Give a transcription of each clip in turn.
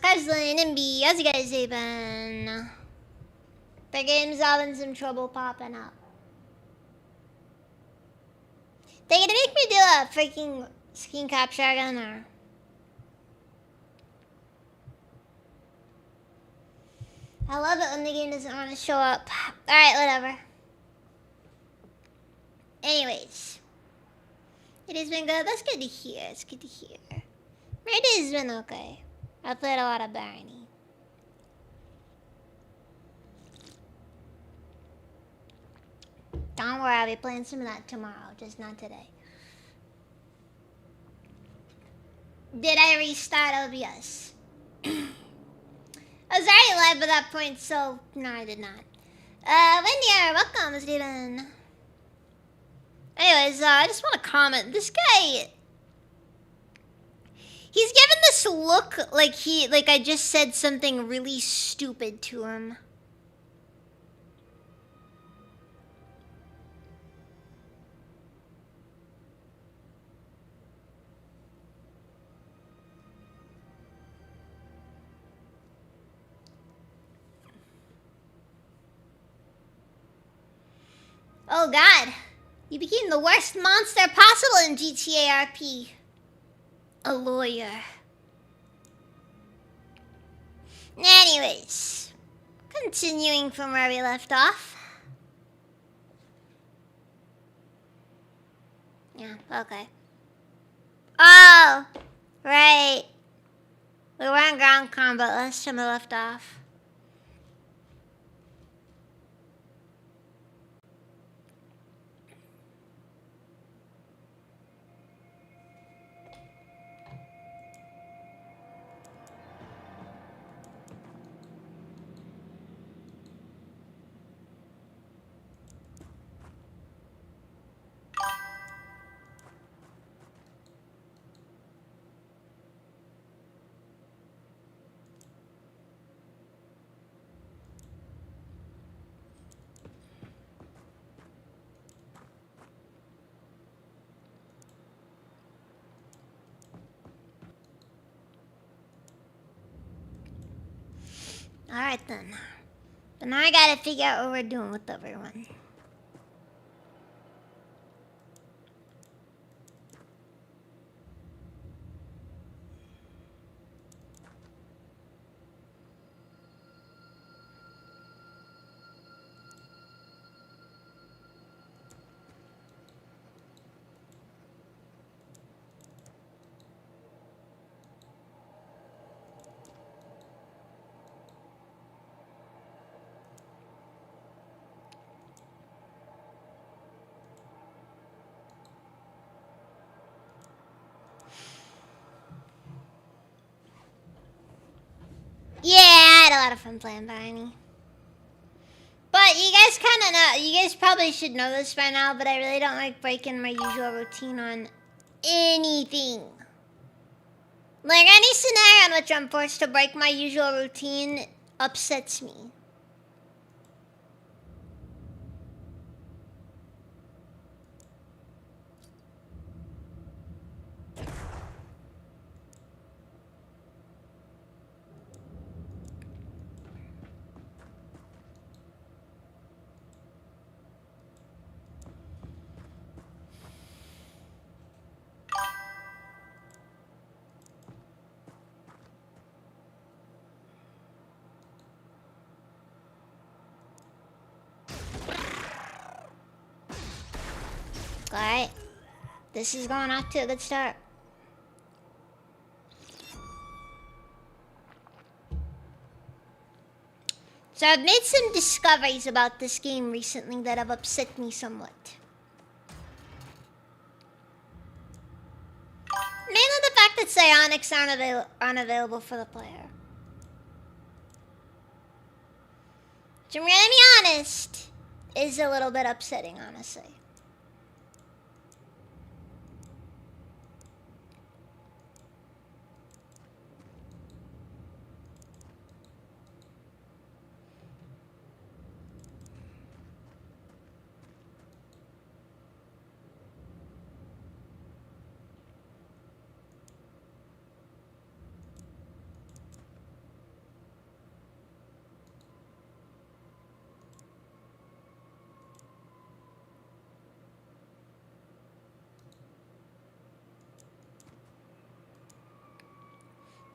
Carslin, Nimby, how's you guys doing? The game's having some trouble popping up. They gonna make me do a freaking screen capture again, or? I love it when the game doesn't want to show up. Alright, whatever. Anyways. It has been good. That's good to hear. It's good to hear. My day has been okay. I played a lot of Barney. Don't worry, I'll be playing some of that tomorrow, just not today. Did I restart OBS? I was already live at that point, so no, I did not. Wendy, welcome, Steven. Anyways, I just want to comment. This guy, he's given this look like I just said something really stupid to him. Oh god. You became the worst monster possible in GTA RP. A lawyer. Anyways. Continuing from where we left off. Yeah, okay. Oh! Right. We were on ground combat last time we left off. Alright then. But now I gotta figure out what we're doing with everyone. Yeah, I had a lot of fun playing Barney. But you guys kind of know, you guys probably should know this by now, but I really don't like breaking my usual routine on anything. Like, any scenario in which I'm forced to break my usual routine upsets me. Alright. This is going off to a good start. So I've made some discoveries about this game recently that have upset me somewhat. Mainly the fact that psionics aren't unavailable for the player. To be really honest, is a little bit upsetting, honestly.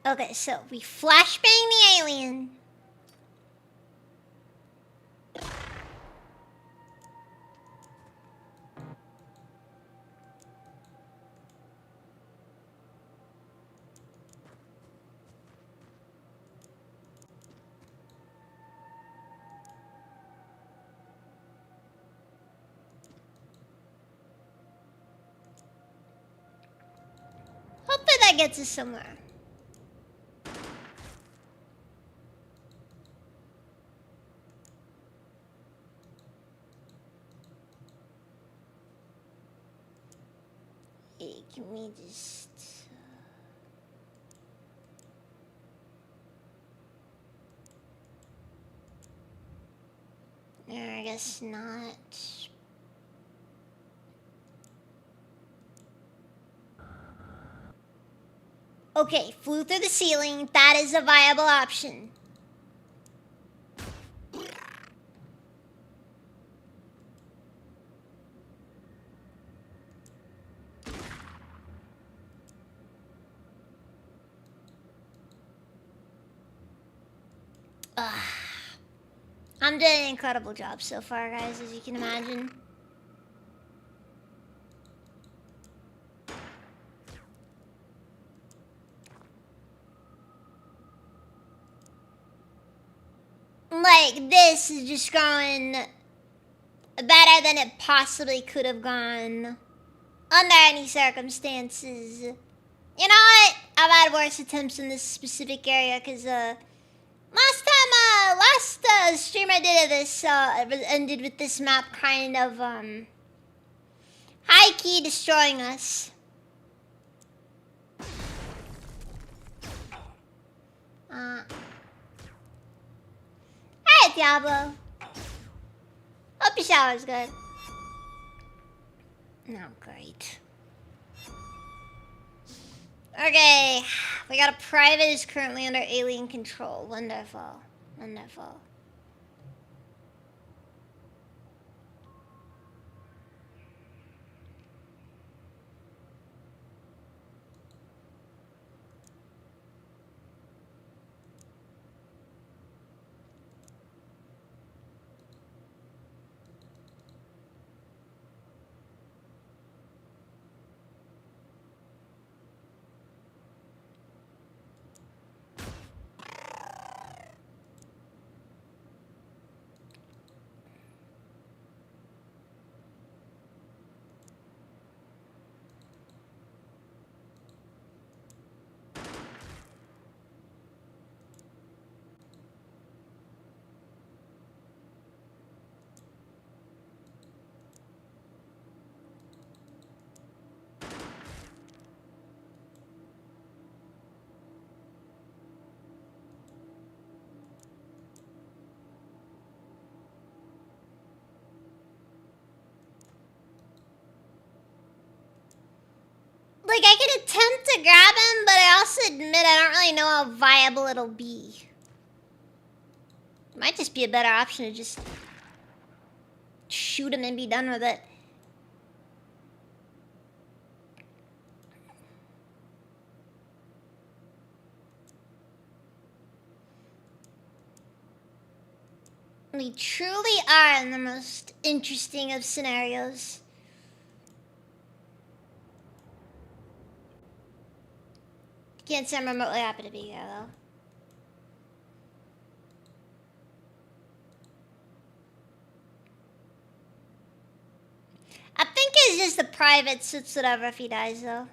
Okay, so we flashbang the alien. Hopefully that gets us somewhere. Hey, can we just... I guess not. Okay, flew through the ceiling. That is a viable option. I'm doing an incredible job so far, guys, as you can imagine. Like, this is just going better than it possibly could have gone under any circumstances. You know what? I've had worse attempts in this specific area, because, last stream I did of this, ended with this map kind of, high-key destroying us. Hey, Diablo. Hope your shower's good. No, great. Okay, we got a private who's currently under alien control. Wonderful. Wonderful. Like, I can attempt to grab him, but I also admit I don't really know how viable it'll be. It might just be a better option to just shoot him and be done with it. We truly are in the most interesting of scenarios. Can't say I'm remotely happy to be here, though. I think it's just the private, so it's whatever if he dies, though.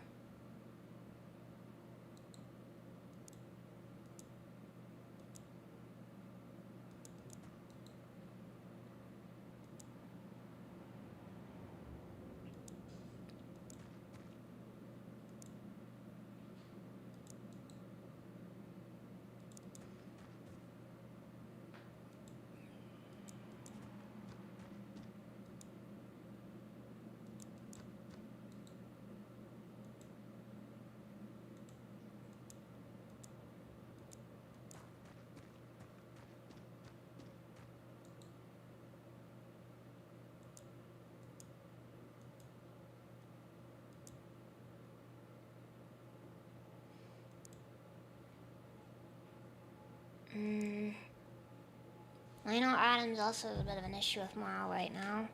I know Adam's also a bit of an issue with morale right now.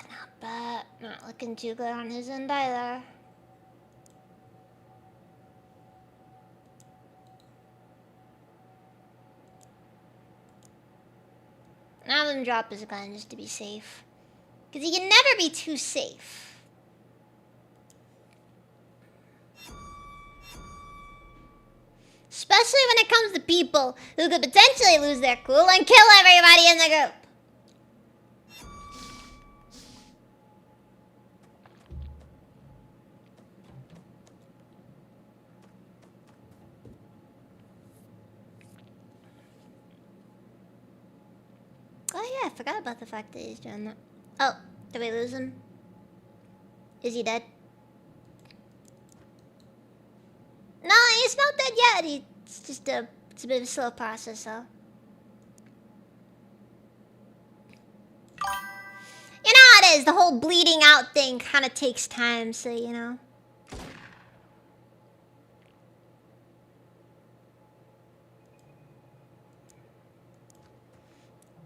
Not bad. Not looking too good on his end either. Now let him drop his gun just to be safe. Because he can never be too safe. Especially when it comes to people who could potentially lose their cool and kill everybody in the group. Oh yeah, I forgot about the fact that he's doing that. Oh, did we lose him? Is he dead? No, he's not dead yet. It's just it's a bit of a slow process, though. You know how it is. The whole bleeding out thing kind of takes time, so you know.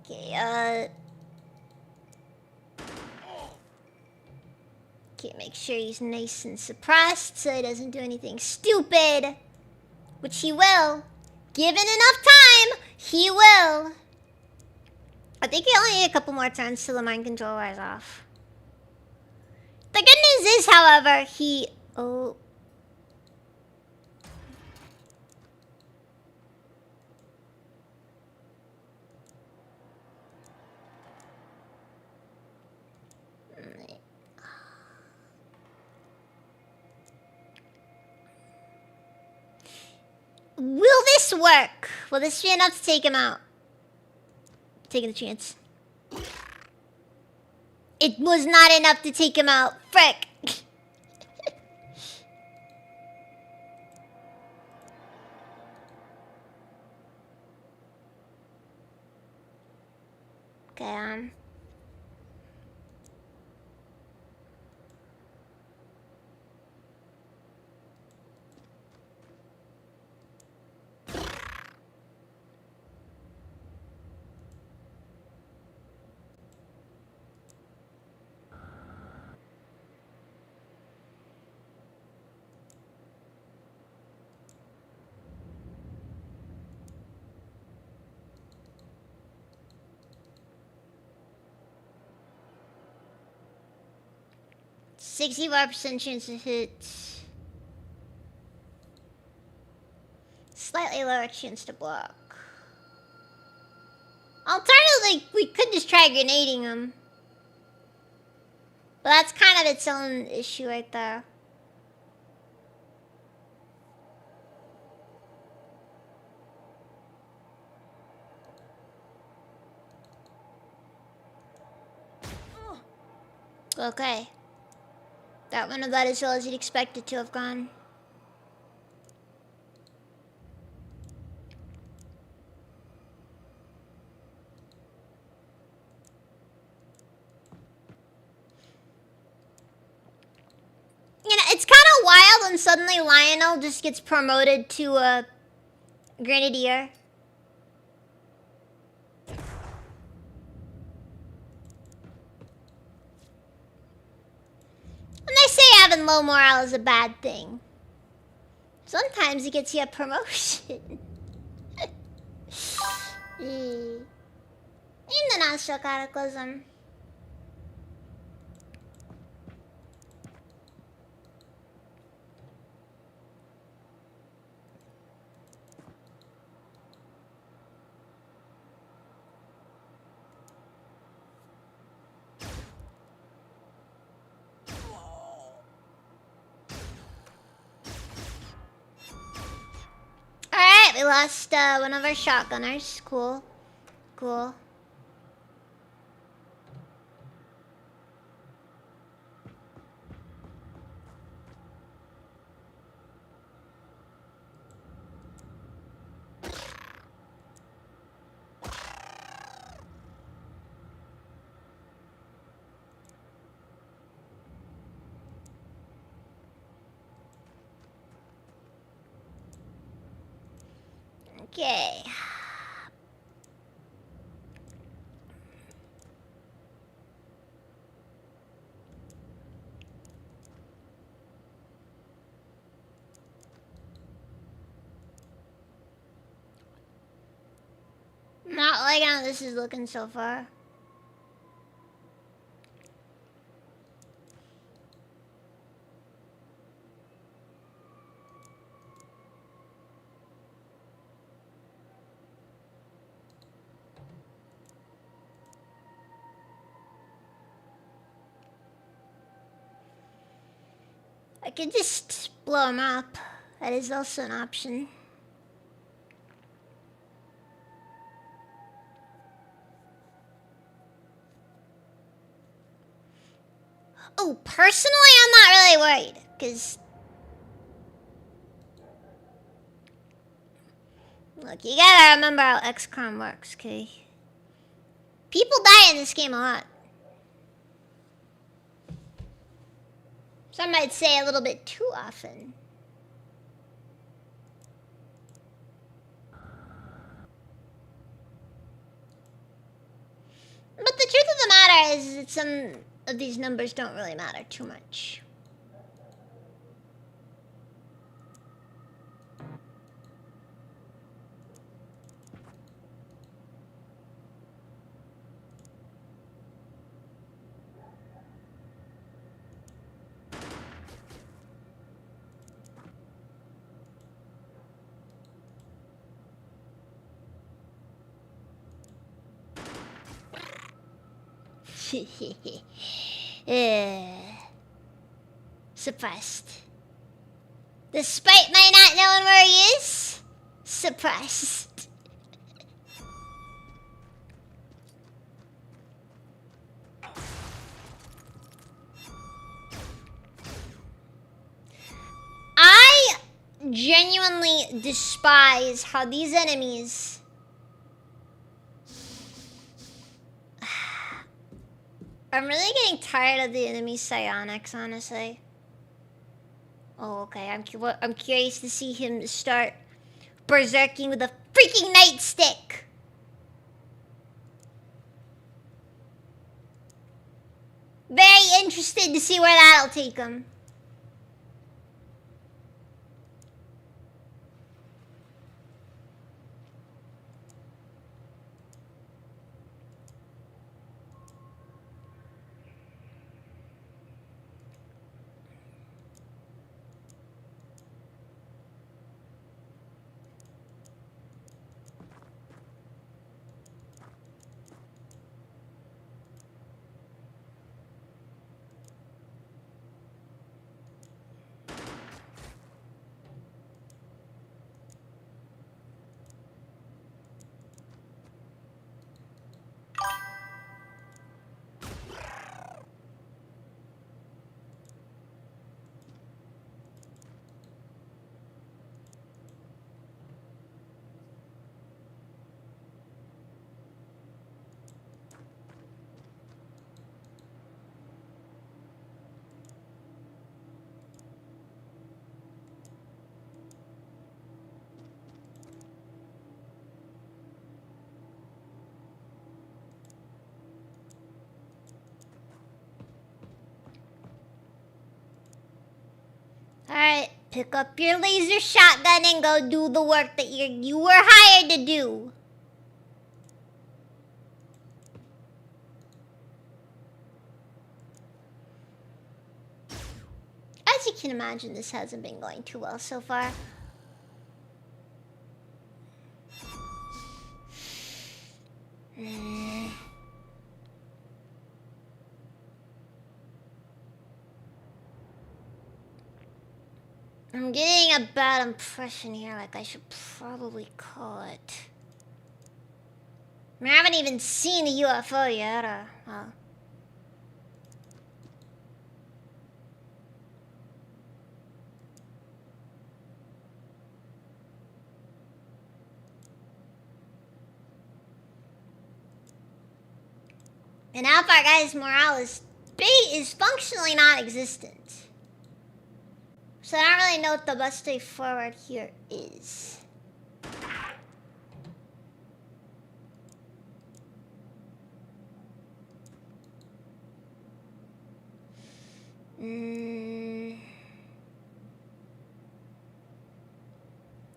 Okay, okay, make sure he's nice and suppressed so he doesn't do anything stupid. Which he will. Given enough time, he will. I think he only need a couple more turns till the mind control wears off. The good news is, however, he... Oh. Will this work? Will this be enough to take him out? Taking the chance. It was not enough to take him out. Frick. Okay, 65% chance to hit. Slightly lower chance to block. Alternatively, we could just try grenading him. But that's kind of its own issue right there. Okay. That went about as well as you'd expect it to have gone. You know, it's kind of wild when suddenly Lionel just gets promoted to a grenadier. And they say having low morale is a bad thing. Sometimes it gets you a promotion. In the Astral Cataclysm. Alright, we lost one of our shotgunners. Cool. Cool. Okay. Not like how this is looking so far. I could just blow him up. That is also an option. Oh, personally, I'm not really worried, because... Look, you gotta remember how XCOM works, okay? People die in this game a lot. Some might say a little bit too often. part is that some of these numbers don't really matter too much. Suppressed. Despite my not knowing where he is, suppressed. I genuinely despise how these enemies... I'm really getting tired of the enemy psionics, honestly. Oh, okay. I'm curious to see him start berserking with a freaking nightstick. Very interested to see where that'll take him. Alright, pick up your laser shotgun and go do the work that you were hired to do. As you can imagine, this hasn't been going too well so far. I'm getting a bad impression here, like I should probably call it. I mean, I haven't even seen the UFO yet, or... well... And Alpha Guy's Morales is functionally non-existent. So I don't really know what the best way forward here is.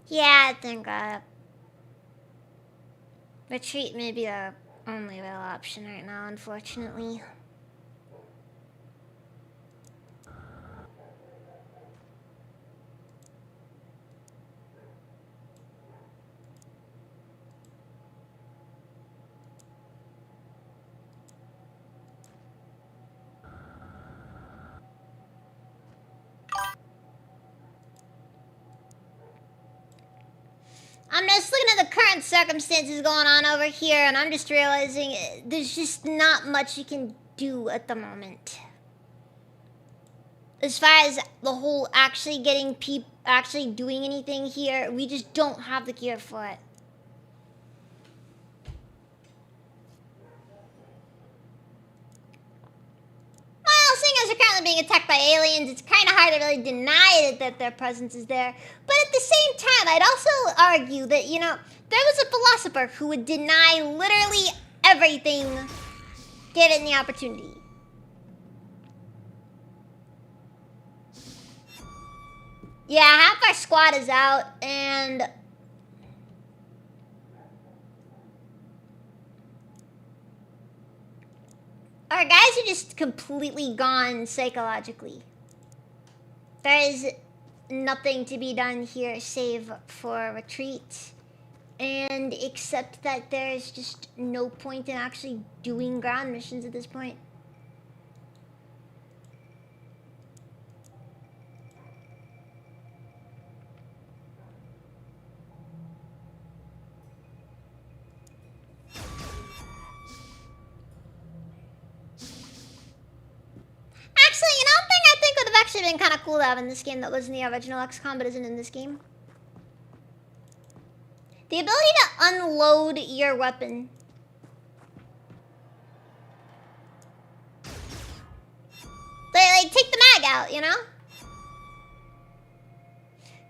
Yeah, I think retreat may be our only real option right now, unfortunately. I'm just looking at the current circumstances going on over here, and I'm just realizing there's just not much you can do at the moment. As far as the whole actually getting actually doing anything here, we just don't have the gear for it. Well, seeing as we're currently being attacked by aliens, it's kind of hard to really deny that their presence is there. But at the same time, I'd also argue that, you know, there was a philosopher who would deny literally everything Given the opportunity. Yeah, half our squad is out, and our guys are just completely gone psychologically. There is nothing to be done here save for retreat. And except that there's just no point in actually doing ground missions at this point. Actually, you know, I think would have actually been kind of cool to have in this game that was in the original XCOM but isn't in this game. The ability to unload your weapon. Like, take the mag out, you know?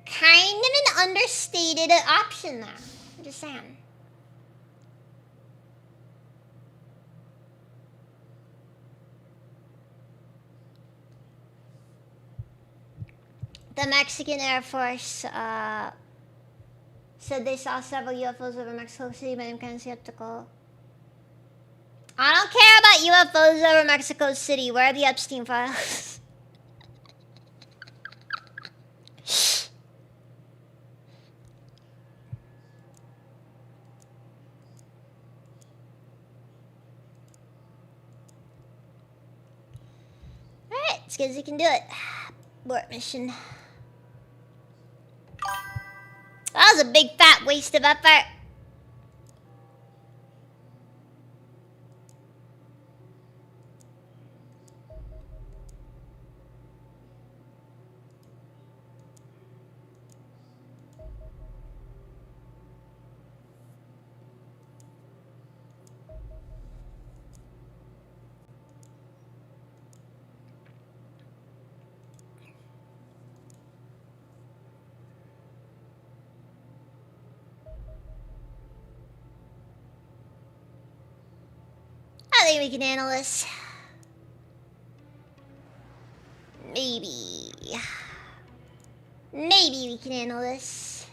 Kind of an understated option there. I'm just saying. The Mexican Air Force said they saw several UFOs over Mexico City, but I'm kind of skeptical. I don't care about UFOs over Mexico City. Where are the Epstein files? Alright, as good as you can do it. Abort mission. That was a big fat waste of effort. I think we can handle this. Maybe. Maybe we can handle this.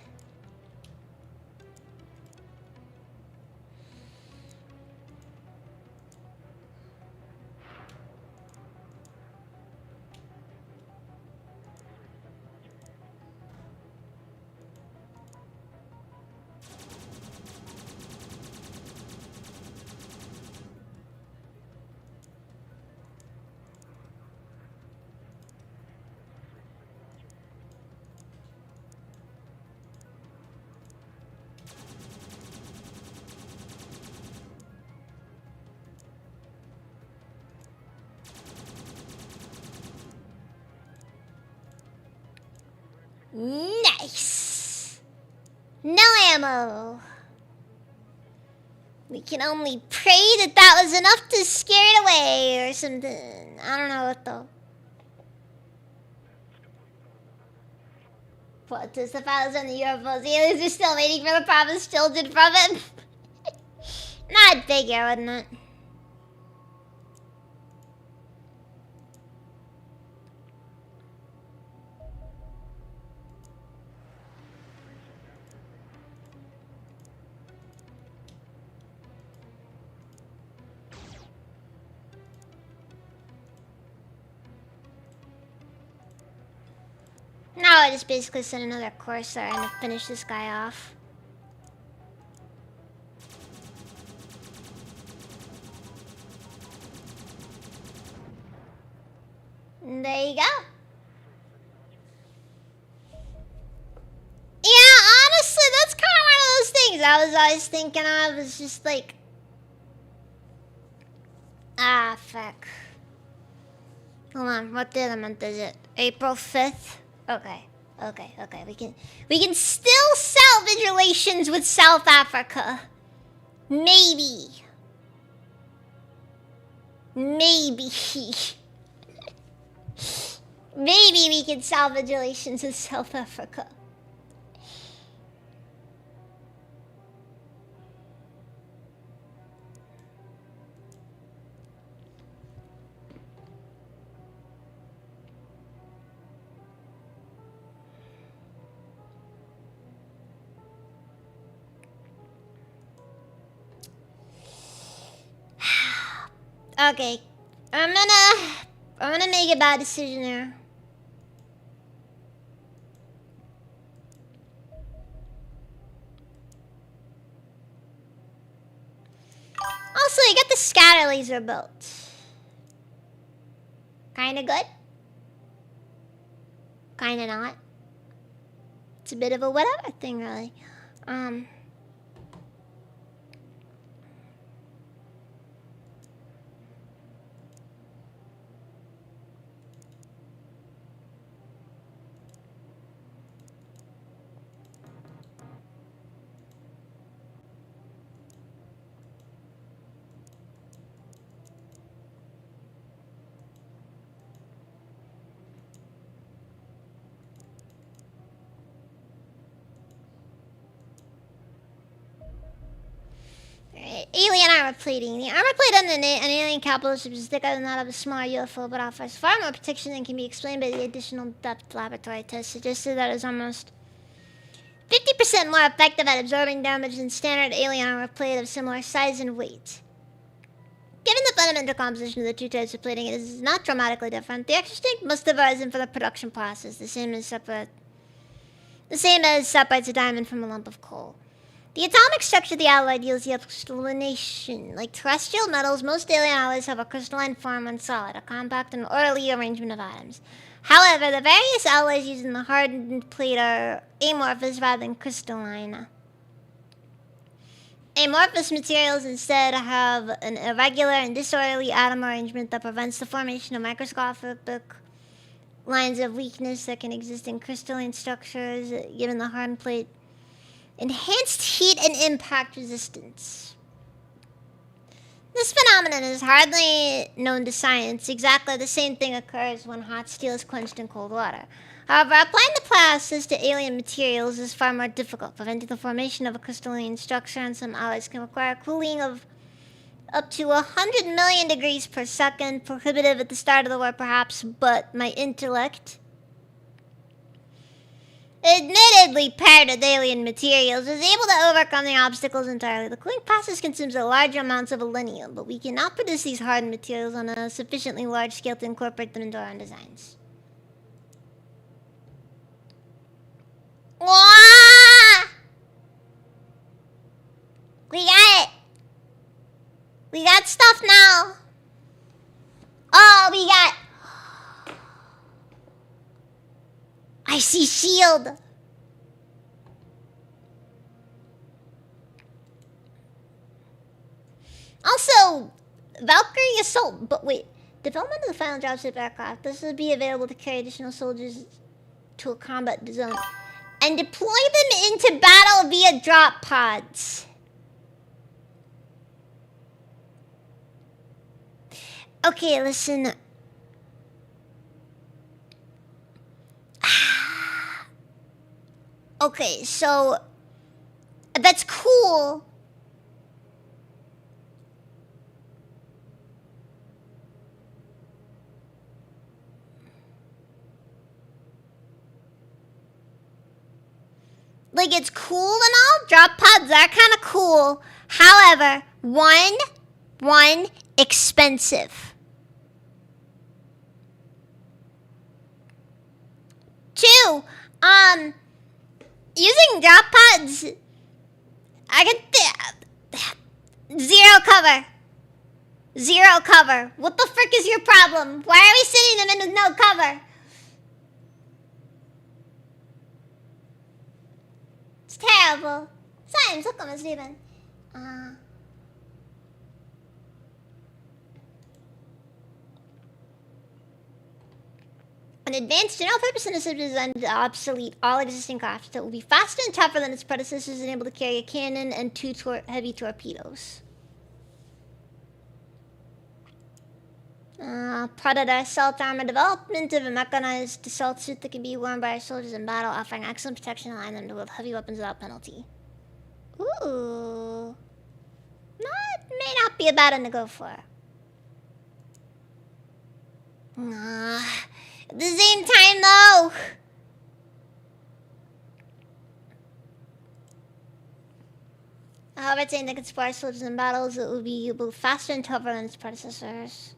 Nice. No ammo. We can only pray that that was enough to scare it away or something. I don't know what though. What is the files on the UFOs? The aliens are still waiting for the promised children from it. Not figure, wouldn't it? No, I just basically sent another Corsair and to finish this guy off. And there you go. Yeah, honestly, that's kind of one of those things I was always thinking of. It's just like, ah, fuck. Hold on, what day of the month is it? April 5th? Okay. We can still salvage relations with South Africa. Maybe. Maybe we can salvage relations with South Africa. Okay. I'm gonna make a bad decision here. Also, you got the scatter laser built. Kinda good. Kinda not. It's a bit of a whatever thing, really. Alien armor plating. The armor plate on an alien capital ship is thicker than that of a smaller UFO, but offers far more protection than can be explained by the additional depth laboratory tests suggested that it's almost 50% more effective at absorbing damage than standard alien armor plate of similar size and weight. Given the fundamental composition of the two types of plating, it is not dramatically different. The extra strength must have arisen for the production process, the same as separates a diamond from a lump of coal. The atomic structure of the alloy deals with crystallination. Like terrestrial metals, most alien alloys have a crystalline form when solid, a compact and orderly arrangement of atoms. However, the various alloys used in the hardened plate are amorphous rather than crystalline. Amorphous materials instead have an irregular and disorderly atom arrangement that prevents the formation of microscopic lines of weakness that can exist in crystalline structures, given the hardened plate. Enhanced heat and impact resistance. This phenomenon is hardly known to science. Exactly the same thing occurs when hot steel is quenched in cold water. However, applying the process to alien materials is far more difficult. Preventing the formation of a crystalline structure on some alloys can require cooling of up to 100 million degrees per second. Prohibitive at the start of the war, perhaps, but my intellect, admittedly paired with alien materials, is able to overcome the obstacles entirely. The cooling process consumes a large amounts of aluminium, but we cannot produce these hardened materials on a sufficiently large scale to incorporate them into our own designs. Wah! We got it! We got stuff now! Oh, we got... I see shield! Also, Valkyrie Assault, but wait. Development of the final dropship aircraft. This will be available to carry additional soldiers to a combat zone and deploy them into battle via drop pods. Okay, listen. Okay, so that's cool. Like, it's cool and all. Drop pods are kind of cool. However, one, expensive. 2, using drop pods, I get zero cover. Zero cover. What the frick is your problem? Why are we sending them in with no cover? It's terrible. Science, look on Steven. An advanced general-purpose intercept is designed to obsolete all existing craft that will be faster and tougher than its predecessors and able to carry a cannon and 2 heavy torpedoes. Predator assault armor. Development of a mechanized assault suit that can be worn by our soldiers in battle, offering excellent protection and allowing them to wield heavy weapons without penalty. Ooh. May not be a bad one to go for. At the same time, though, However, saying that Conspire slips in battles, it will be both faster and tougher than its predecessors.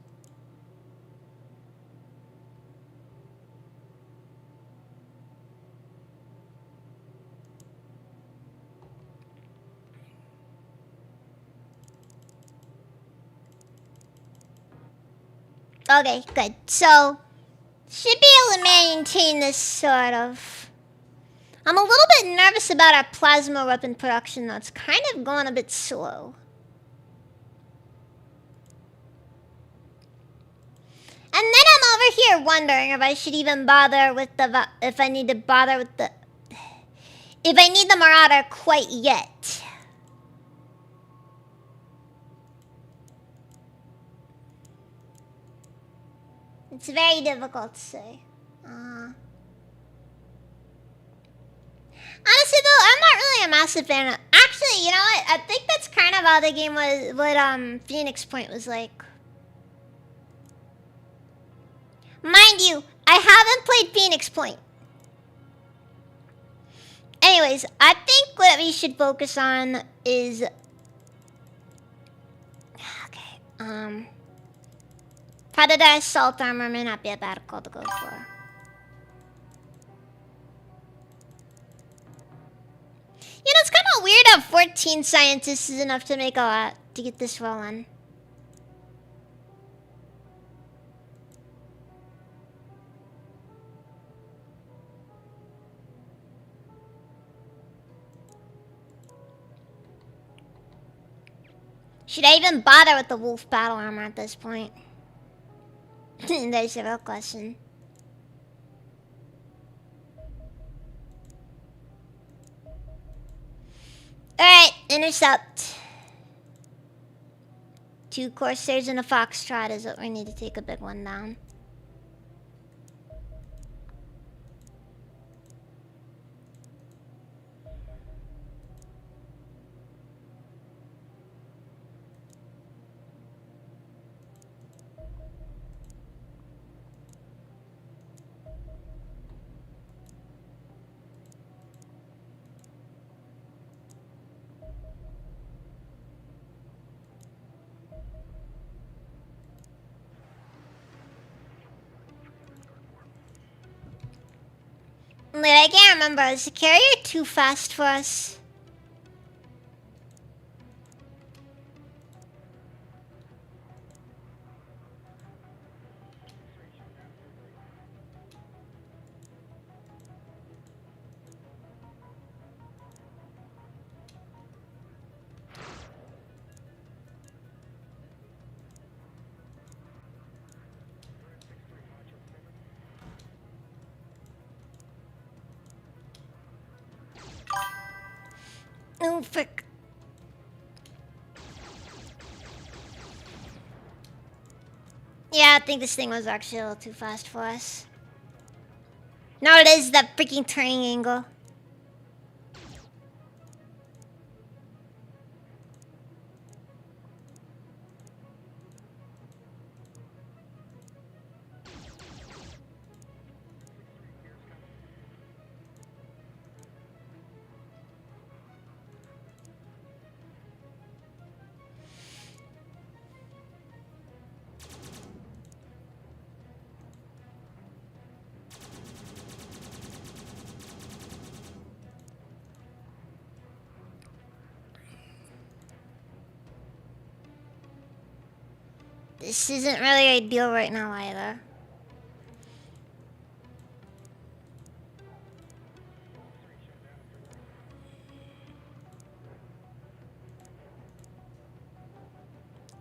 Okay, good. So, should be able to maintain this sort of. I'm a little bit nervous about our plasma weapon production, though. It's kind of going a bit slow. And then I'm over here wondering if I should even bother with the... If I need to bother with the... If I need the Marauder quite yet. It's very difficult to say. Honestly, though, I'm not really a massive fan of... Actually, you know what? I think that's kind of how the game was... What, Phoenix Point was like. Mind you, I haven't played Phoenix Point. Anyways, I think what we should focus on is... Okay, Predator Assault Armor may not be a bad call to go for. You know, it's kind of weird how 14 scientists is enough to make a lot to get this rolling. Should I even bother with the wolf battle armor at this point? There's a real question. Alright, intercept. 2 Corsairs and a Foxtrot is what we need to take a big one down. Wait, I can't remember. Is the carrier too fast for us? Oh, frick. Yeah, I think this thing was actually a little too fast for us. No, it is that freaking turning angle. This isn't really ideal right now either.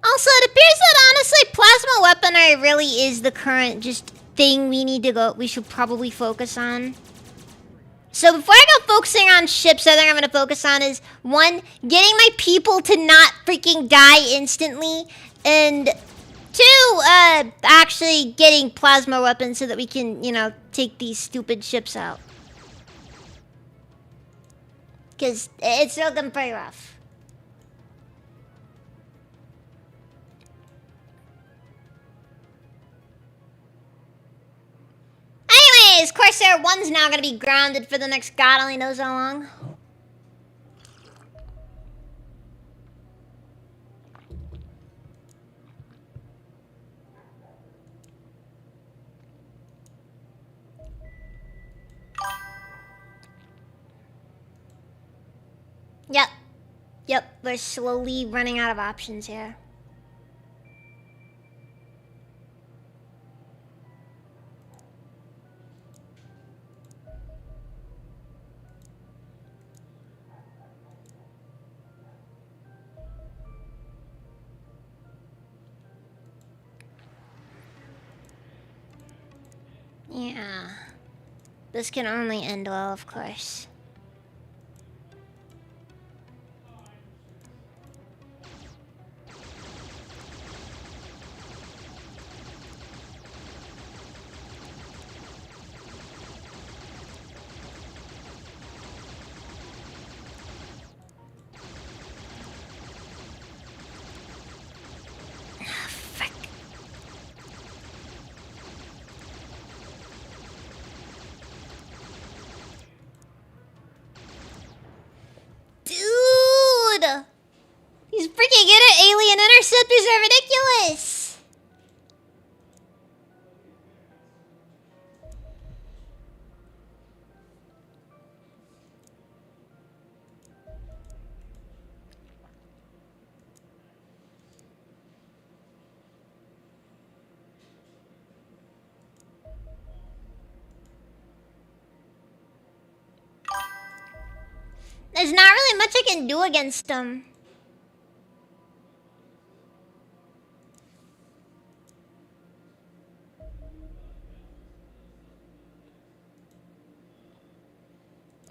Also, it appears that honestly, plasma weaponry really is the current just thing we should probably focus on. So before I go focusing on ships, the other thing I'm going to focus on is, 1, getting my people to not freaking die instantly, and 2, actually getting plasma weapons so that we can, you know, take these stupid ships out. Because it's looking pretty rough. Anyways, Corsair 1's now going to be grounded for the next god only knows how long. Yep. Yep, we're slowly running out of options here. Yeah. This can only end well, of course. Dude! These freaking alien interceptors are ridiculous! There's not really much I can do against them.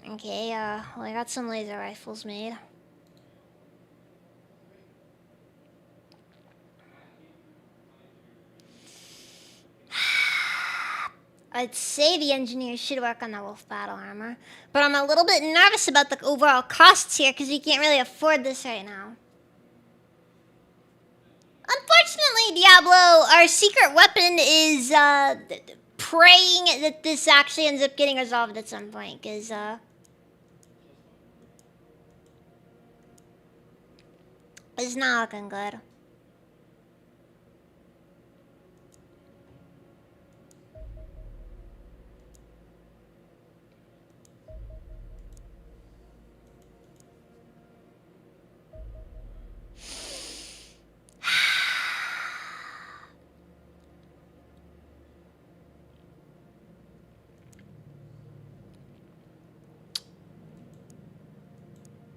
Okay, well, I got some laser rifles made. I'd say the engineers should work on the wolf battle armor, but I'm a little bit nervous about the overall costs here because we can't really afford this right now. Unfortunately, Diablo, our secret weapon is praying that this actually ends up getting resolved at some point, because it's not looking good.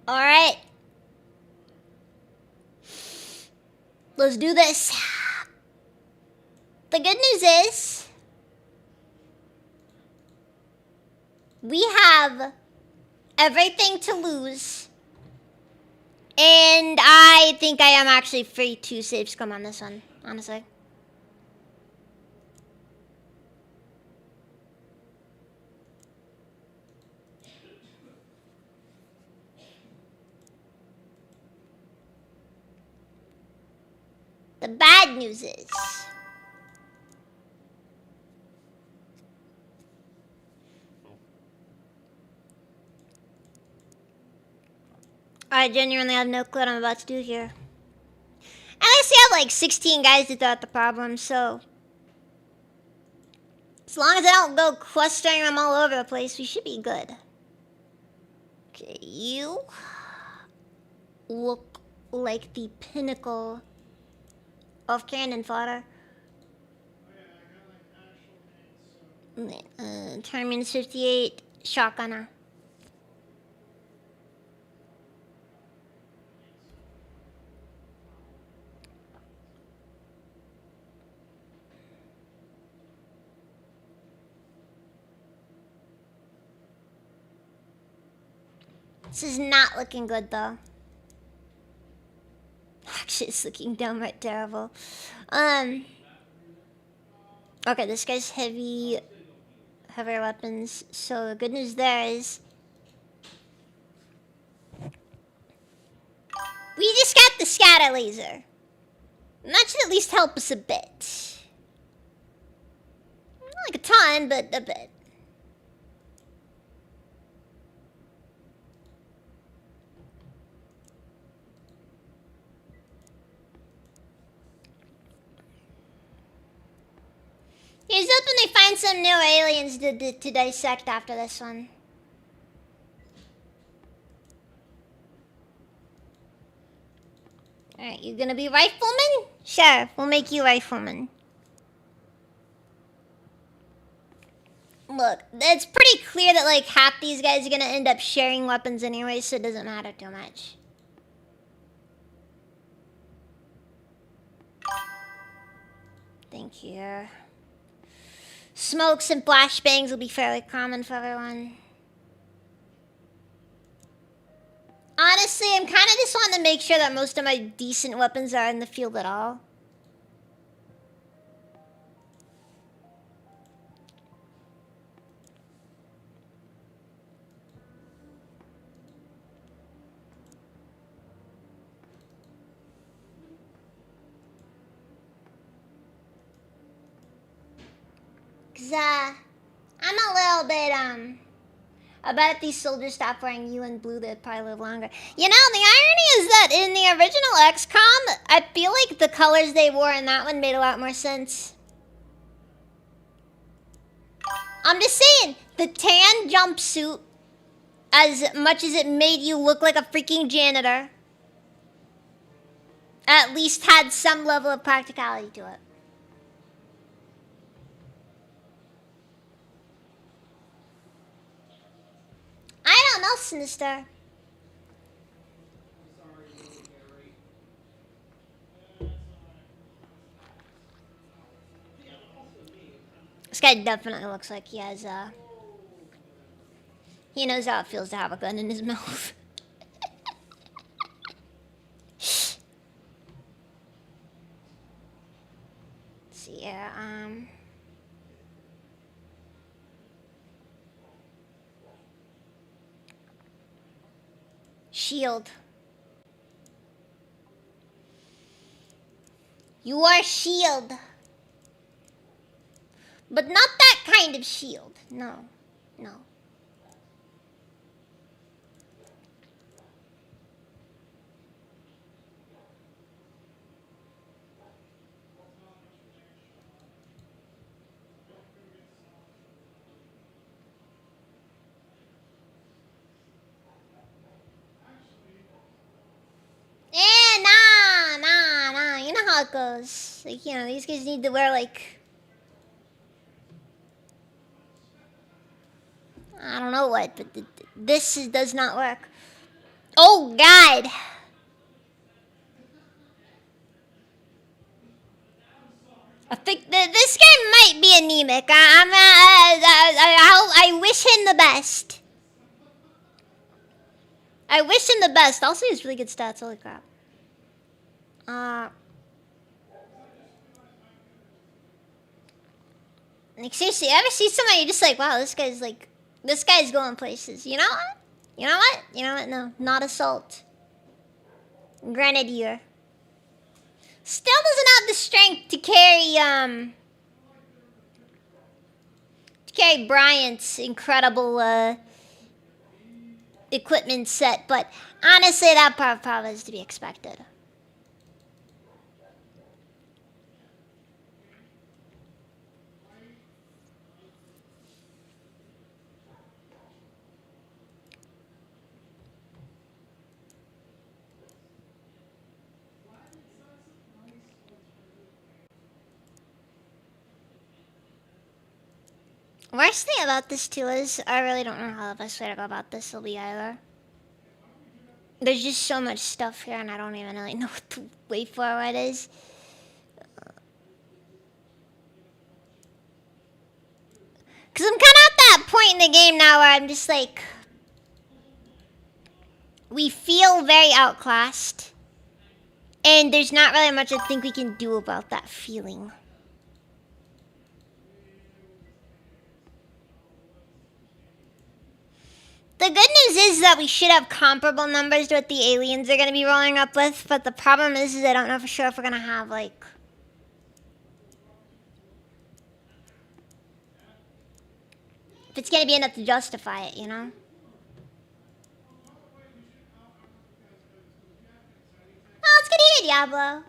Alright. Let's do this. The good news is we have everything to lose. And I think I am actually free to save scum on this one, honestly. The bad news is I genuinely have no clue what I'm about to do here. And I see I have like 16 guys to throw out the problem, so as long as I don't go clustering them all over the place, we should be good. Okay, you look like the pinnacle of cannon fodder. Terminus 58, shotgunner. This is not looking good though. Actually, it's looking downright terrible. Okay, this guy's heavier weapons. So the good news there is we just got the scatter laser. And that should at least help us a bit. Not like a ton, but a bit. Here's hoping they find some new aliens to dissect after this one. Alright, you gonna be rifleman? Sure, we'll make you rifleman. Look, it's pretty clear that like half these guys are gonna end up sharing weapons anyway, so it doesn't matter too much. Thank you. Smokes and flashbangs will be fairly common for everyone. Honestly, I'm kind of just wanting to make sure that most of my decent weapons are in the field at all. Cause, I'm a little bit, I bet if these soldiers stop wearing U and blue, they'd probably live longer. You know, the irony is that in the original XCOM, I feel like the colors they wore in that one made a lot more sense. I'm just saying, the tan jumpsuit, as much as it made you look like a freaking janitor, at least had some level of practicality to it. I don't know, Sinister. This guy definitely looks like he has, he knows how it feels to have a gun in his mouth. So, yeah, shield. You are shield. But not that kind of shield. No. No. Nah. You know how it goes. Like, you know, these guys need to wear, like, I don't know what, but does not work. Oh, God. I think this guy might be anemic. I wish him the best. I wish him the best. Also, he has really good stats. Holy crap. Like, seriously, ever see somebody you're just like, wow, this guy's going places. You know what? You know what? You know what? No, not assault. Grenadier. Still doesn't have the strength to carry Bryant's incredible, equipment set, but honestly, that part probably is to be expected. Worst thing about this too is I really don't know how the best way to go about this will be either. There's just so much stuff here and I don't even really know what the way forward is. Cause I'm kinda at that point in the game now where I'm just like, we feel very outclassed. And there's not really much I think we can do about that feeling. The good news is that we should have comparable numbers to what the aliens are going to be rolling up with, but the problem is I don't know for sure if we're going to have, like... if it's going to be enough to justify it, you know? Oh, it's good to hear, Diablo.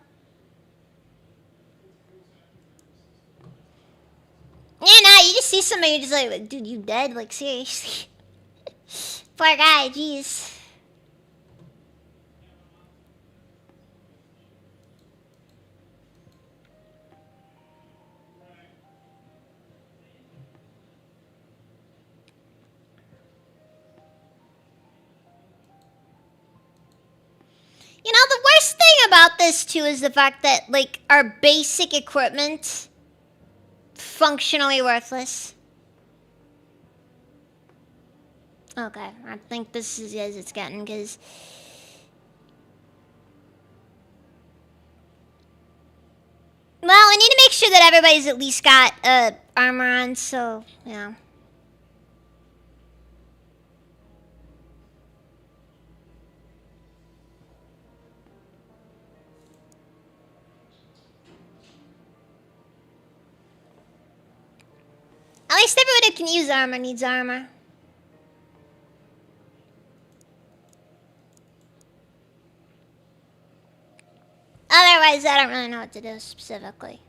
Yeah, nah, you just see somebody, you're just like, dude, you dead? Like, seriously. Poor guy, jeez. this too is the fact that, like, our basic equipment, functionally worthless. Okay, I think this is as it's getting, because... Well, we need to make sure that everybody's at least got armor on, so, yeah. At least everyone who can use armor needs armor. Otherwise, I don't really know what to do specifically.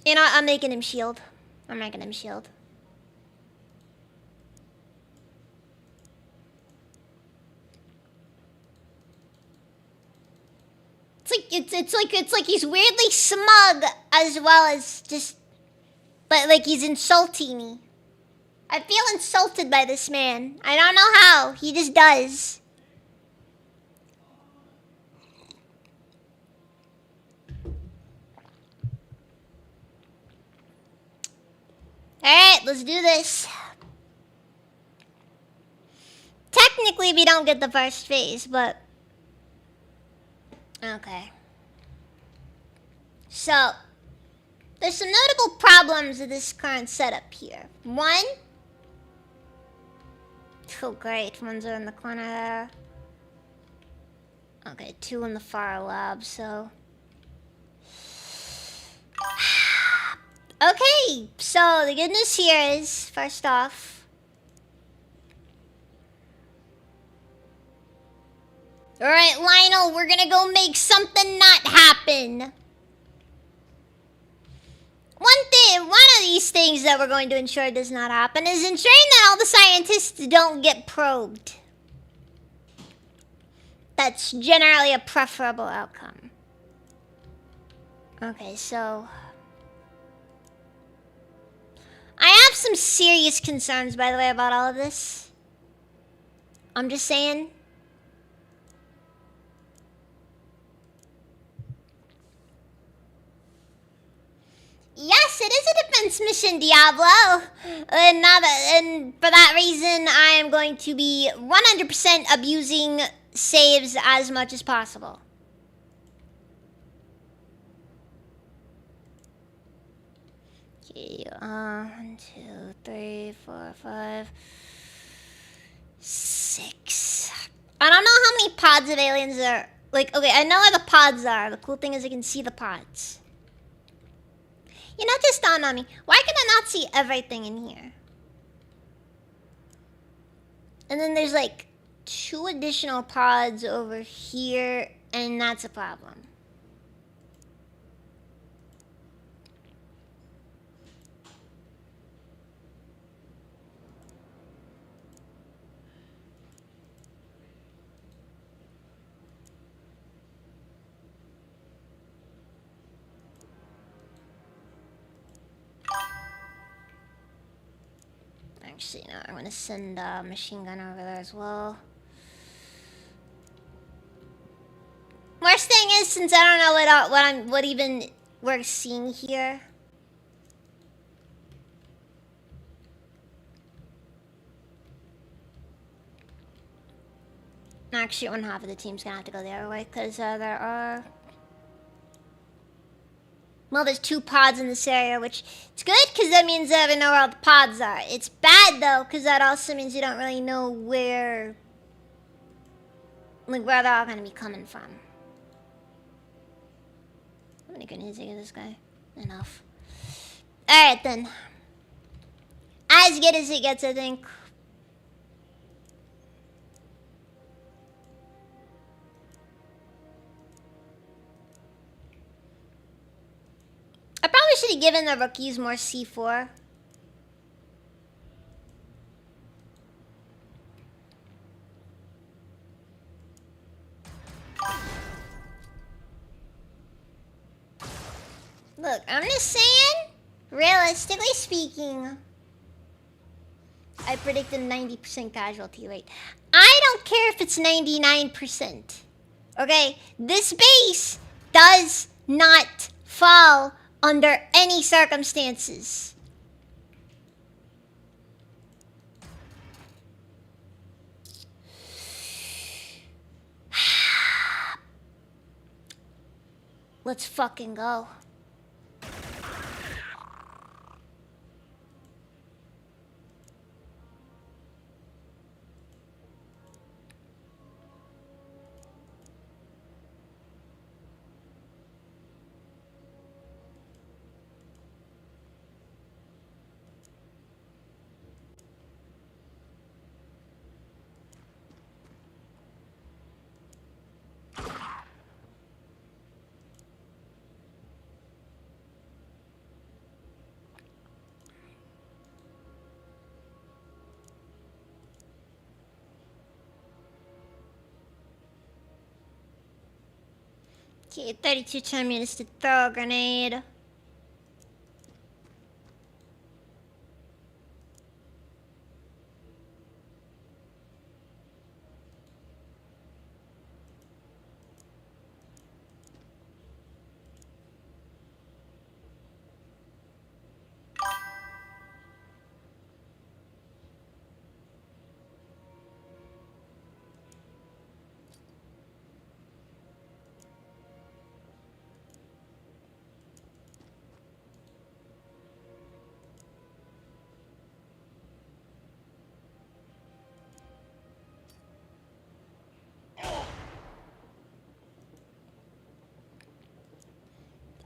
You know, I'm making him shield. I'm making him shield. It's like he's weirdly smug as well as just, but like he's insulting me. I feel insulted by this man. I don't know how. He just does. Alright, let's do this. Technically, we don't get the first phase, but... Okay. So, there's some notable problems with this current setup here. One... Oh, great. One's in the corner there. Okay, two in the far lab, so... Okay, so the good news here is, first off... Alright, Lionel, we're gonna go make something not happen. One of these things that we're going to ensure does not happen is ensuring that all the scientists don't get probed. That's generally a preferable outcome. Okay, so... I have some serious concerns, by the way, about all of this. I'm just saying. Yes, it is a defense mission, Diablo. And for that reason, I am going to be 100% abusing saves as much as possible. Okay, 1, 2, 3, 4, 5, 6. I don't know how many pods of aliens are. Like, okay, I know where the pods are. The cool thing is I can see the pods. You know, just dawned on me. Why can I not see everything in here? And then there's like 2 additional pods over here, and that's a problem. Actually, no, I'm gonna send a machine gun over there as well. Worst thing is, since I don't know what even we're seeing here. Actually, 1/2 of the team's gonna have to go the other way because there are. Well, there's 2 pods in this area, which it's good because that means that we know where all the pods are. It's bad though because that also means you don't really know where they're all gonna be coming from. How many grenades is this guy? Enough. All right then. As good as it gets, I think. I probably should have given the rookies more C4. Look, I'm just saying, realistically speaking, I predict a 90% casualty rate. I don't care if it's 99%. Okay? This base does not fall under any circumstances. Let's fucking go. Okay, 32 10 minutes to throw a grenade.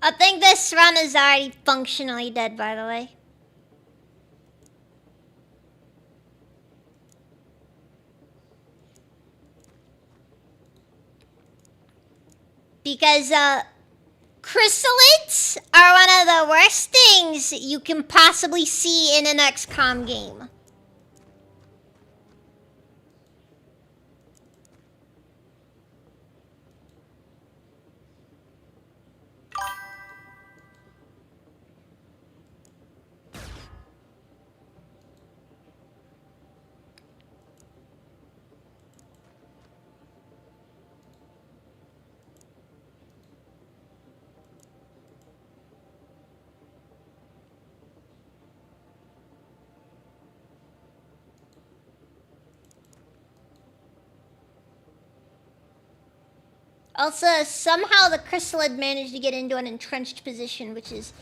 I think this run is already functionally dead, by the way. Because, chrysalids are one of the worst things you can possibly see in an XCOM game. Also, somehow the chrysalid managed to get into an entrenched position, which is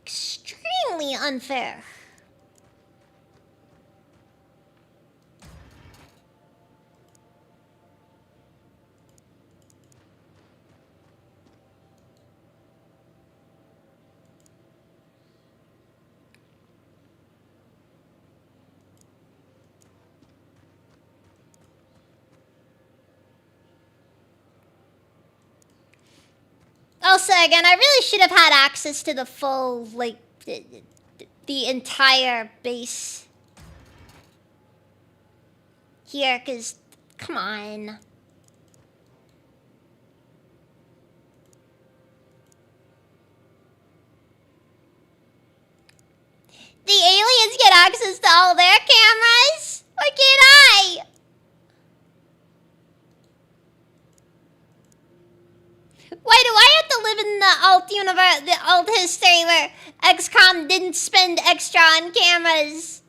extremely unfair. Also, again, I really should have had access to the full, like, the entire base here, because, come on. The aliens get access to all their cameras? Why can't I? Why do I have to live in the alt universe, the alt history where XCOM didn't spend extra on cameras?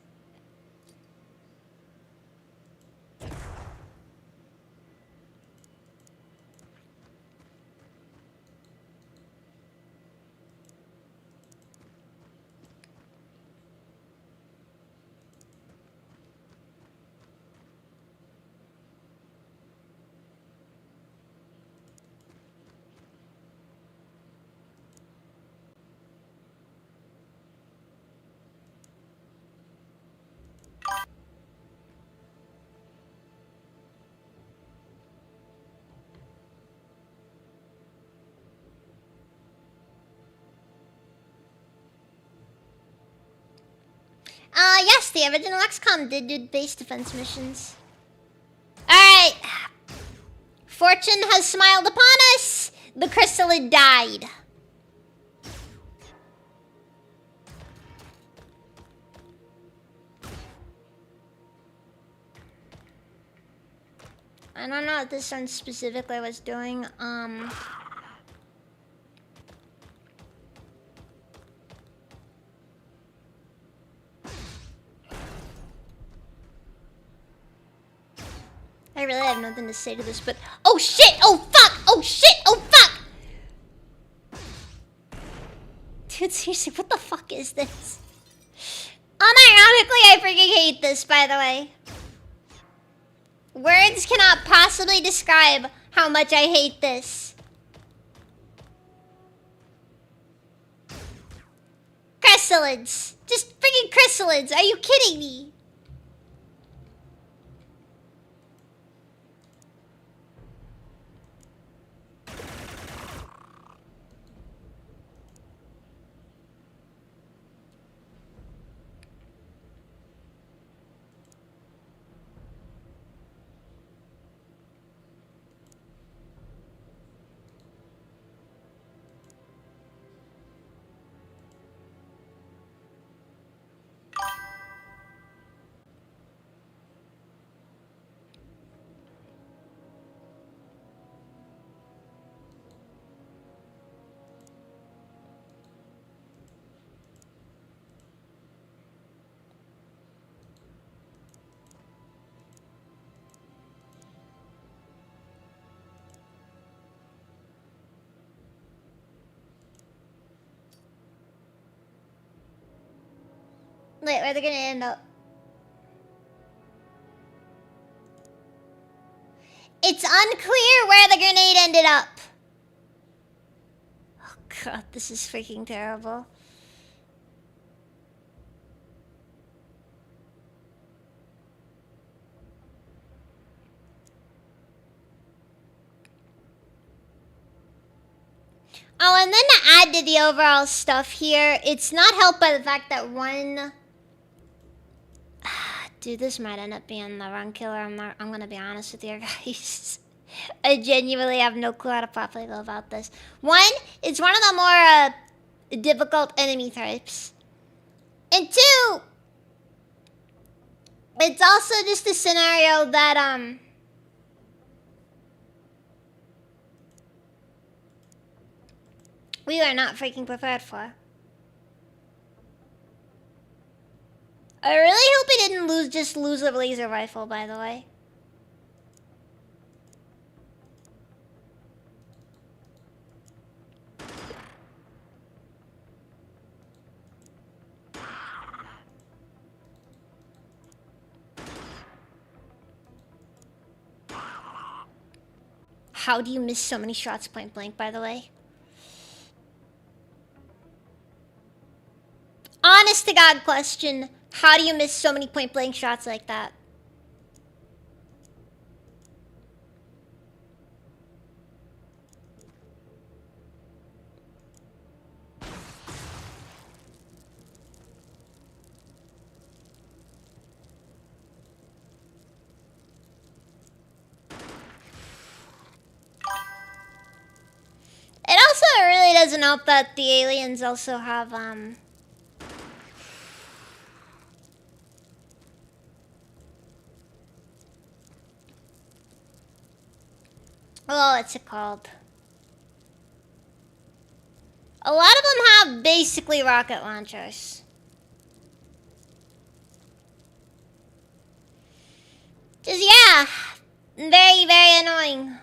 Yes, the original XCOM did do base defense missions. Alright. Fortune has smiled upon us. The chrysalid died. I don't know what this one specifically was doing. I really have nothing to say to this, but oh shit! Oh fuck! Oh shit! Oh fuck! Dude, seriously, what the fuck is this? Unironically, I freaking hate this, by the way. Words cannot possibly describe how much I hate this. Chrysalids. Just freaking chrysalids. Are you kidding me? Wait, where are they gonna end up? It's unclear where the grenade ended up. Oh god, this is freaking terrible. Oh, and then to add to the overall stuff here, it's not helped by the fact that one... Dude, this might end up being the run killer. I'm gonna be honest with you guys. I genuinely have no clue how to properly go about this. One, it's one of the more difficult enemy types. And two, it's also just a scenario that we are not freaking prepared for. I really hope he didn't just lose a laser rifle, by the way. How do you miss so many shots point blank, by the way? Honest to God question. How do you miss so many point blank shots like that? It also really doesn't help that the aliens also have, oh, what's it called? A lot of them have basically rocket launchers. Just, yeah, very, very annoying.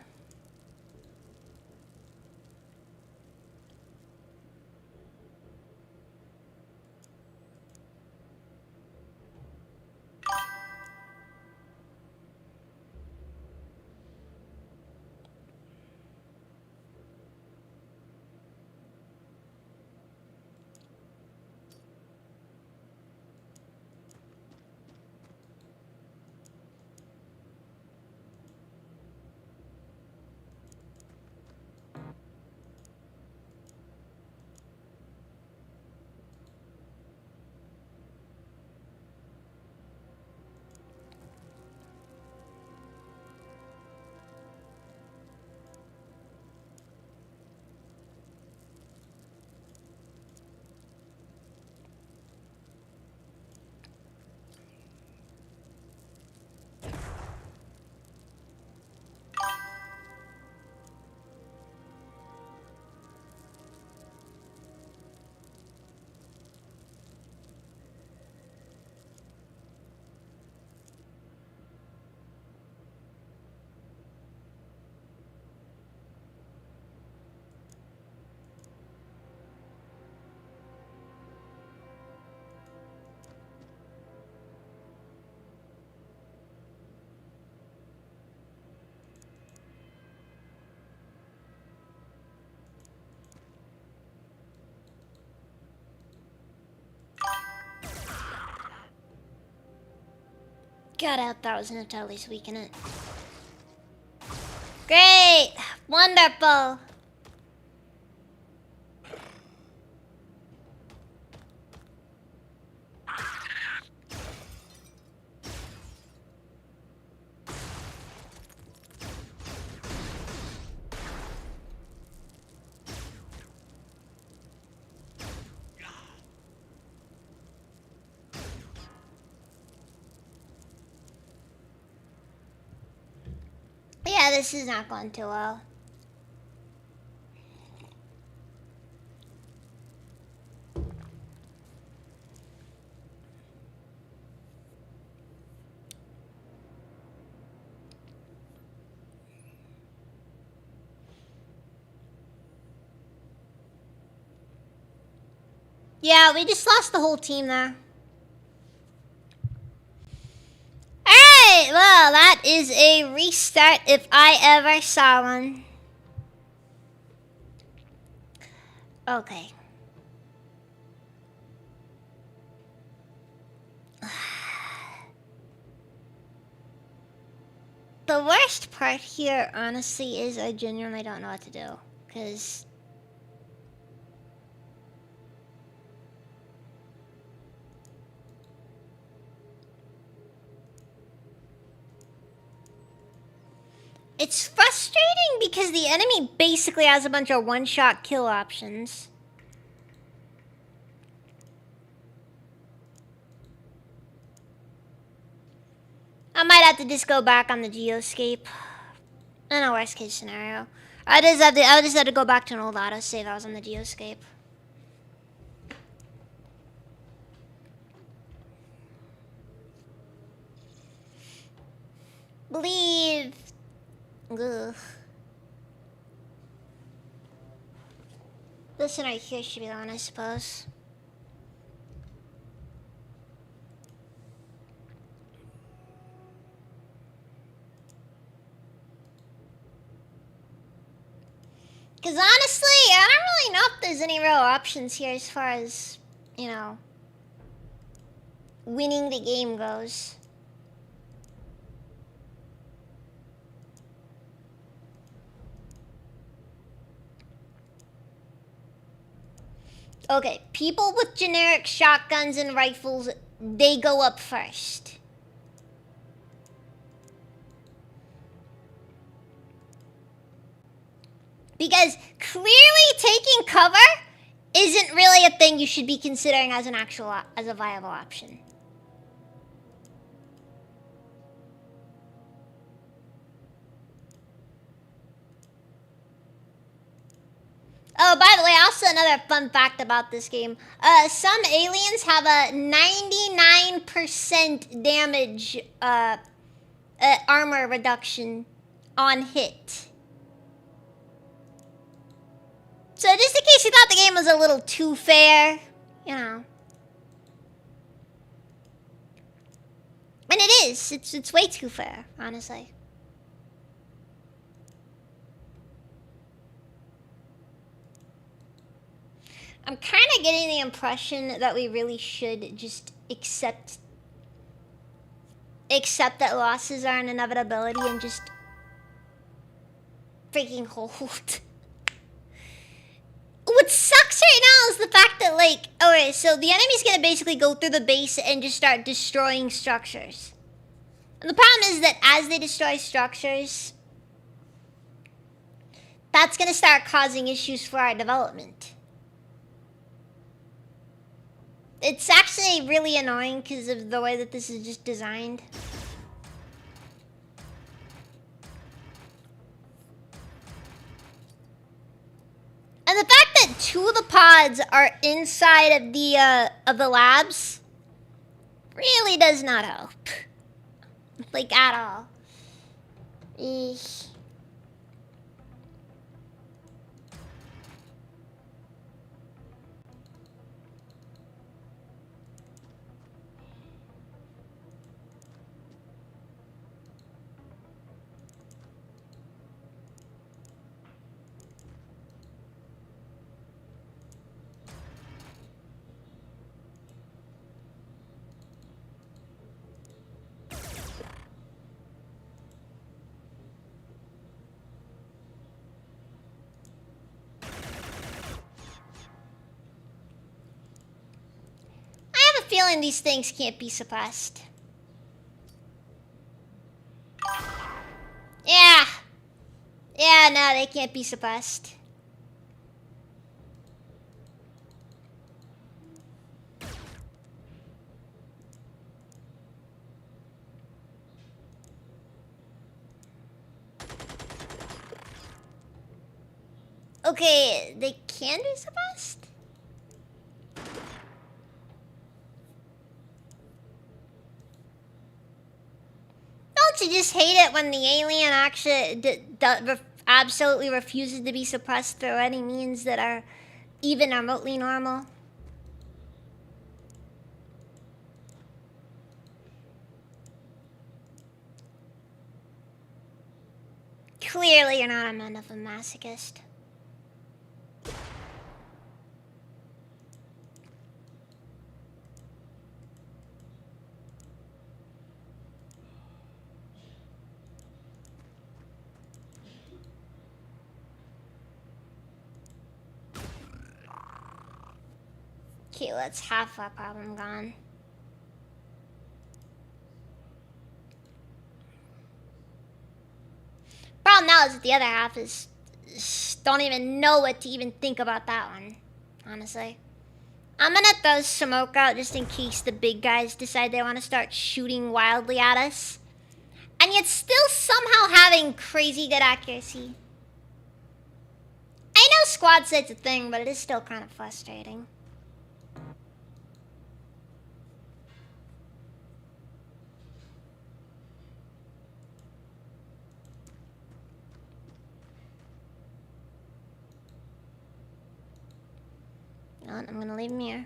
God, I hope that was enough to at least weaken it. Great! Wonderful! Yeah, this is not going too well. Yeah, we just lost the whole team there. Alright, well, that is a restart if I ever saw one. Okay. The worst part here, honestly, is I genuinely don't know what to do. Because... it's frustrating because the enemy basically has a bunch of one-shot kill options. I might have to just go back on the geoscape. In a worst case scenario. I just had to go back to an old autosave. I was on the geoscape. Believe. Ugh. This one right here should be the one, I suppose. Because honestly, I don't really know if there's any real options here as far as, you know, winning the game goes. Okay, people with generic shotguns and rifles, they go up first. Because clearly taking cover isn't really a thing you should be considering as an as a viable option. Oh, by the way, also another fun fact about this game. Some aliens have a 99% damage armor reduction on hit. So just in case you thought the game was a little too fair, you know. And it is. It's way too fair, honestly. I'm kind of getting the impression that we really should just accept that losses are an inevitability and just freaking hold. What sucks right now is the fact that, like, alright, so the enemy's gonna basically go through the base and just start destroying structures. And the problem is that as they destroy structures, that's gonna start causing issues for our development. It's actually really annoying because of the way that this is just designed. And the fact that 2 of the pods are inside of the labs really does not help. Like, at all. Eesh. a feeling these things can't be suppressed. Yeah. Yeah, no, they can't be suppressed. Okay, they can be suppressed? Don't you just hate it when the alien actually absolutely refuses to be suppressed through any means that are even remotely normal? Clearly you're not enough of a masochist. Okay, that's half our problem gone. Problem now is that the other half is don't even know what to even think about that one, honestly. I'm gonna throw smoke out just in case the big guys decide they want to start shooting wildly at us. And yet still somehow having crazy good accuracy. I know squad sight's a thing, but it is still kind of frustrating. You know what? I'm gonna leave him here.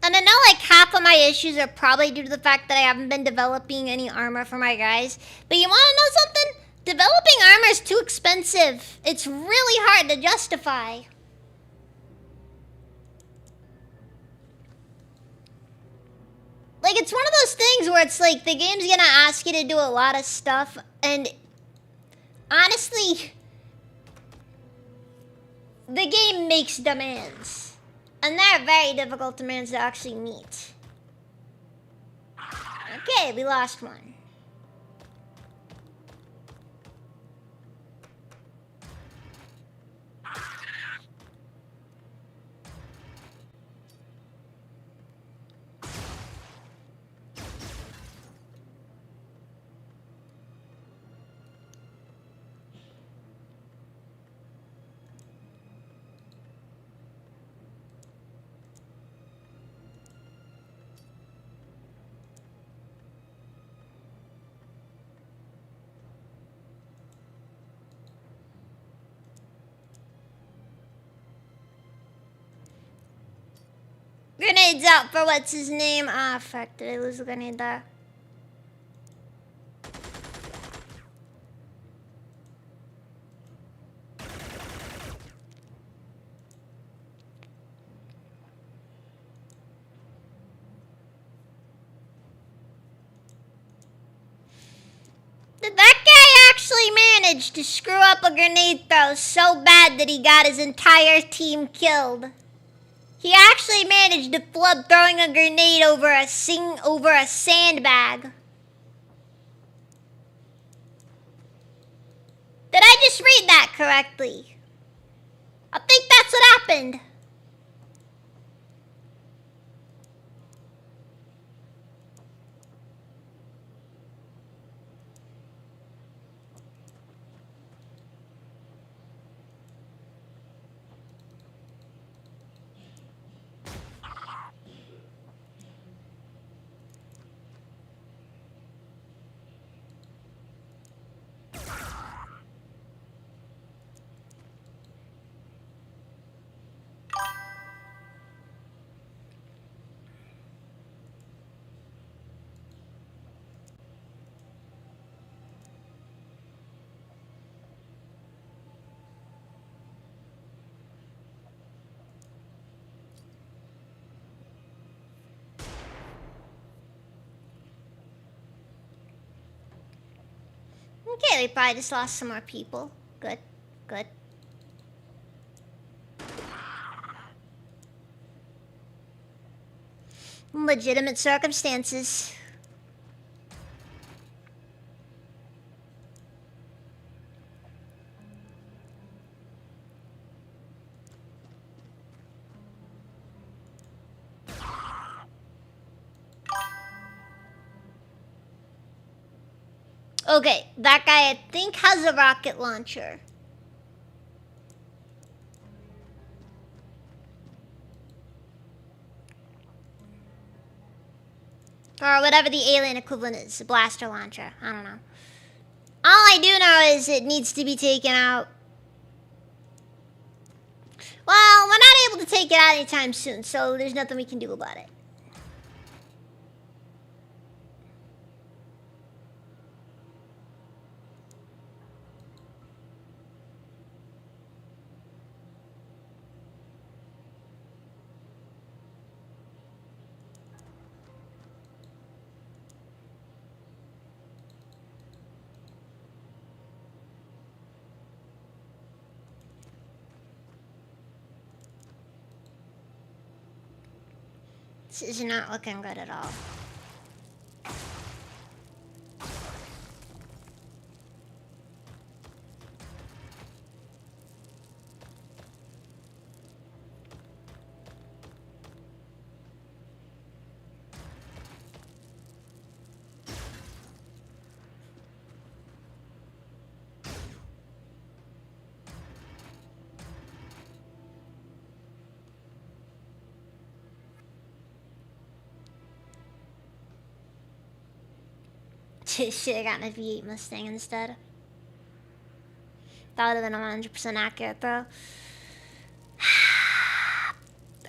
And I know like half of my issues are probably due to the fact that I haven't been developing any armor for my guys. But you wanna know something? Developing armor is too expensive. It's really hard to justify. Like, it's one of those things where it's like the game's gonna ask you to do a lot of stuff, and honestly, the game makes demands. And they're very difficult demands to actually meet. Okay, we lost one. Grenades out for what's his name? Ah, fuck, did I lose a grenade there? Did that guy actually manage to screw up a grenade throw so bad that he got his entire team killed? He actually managed to flub throwing a grenade over a sandbag. Did I just read that correctly? I think that's what happened. Okay, we probably just lost some more people. Good, good. Legitimate circumstances. Okay, that guy I think has a rocket launcher. Or whatever the alien equivalent is, a blaster launcher. I don't know. All I do know is it needs to be taken out. Well, we're not able to take it out anytime soon, so there's nothing we can do about it. This is not looking good at all. Should've gotten a V8 Mustang instead. That would've been 100% accurate, though.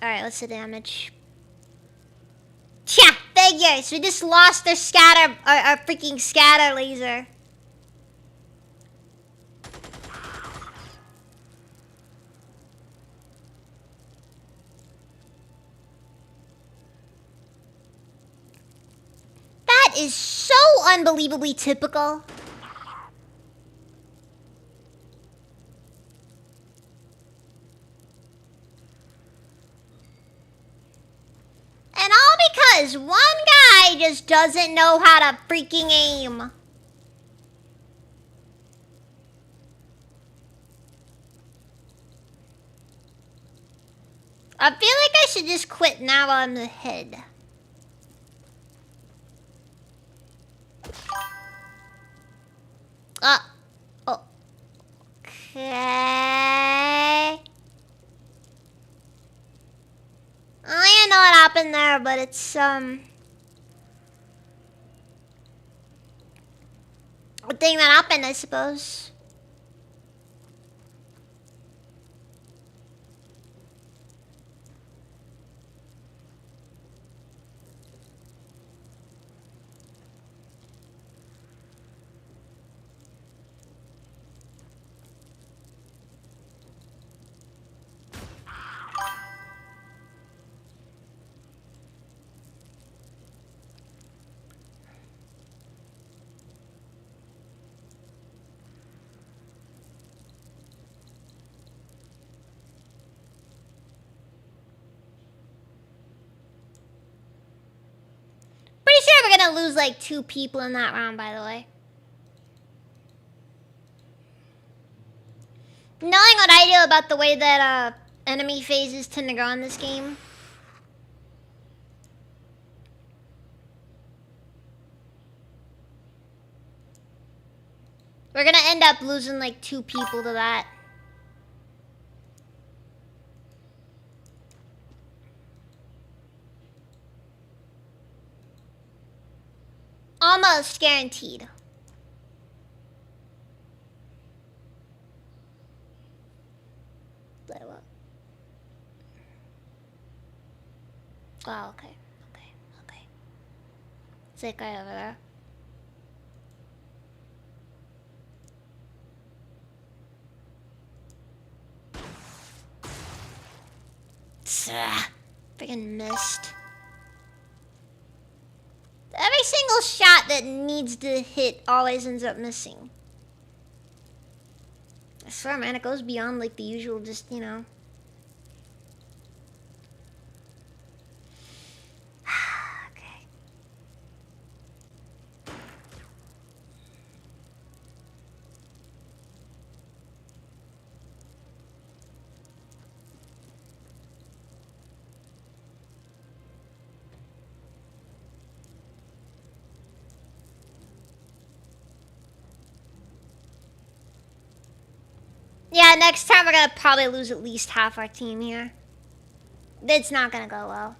Alright, what's the damage? Yeah, figures! We just lost our scatter, our freaking scatter laser. That is so unbelievably typical. And all because one guy just doesn't know how to freaking aim. I feel like I should just quit now on the head. Okay. I don't even know what happened there, but it's, a thing that happened, I suppose. Pretty sure we're gonna lose like 2 people in that round, by the way. Knowing what I do about the way that enemy phases tend to go in this game. We're gonna end up losing like 2 people to that. Almost guaranteed. Oh, okay. Okay. It's like right over there. Freaking missed. Every single shot that needs to hit always ends up missing. I swear, man, it goes beyond like the usual, just, you know. Okay. Yeah, next time we're gonna probably lose at least half our team here. It's not gonna go well.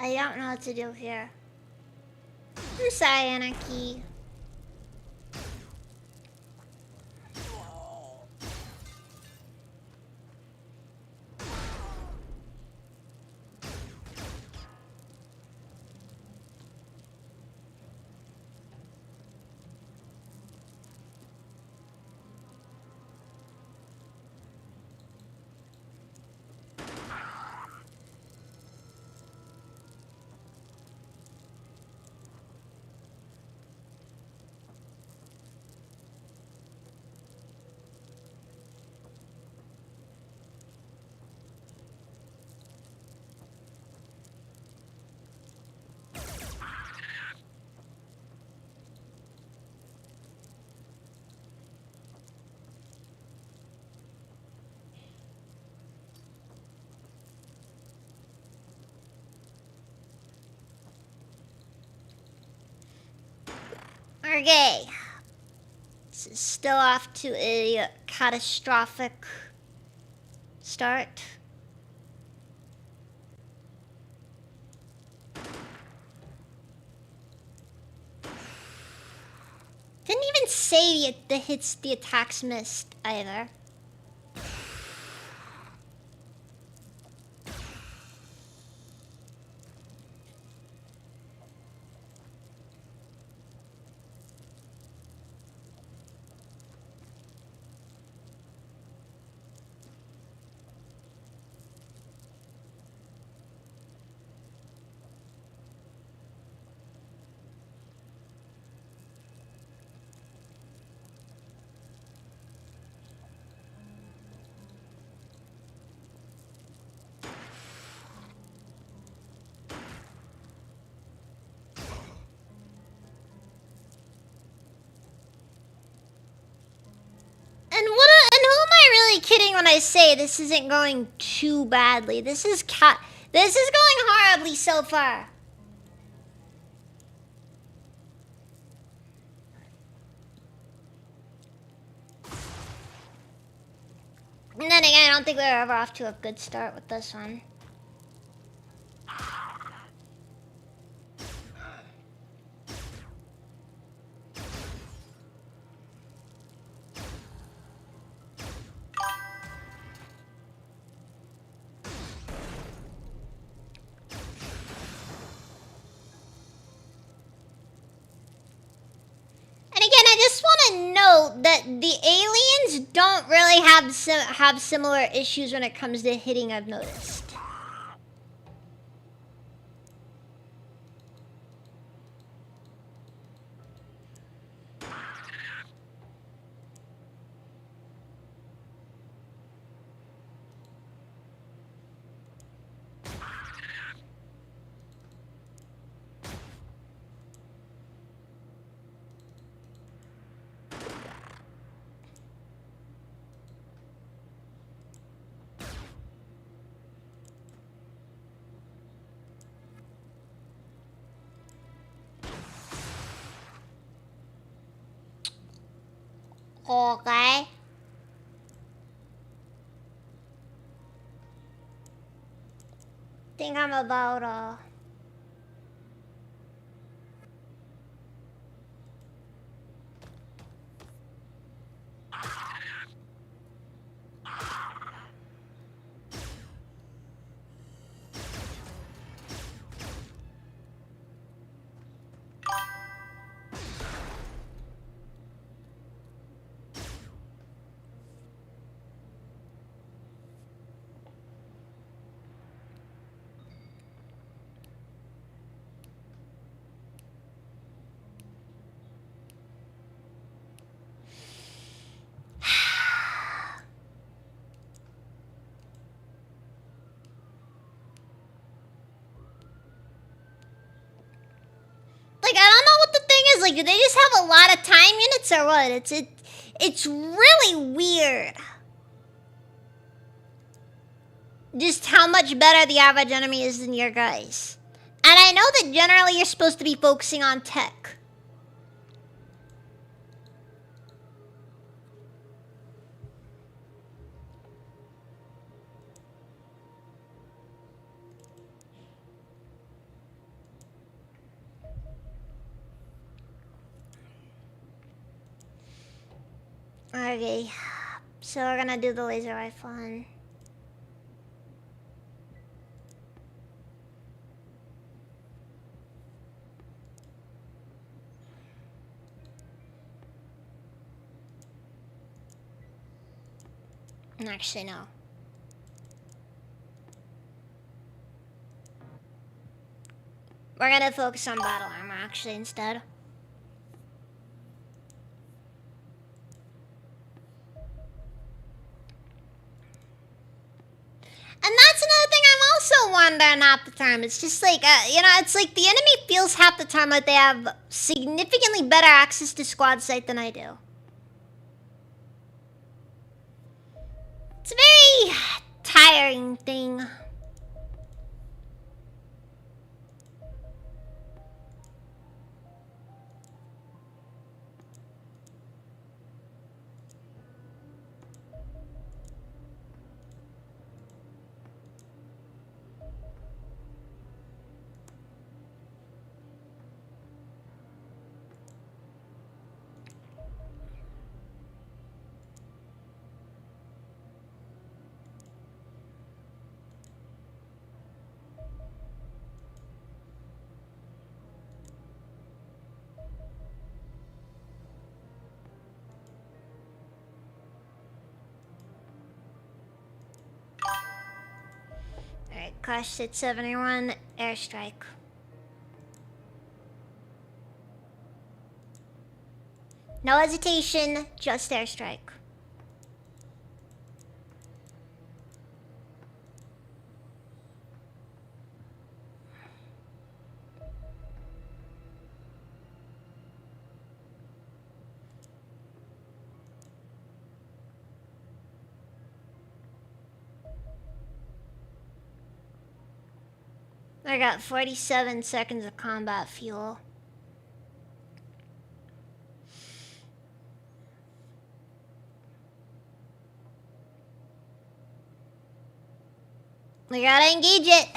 I don't know what to do here. I'm sorry, Anarchy. Okay. This is still off to a catastrophic start. Didn't even say the hits, the attacks missed either. And who am I really kidding when I say this isn't going too badly? This is going horribly so far. And then again, I don't think we were ever off to a good start with this one. And again, I just want to note that the aliens don't really have similar issues when it comes to hitting, I've noticed. Okay. Think I'm about like, I don't know what the thing is. Like, do they just have a lot of time units or what? It's really weird. Just how much better the average enemy is than your guys. And I know that generally you're supposed to be focusing on tech. Okay, so we're gonna do the laser rifle one. Actually, no. We're gonna focus on battle armor, actually, instead. And that's another thing I'm also wondering half the time. It's just like, it's like the enemy feels half the time like they have significantly better access to squad sight than I do. It's a very tiring thing. Alright, Crash at 71, airstrike. No hesitation, just airstrike. I got 47 seconds of combat fuel. We gotta engage it.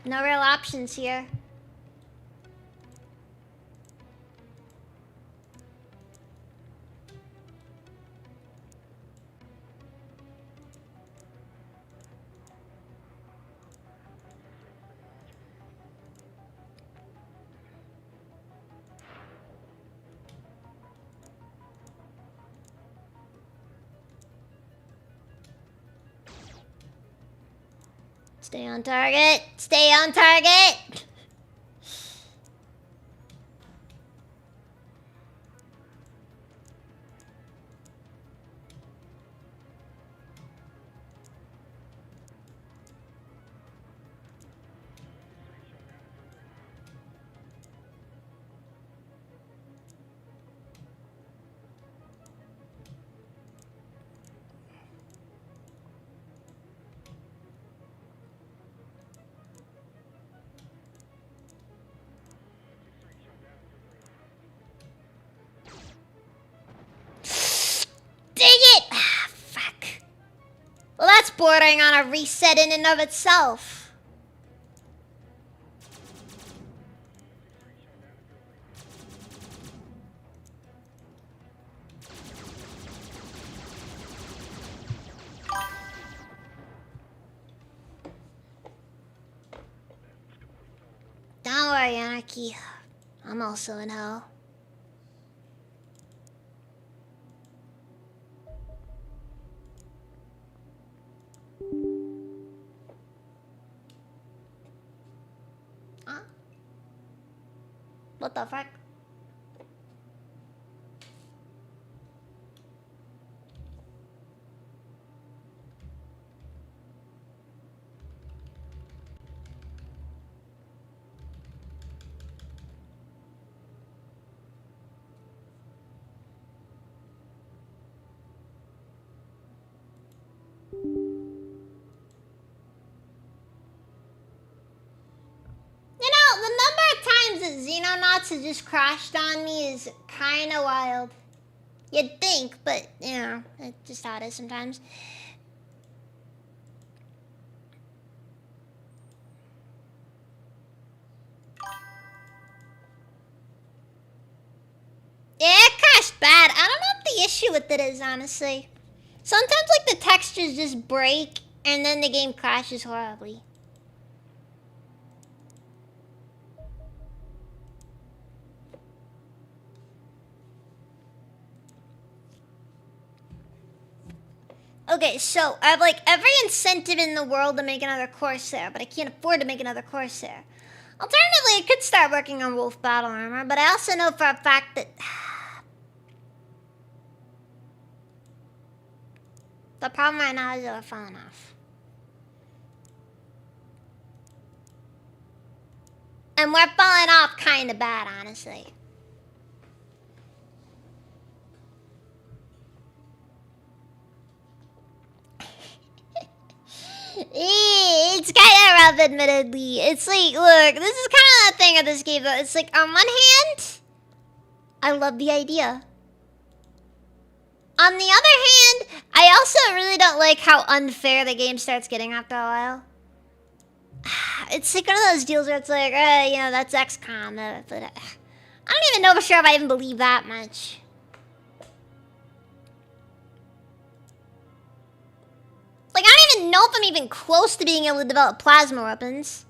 No real options here. Stay on target. Stay on target. bordering on a reset in and of itself. Don't worry, Anarchy. I'm also in hell. Huh? What the fuck? The number of times that Xenonauts has just crashed on me is kind of wild. You'd think, but, you know, it's just how it is sometimes. Yeah, it crashed bad. I don't know what the issue with it is, honestly. Sometimes, like, the textures just break, and then the game crashes horribly. Okay, so I have like every incentive in the world to make another Corsair, but I can't afford to make another Corsair. Alternatively, I could start working on Wolf Battle Armor, but I also know for a fact that the problem right now is that we're falling off. And we're falling off kind of bad, honestly. It's kind of rough, admittedly. It's like, look, this is kind of the thing of this game, though. It's like, on one hand, I love the idea. On the other hand, I also really don't like how unfair the game starts getting after a while. It's like one of those deals where it's like, you know, that's XCOM. But I don't even know for sure if I even believe that much. Like, I don't even know if I'm even close to being able to develop plasma weapons.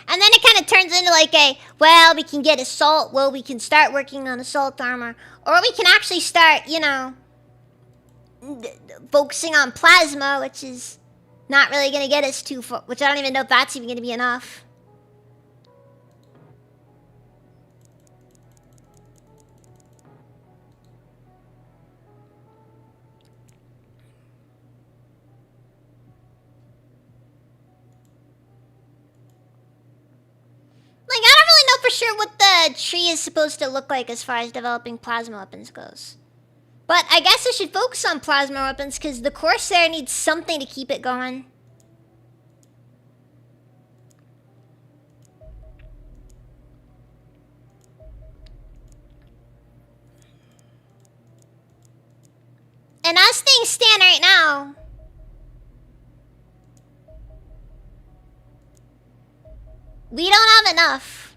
And then it kind of turns into like a, well, we can get assault. Well, we can start working on assault armor. Or we can actually start, you know, focusing on plasma, which is not really going to get us too far. Which I don't even know if that's even going to be enough. Like, I don't really know for sure what the tree is supposed to look like as far as developing plasma weapons goes. But I guess I should focus on plasma weapons because the Corsair needs something to keep it going. And as things stand right now, we don't have enough.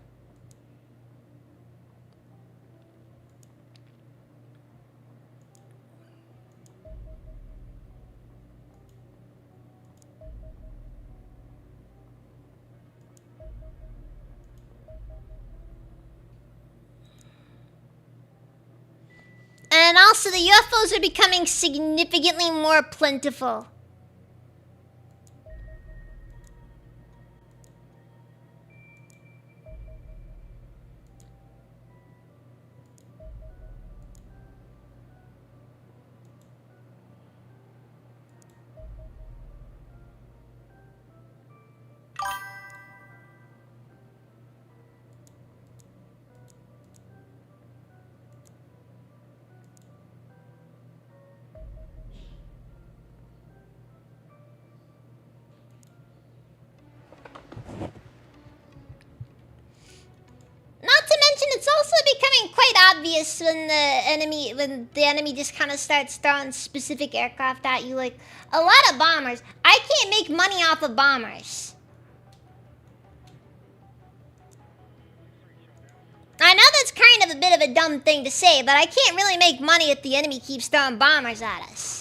And also, the UFOs are becoming significantly more plentiful. obvious when the enemy just kind of starts throwing specific aircraft at you, like a lot of bombers. I can't make money off of bombers. I know that's kind of a bit of a dumb thing to say, but I can't really make money if the enemy keeps throwing bombers at us.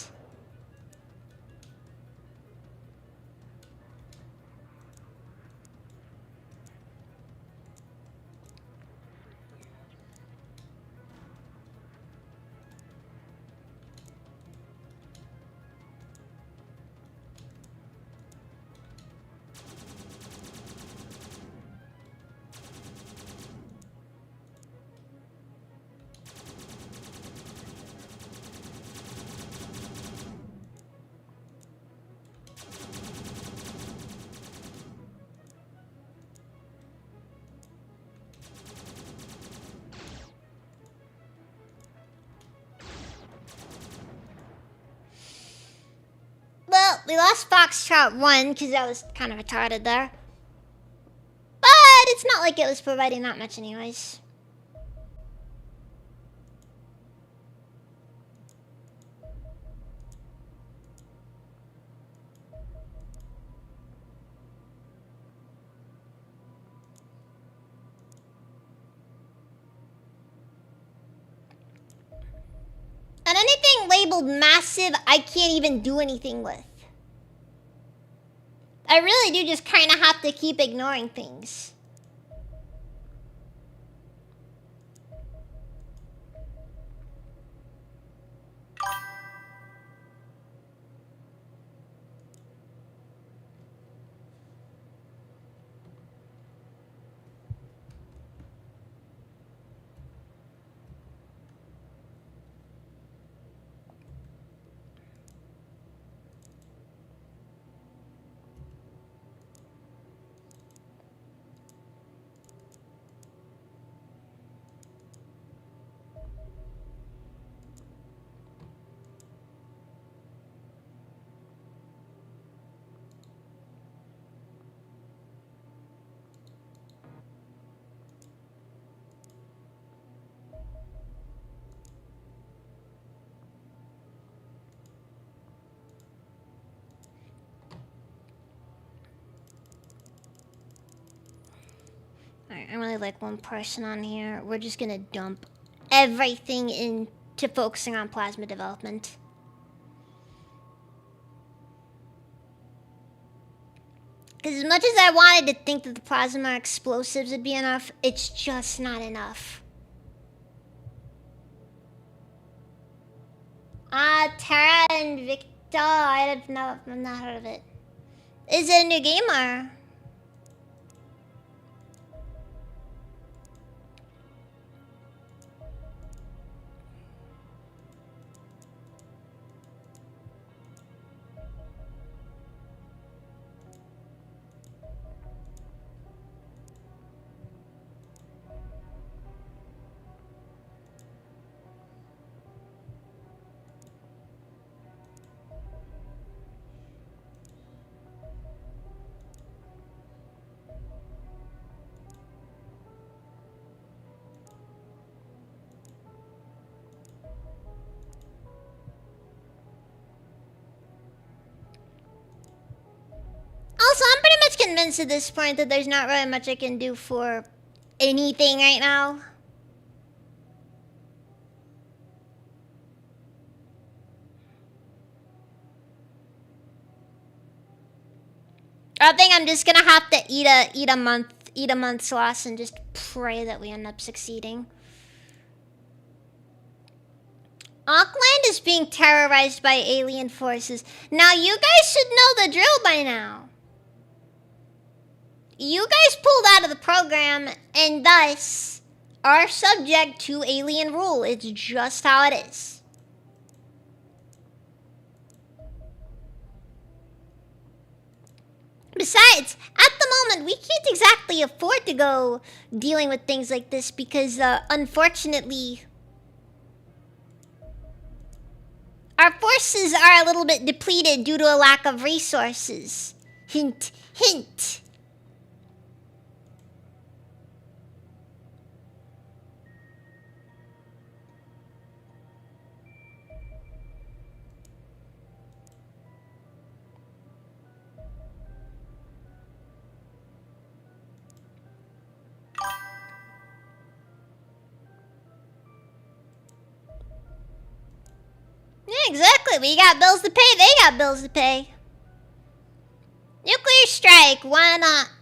Well, we lost Foxtrot 1 because that was kind of retarded there. But it's not like it was providing that much anyways. And anything labeled massive, I can't even do anything with. I really do just kind of have to keep ignoring things. Alright, I'm really like one person on here. We're just gonna dump everything into focusing on plasma development. Because as much as I wanted to think that the plasma explosives would be enough, it's just not enough. Terra Invicta, I've not heard of it. Is it a new game or? Also, I'm pretty much convinced at this point that there's not really much I can do for anything right now. I think I'm just gonna have to eat a month's loss and just pray that we end up succeeding. Auckland is being terrorized by alien forces. Now you guys should know the drill by now. You guys pulled out of the program and thus are subject to alien rule. It's just how it is. Besides, at the moment, we can't exactly afford to go dealing with things like this because, unfortunately, our forces are a little bit depleted due to a lack of resources. Hint, hint. Exactly. We got bills to pay. They got bills to pay. Nuclear strike.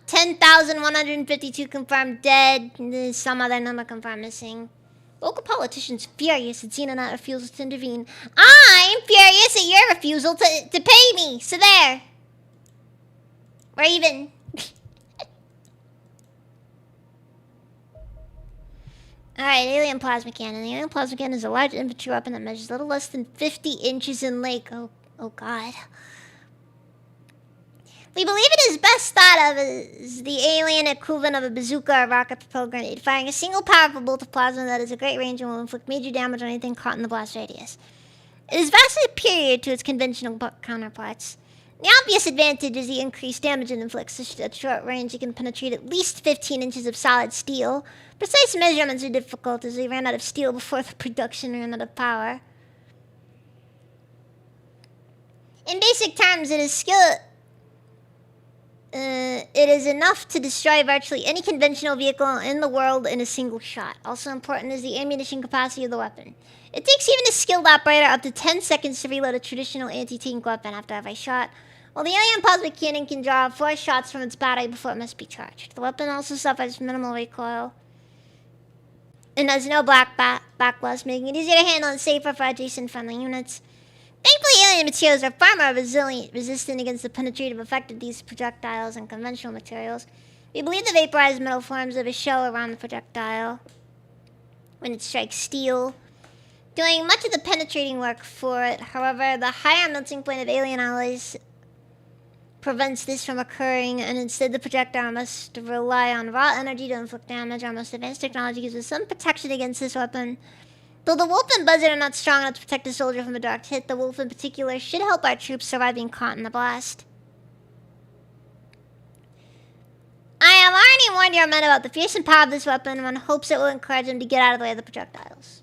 10,152 confirmed dead. There's some other number confirmed missing. Local politicians furious that Xenonaut refuses to intervene. I'm furious at your refusal to pay me. So there. We're even. Alright, alien plasma cannon. The alien plasma cannon is a large infantry weapon that measures a little less than 50 inches in length. Oh god. We believe it is best thought of as the alien equivalent of a bazooka or rocket-propelled grenade, firing a single powerful bolt of plasma that has a great range and will inflict major damage on anything caught in the blast radius. It is vastly superior to its conventional counterparts. The obvious advantage is the increased damage it inflicts. At short range, it can penetrate at least 15 inches of solid steel. Precise measurements are difficult as they ran out of steel before the production ran out of power. In basic terms, it is enough to destroy virtually any conventional vehicle in the world in a single shot. Also important is the ammunition capacity of the weapon. It takes even a skilled operator up to 10 seconds to reload a traditional anti-tank weapon after every shot, while the alien plasma cannon can draw 4 shots from its battery before it must be charged. The weapon also suffers minimal recoil and has no backlash, making it easier to handle and safer for adjacent friendly units. Thankfully, alien materials are far more resistant against the penetrative effect of these projectiles than conventional materials. We believe the vaporized metal forms of a shell around the projectile when it strikes steel, doing much of the penetrating work for it. However, the higher melting point of alien alloys prevents this from occurring, and instead the projectile must rely on raw energy to inflict damage. Our most advanced technology gives us some protection against this weapon. Though the Wolf and Buzzard are not strong enough to protect a soldier from a direct hit, the Wolf in particular should help our troops survive being caught in the blast. I have already warned your men about the fearsome power of this weapon in hopes it will encourage them to get out of the way of the projectiles.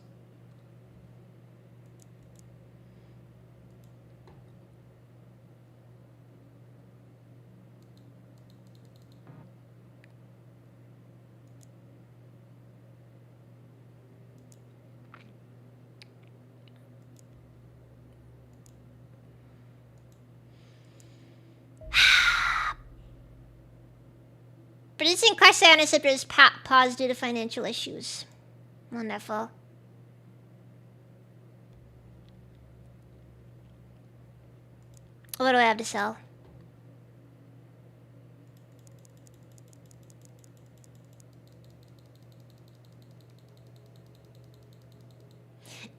Producing Crusher Interceptors paused due to financial issues. Wonderful. What do I have to sell?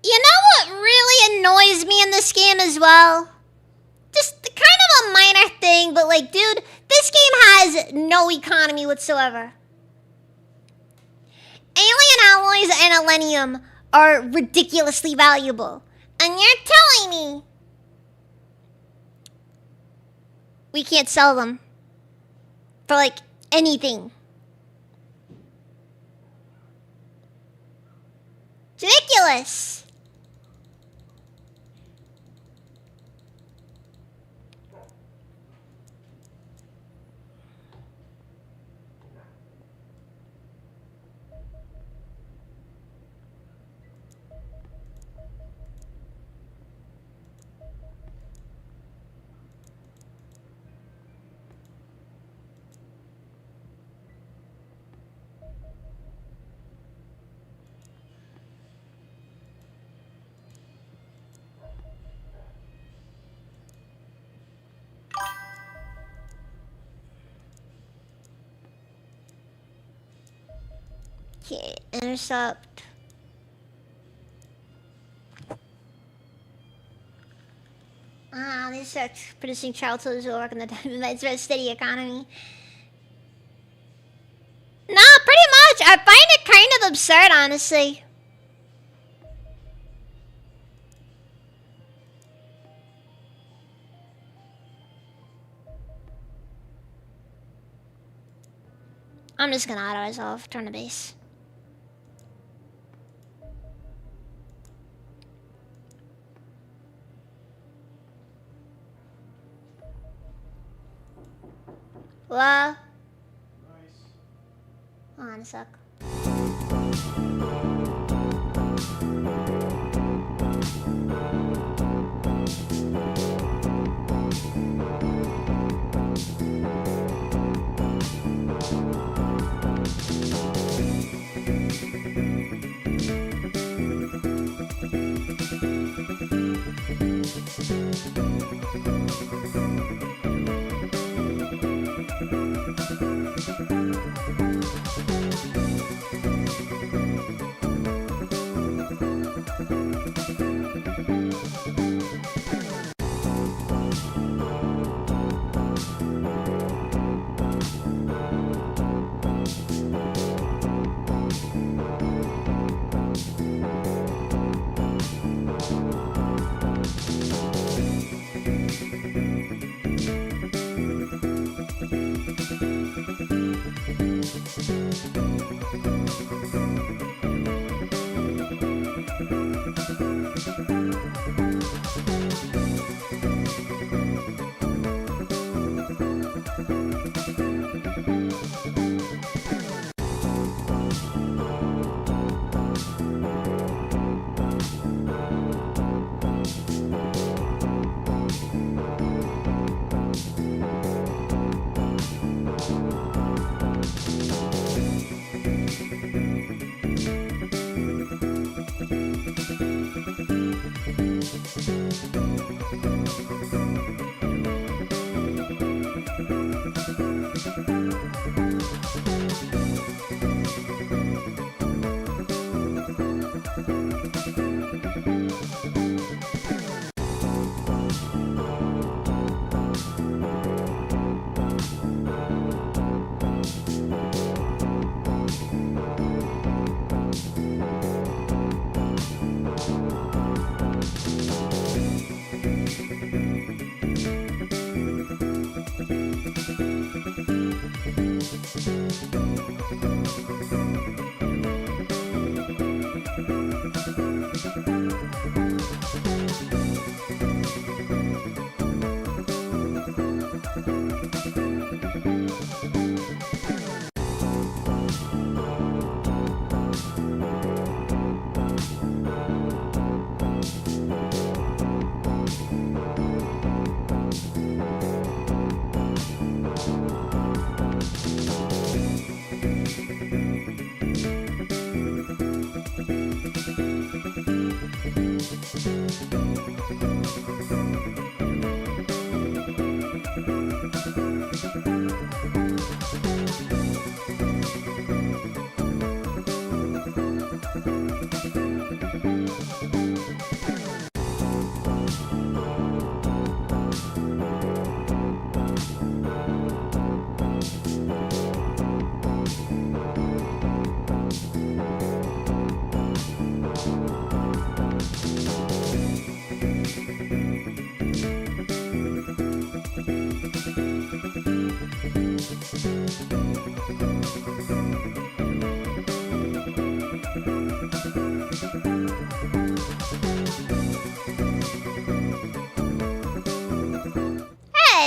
You know what really annoys me in this game as well? Just kind of a minor thing, but like, dude, this game has no economy whatsoever. Alien alloys and alenium are ridiculously valuable. And you're telling me we can't sell them for like anything. It's ridiculous. Okay, intercept. These are producing child soldiers will work in the it's a steady economy. No, pretty much. I find it kind of absurd, honestly. I'm just gonna auto-resolve, turn to base. Hello? Nice. Hold on a sec.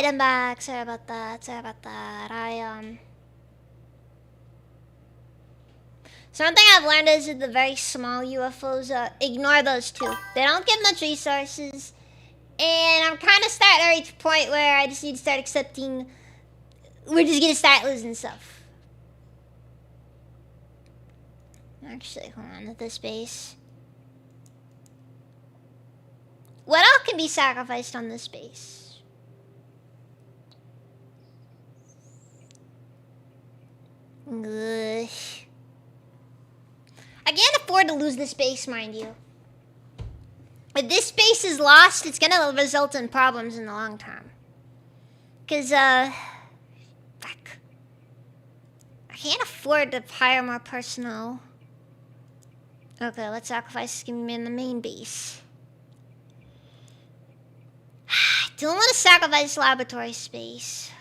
I'm back. Sorry about that. Sorry about that. Something I've learned is that the very small UFOs, ignore those too. They don't give much resources. And I'm kind of starting to reach a point where I just need to start accepting we're just gonna start losing stuff. Actually, hold on, at this base. What else can be sacrificed on this base? Ugh. I can't afford to lose this base, mind you. If this base is lost, it's gonna result in problems in the long term. Cause, fuck. I can't afford to hire more personnel. Okay, let's sacrifice him in the main base. I don't want to sacrifice laboratory space.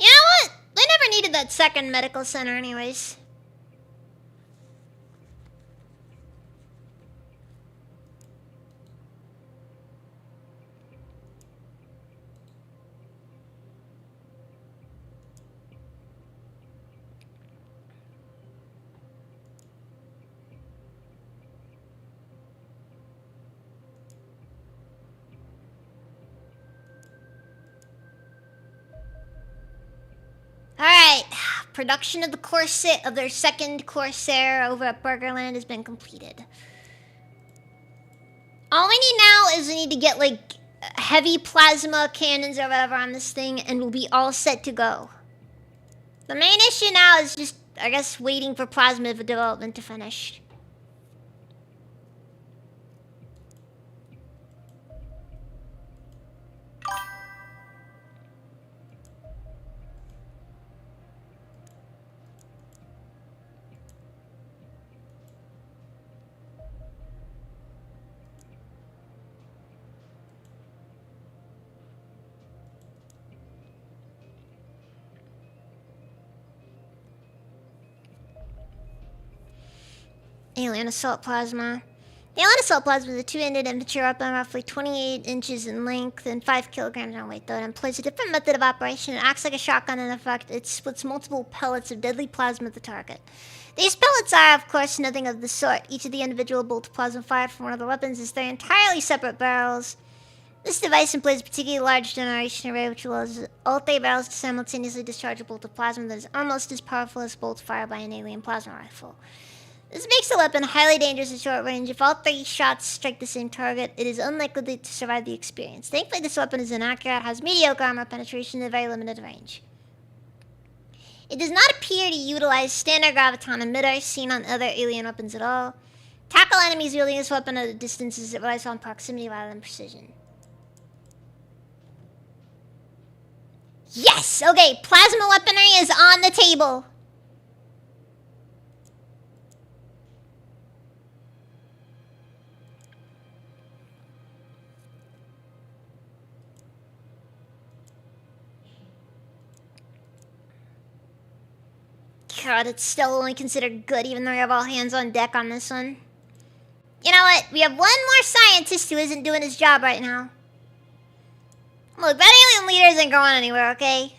You know what? They never needed that second medical center anyways. Production of the Corsair, of their second Corsair over at Burgerland has been completed. All we need now is we need to get like heavy plasma cannons or whatever on this thing, and we'll be all set to go. The main issue now is just, I guess, waiting for plasma development to finish. Alien Assault Plasma. The Alien Assault Plasma is a two-handed infantry weapon roughly 28 inches in length and 5 kilograms in weight, though it employs a different method of operation. It acts like a shotgun in effect. It splits multiple pellets of deadly plasma at the target. These pellets are, of course, nothing of the sort. Each of the individual bolts of plasma fired from one of the weapons is three entirely separate barrels. This device employs a particularly large generation array which allows all three barrels to simultaneously discharge a bolt of plasma that is almost as powerful as bolts fired by an alien plasma rifle. This makes the weapon highly dangerous at short range. If all three shots strike the same target, it is unlikely to survive the experience. Thankfully, this weapon is inaccurate, has mediocre armor penetration, and very limited range. It does not appear to utilize standard graviton emitters seen on other alien weapons at all. Tackle enemies wielding this weapon at a distance as it relies on proximity rather than precision. Yes! Okay, plasma weaponry is on the table. God, it's still only considered good even though we have all hands on deck on this one. You know what? We have one more scientist who isn't doing his job right now. Look, that alien leader isn't going anywhere, okay?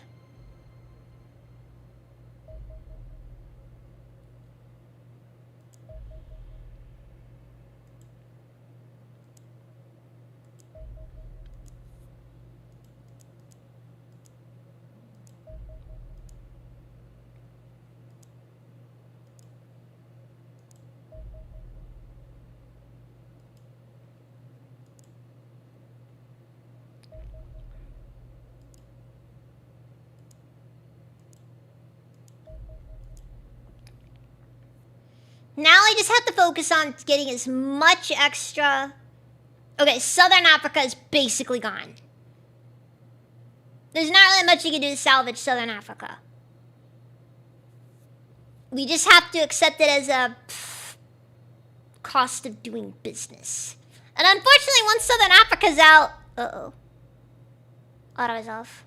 Now I just have to focus on getting as much extra... Okay, Southern Africa is basically gone. There's not really much you can do to salvage Southern Africa. We just have to accept it as a cost of doing business. And unfortunately, once Southern Africa's out... Uh-oh. Auto-resolve.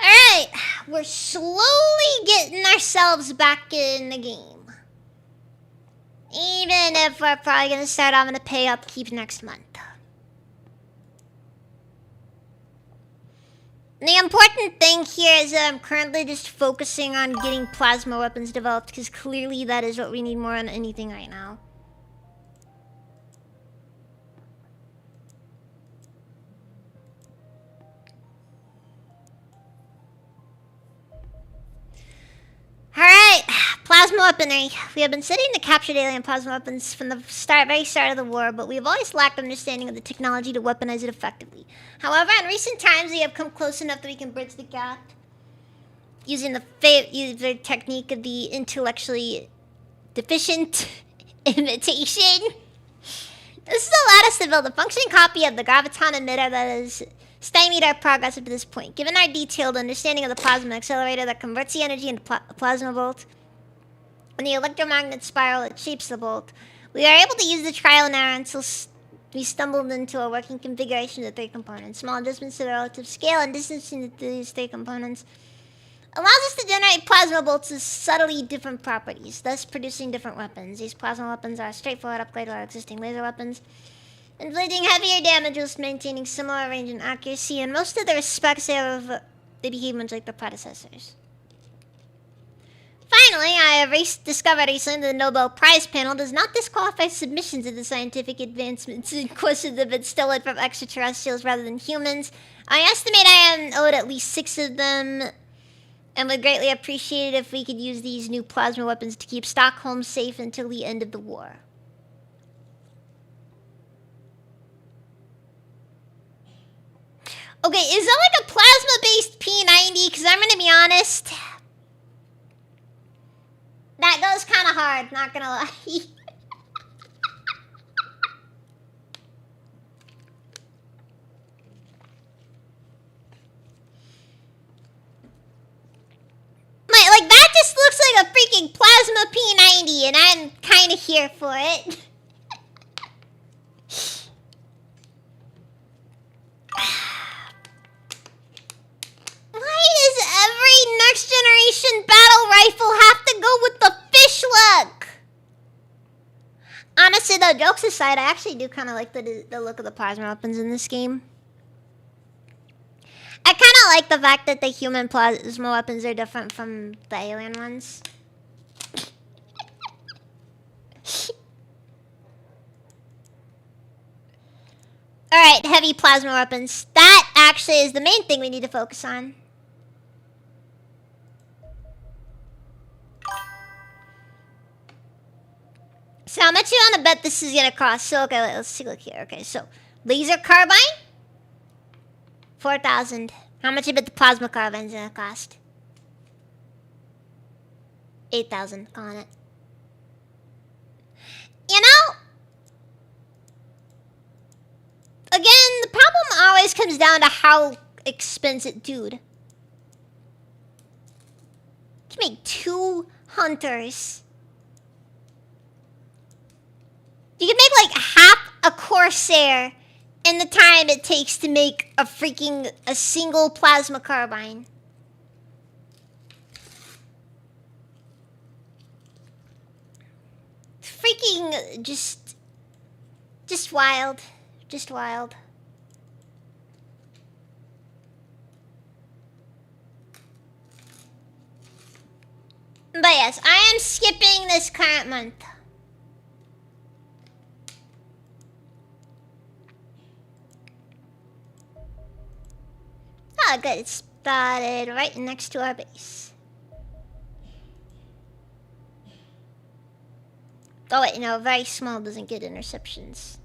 Alright, we're slowly getting ourselves back in the game. Even if we're probably going to start having to pay upkeep next month. The important thing here is that I'm currently just focusing on getting plasma weapons developed, because clearly that is what we need more than anything right now. Alright, plasma weaponry. We have been studying the captured alien plasma weapons from the very start of the war, but we have always lacked understanding of the technology to weaponize it effectively. However, in recent times, we have come close enough that we can bridge the gap using the technique of the intellectually deficient imitation. This has allowed us to build a functioning copy of the graviton emitter that has stymied our progress up to this point. Given our detailed understanding of the plasma accelerator that converts the energy into a plasma bolt, and the electromagnet spiral that shapes the bolt, we are able to use the trial and error until we stumbled into a working configuration of the 3 components. Small adjustments to the relative scale and distance in these 3 components allows us to generate plasma bolts with subtly different properties, thus producing different weapons. These plasma weapons are a straightforward upgrade to our existing laser weapons, inflicting heavier damage whilst maintaining similar range and accuracy. In most of the respects, they behave much like their predecessors. Finally, I have discovered recently that the Nobel Prize panel does not disqualify submissions of the scientific advancements in question that have been stolen from extraterrestrials rather than humans. I estimate I am owed at least 6 of them, and would greatly appreciate it if we could use these new plasma weapons to keep Stockholm safe until the end of the war. Okay, is that like a plasma-based P90? Because I'm gonna be honest, that goes kind of hard, not gonna lie. Like, that just looks like a freaking plasma P90, and I'm kind of here for it. Why does every next generation battle rifle have to go with the fish look? Honestly, though, jokes aside, I actually do kind of like the look of the plasma weapons in this game. I kind of like the fact that the human plasma weapons are different from the alien ones. Alright, heavy plasma weapons. That actually is the main thing we need to focus on. So how much you want to bet this is going to cost? So, okay, let's take a look here. Okay, so laser carbine? 4,000. How much you bet the plasma carbine's going to cost? 8,000. Calling it. You know, again, the problem always comes down to how expensive, dude. You can make 2 hunters. You can make like half a Corsair in the time it takes to make a single plasma carbine. Freaking just wild. Just wild. But yes, I am skipping this current month. Oh, good. It's spotted right next to our base. Oh, wait, no. Very small doesn't get interceptions.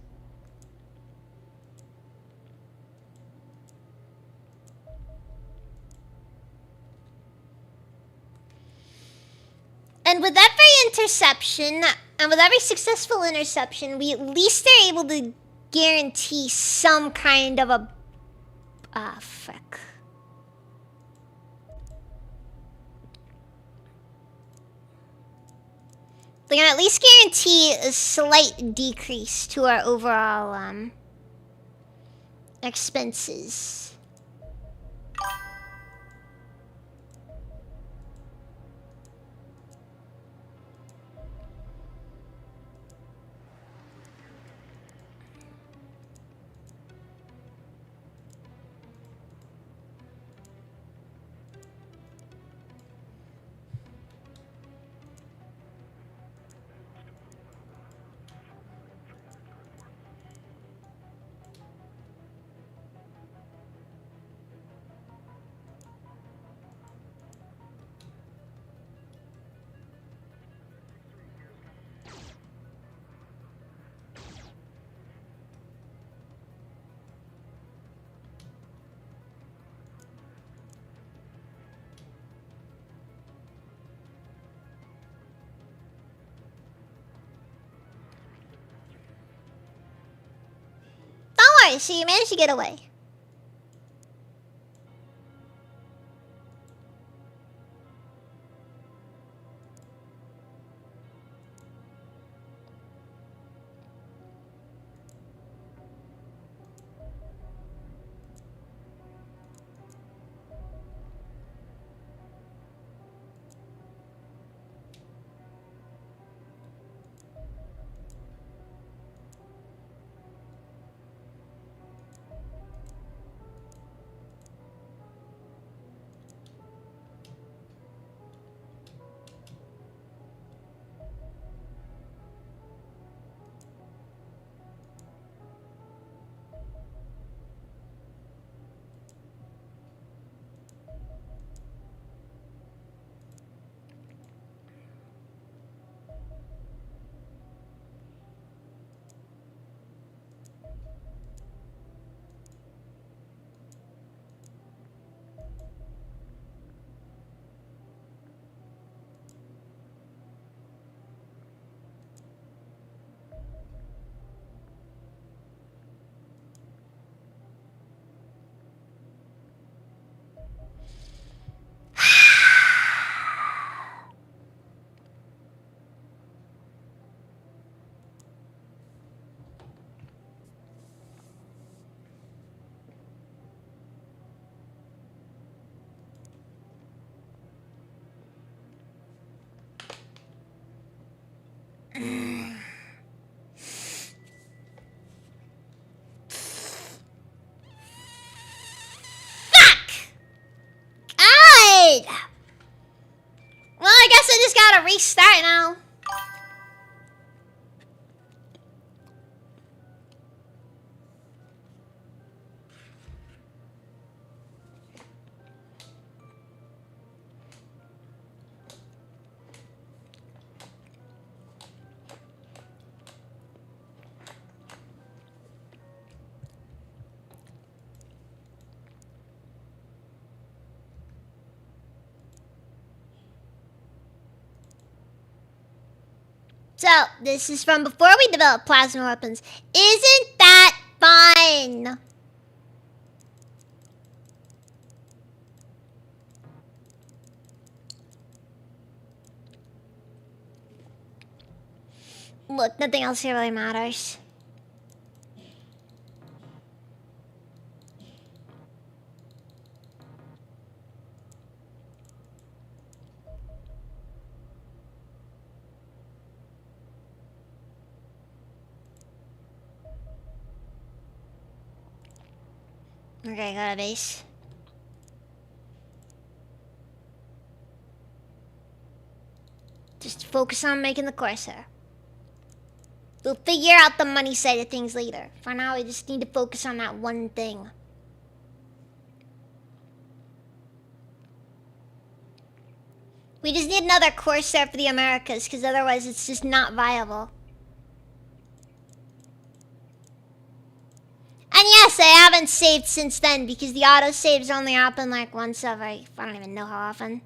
And with every interception, and with every successful interception, we at least are able to guarantee some kind of a... Ah, frick. They can at least guarantee a slight decrease to our overall, expenses. Alright, so you managed to get away. Well, I guess I just gotta restart now. So, this is from before we developed plasma weapons. Isn't that fun? Look, nothing else here really matters. Okay, got a base. Just focus on making the Corsair. We'll figure out the money side of things later. For now, we just need to focus on that one thing. We just need another Corsair for the Americas, because otherwise it's just not viable. And yes, I haven't saved since then, because the autosaves only happen like once every... I don't even know how often.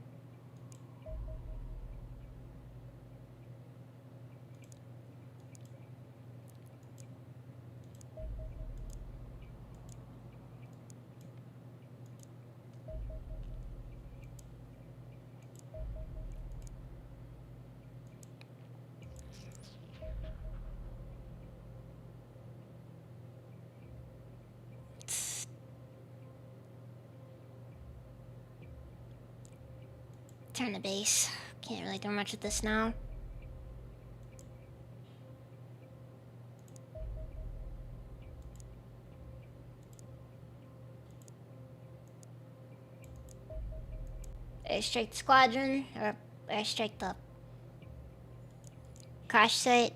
Turn the base. Can't really do much with this now. Airstrike the squadron, or airstrike the crash site.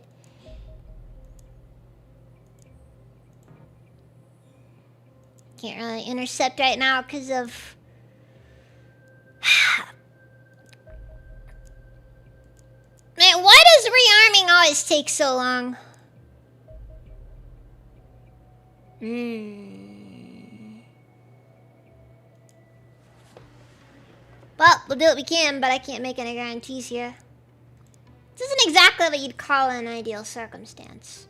Can't really intercept right now because of... Man, why does rearming always take so long? Well, we'll do what we can, but I can't make any guarantees here. This isn't exactly what you'd call an ideal circumstance.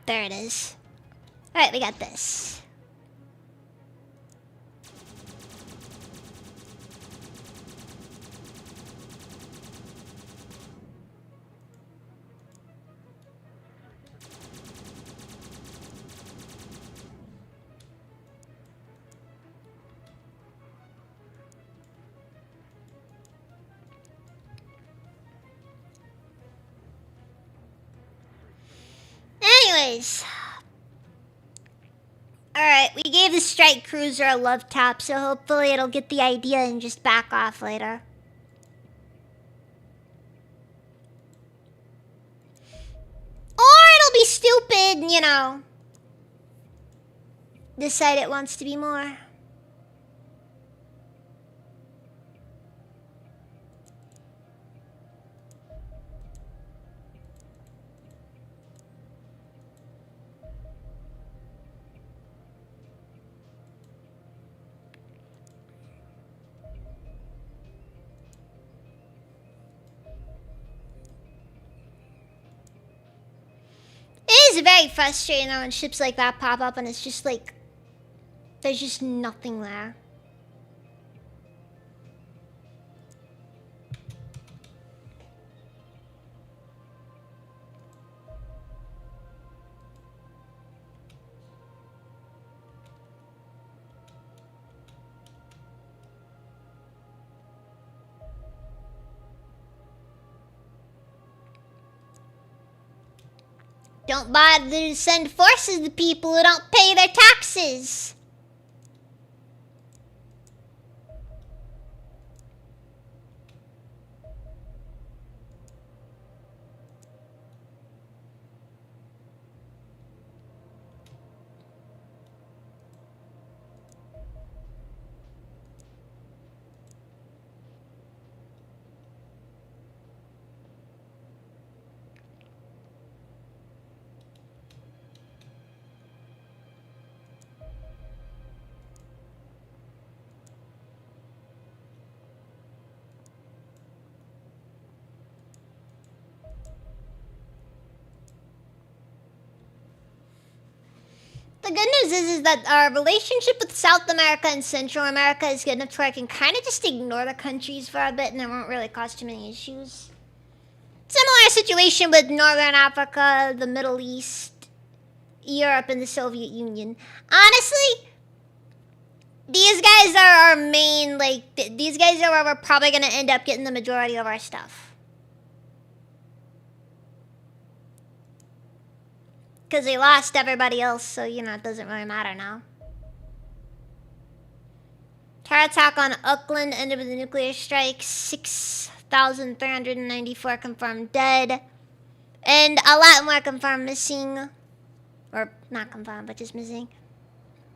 there it is. Alright, we got this. Anyways. Alright, we gave the strike cruiser a love tap, so hopefully it'll get the idea and just back off later. Or it'll be stupid, you know. Decide it wants to be more. It is very frustrating though when ships like that pop up and it's just like, there's just nothing there. Don't bother to send forces to people who don't pay their taxes. The good news is that our relationship with South America and Central America is good enough to where I can kind of just ignore the countries for a bit and it won't really cause too many issues. Similar situation with Northern Africa, the Middle East, Europe, and the Soviet Union. Honestly, these guys are our main, like, these guys are where we're probably going to end up getting the majority of our stuff. Because they lost everybody else, so, you know, it doesn't really matter now. Terror attack on Auckland ended with a nuclear strike. 6,394 confirmed dead. And a lot more confirmed missing. Or not confirmed, but just missing.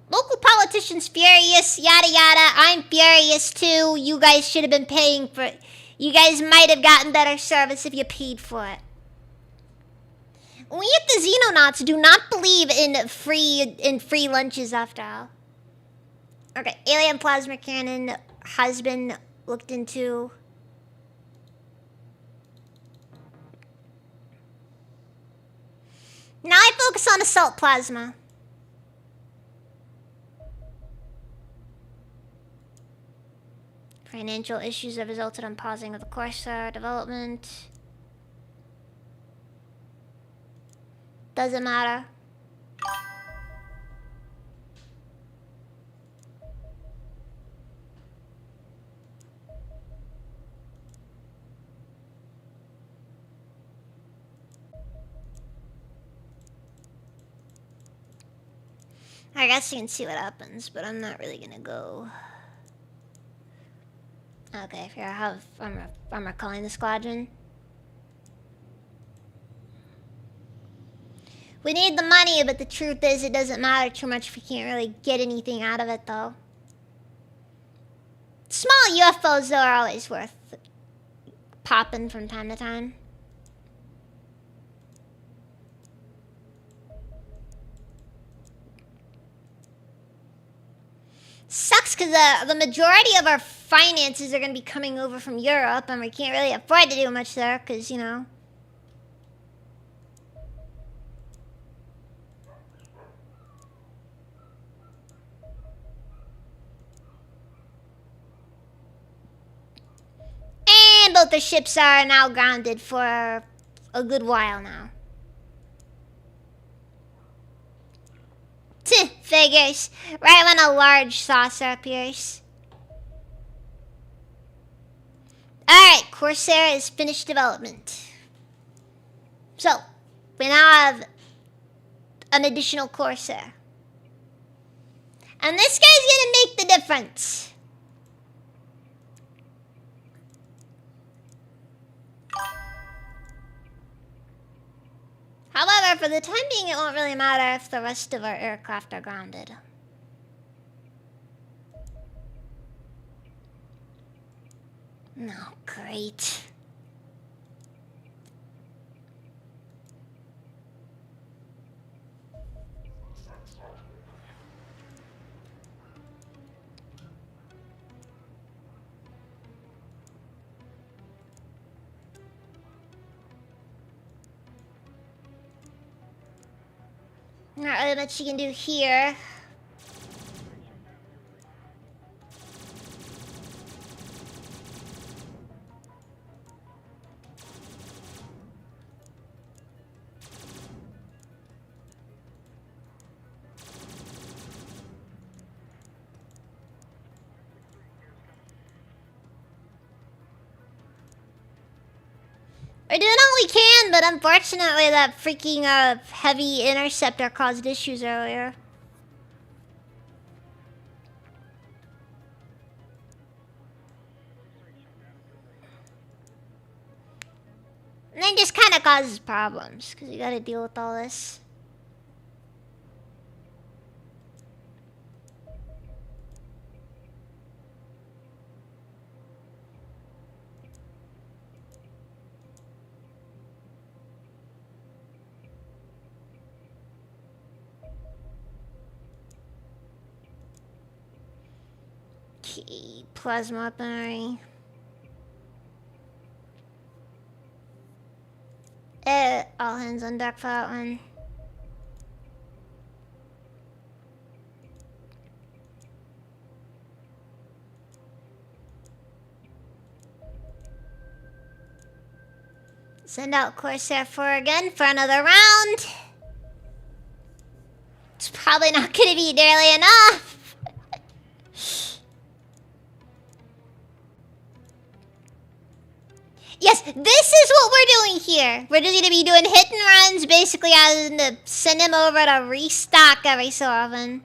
Local politicians furious, yada yada. I'm furious too. You guys should have been paying for it. You guys might have gotten better service if you paid for it. We at the Xenonauts do not believe in free lunches after all. Okay, alien plasma cannon has been looked into. Now I focus on assault plasma. Financial issues have resulted in pausing of the Corsair development. Doesn't matter. I guess you can see what happens, but I'm not really gonna go. Okay, here I'm recalling the squadron. We need the money, but the truth is it doesn't matter too much if we can't really get anything out of it, though. Small UFOs, though, are always worth popping from time to time. Sucks because the majority of our finances are going to be coming over from Europe, and we can't really afford to do much there because, you know. the ships are now grounded for a good while now. Figures. Right when a large saucer appears. Alright, Corsair is finished development. So, we now have an additional Corsair. And this guy's gonna make the difference. However, for the time being, it won't really matter if the rest of our aircraft are grounded. No, great. Not really much you can do here. We're doing all we can, but unfortunately that freaking heavy interceptor caused issues earlier. And then just kind of causes problems, because you gotta deal with all this. Okay, plasma weaponry. All hands on deck for that one. Send out Corsair 4 again for another round. It's probably not gonna be nearly enough. Yes, this is what we're doing here. We're just gonna be doing hit and runs, basically having to send him over to restock every so often.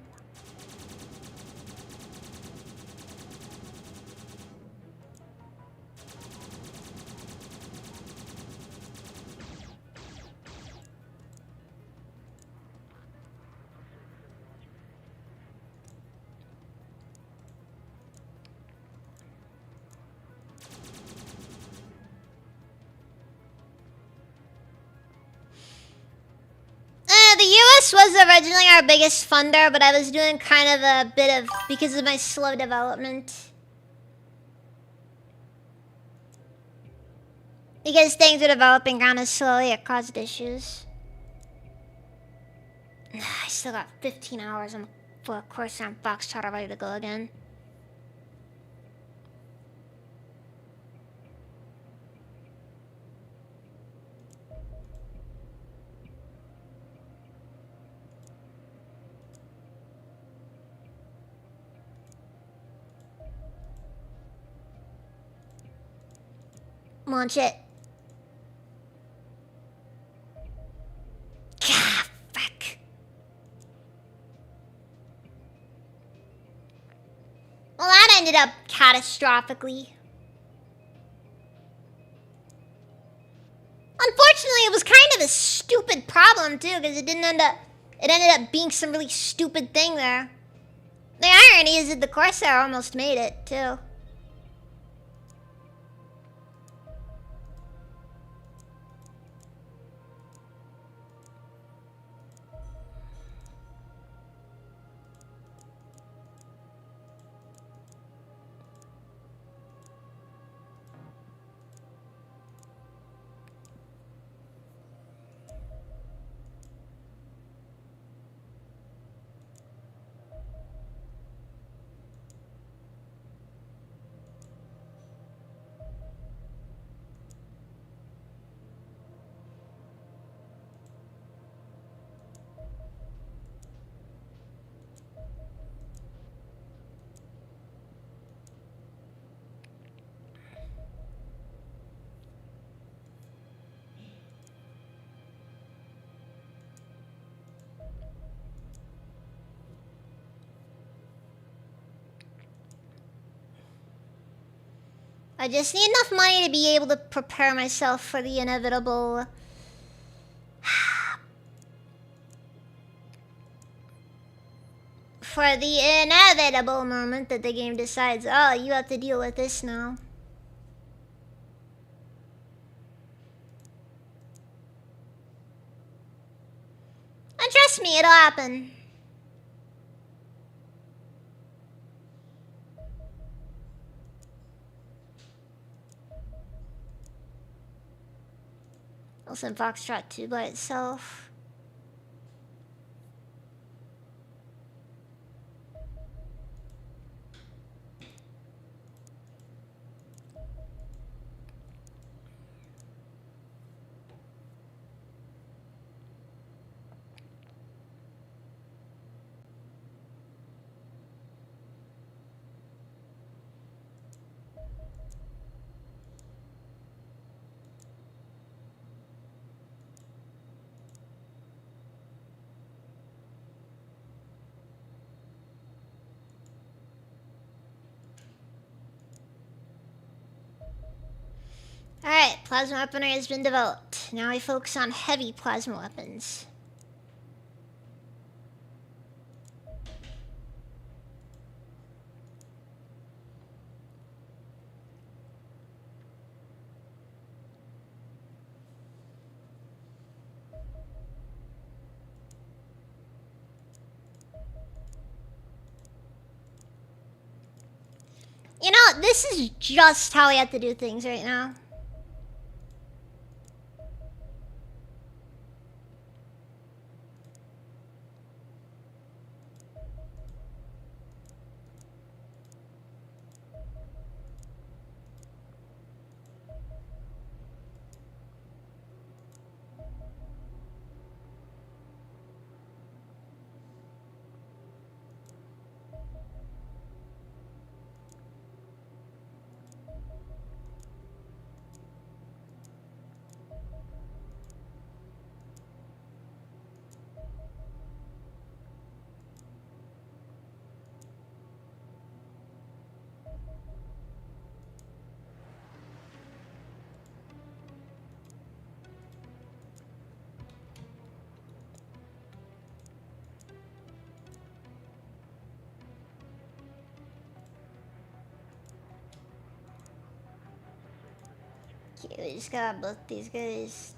The US was originally our biggest funder, but I was doing kind of a bit of, because of my slow development. Because things were developing kind of slowly, it caused issues. I still got 15 hours for Corsair and Foxtrot ready to go again. Launch it. Ah, fuck. Well, that ended up catastrophically. Unfortunately, it was kind of a stupid problem too, because it ended up being some really stupid thing there. The irony is that the Corsair almost made it too. I just need enough money to be able to prepare myself for the inevitable... for the inevitable moment that the game decides, oh, you have to deal with this now. And trust me, it'll happen. Wilson Foxtrot 2 by itself. Alright, plasma weaponry has been developed. Now we focus on heavy plasma weapons. You know, this is just how we have to do things right now. Okay, we just got both these guys.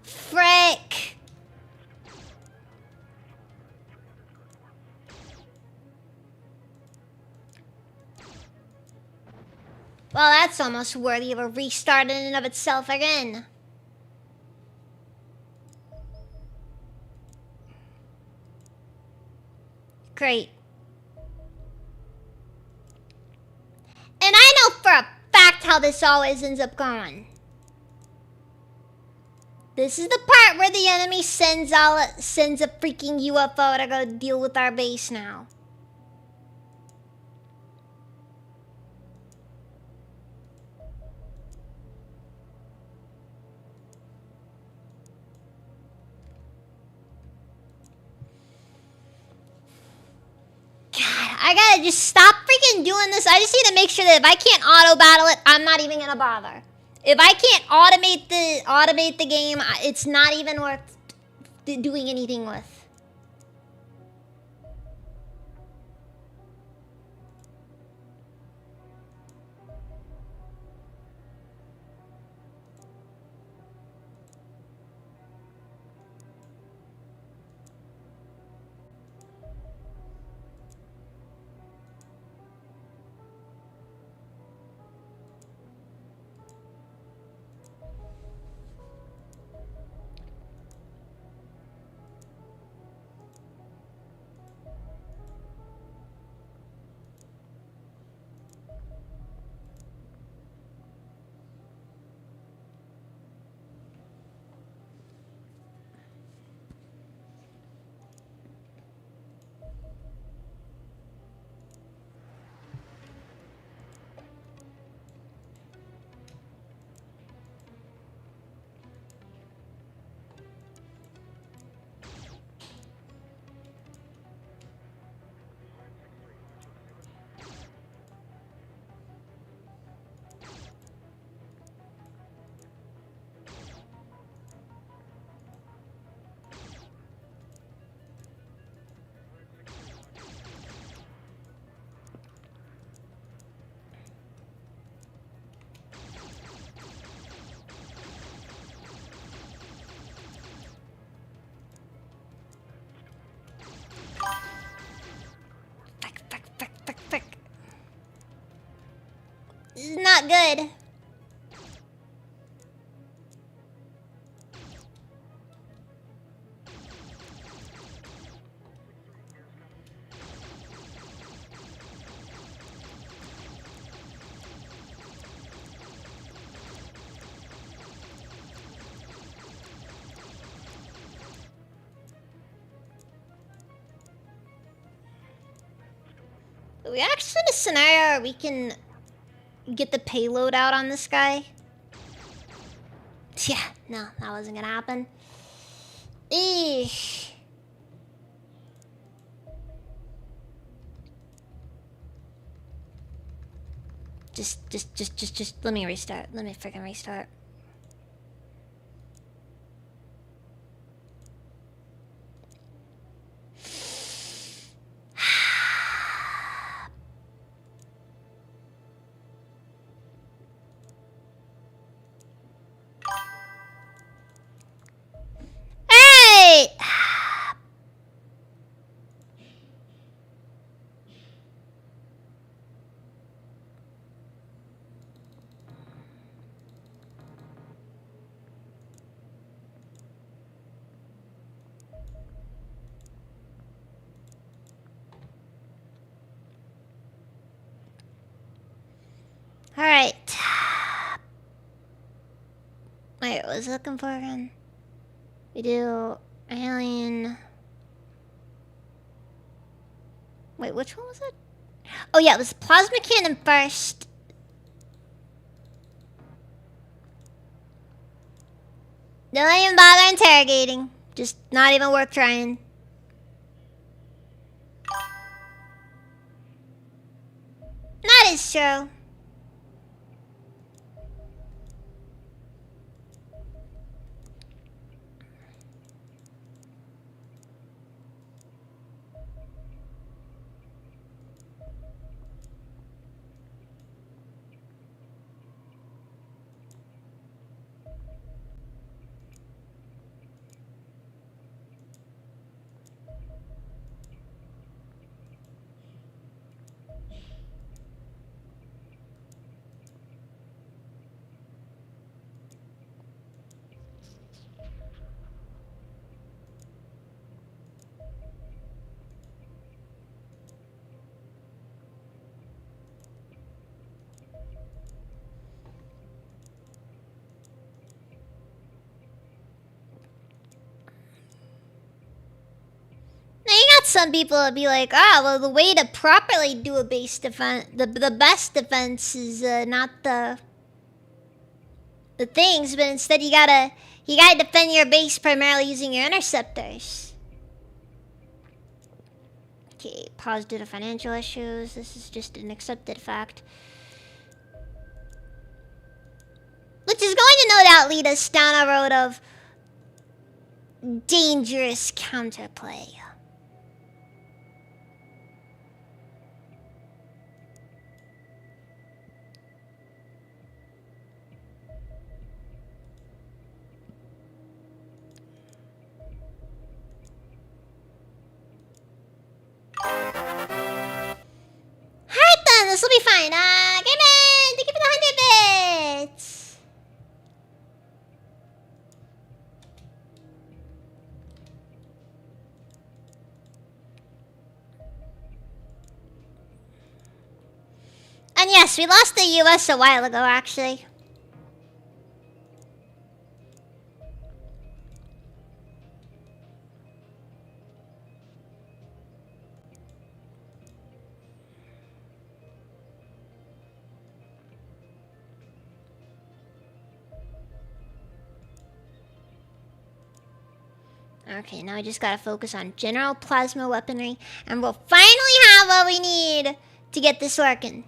Frick! Well, that's almost worthy of a restart in and of itself again. Great. And I know for a fact how this always ends up going. This is the part where the enemy sends a freaking UFO to go deal with our base now. I gotta just stop freaking doing this. I just need to make sure that if I can't auto battle it, I'm not even gonna bother. If I can't automate the game, it's not even worth doing anything with. not good. We actually in a scenario where we can get the payload out on this guy. Yeah, no, that wasn't gonna happen. Eesh. Just let me restart. Let me freaking restart. Hey! Alright. Wait, what was I looking for again? We do alien. Wait, which one was it? Oh yeah, it was plasma cannon first. Don't even bother interrogating. Just not even worth trying. That is true. Now you got some people that be like, ah, well, the way to properly do a base defense, the best defense is not the things, but instead you gotta defend your base primarily using your interceptors. Okay, pause due to financial issues. This is just an accepted fact. Which is going to no doubt lead us down a road of dangerous counterplay. Alright then, this will be fine. Gameman, thank you for the 100 bits. And yes, we lost the US a while ago, actually. Okay, now we just gotta focus on general plasma weaponry, and we'll finally have what we need to get this working.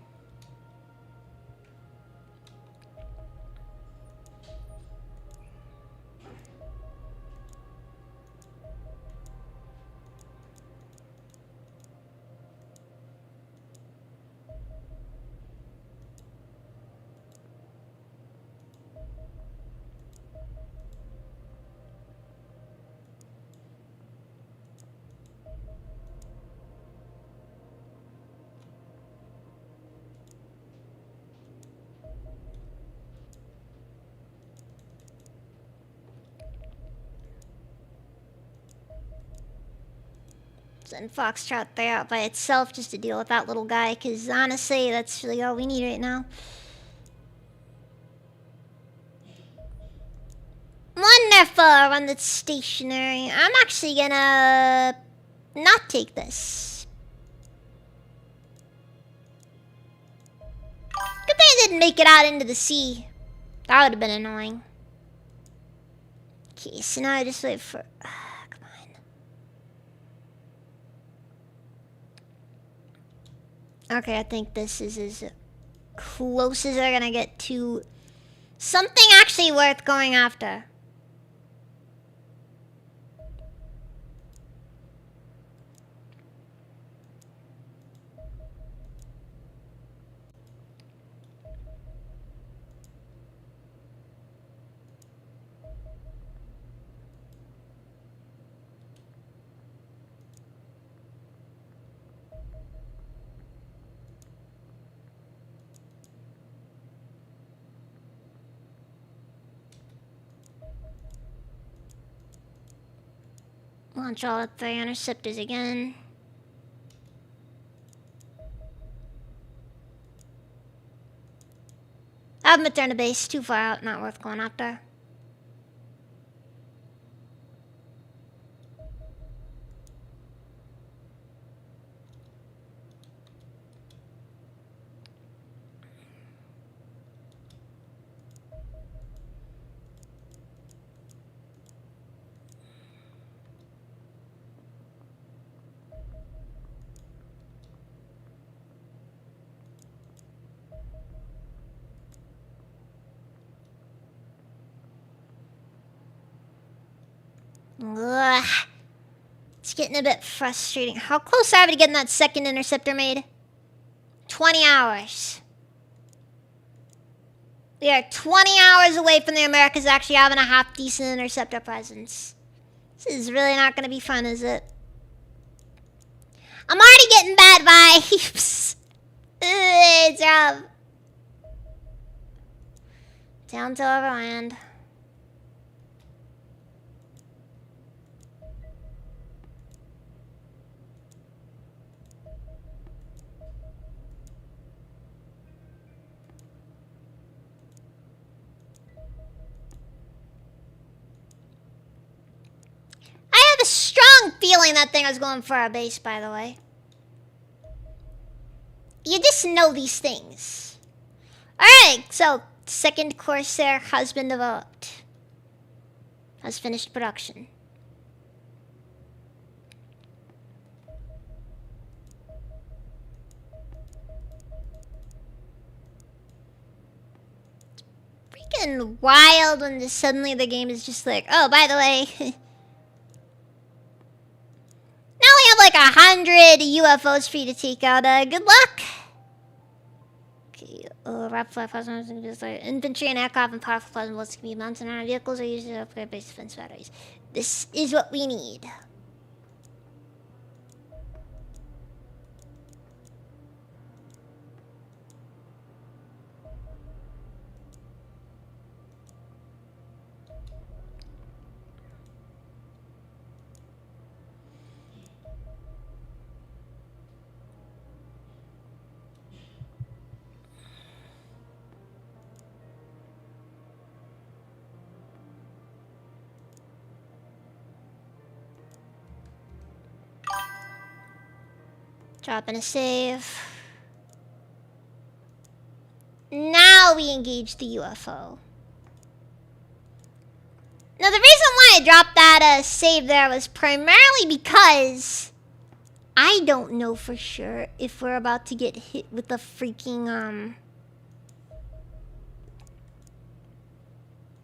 Send Foxtrot there out by itself just to deal with that little guy, because honestly, that's really all we need right now. Wonderful, run that's stationary. I'm actually gonna not take this. Good thing I didn't make it out into the sea. That would have been annoying. Okay, so now I just wait for... come on. Okay, I think this is as close as they're gonna get to something actually worth going after. Launch all the interceptors again. I haven't returned to base. Too far out. Not worth going after. Ugh. It's getting a bit frustrating. How close are we to getting that second interceptor made? 20 hours. We are 20 hours away from the Americas actually having a half-decent interceptor presence. This is really not going to be fun, is it? I'm already getting bad vibes. It's rough. Down to overland. I have a strong feeling that thing was going for our base, by the way. You just know these things. Alright, so second Corsair has been developed. Has finished production. It's freaking wild when just suddenly the game is just like, oh, by the way... Now we have like 100 UFOs for you to take out. Good luck. Okay, rapid fire plasma just like infantry and aircraft and powerful plasma bullets can be mounted on our vehicles or used to upgrade base defense batteries. This is what we need. Dropping a save. Now we engage the UFO. Now the reason why I dropped that save there was primarily because I don't know for sure if we're about to get hit with the freaking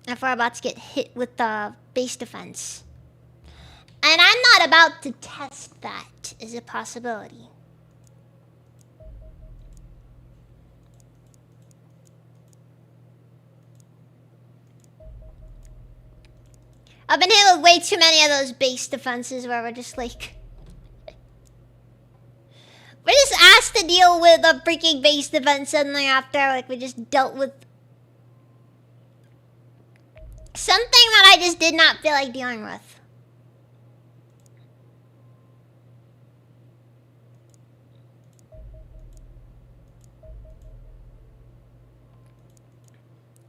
if we're about to get hit with the base defense. And I'm not about to test that as a possibility. I've been hit with way too many of those base defenses where we're just like... We're just asked to deal with a freaking base defense suddenly after, like, we just dealt with... something that I just did not feel like dealing with.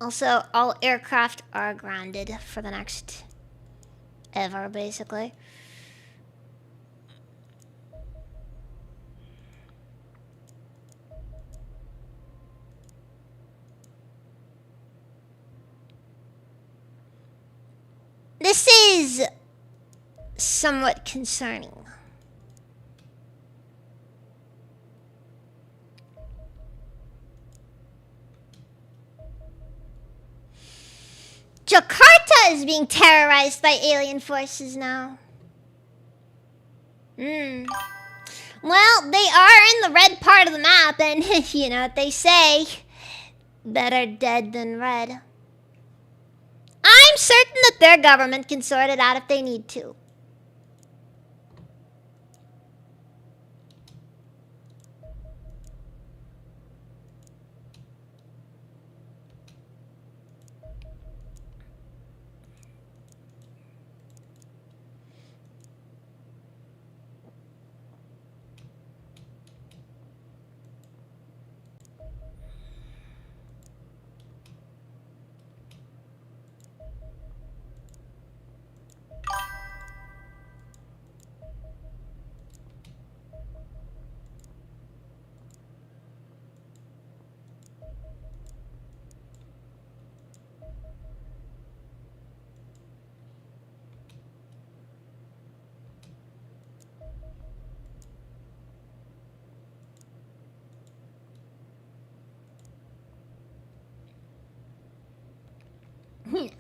Also, all aircraft are grounded for the next ever, basically. This is somewhat concerning. Jakarta is being terrorized by alien forces now. Well, they are in the red part of the map, and you know what they say. Better dead than red. I'm certain that their government can sort it out if they need to.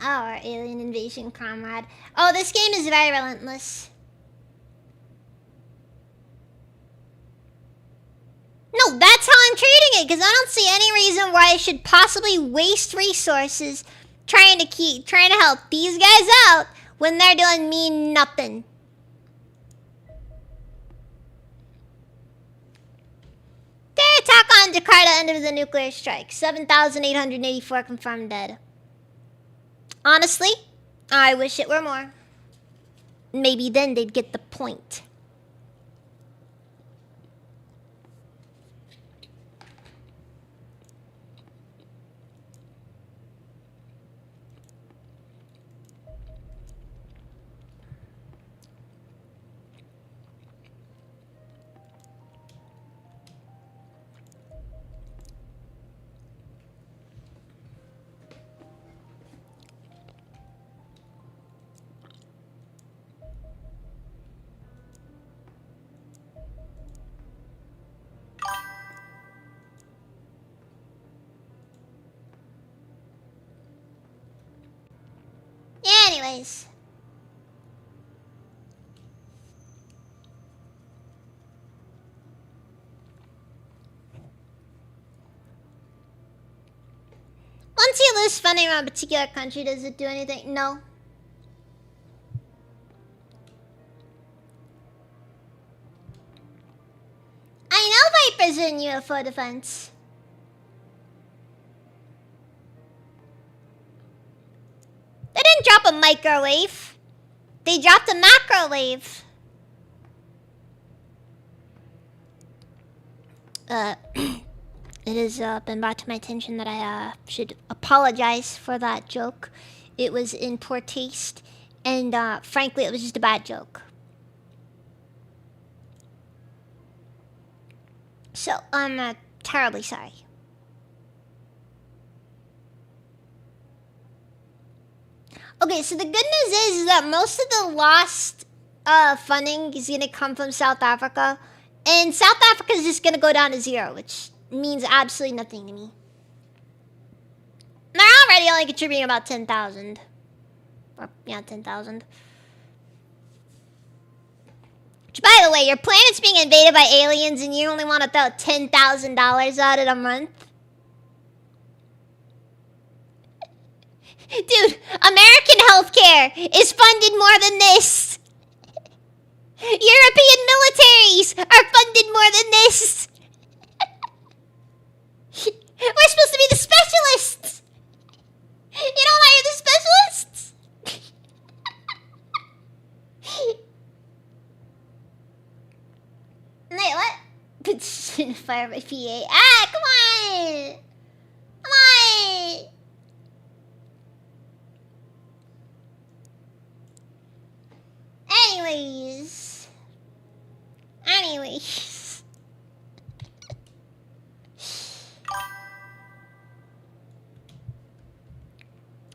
Our alien invasion comrade. Oh, this game is very relentless. No, that's how I'm treating it, because I don't see any reason why I should possibly waste resources trying to help these guys out when they're doing me nothing. Their attack on Jakarta ended with a nuclear strike. 7,884 confirmed dead. Honestly, I wish it were more. Maybe then they'd get the point. Anyways. Once you lose funding from a particular country, does it do anything? No. I know Vipers are in UFO defense. They didn't drop a microwave. They dropped a macrowave. It has been brought to my attention that I should apologize for that joke. It was in poor taste, and frankly, it was just a bad joke. So, I'm terribly sorry. Okay, so the good news is that most of the lost funding is going to come from South Africa. And South Africa is just going to go down to 0, which means absolutely nothing to me. They're already only contributing about 10,000. Or, yeah, 10,000. Which, by the way, your planet's being invaded by aliens and you only want to throw $10,000 at it a month? Dude, American healthcare is funded more than this. European militaries are funded more than this. We're supposed to be the specialists. You don't hire the specialists? Wait, what? Petition fire by PA. Ah, come on. Come on. Anyways. Anyways.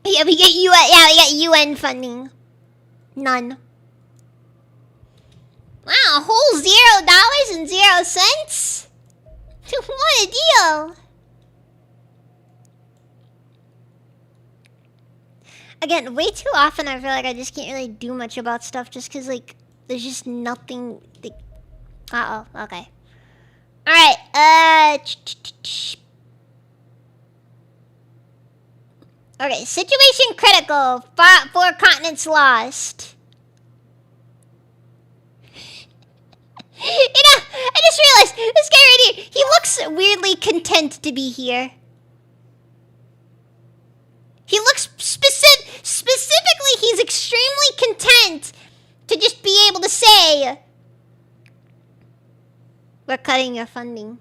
Yeah, we get UN. Yeah, we get UN funding. None. Wow, a whole $0.00. What a deal! Again, way too often I feel like I just can't really do much about stuff just because, like, there's just nothing. Uh-oh, okay. Alright, okay, situation critical. 4 continents lost. You know, I just realized this guy right here, he looks weirdly content to be here. He looks specifically, he's extremely content to just be able to say, we're cutting your funding.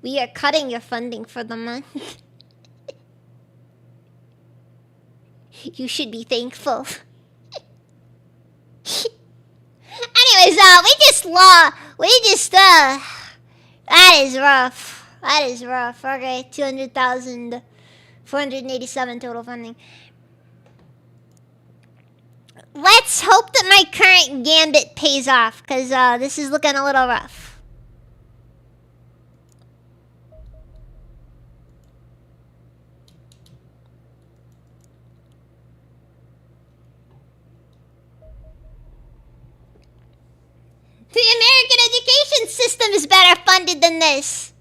We are cutting your funding for the month. You should be thankful. Anyways, that is rough. That is rough. Okay, 200,000, 487 total funding. Let's hope that my current gambit pays off, because this is looking a little rough. The American education system is better funded than this.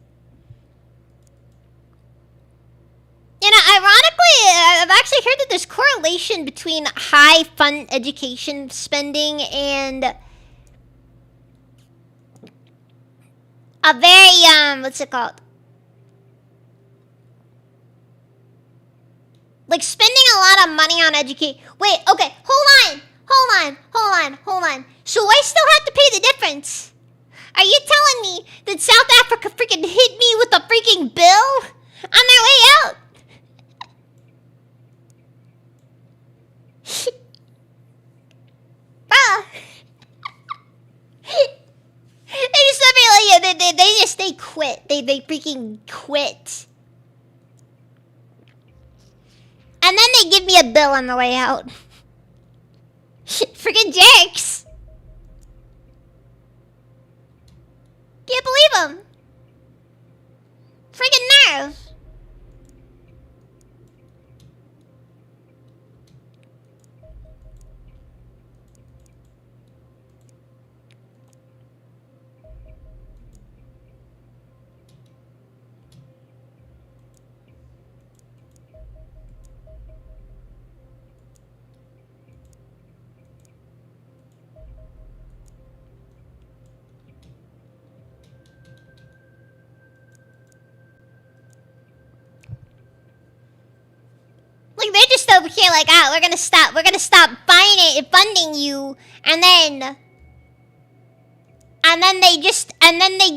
You know, ironically, I've actually heard that there's correlation between high education spending and a very, what's it called? Like spending a lot of money on education. Wait, okay, hold on. So I still have to pay the difference. Are you telling me that South Africa freaking hit me with a freaking bill on their way out? Bruh. They quit. They freaking quit. And then they give me a bill on the way out. Freaking jerks. Can't believe them. Freaking nerve. Like they're just over here like, we're gonna stop funding you, and then they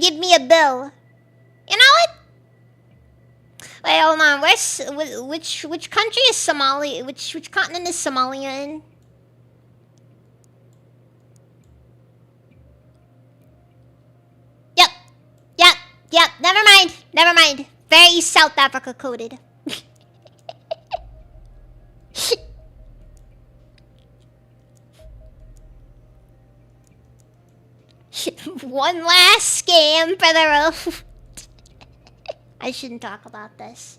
give me a bill. You know what? Wait, hold on. Which country is Somalia? Which continent is Somalia in? Yep. Never mind. Very South Africa coded. One last scam for the road. I shouldn't talk about this.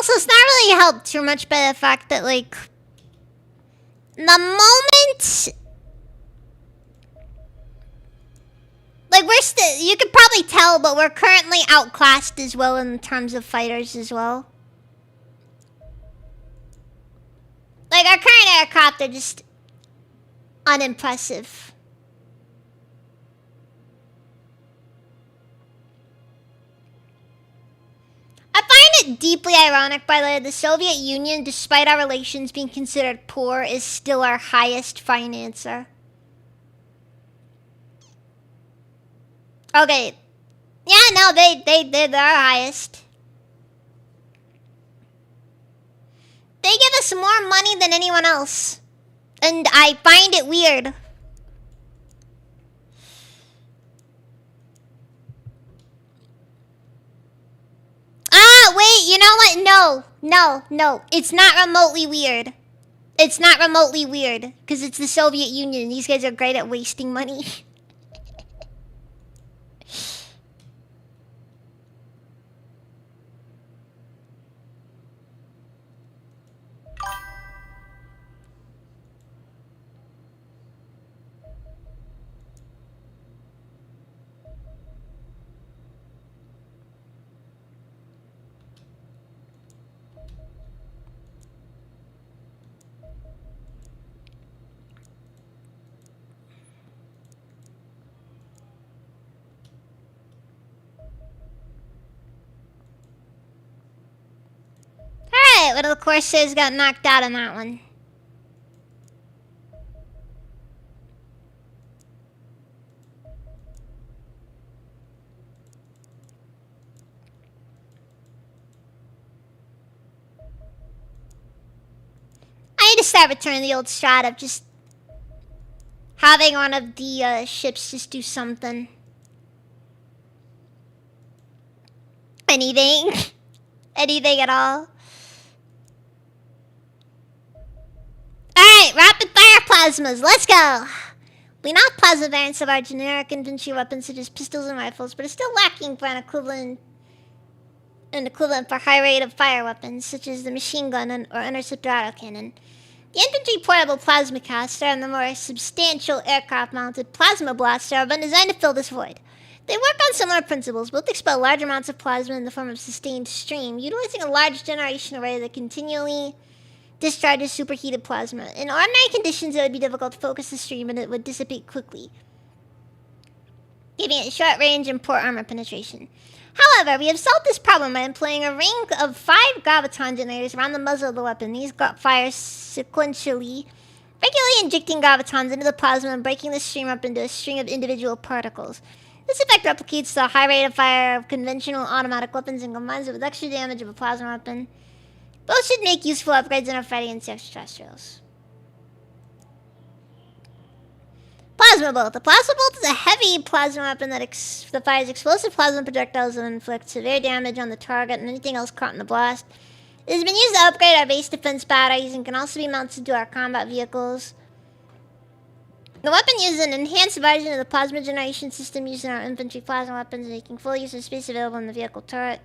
also, it's not really helped too much by the fact that, like, the moment... Like, we're still... You could probably tell, but we're currently outclassed as well in terms of fighters as well. Like, our current aircraft are just... unimpressive. I find it deeply ironic, by the way, the Soviet Union, despite our relations being considered poor, is still our highest financer. Okay. Yeah, no, they're our highest. They give us more money than anyone else. And I find it weird. Ah, wait, you know what? No. It's not remotely weird. It's not remotely weird. Because it's the Soviet Union. These guys are great at wasting money. Alright, one of the Corsairs got knocked out on that one. I need to start returning the old strat of just having one of the ships just do something. Anything. Anything at all. Alright, rapid fire plasmas, let's go! We now have plasma variants of our generic infantry weapons such as pistols and rifles, but are still lacking for an equivalent for high rate of fire weapons, such as the machine gun or interceptor autocannon. The infantry portable plasma caster and the more substantial aircraft-mounted plasma blaster have been designed to fill this void. They work on similar principles, both expel large amounts of plasma in the form of sustained stream, utilizing a large generation array that continually discharges superheated plasma. In ordinary conditions, it would be difficult to focus the stream and it would dissipate quickly, giving it short range and poor armor penetration. However, we have solved this problem by employing a ring of 5 graviton generators around the muzzle of the weapon. These fire sequentially, regularly injecting gravitons into the plasma and breaking the stream up into a string of individual particles. This effect replicates the high rate of fire of conventional automatic weapons and combines it with extra damage of a plasma weapon. Both should make useful upgrades in our fighting against extraterrestrials. Plasma Bolt. The Plasma Bolt is a heavy plasma weapon that fires explosive plasma projectiles and inflicts severe damage on the target and anything else caught in the blast. It has been used to upgrade our base defense batteries and can also be mounted to our combat vehicles. The weapon uses an enhanced version of the plasma generation system used in our infantry plasma weapons, making full use of space available in the vehicle turret.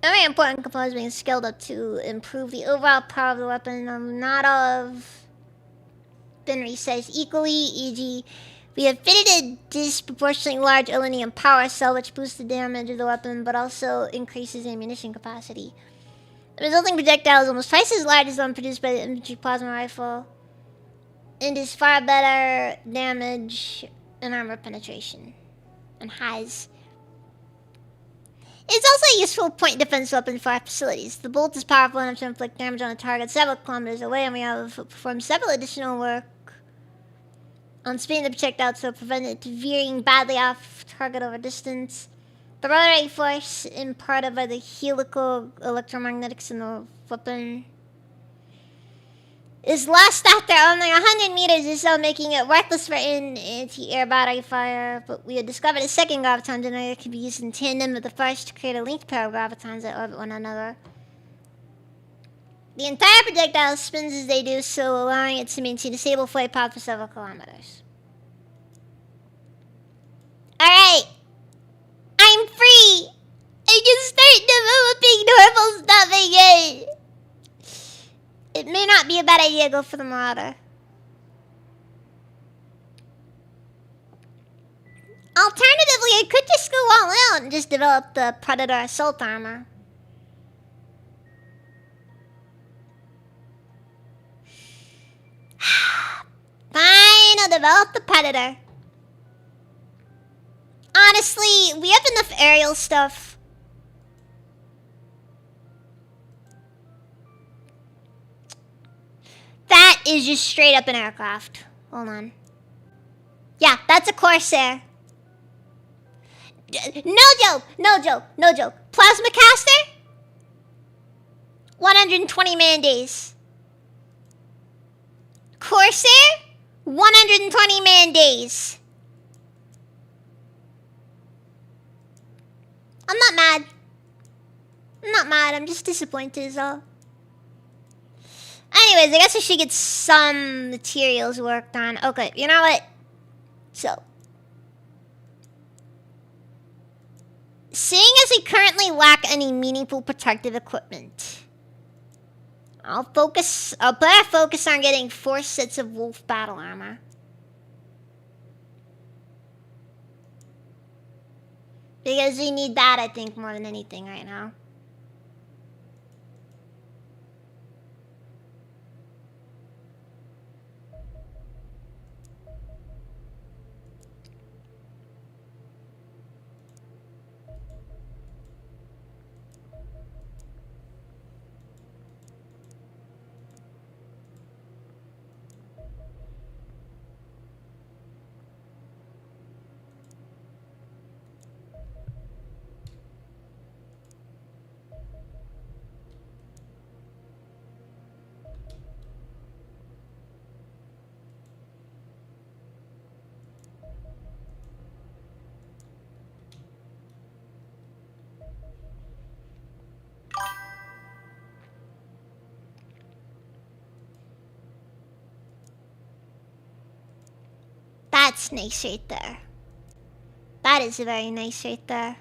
Very important components being scaled up to improve the overall power of the weapon. Not all have been resized equally, e.g. we have fitted a disproportionately large aluminium power cell which boosts the damage of the weapon but also increases ammunition capacity. The resulting projectile is almost twice as large as the one produced by the infantry plasma rifle and is far better damage and armor penetration and has. It's also a useful point defense weapon for our facilities. The bolt is powerful enough to inflict damage on a target several kilometers away, and we have performed several additional work on spinning the projectile to prevent it veering badly off target over distance. The rotary force imparted by the helical electromagnetics in the weapon is lost after only 100 meters or so, making it worthless for anti-air battery fire. But we had discovered a second graviton generator could be used in tandem with the first to create a linked pair of gravitons that orbit one another. The entire projectile spins as they do so, allowing it to maintain a stable flight path for several kilometers. Alright! I'm free! I can start developing normal stuff be a bad idea to go for the Marauder. Alternatively, I could just go all out and just develop the Predator Assault Armor. Fine, I'll develop the Predator. Honestly, we have enough aerial stuff. That is just straight up an aircraft. Hold on. Yeah, that's a Corsair. No joke, no joke, no joke. Plasma caster? 120 man days. Corsair? 120 man days. I'm not mad. I'm not mad, I'm just disappointed is all. Anyways, I guess I should get some materials worked on. Okay, you know what? So, seeing as we currently lack any meaningful protective equipment, I'll put our focus on getting 4 sets of wolf battle armor. Because we need that, I think, more than anything right now. That's nice right there. That is very nice right there.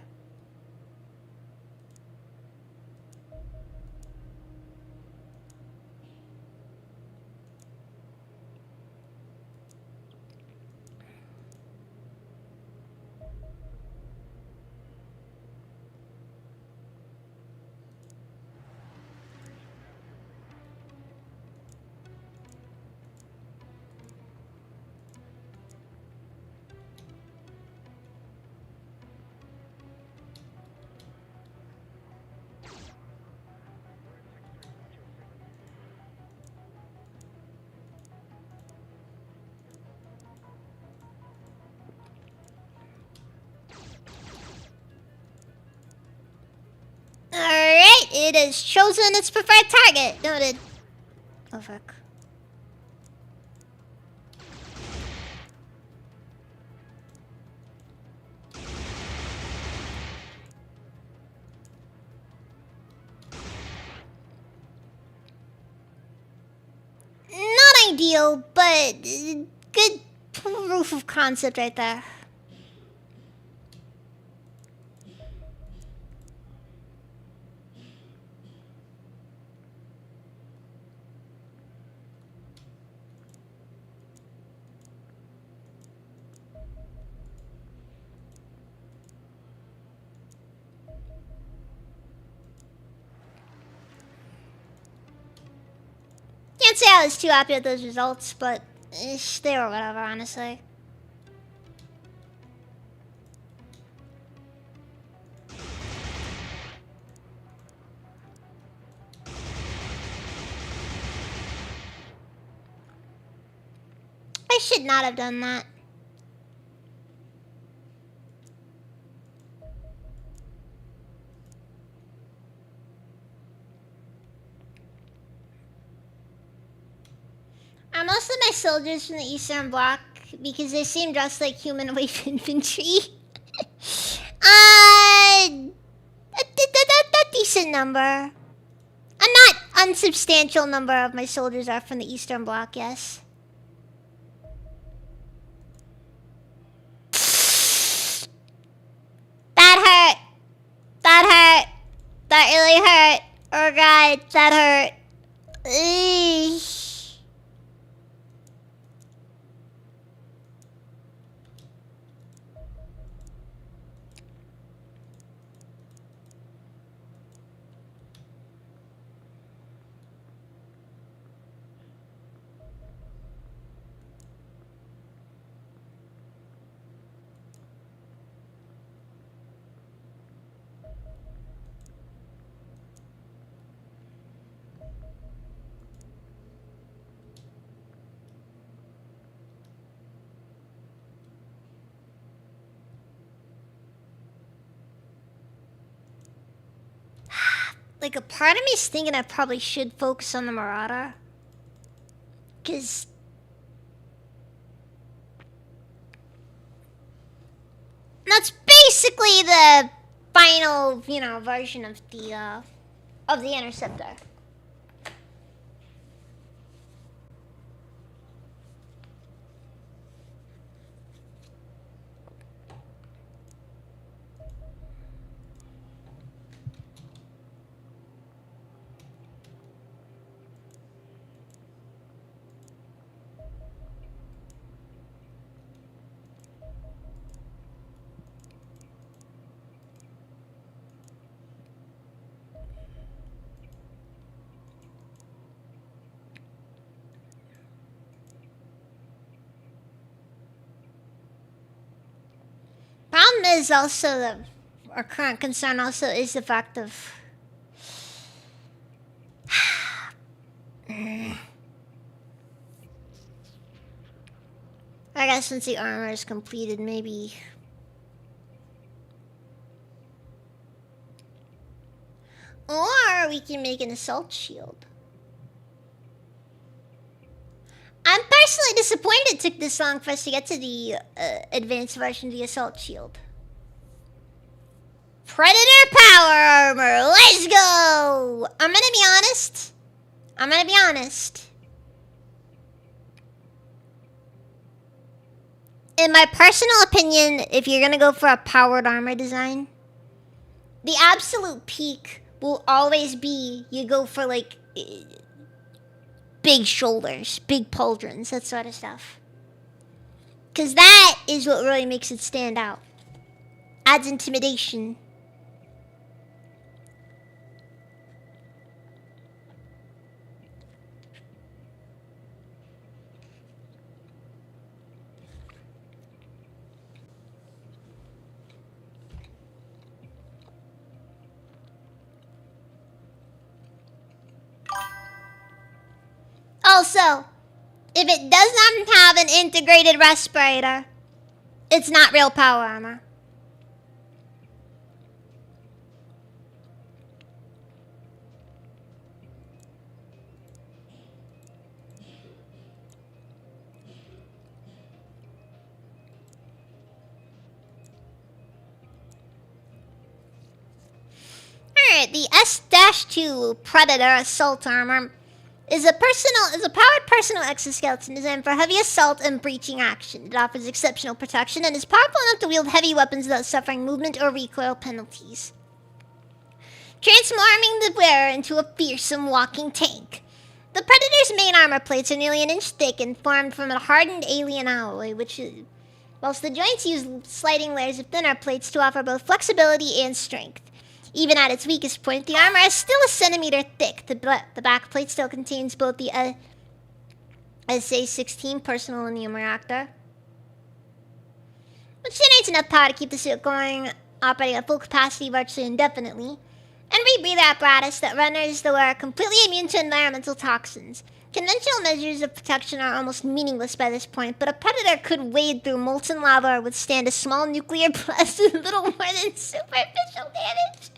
Alright, it has chosen its preferred target. Noted. Oh fuck. Not ideal, but good proof of concept right there. Can't say I was too happy with those results, but they were whatever, honestly. I should not have done that. Are most of my soldiers from the Eastern Bloc because they seem dressed like human wave infantry? A decent number. A not unsubstantial number of my soldiers are from the Eastern Bloc, yes. That hurt. That hurt. That really hurt. Oh god, that hurt. Eesh. Like, a part of me's thinking I probably should focus on the Marauder. Because... that's basically the final, you know, version of the Interceptor. Problem is also our current concern also is the fact of I guess since the armor is completed, maybe. Or we can make an assault shield. I'm personally disappointed it took this long for us to get to the advanced version of the assault shield. Predator power armor, let's go! I'm gonna be honest. In my personal opinion, if you're gonna go for a powered armor design, the absolute peak will always be you go for like big shoulders, big pauldrons, that sort of stuff. Because that is what really makes it stand out. Adds intimidation. Also, if it does not have an integrated respirator, it's not real power armor. Alright, the S-2 Predator Assault Armor is a powered personal exoskeleton designed for heavy assault and breaching action. It offers exceptional protection and is powerful enough to wield heavy weapons without suffering movement or recoil penalties, transforming the wearer into a fearsome walking tank. The Predator's main armor plates are nearly an inch thick and formed from a hardened alien alloy, whilst the joints use sliding layers of thinner plates to offer both flexibility and strength. Even at its weakest point, the armor is still a centimeter thick. The back plate still contains both the SA-16 personal aluminum reactor, which generates enough power to keep the suit going, operating at full capacity virtually indefinitely, and rebreather apparatus that renders the wearer completely immune to environmental toxins. Conventional measures of protection are almost meaningless by this point, but a Predator could wade through molten lava or withstand a small nuclear blast with little more than superficial damage.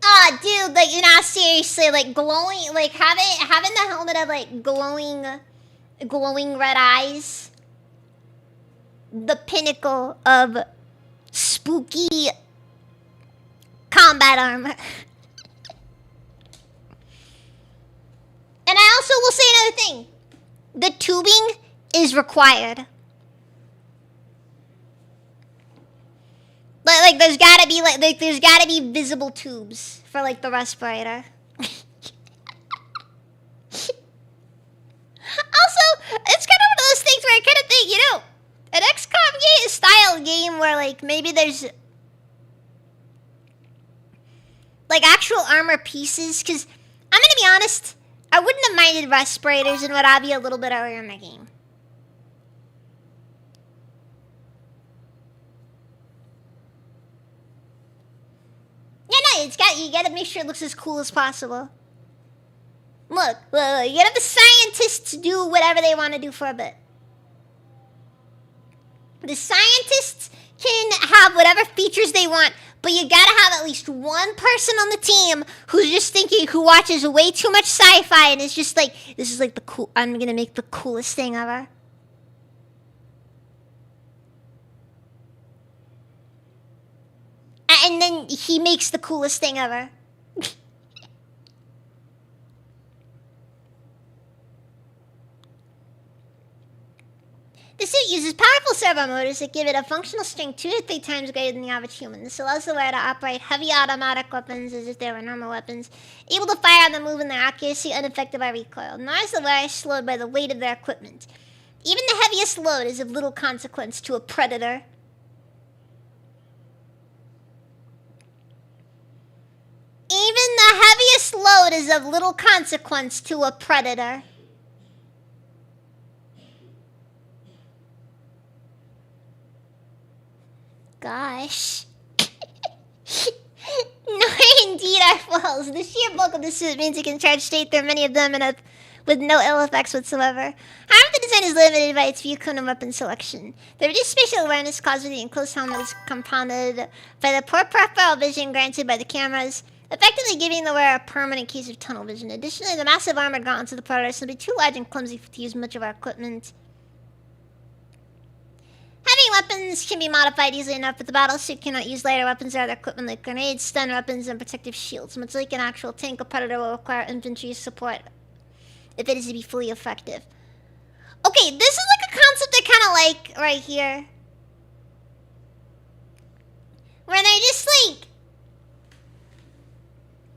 Ah, dude, like, seriously, like, glowing, like, having the helmet of, like, glowing red eyes. The pinnacle of spooky combat armor. And I also will say another thing. The tubing is required. Like there's gotta be there's gotta be visible tubes for like the respirator. Also, it's kind of one of those things where I kind of think, you know, an XCOM style game where like maybe there's like actual armor pieces, because I'm gonna be honest, I wouldn't have minded respirators and what have you a little bit earlier in the game. Yeah, no, You gotta make sure it looks as cool as possible. Look, you gotta have the scientists do whatever they want to do for a bit. The scientists can have whatever features they want, but you gotta have at least one person on the team who's just thinking, who watches way too much sci-fi and is just like, this is like I'm gonna make the coolest thing ever. And then he makes the coolest thing ever. The suit uses powerful servo motors that give it a functional strength 2 to 3 times greater than the average human. This allows the wearer to operate heavy automatic weapons as if they were normal weapons, able to fire on the move in their accuracy, unaffected by recoil. Nor is the wearer slowed by the weight of their equipment. Even the heaviest load is of little consequence to a predator. Even the heaviest load is of little consequence to a predator. Gosh. No, indeed are false. The sheer bulk of the suit means it can charge straight through many of them with no ill effects whatsoever. However, the design is limited by its few cone and weapon selection. The reduced spatial awareness caused by the enclosed helmet is compounded by the poor peripheral vision granted by the cameras, effectively giving the wearer a permanent case of tunnel vision. Additionally, the massive armored gauntlets of the Predator are simply too large and clumsy to use much of our equipment. Heavy weapons can be modified easily enough, but the battle suit cannot use lighter weapons or other equipment like grenades, stun weapons, and protective shields. Much like an actual tank, a Predator will require infantry support if it is to be fully effective. Okay, this is like a concept I kind of like right here. Where they're just like...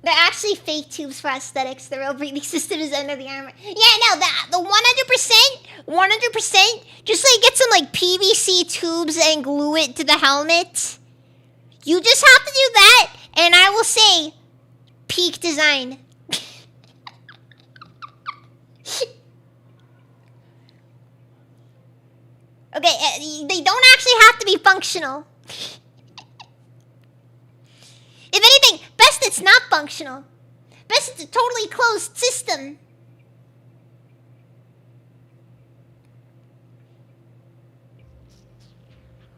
They're actually fake tubes for aesthetics. The real breathing system is under the armor. Yeah, no, the 100%, just like get some like PVC tubes and glue it to the helmet. You just have to do that, and I will say, peak design. Okay, they don't actually have to be functional. If anything, best it's not functional. Best it's a totally closed system.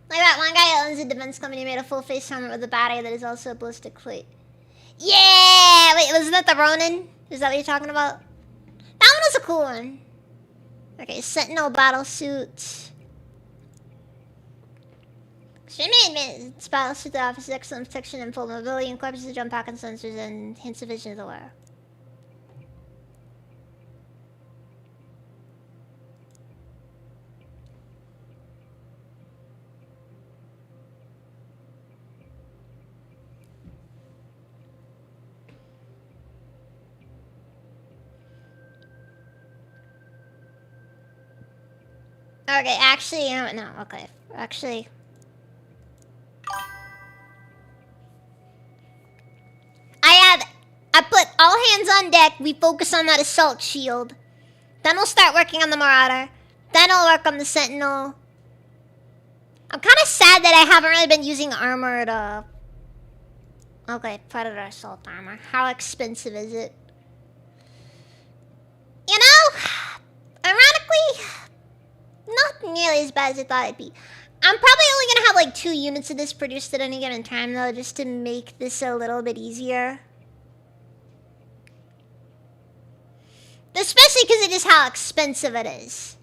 Like that one guy that owns a defense company made a full face helmet with a battery that is also a ballistic plate. Yeah! Wait, wasn't that the Ronin? Is that what you're talking about? That one was a cool one. Okay, Sentinel battle suit. Extremely advanced battle suit that offers excellent protection and full mobility, incorporates the jump pack and sensors and hints of vision of the wearer. Okay, actually, no, okay. Actually... I put all hands on deck, we focus on that assault shield. Then we'll start working on the Marauder. Then I'll work on the Sentinel. I'm kind of sad that I haven't really been using armored, Okay, Predator assault armor. How expensive is it? You know, ironically, not nearly as bad as I thought it'd be. I'm probably only gonna have like 2 units of this produced at any given time though, just to make this a little bit easier. Especially because of just how expensive it is.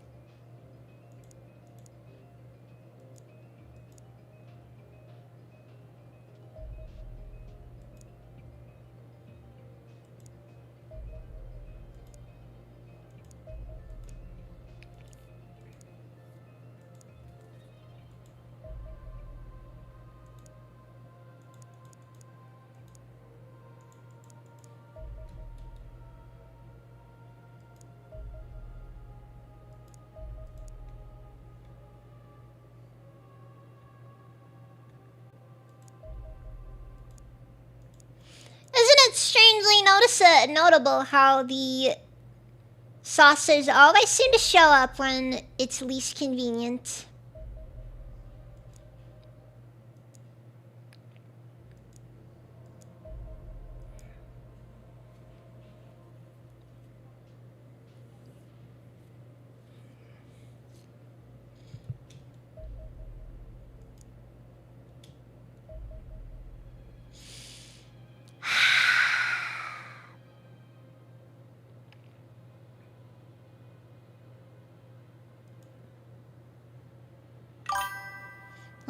Isn't it strangely notable how the saucers always seem to show up when it's least convenient?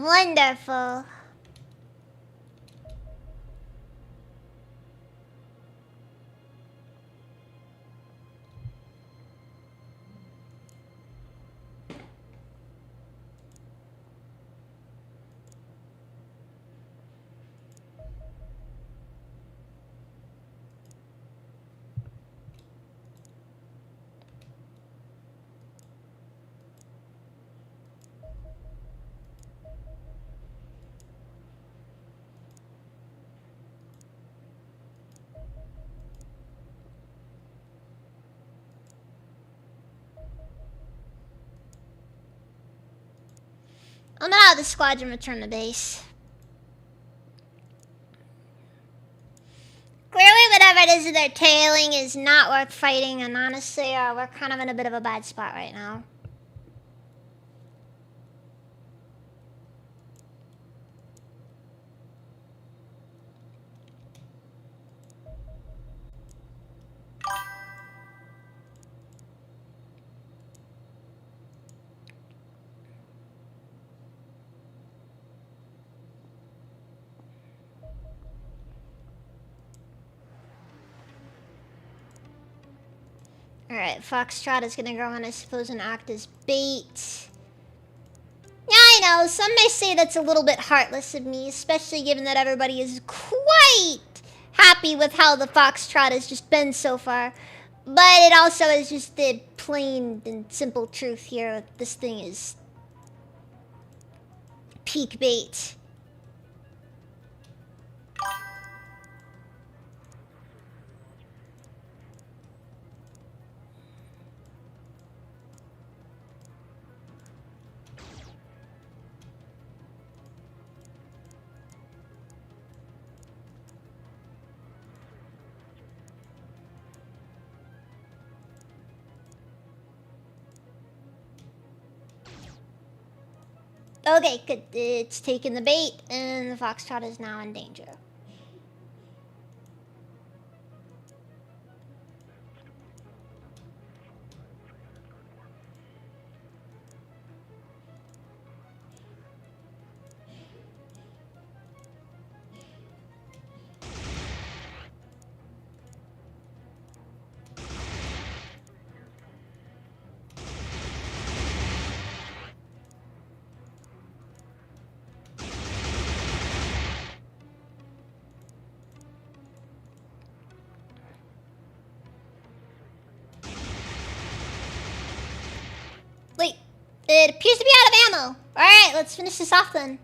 Wonderful. I'm gonna have the squadron return to base. Clearly, whatever it is that they're tailing is not worth fighting, and honestly, we're kind of in a bit of a bad spot right now. Alright, Foxtrot is gonna go on, I suppose, and act as bait. Yeah, I know, some may say that's a little bit heartless of me, especially given that everybody is quite happy with how the Foxtrot has just been so far. But it also is just the plain and simple truth here. This thing is peak bait. Okay, good. It's taken the bait, and the Foxtrot is now in danger. Wait, it appears to be out of ammo. Alright, let's finish this off then.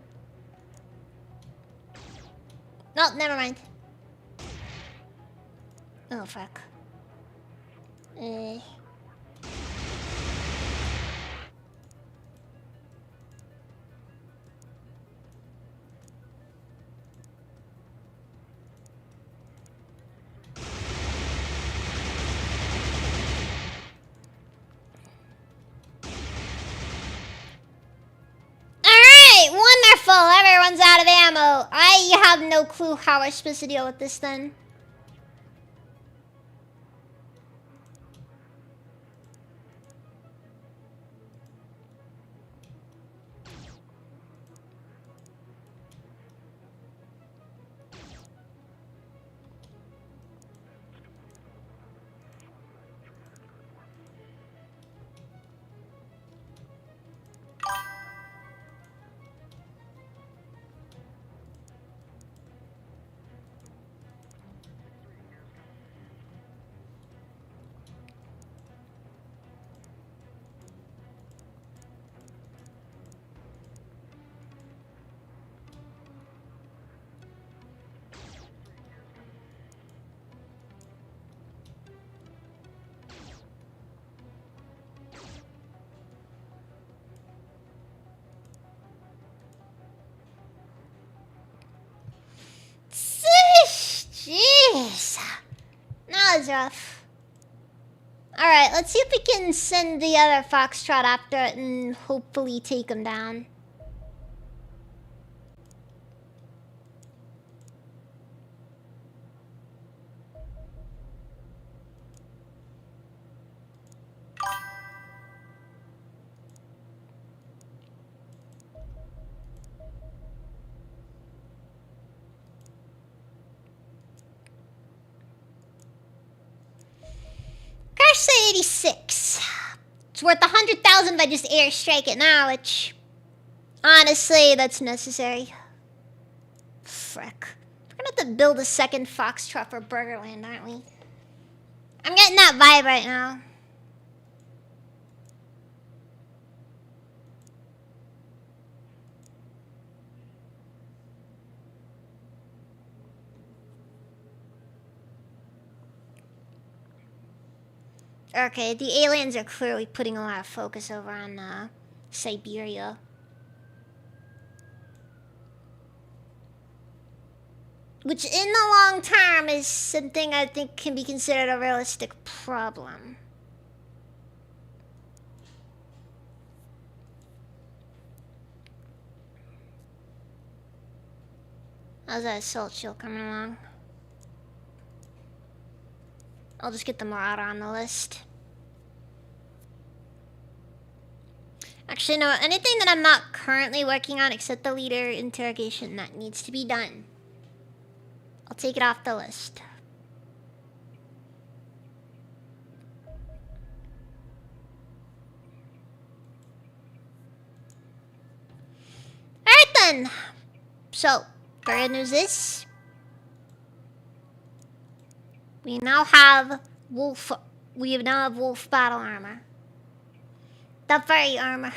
No, never mind. Oh, fuck. Wonderful! Everyone's out of ammo. I have no clue how we're supposed to deal with this then. Jeez. That was rough. Alright, let's see if we can send the other Foxtrot after it and hopefully take him down. It's worth 100,000 if I just airstrike it now, which... honestly, that's necessary. Frick. We're gonna have to build a second Foxtrot for Burgerland, aren't we? I'm getting that vibe right now. Okay, the aliens are clearly putting a lot of focus over on Siberia. Which in the long term is something I think can be considered a realistic problem. How's that assault shield coming along? I'll just get the Marauder on the list. Actually, no, anything that I'm not currently working on except the leader interrogation that needs to be done, I'll take it off the list. Alright then. So, the good news is we now have wolf battle armor. The furry armor.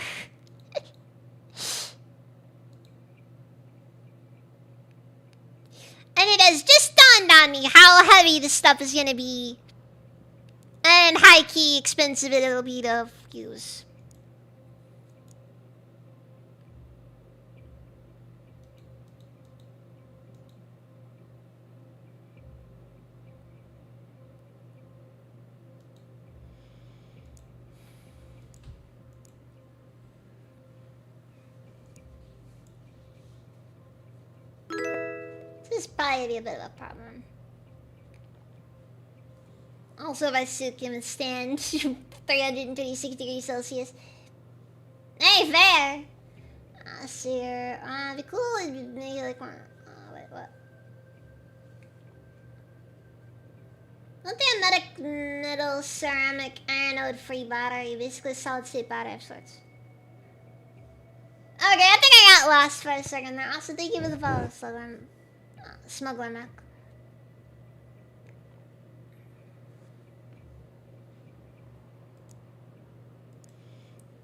And it has just dawned on me how heavy this stuff is gonna be. And high-key expensive it'll be to use. This is probably a bit of a problem. Also, my suit can withstand 336 degrees Celsius. Hey, fair! See here. It'd be cool if maybe like one. Wait, what? Don't they have metal ceramic anode free battery? Basically, a solid state battery of sorts. Okay, I think I got lost for a second there. Also, thank you for the follow, Smuggler Mac.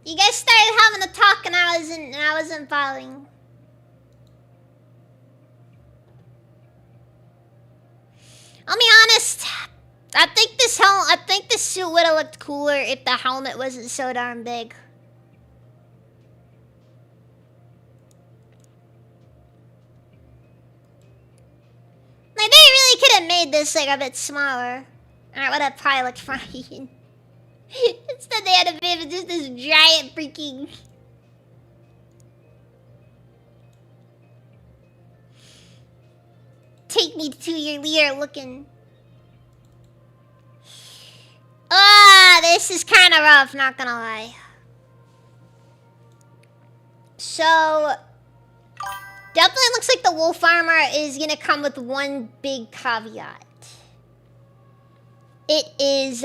You guys started having a talk and I wasn't following. I'll be honest. I think this suit would have looked cooler if the helmet wasn't so darn big. Like, they really could have made this like a bit smaller. And it would have probably looked fine. Instead they had to be just this giant freaking... Take me to your leader looking... this is kind of rough, not gonna lie. So... Definitely looks like the wolf armor is gonna come with one big caveat. It is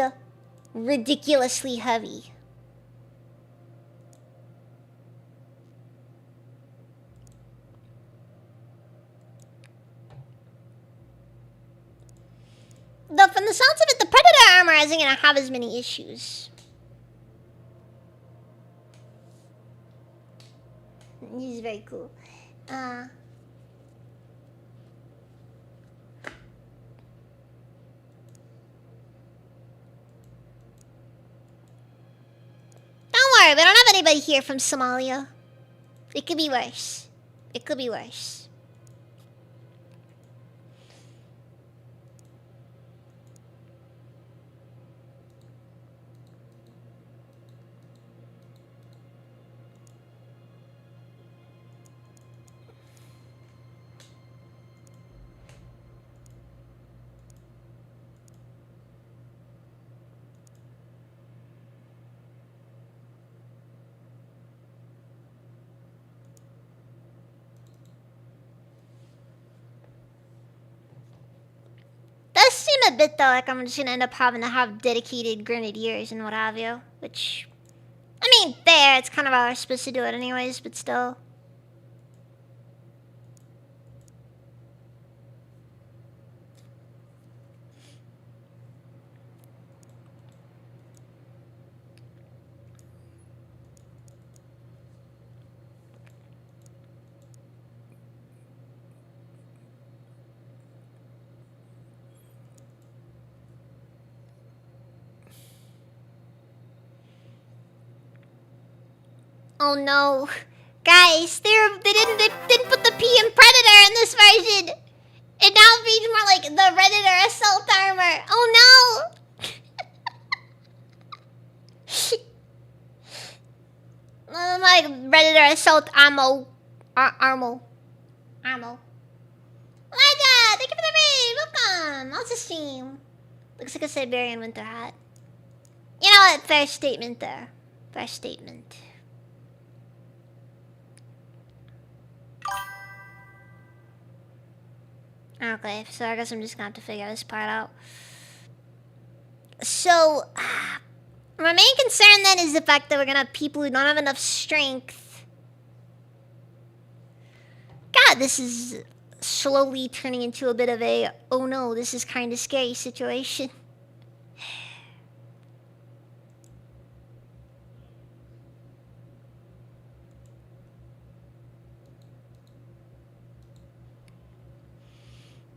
ridiculously heavy. Though from the sounds of it, the Predator armor isn't gonna have as many issues. He's very cool. Don't worry, we don't have anybody here from Somalia. It could be worse. It could be worse. Does seem a bit though like I'm just gonna end up having to have dedicated grenadiers and what have you, which ain't there. It's kind of how we're supposed to do it anyways, but still. Oh no. Guys, they didn't put the P in Predator in this version. It now reads more like the Redditor Assault Armor. Oh no! Like Redditor Assault Ammo. Armo. Oh my god, thank you for the raid. Welcome. How's the stream? Looks like a Siberian winter hat. You know what? Fair statement there. Fair statement. Okay, so I guess I'm just gonna have to figure this part out. So, my main concern then is the fact that we're gonna have people who don't have enough strength. God, this is slowly turning into a bit of a, oh no, this is kind of scary situation.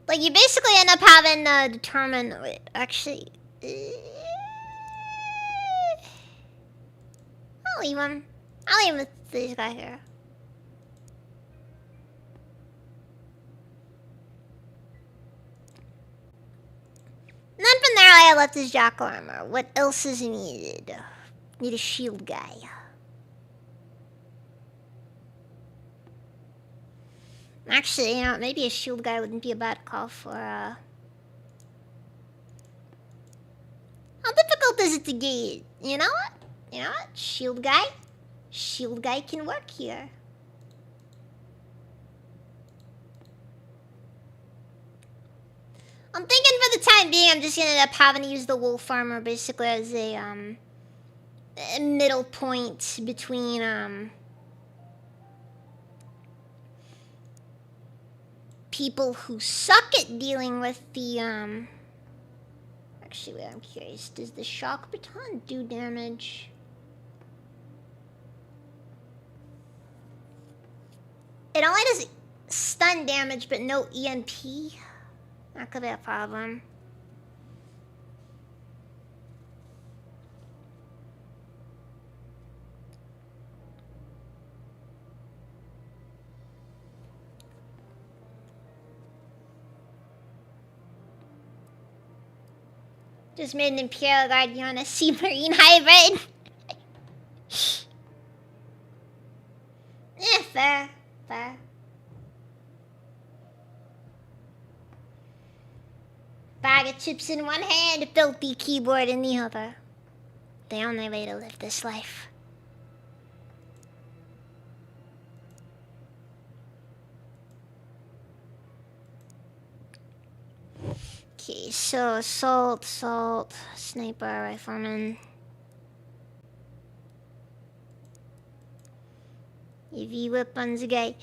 Like, you basically end up having to determine... Wait, actually... I'll leave him. I'll leave him with this guy here. And then from there, I left his jackal armor. What else is needed? Need a shield guy. Actually, you know, maybe a shield guy wouldn't be a bad call for, How difficult is it to get? You know what? You know what? Shield guy? Shield guy can work here. I'm thinking for the time being, I'm just gonna end up having to use the wolf armor basically as a middle point between, people who suck at dealing with the, Actually, wait, I'm curious. Does the shock baton do damage? It only does stun damage, but no EMP. That could be a problem. Just made an Imperial Guard, you want a Sea Marine hybrid? Yeah, fair. Fair. Bag of chips in one hand, a filthy keyboard in the other. The only way to live this life. Okay, so assault, sniper, rifleman. EV weapons guy.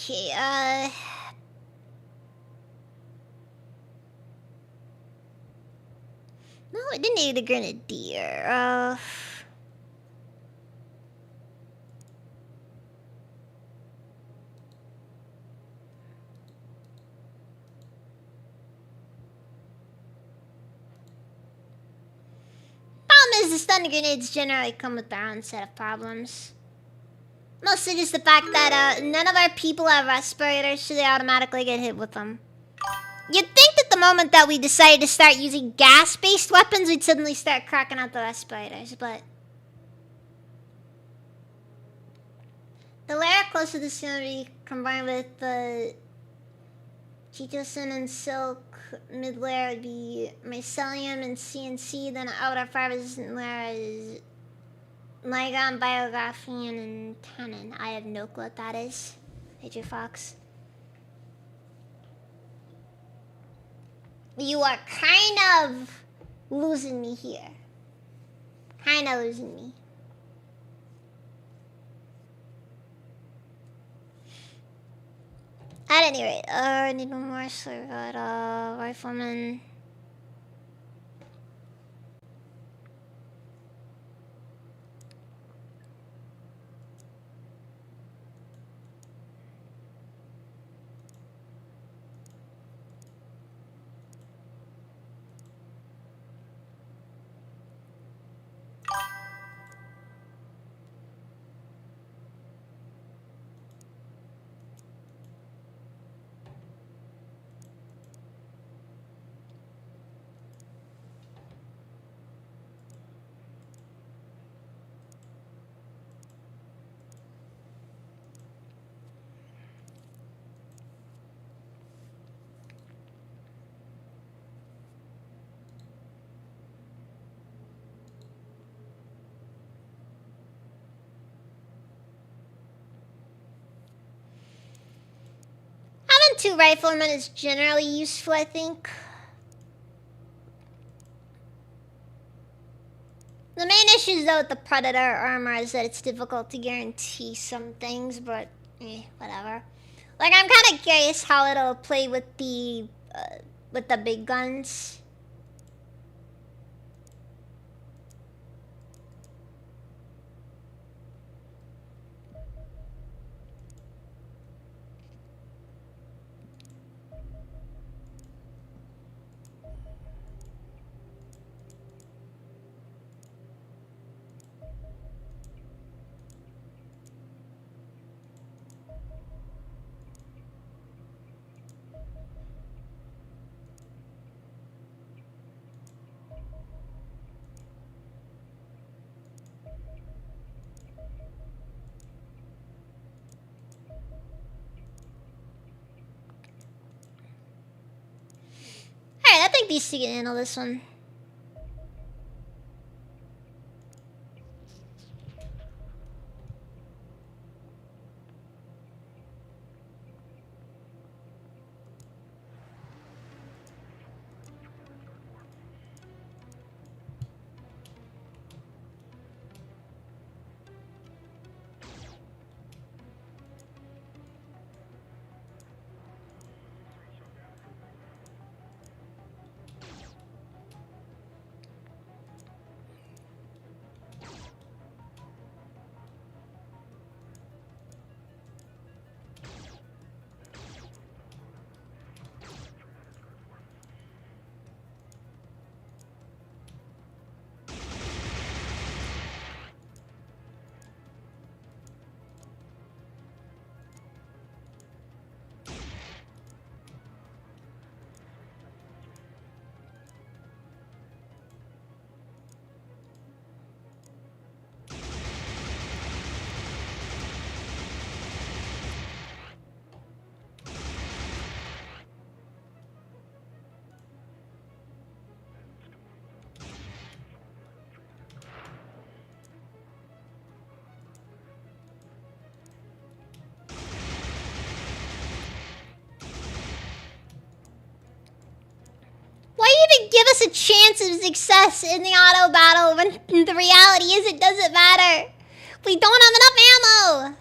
Okay, no, I didn't need a grenadier. Problem is, the stun grenades generally come with their own set of problems. Mostly just the fact that none of our people have respirators, so they automatically get hit with them. You'd think that the moment that we decided to start using gas-based weapons, we'd suddenly start cracking out the respirators, but... The layer close to the scenery combined with the Chitosan and Silk. Mid-layer would be Mycelium and CNC. Then outer fiber-resistant layer is Lygon, Biographene, and Tannin. I have no clue what that is. AJ Fox. You are kind of losing me here. Kind of losing me. At any rate, I need one more, so I got Rifleman. Having 2 riflemen is generally useful, I think. The main issue though with the Predator armor is that it's difficult to guarantee some things, but whatever. Like, I'm kind of curious how it'll play with the big guns. Alright, I think these two can handle this one. Give us a chance of success in the auto battle when the reality is it doesn't matter. We don't have enough ammo.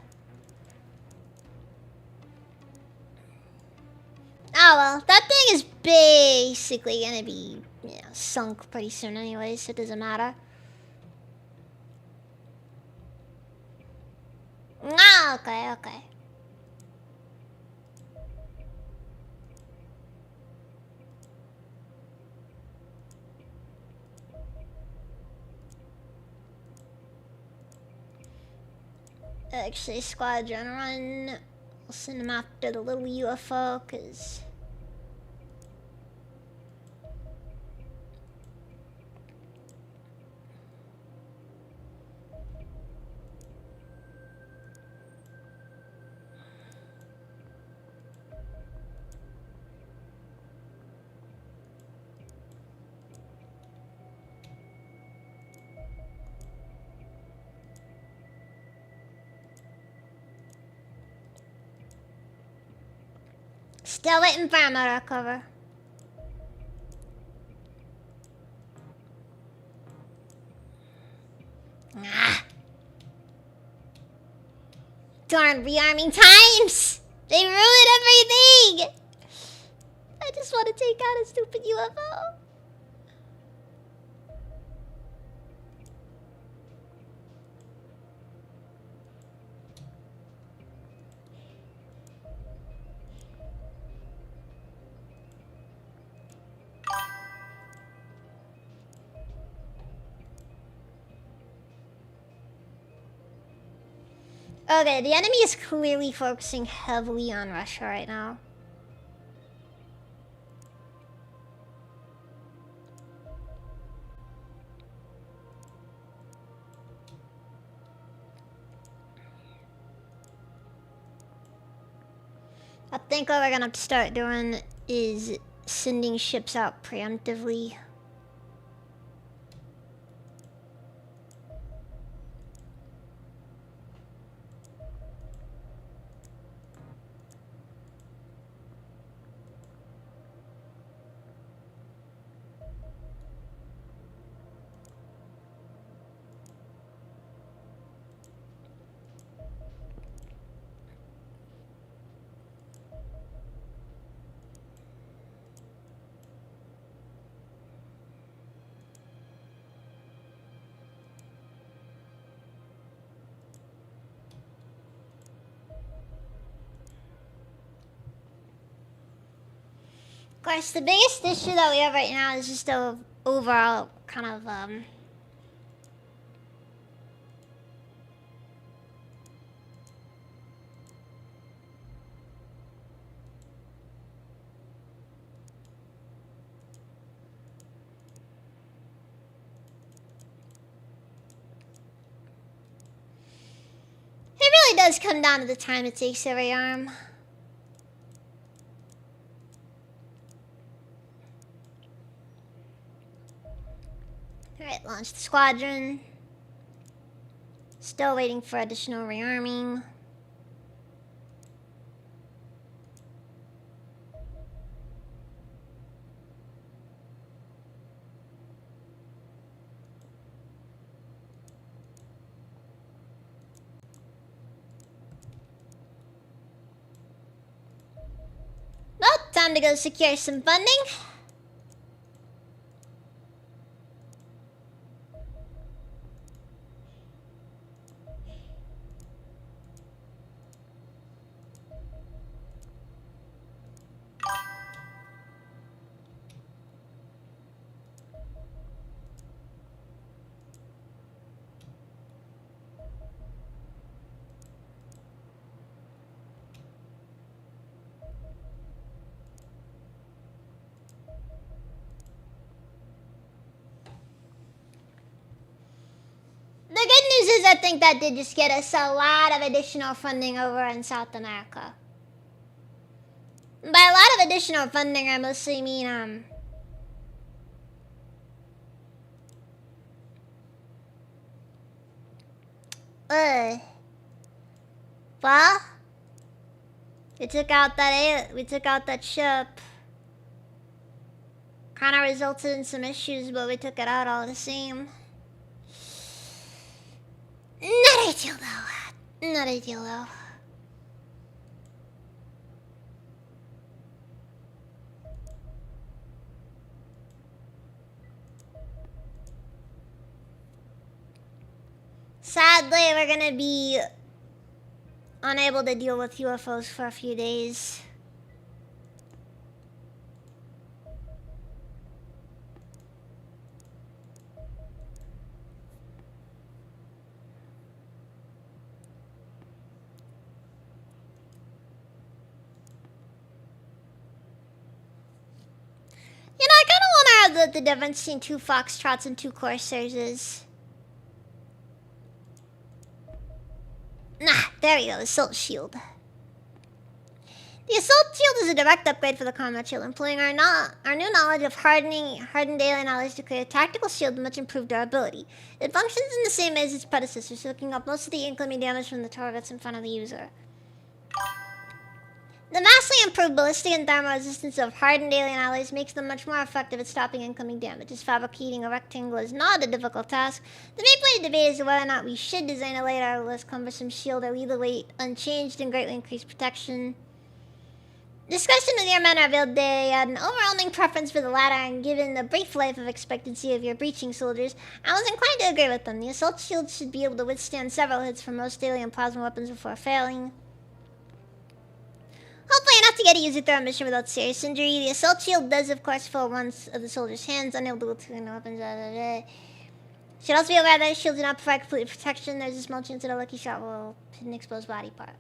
Oh well, that thing is basically gonna be, sunk pretty soon anyway, so it doesn't matter. Ah, okay. Actually, Squadron Run. We'll send them after the little UFO, cause Still waiting for him to recover. Ah. Darn rearming times! They ruined everything! I just want to take out a stupid UFO. Okay, the enemy is clearly focusing heavily on Russia right now. I think what we're gonna have to start doing is sending ships out preemptively. Of course, the biggest issue that we have right now is just the overall kind of, it really does come down to the time it takes to rearm. Alright, launch the squadron. Still waiting for additional rearming. Well, time to go secure some funding. The good news is I think that did just get us a lot of additional funding over in South America. By a lot of additional funding, I mostly mean, well, we took out that ship. Kind of resulted in some issues, but we took it out all the same. Not ideal though. Not ideal though. Sadly, we're gonna be unable to deal with UFOs for a few days. You know, I kind of wonder how the difference between 2 Foxtrots and 2 Corsairs is. Nah, there we go, Assault Shield. The Assault Shield is a direct upgrade for the Combat Shield, employing our new knowledge of hardened daily knowledge to create a tactical shield with much improved durability. It functions in the same way as its predecessor, soaking up most of the incoming damage from the targets in front of the user. The vastly improved ballistic and thermal resistance of hardened alien alloys makes them much more effective at stopping incoming damage, as fabricating a rectangle is not a difficult task. The main point of debate is whether or not we should design a lighter or less cumbersome shield or leave the weight unchanged and greatly increase protection. Discussion with your men revealed they had an overwhelming preference for the latter, and given the brief life of expectancy of your breaching soldiers, I was inclined to agree with them. The assault shield should be able to withstand several hits from most alien plasma weapons before failing. Hopefully enough to get to use it through a mission without serious injury. The assault shield does, of course, fill once of the soldier's hands, unable to withstand weapons. Should also be aware that shield do not provide complete protection. There's a small chance that a lucky shot will hit an exposed body part.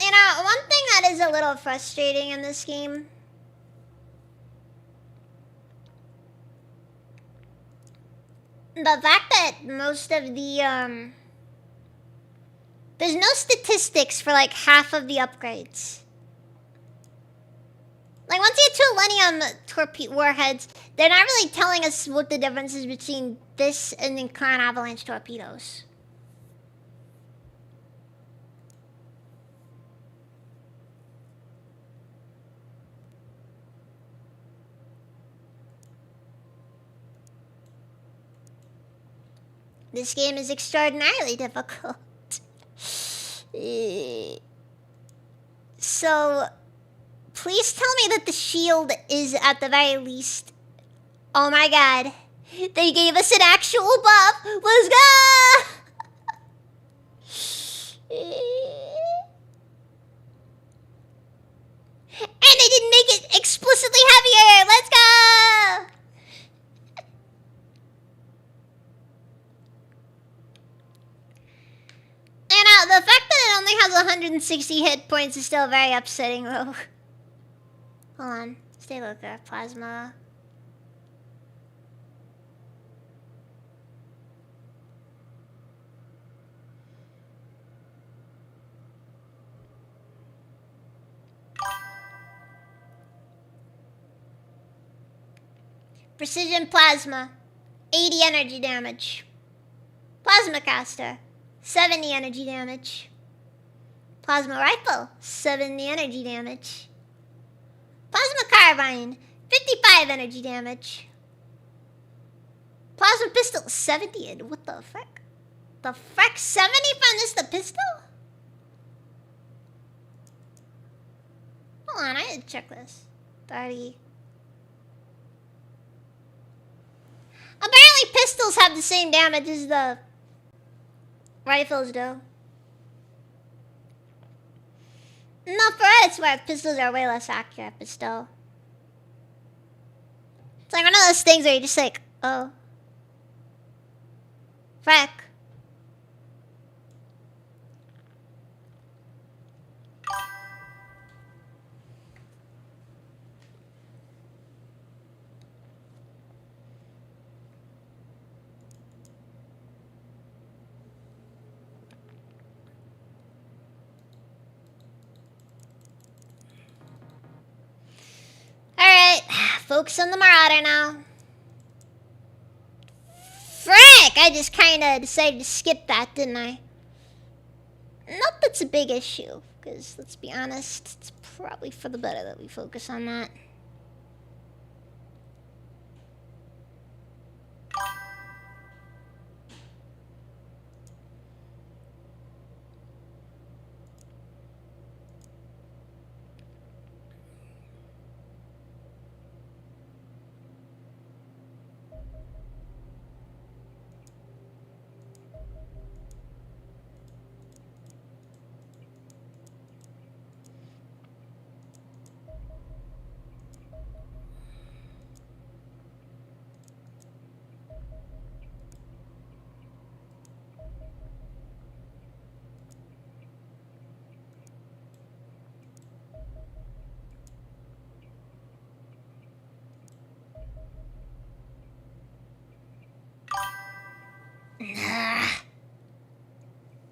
You know, one thing that is a little frustrating in this game the fact that most of the, there's no statistics for, like, half of the upgrades. Like, once you get to Millennium warheads, they're not really telling us what the difference is between this and the current avalanche torpedoes. This game is extraordinarily difficult. So, please tell me that the shield is at the very least... Oh my god. They gave us an actual buff. Let's go! And they didn't make it explicitly heavier. Let's go! And the fact that it only has 160 hit points is still very upsetting, though. Hold on. Stay low there. Plasma. Precision Plasma. 80 energy damage. Plasma Caster. 70 energy damage. Plasma Rifle. 70 energy damage. Plasma Carbine. 55 energy damage. Plasma Pistol. 70. What the frick? The frick? 70 from this the pistol? Hold on, I need to check this. 30. Apparently pistols have the same damage as the rifles do. No, for what it's worth, pistols are way less accurate, but still. It's like one of those things where you're just like, oh. Frick. Alright, focus on the Marauder now. Frick! I just kinda decided to skip that, didn't I? Not that's a big issue, because let's be honest, it's probably for the better that we focus on that.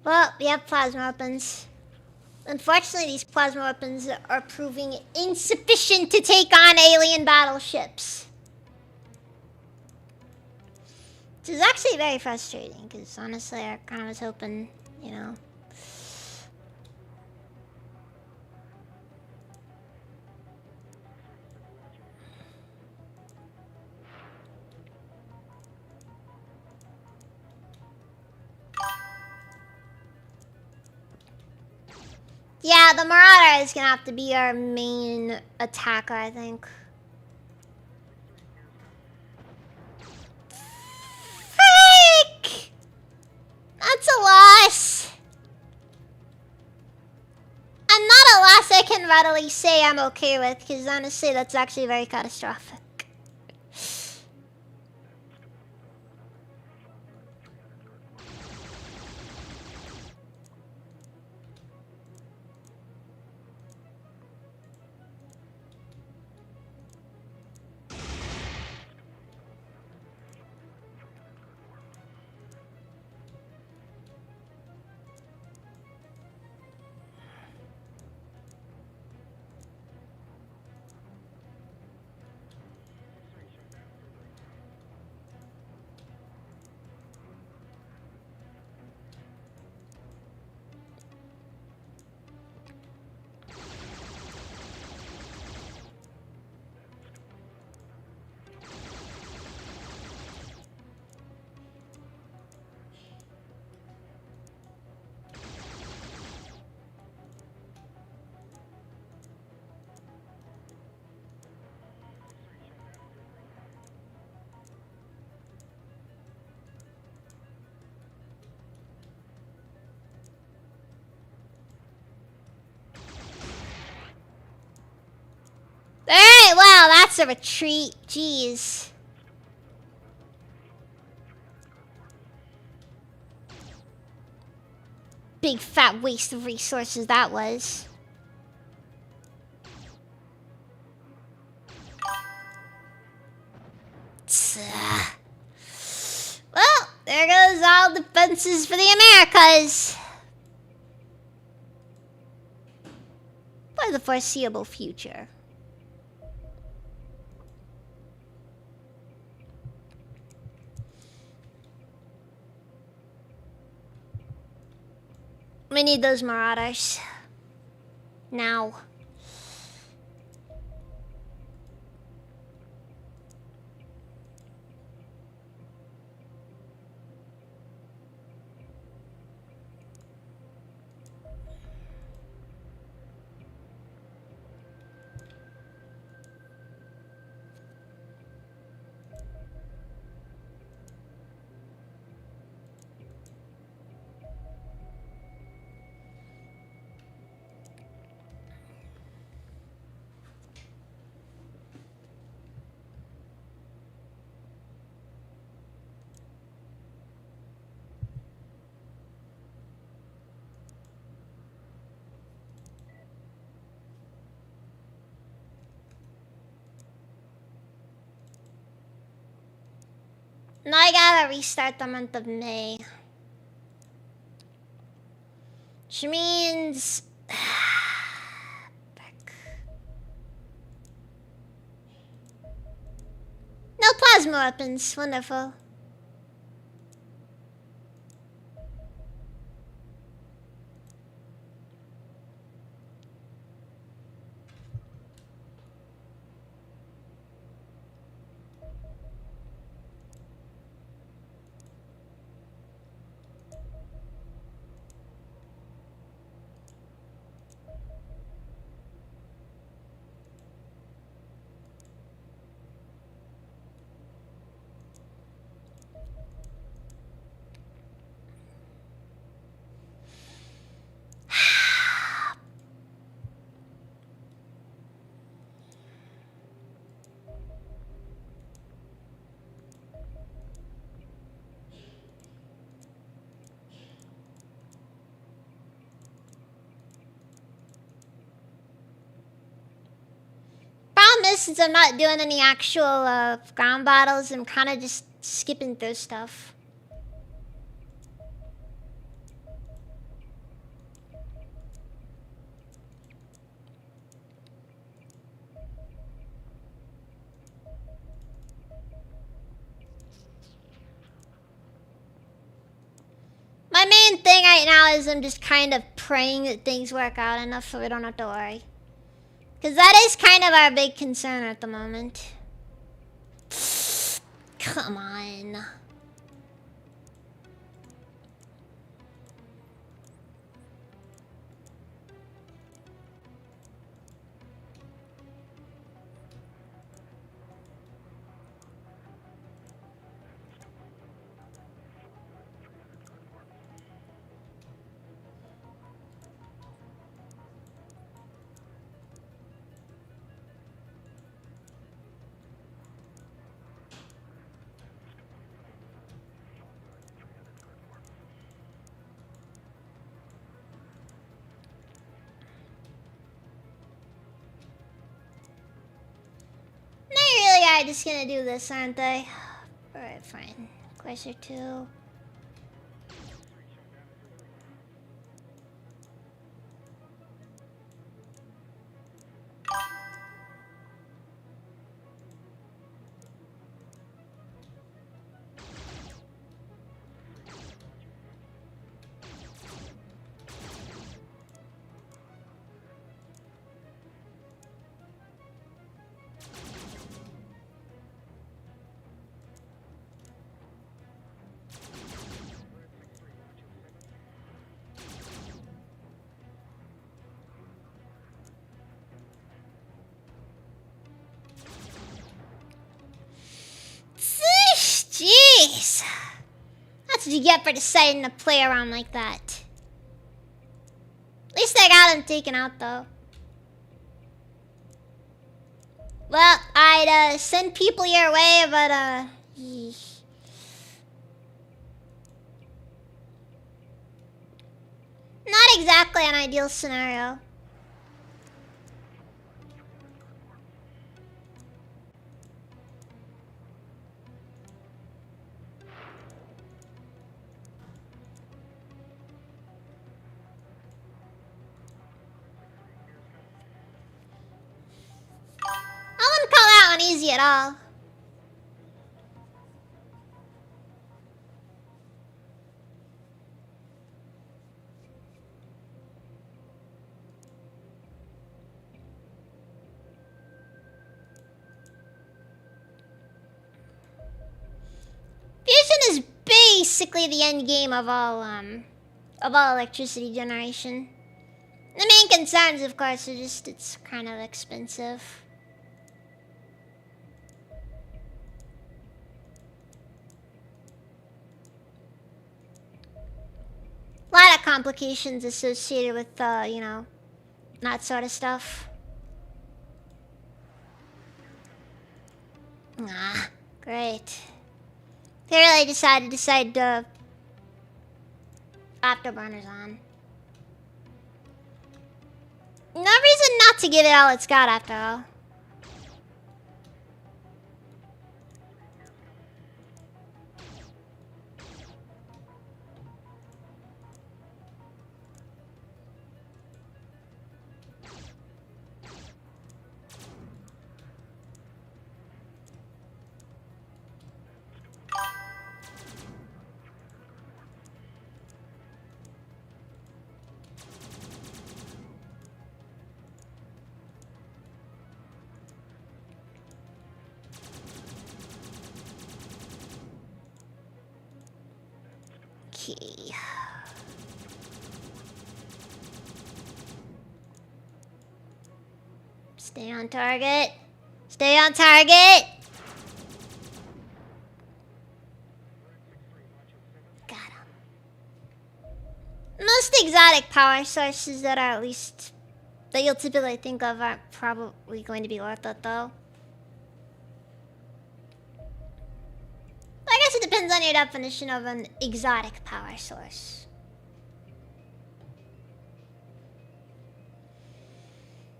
Well, we have plasma weapons. Unfortunately, these plasma weapons are proving insufficient to take on alien battleships. Which is actually very frustrating, because honestly, I kind of was hoping, you know. Yeah, the Marauder is gonna have to be our main attacker, I think. Frick! That's a loss. And not a loss I can readily say I'm okay with, because honestly, that's actually very catastrophic. Alright, well, that's a retreat. Jeez. Big fat waste of resources that was. Well, there goes all defenses for the Americas. For the foreseeable future. We need those Marauders. Now. Now I gotta restart the month of May. Which means... no plasma weapons. Wonderful. Problem is, since I'm not doing any actual ground battles, I'm kind of just skipping through stuff. big thing right now is I'm just kind of praying that things work out enough so we don't have to worry. Because that is kind of our big concern at the moment. Come on. They just gonna do this, aren't they? Alright, fine. Quasar 2. Jeez! That's what you get for deciding to play around like that. At least I got him taken out, though. Well, I'd send people your way, but not exactly an ideal scenario. I wouldn't call that one easy at all. Fusion is basically the end game of all electricity generation. The main concerns, of course, are just it's kind of expensive. A lot of complications associated with, you know, that sort of stuff. Ah, great. They really decided afterburners on. No reason not to give it all it's got after all. Okay. Stay on target. Stay on target. Got him. Most exotic power sources that are at least that you'll typically think of aren't probably going to be worth it, though. I guess it depends on your definition of an exotic power source.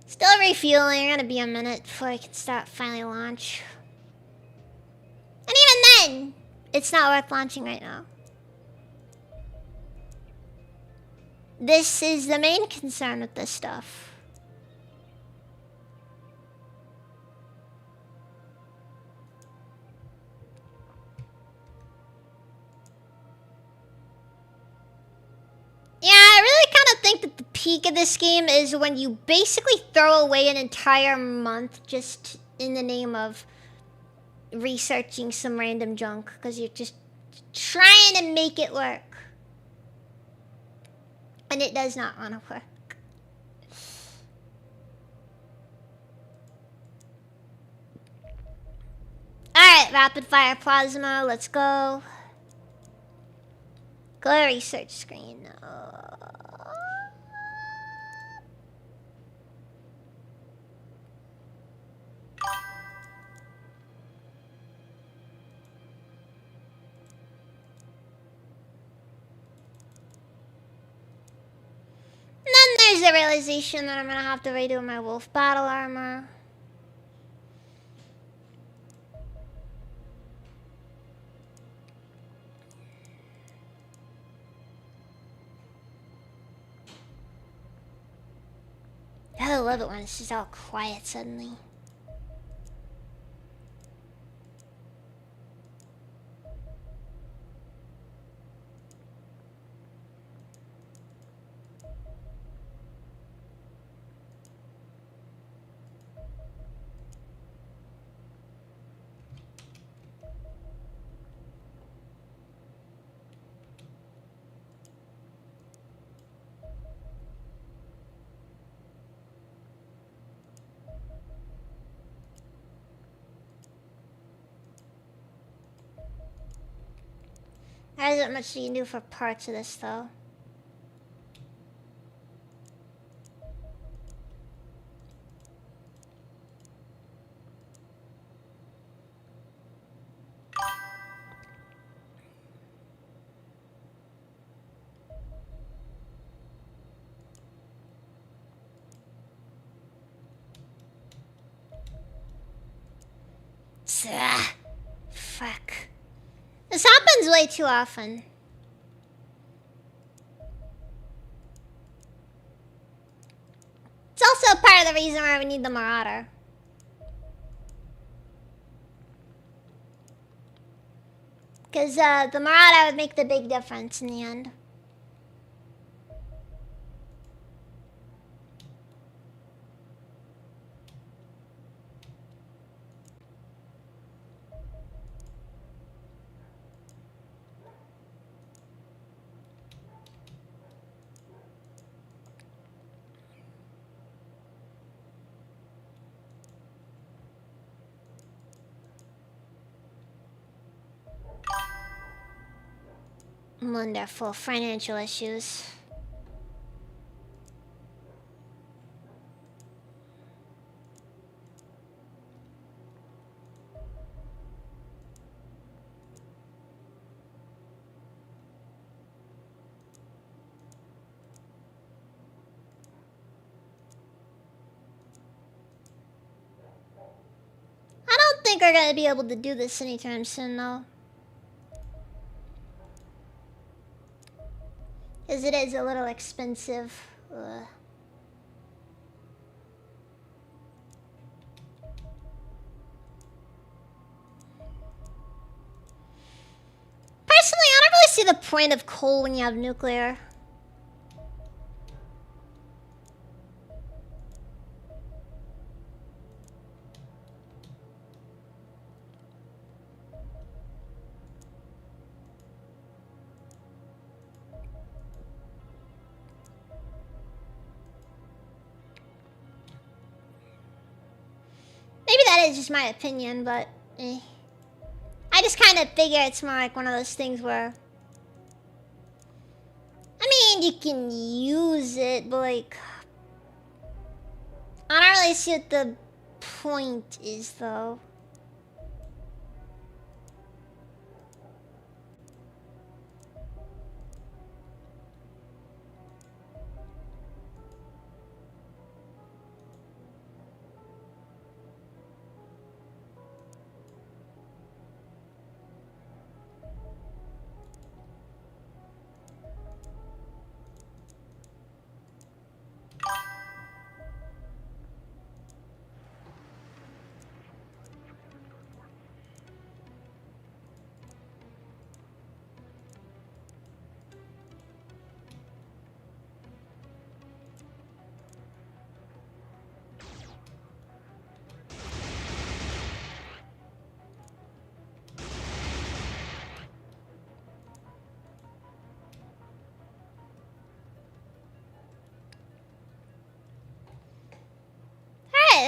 Still refueling. Gonna be a minute before I can start finally launch. And even then, it's not worth launching right now. This is the main concern with this stuff. peak of this game is when you basically throw away an entire month just in the name of researching some random junk because you're just trying to make it work. And it does not want to work. Alright, rapid fire plasma, let's go. Go to research screen. And then there's the realization that I'm gonna have to redo my wolf battle armor. I love it when it's just all quiet suddenly. There isn't much you can do for parts of this though. Fuck. This happens way too often. It's also part of the reason why we need the Marauder. Because the Marauder would make the big difference in the end. Wonderful financial issues. I don't think we're gonna be able to do this anytime soon though. Because it is a little expensive. Ugh. Personally, I don't really see the point of coal when you have nuclear. Maybe that is just my opinion, but eh. I just kind of figure it's more like one of those things where, I mean, you can use it, but like, I don't really see what the point is though.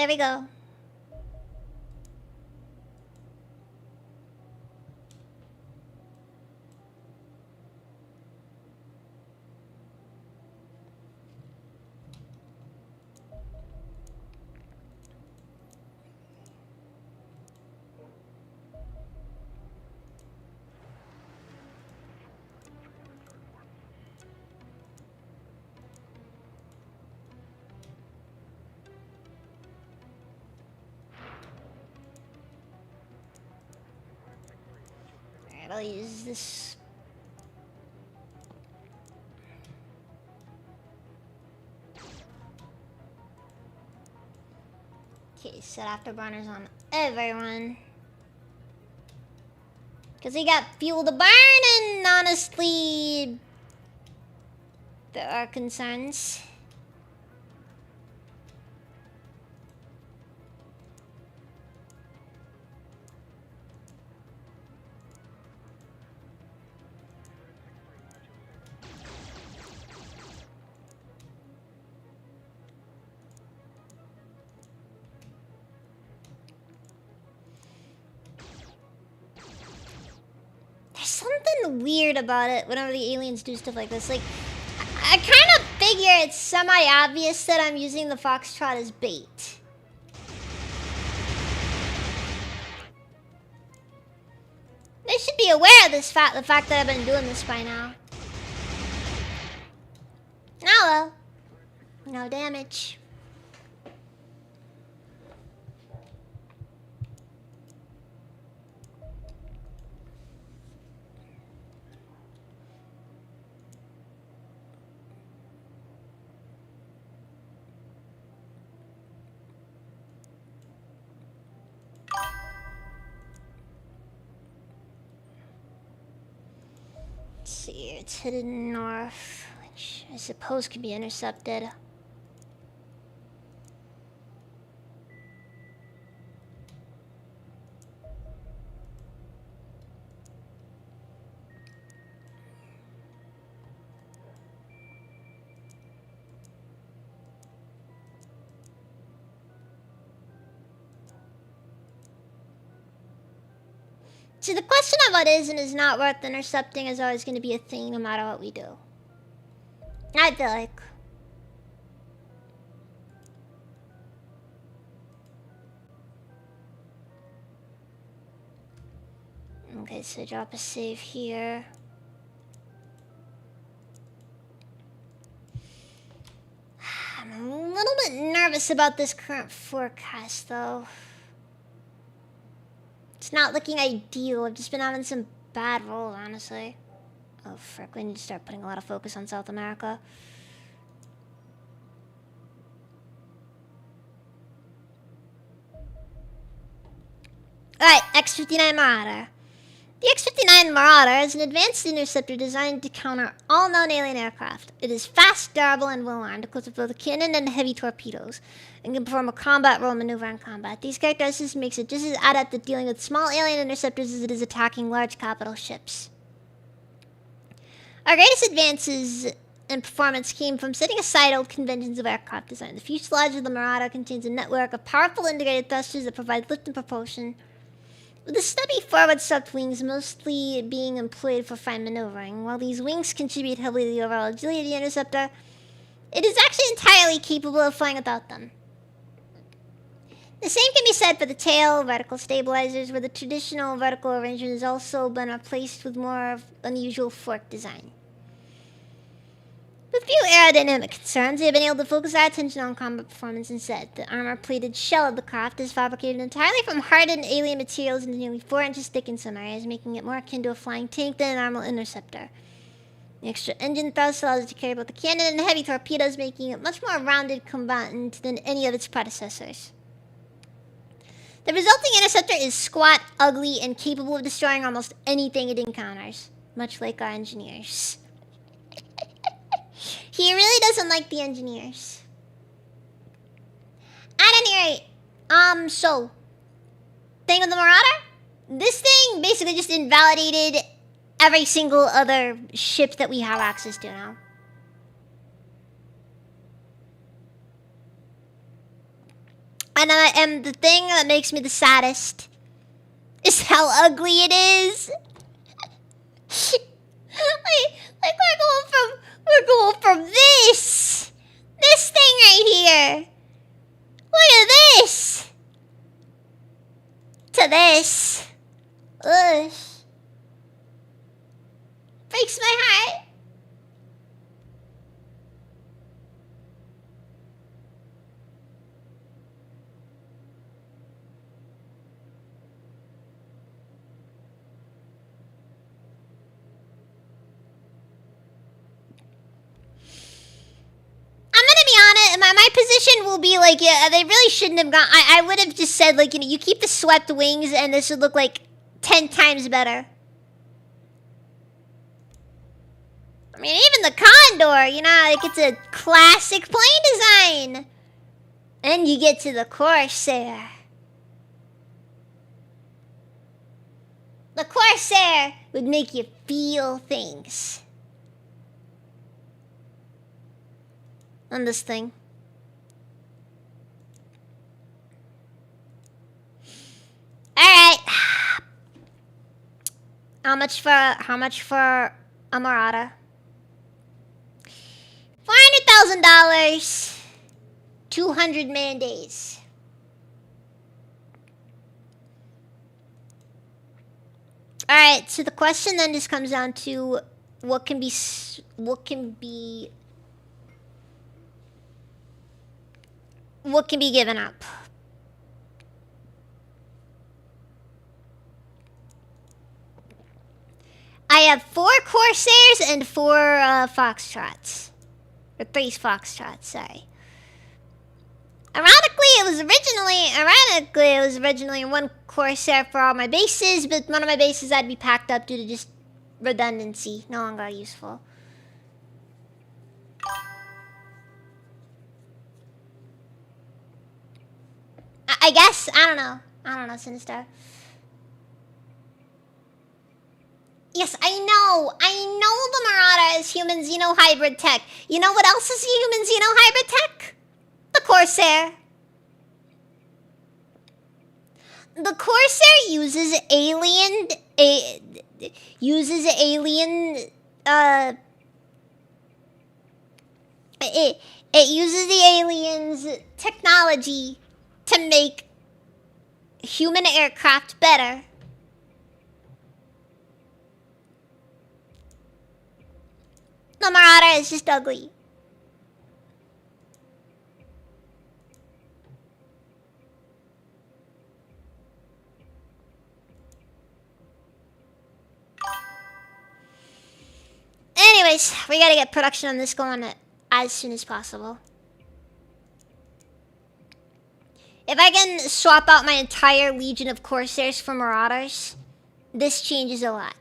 there we go. Alright, I'll use this. Okay, set afterburners on everyone. Because we got fuel to burn, and honestly, there are concerns. There's something weird about it whenever the aliens do stuff like this. Like, I kind of figure it's semi-obvious that I'm using the Foxtrot as bait. They should be aware of this the fact that I've been doing this by now. Oh well. No damage. Let's see, it's headed north, which I suppose could be intercepted. See, the question of what is and is not worth intercepting is always going to be a thing no matter what we do. I feel like. Okay, so drop a save here. I'm a little bit nervous about this current forecast, though. It's not looking ideal. I've just been having some bad rolls, honestly. Oh, frick. We need to start putting a lot of focus on South America. Alright, X-59 Marauder. The X-59 Marauder is an advanced interceptor designed to counter all known alien aircraft. It is fast, durable, and well-armed, equipped with both a cannon and heavy torpedoes, and can perform a combat role maneuver in combat. These characteristics makes it just as adept at dealing with small alien interceptors as it is attacking large capital ships. Our greatest advances in performance came from setting aside old conventions of aircraft design. The fuselage of the Marauder contains a network of powerful integrated thrusters that provide lift and propulsion, with the stubby forward-swept wings mostly being employed for fine maneuvering. While these wings contribute heavily to the overall agility of the interceptor, it is actually entirely capable of flying without them. The same can be said for the tail, vertical stabilizers, where the traditional vertical arrangement has also been replaced with more unusual fork design. With few aerodynamic concerns, we have been able to focus our attention on combat performance instead. The armor-plated shell of the craft is fabricated entirely from hardened alien materials and nearly 4 inches thick in some areas, making it more akin to a flying tank than a normal interceptor. The extra engine thrust allows it to carry both the cannon and heavy torpedoes, making it much more rounded combatant than any of its predecessors. The resulting interceptor is squat, ugly, and capable of destroying almost anything it encounters, much like our engineers. He really doesn't like the engineers. At any rate, so, thing with the Marauder? This thing basically just invalidated every single other ship that we have access to now. And the thing that makes me the saddest is how ugly it is. like we're going from this thing right here. Look at this to this. Ugh. Breaks my heart. My position will be like, yeah, they really shouldn't have gone. I would have just said, like, you keep the swept wings and this would look like 10 times better. I mean, even the Condor, like it's a classic plane design. And you get to the Corsair. The Corsair would make you feel things. On this thing. Alright. How much for a Marauder? $400,000. 200 man days. Alright, so the question then just comes down to what can be given up. I have 4 Corsairs and 4 Foxtrots. Or 3 Foxtrots, sorry. Ironically, it was originally 1 Corsair for all my bases, but one of my bases had to be packed up due to just redundancy. No longer useful. I guess, I don't know, Sinister. Yes, I know the Marauder is human Xeno hybrid tech. You know what else is human Xeno hybrid tech? The Corsair. The Corsair uses alien it uses the aliens' technology to make human aircraft better. The Marauder is just ugly. Anyways, we gotta get production on this going as soon as possible. If I can swap out my entire legion of Corsairs for Marauders, this changes a lot.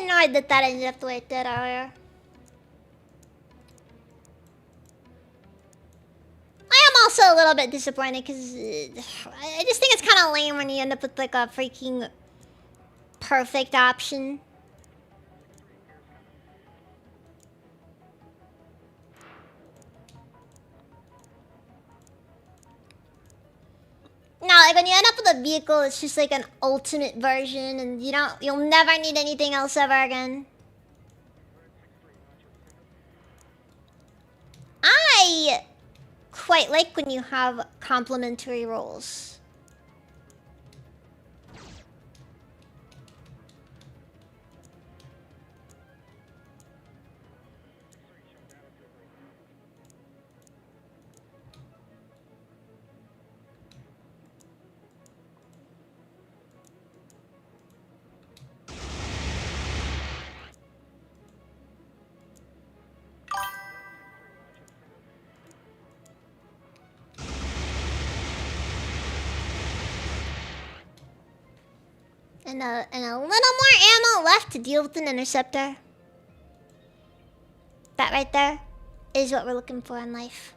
Annoyed that ended up the way it did earlier. I am also a little bit disappointed because I just think it's kind of lame when you end up with like a freaking perfect option. No, like when you end up with a vehicle, it's just like an ultimate version, and you'll never need anything else ever again. I quite like when you have complementary roles. And a little more ammo left to deal with an interceptor. That right there is what we're looking for in life.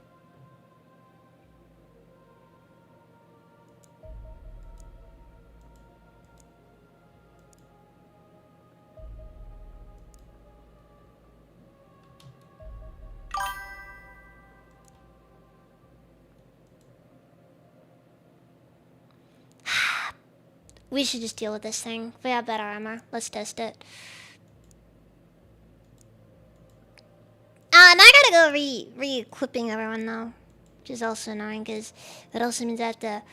We should just deal with this thing. We have better armor. Let's test it. And I gotta go re-equipping everyone though. Which is also annoying because it also means I have to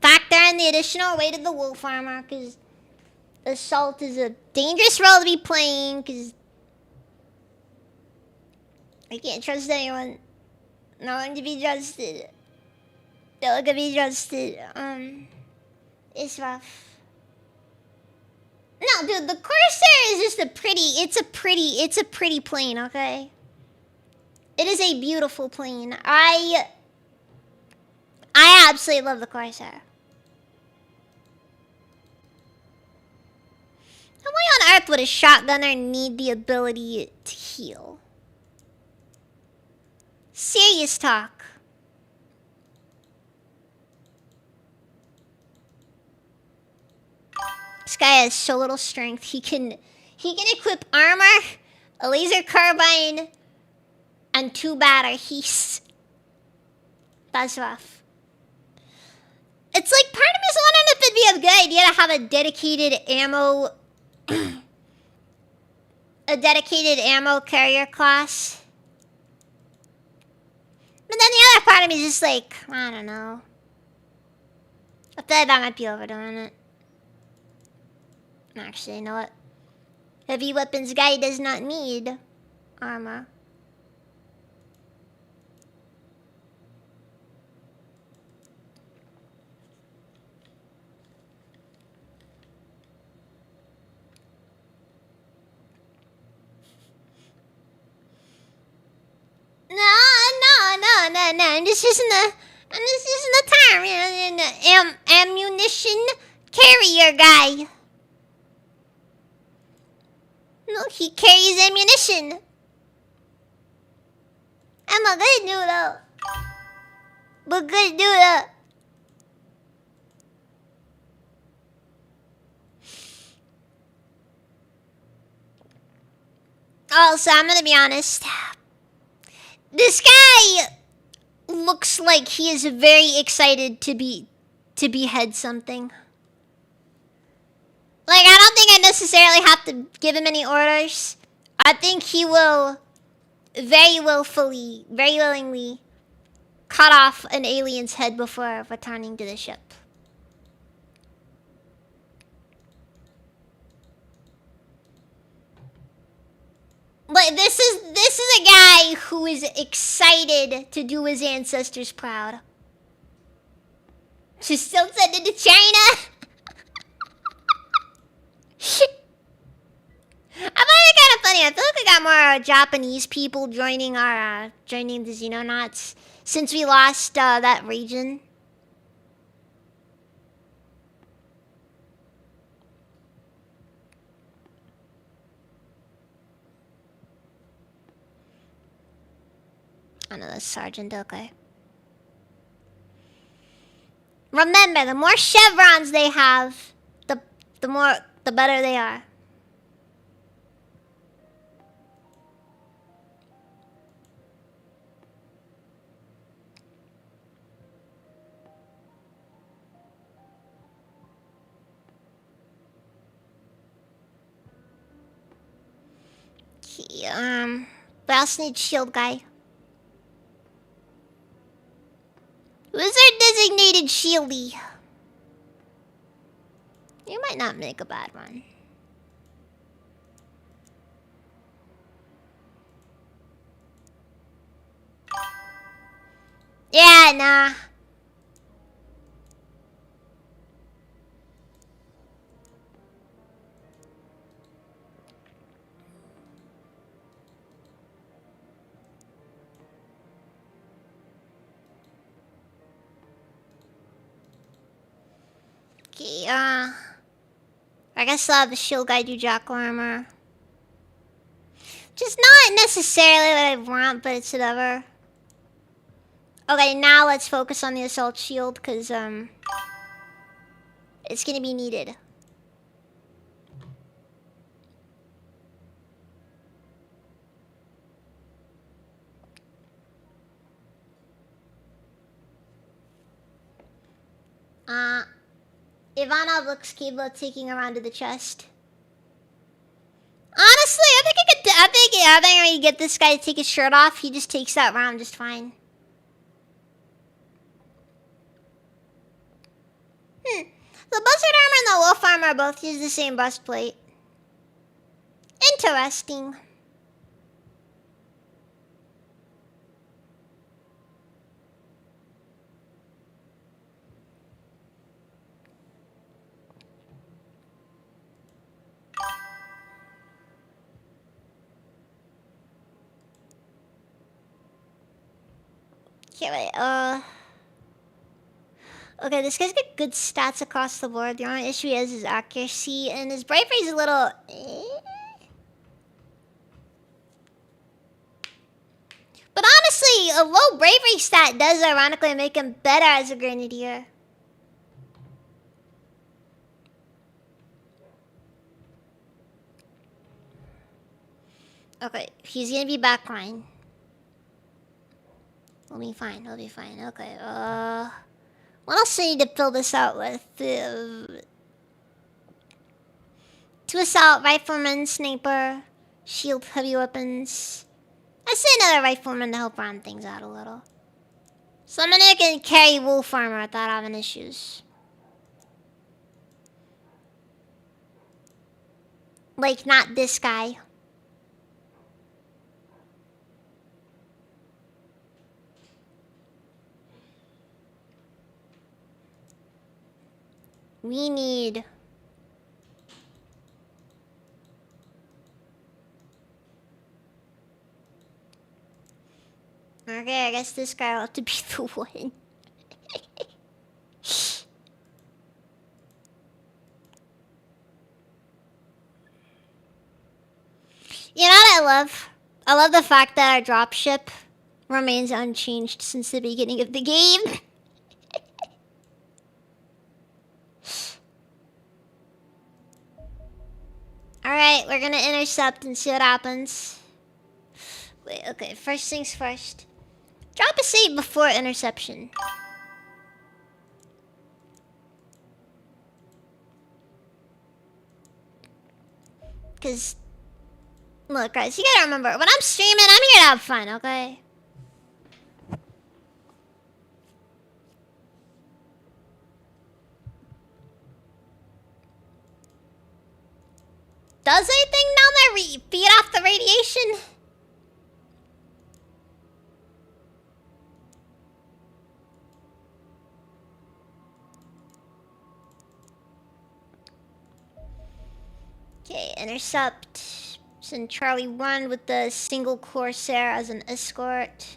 factor in the additional weight of the wolf armor because assault is a dangerous role to be playing because I can't trust anyone. No one can be trusted. No one can be trusted. It's rough. No, dude, the Corsair is just it's a pretty plane, okay? It is a beautiful plane. I absolutely love the Corsair. Why on earth would a shotgunner need the ability to heal? Serious talk. This guy has so little strength. He can equip armor, a laser carbine, and 2 batteries. That's rough. It's like part of me is wondering if it'd be a good idea to have a dedicated ammo carrier class. But then the other part of me is just like, I don't know. I feel like that might be overdoing it. Actually, you know what? Heavy weapons guy does not need armor. No. I'm just using the term. Ammunition carrier guy. Look, he carries ammunition. I'm a good noodle. But good noodle. Also, I'm gonna be honest. This guy looks like he is very excited to behead something. Like, I don't think I necessarily have to give him any orders. I think he will very willingly cut off an alien's head before returning to the ship. But this is a guy who is excited to do his ancestors proud. She's still sent it to China. I find it kind of funny. I feel like we got more Japanese people joining the Xenonauts since we lost that region. I know that's Sergeant, okay. Remember, the more chevrons they have, the better they are. Okay, but I also need shield guy. good shieldy. You might not make a bad one. Yeah, nah. Okay, I guess I'll have the shield guide you jackal armor. Just not necessarily what I want, but it's whatever. Okay, now let's focus on the assault shield, because, it's gonna be needed. Ivanov looks capable of taking around to the chest. Honestly, I think when you get this guy to take his shirt off, he just takes that round just fine. The buzzard armor and the wolf armor both use the same breastplate. Interesting. Okay, wait, okay, this guy's got good stats across the board. The only issue he has is accuracy, and his bravery's a little... But honestly, a low bravery stat does ironically make him better as a grenadier. Okay, he's gonna be backline. We'll be fine, we'll be fine. Okay, what else do I need to fill this out with? 2 assault, rifleman, sniper, shield, heavy weapons. I say another rifleman to help round things out a little. Someone who can carry wolf armor without having issues. Like, not this guy. We need... Okay, I guess this guy will have to be the one. You know what I love? I love the fact that our dropship remains unchanged since the beginning of the game. Alright, we're gonna intercept and see what happens. Wait, okay, first things first. Drop a save before interception. Because, look guys, you gotta remember, when I'm streaming, I'm here to have fun, okay? Does anything down there feed off the radiation? Okay, intercept. Send Charlie 1 with the single Corsair as an escort.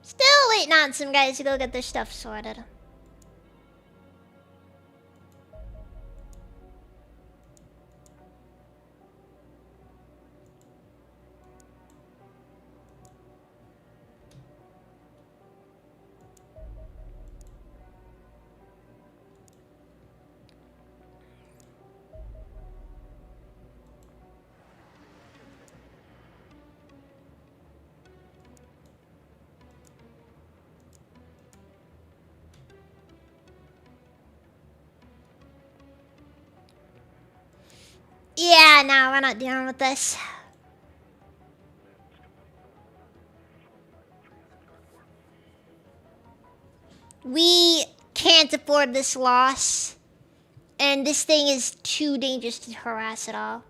Still waiting on some guys to go get their stuff sorted. no, we're not dealing with this. We can't afford this loss. And this thing is too dangerous to harass at all.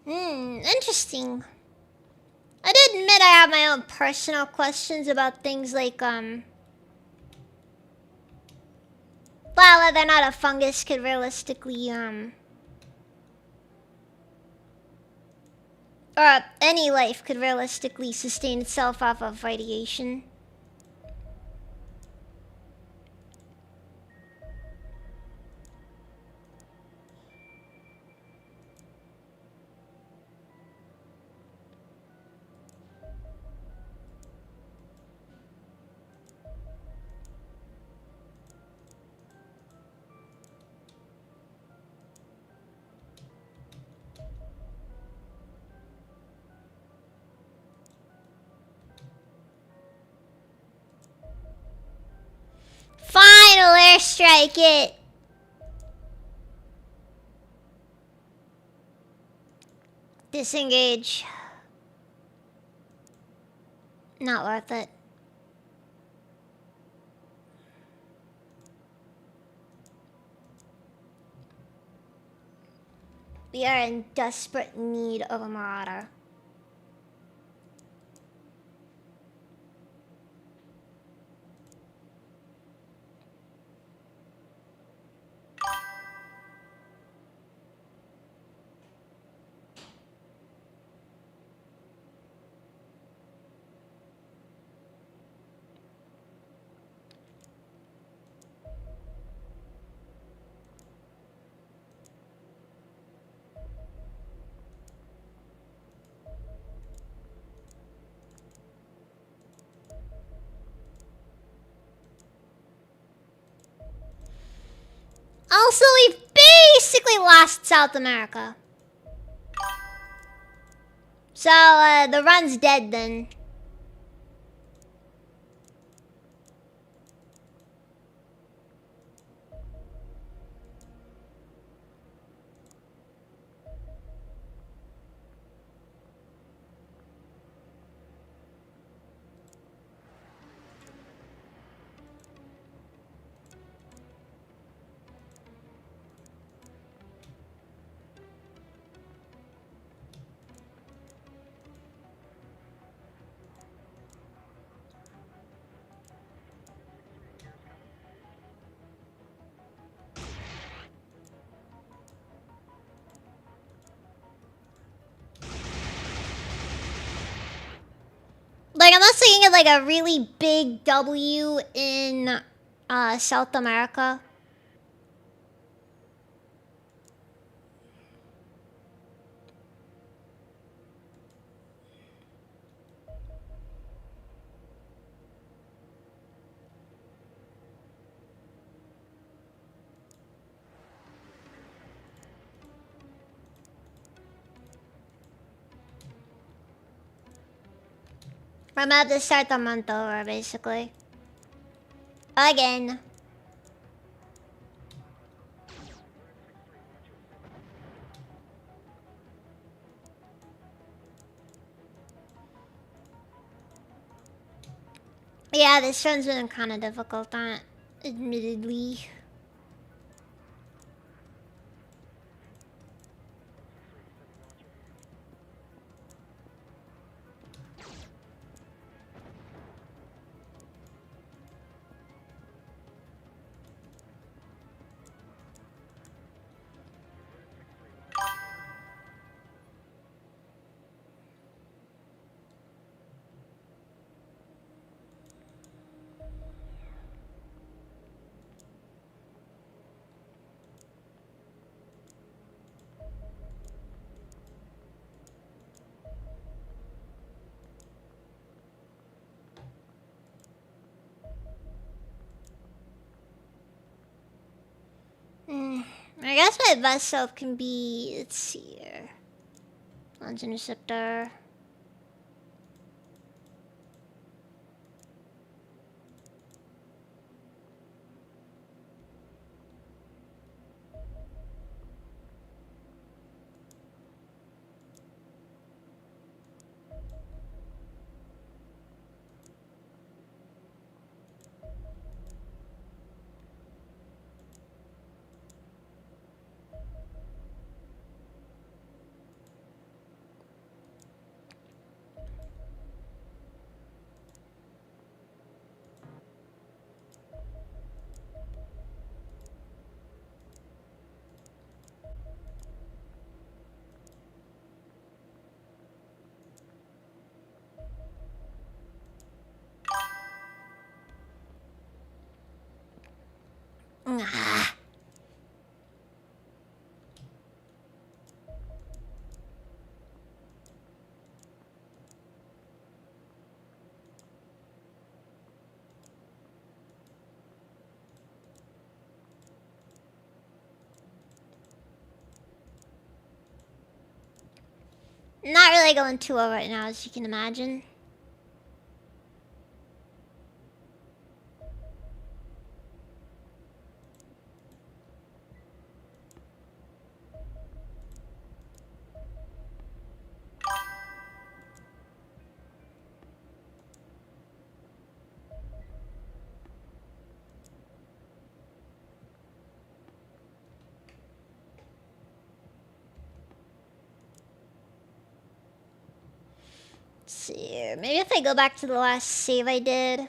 Interesting. I did admit I have my own personal questions about things like, well, whether or not a fungus could realistically, or any life could realistically sustain itself off of radiation. Final airstrike it! Disengage. Not worth it. We are in desperate need of a marauder. Also, we've basically lost South America. So, the run's dead then. Like, unless we can get, like, a really big W in, South America. I'm about to start the month over, basically. Again. Yeah, this run's been kind of difficult, admittedly. guess my best self can be, let's see here. Launch interceptor. Ah. Not really going too well right now, as you can imagine. Let's see here. Maybe if I go back to the last save I did.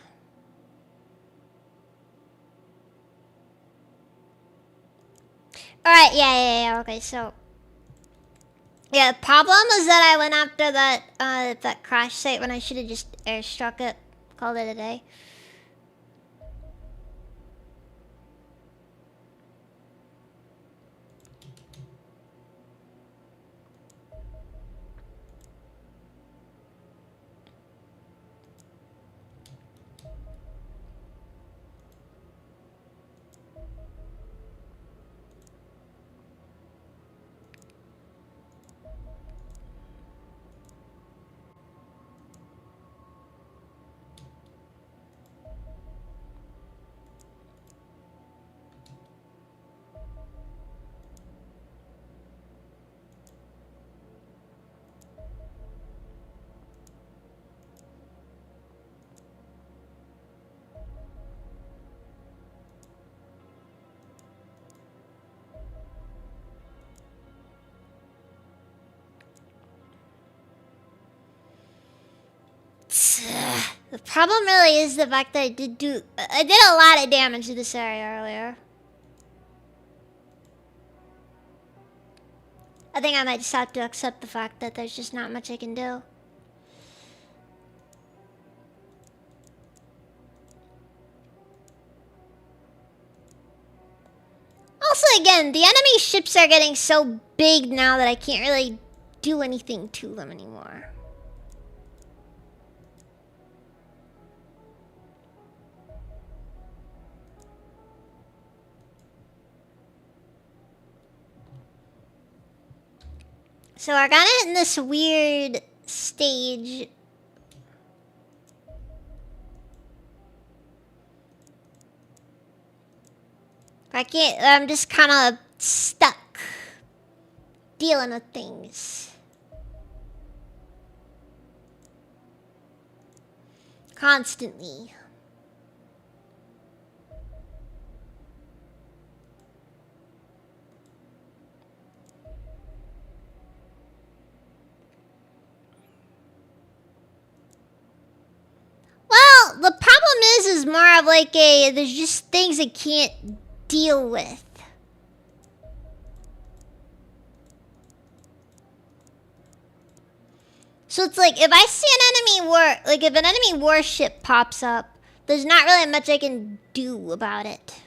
Alright, yeah, okay, so. Yeah, the problem is that I went after that crash site when I should have just airstruck it. Called it a day. The problem really is the fact that I did a lot of damage to this area earlier. I think I might just have to accept the fact that there's just not much I can do. Also, again, the enemy ships are getting so big now that I can't really do anything to them anymore. So we're kind of in this weird stage. I'm just kind of stuck dealing with things. Constantly. Well, the problem is more of like there's just things I can't deal with. So it's like if I see if an enemy warship pops up, there's not really much I can do about it.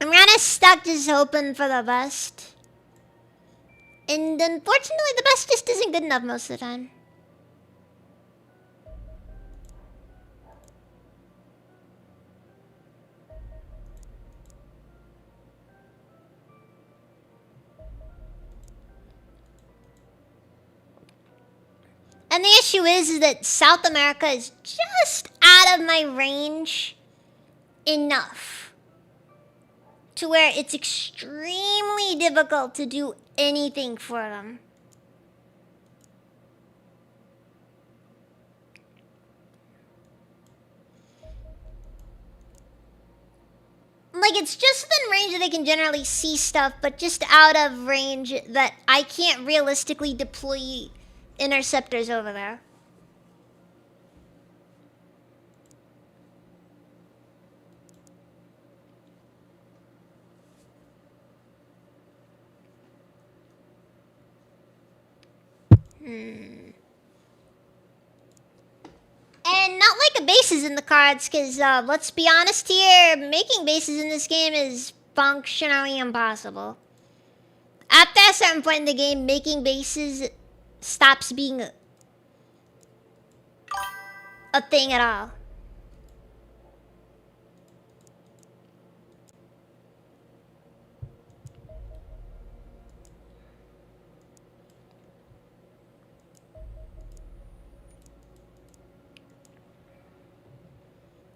I'm kind of stuck just hoping for the best. And unfortunately, the best just isn't good enough most of the time. And the issue is that South America is just out of my range enough to where it's extremely difficult to do anything for them. Like, it's just within range that they can generally see stuff, but just out of range that I can't realistically deploy interceptors over there. And not like a base is in the cards, because let's be honest here, making bases in this game is functionally impossible. After a certain point in the game, making bases stops being a thing at all.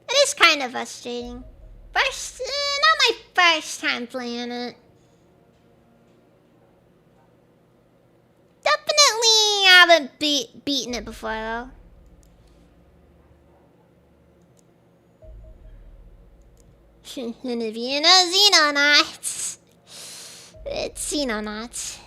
It is kind of frustrating. Not my first time playing it. Definitely haven't beaten it before though. And if you know Xenonauts, it's Xenonauts.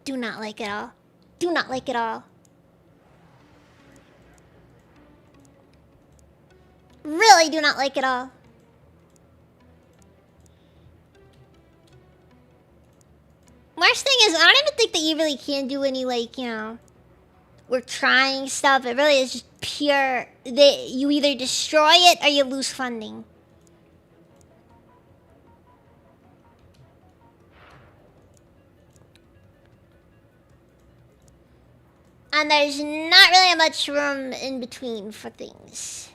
Do not like it all. Do not like it all. Really do not like it all. Worst thing is, I don't even think that you really can do any, like, you know, we're trying stuff. It really is just pure, you either destroy it or you lose funding. And there's not really much room in between for things.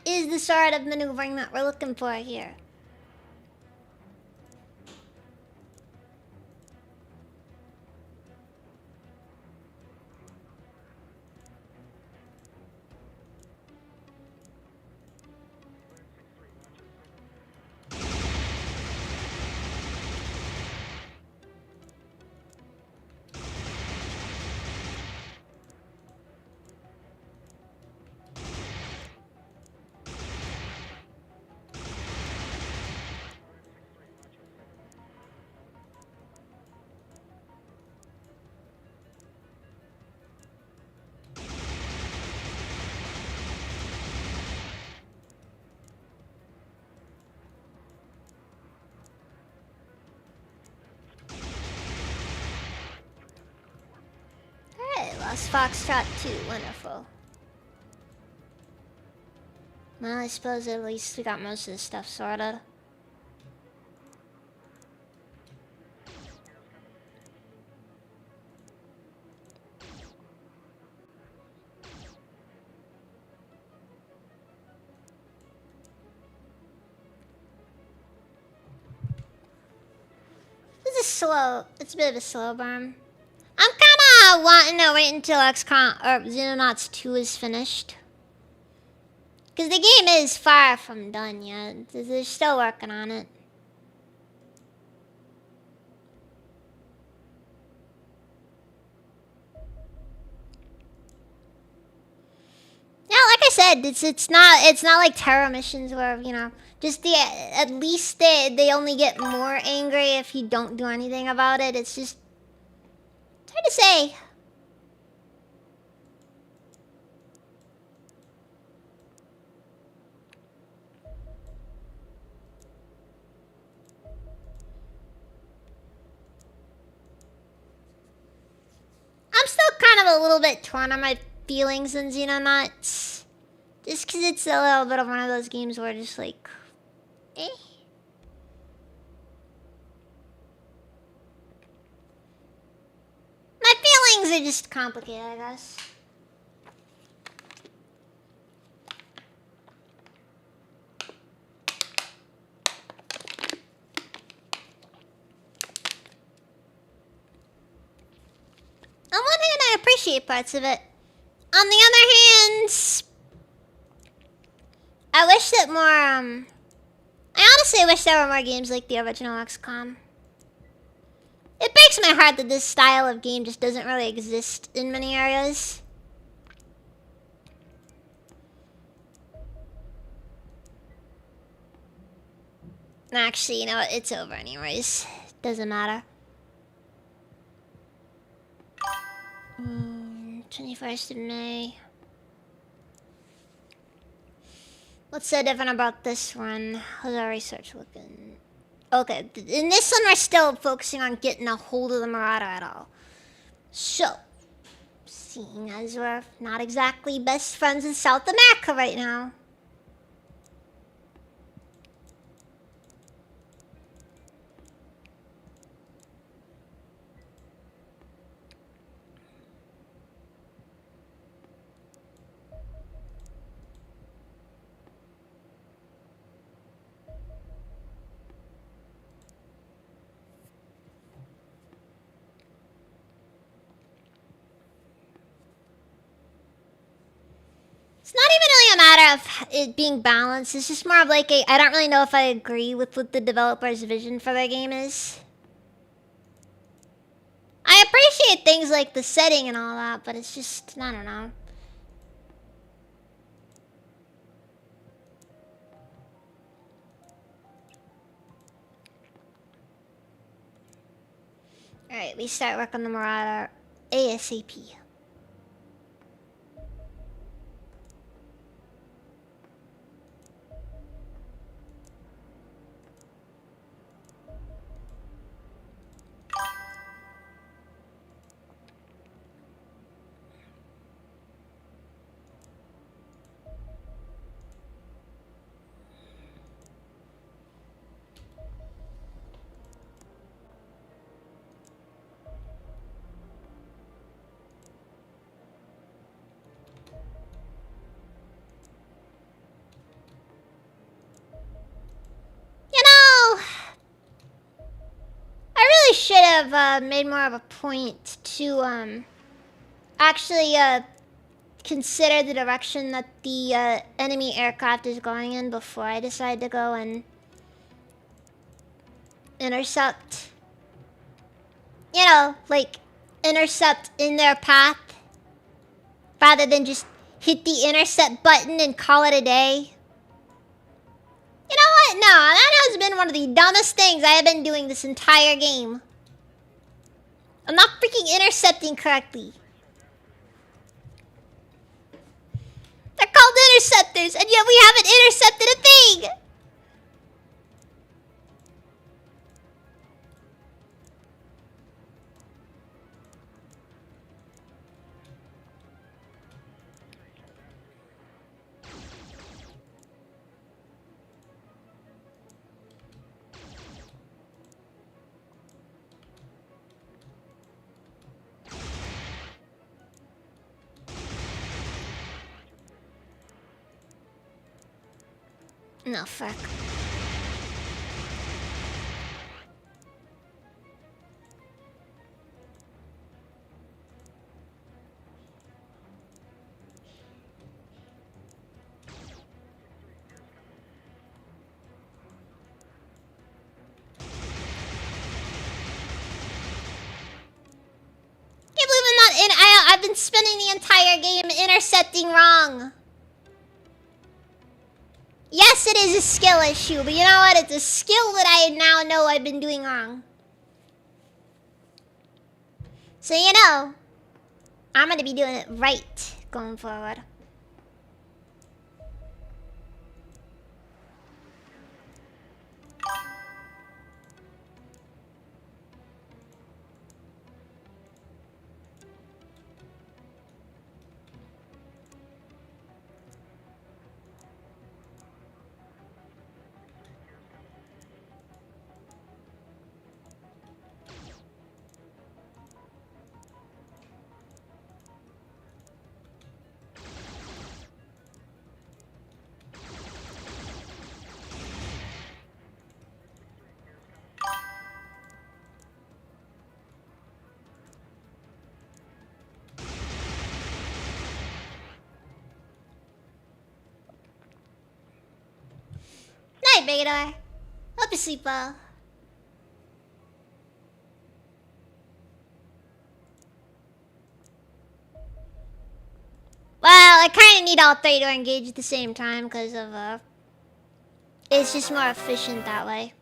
Is the sort of maneuvering that we're looking for here. Lost Foxtrot 2, wonderful. Well, I suppose at least we got most of this stuff sorted. This is slow. It's a bit of a slow burn. I'm kind of wanting to wait until XCOM or Xenonauts 2 is finished. Because the game is far from done yet. They're still working on it. Yeah, like I said, it's not like terror missions where, you know, just at least they only get more angry if you don't do anything about it. It's just hard to say. I'm still kind of a little bit torn on my feelings in Xenonauts. Just because it's a little bit of one of those games where just like, eh. My feelings are just complicated, I guess. On one hand, I appreciate parts of it. On the other hand, I wish that more, I honestly wish there were more games like the original XCOM. It breaks my heart that this style of game just doesn't really exist in many areas. Actually, you know what? It's over anyways. Doesn't matter. 21st of May. What's so different about this one? How's our research looking? Okay, in this one we're still focusing on getting a hold of the Marauder at all. So, seeing as we're not exactly best friends in South America right now. It's not even really a matter of it being balanced. It's just more of like I don't really know if I agree with what the developer's vision for their game is. I appreciate things like the setting and all that, but it's just, I don't know. Alright, we start work on the Marauder ASAP. Should have made more of a point to actually consider the direction that the enemy aircraft is going in before I decide to go and intercept. You know, like intercept in their path rather than just hit the intercept button and call it a day. You know what? No, that has been one of the dumbest things I have been doing this entire game. I'm not freaking intercepting correctly. They're called interceptors, and yet we haven't intercepted a thing! No, fuck. I've been spending the entire game intercepting wrong. Yes, it is a skill issue, but you know what? It's a skill that I now know I've been doing wrong. So you know, I'm gonna be doing it right going forward. Night, Bagador. Hope you sleep well. Well, I kind of need all three to engage at the same time because of, it's just more efficient that way.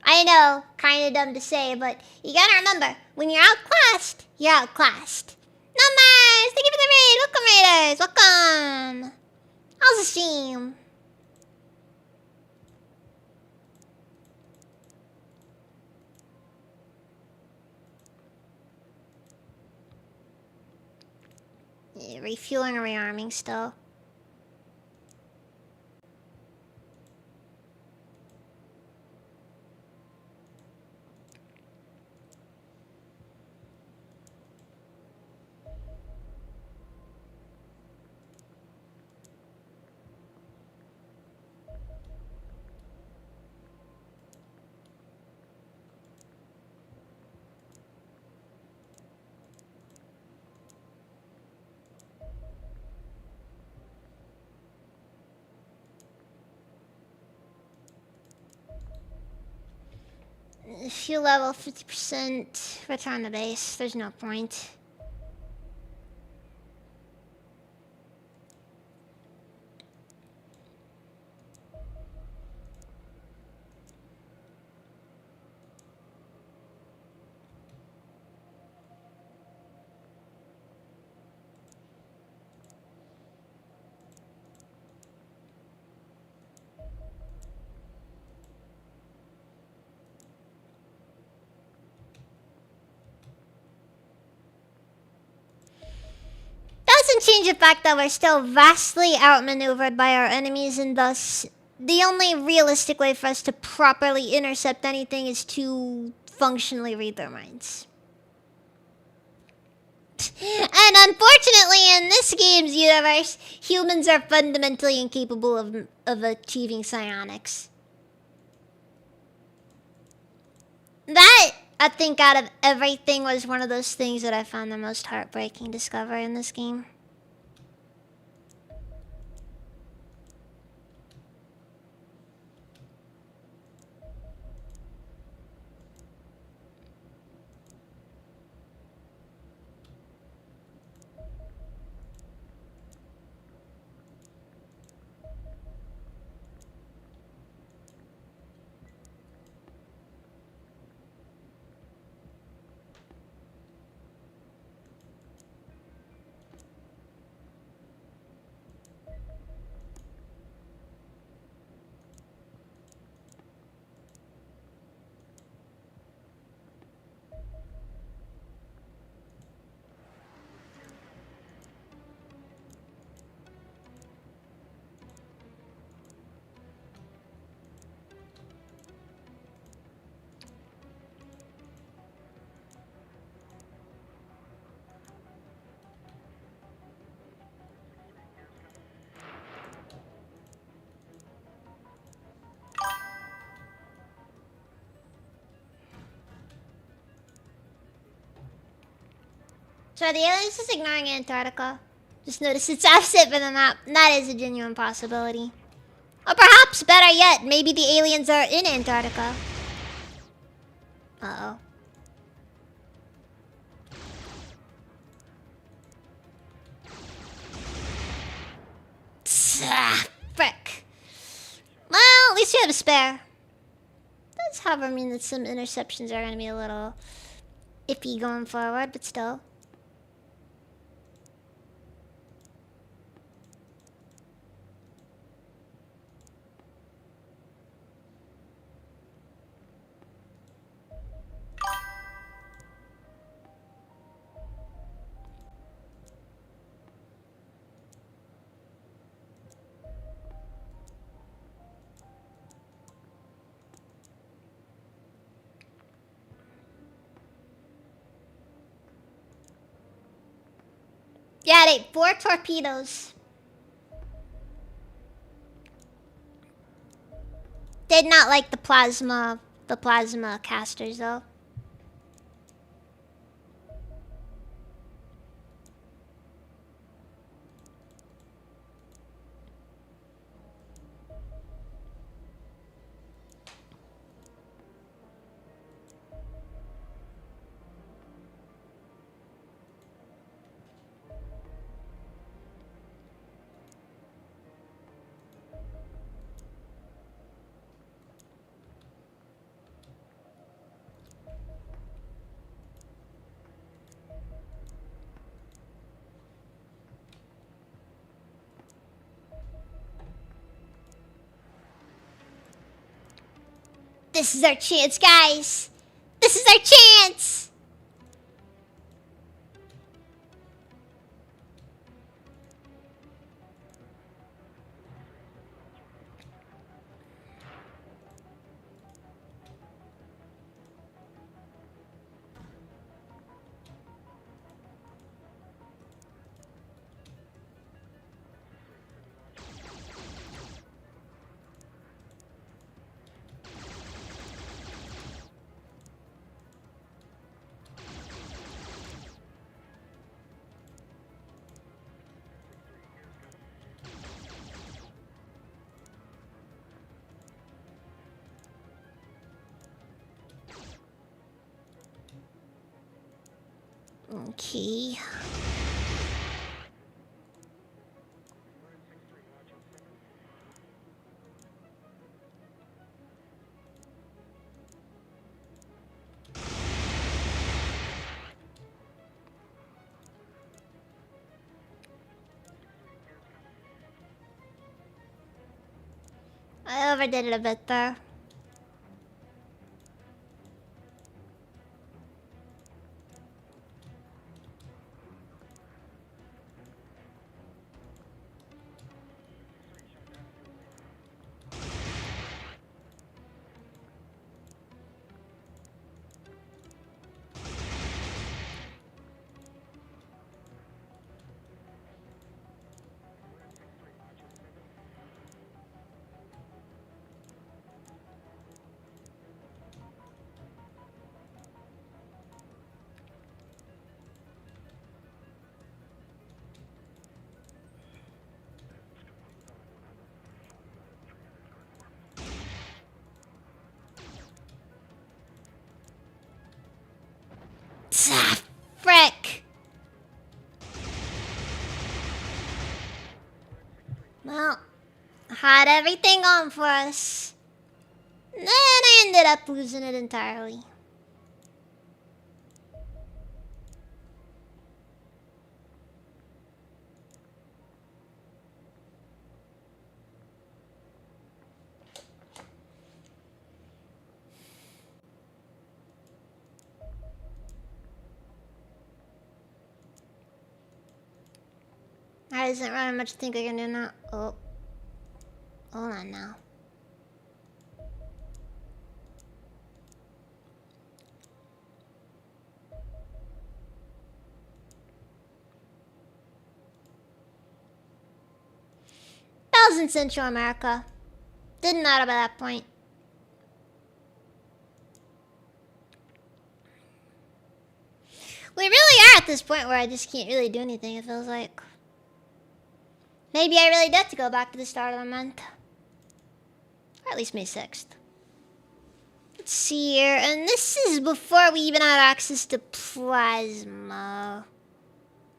I know, kind of dumb to say, but you gotta remember, when you're outclassed, you're outclassed. Numbers! Thank you for the raid! Welcome, raiders! Welcome! How's the stream? Yeah, refueling or rearming still. Fuel level 50%. Return to base. There's no point. Doesn't change the fact that we're still vastly outmaneuvered by our enemies, and thus the only realistic way for us to properly intercept anything is to functionally read their minds. And unfortunately, in this game's universe, humans are fundamentally incapable of achieving psionics. That, I think, out of everything, was one of those things that I found the most heartbreaking discovery in this game. So are the aliens just ignoring Antarctica? Just notice it's absent from the map. That is a genuine possibility. Or perhaps, better yet, maybe the aliens are in Antarctica. Uh-oh. should have a spare. Does, however, mean that some interceptions are going to be a little iffy going forward, but still. Yeah, they 4 torpedoes. Did not like the plasma casters though. This is our chance, guys. This is our chance. Okay. I overdid it a bit there. Ah, frick. Well, had everything on for us. Then I ended up losing it entirely. There isn't really much to think I can do now. Oh. Hold on now. That was in Central America. Didn't matter by that point. We really are at this point where I just can't really do anything, it feels like. Maybe I really do have to go back to the start of the month. Or at least May 6th. Let's see here. And this is before we even had access to plasma.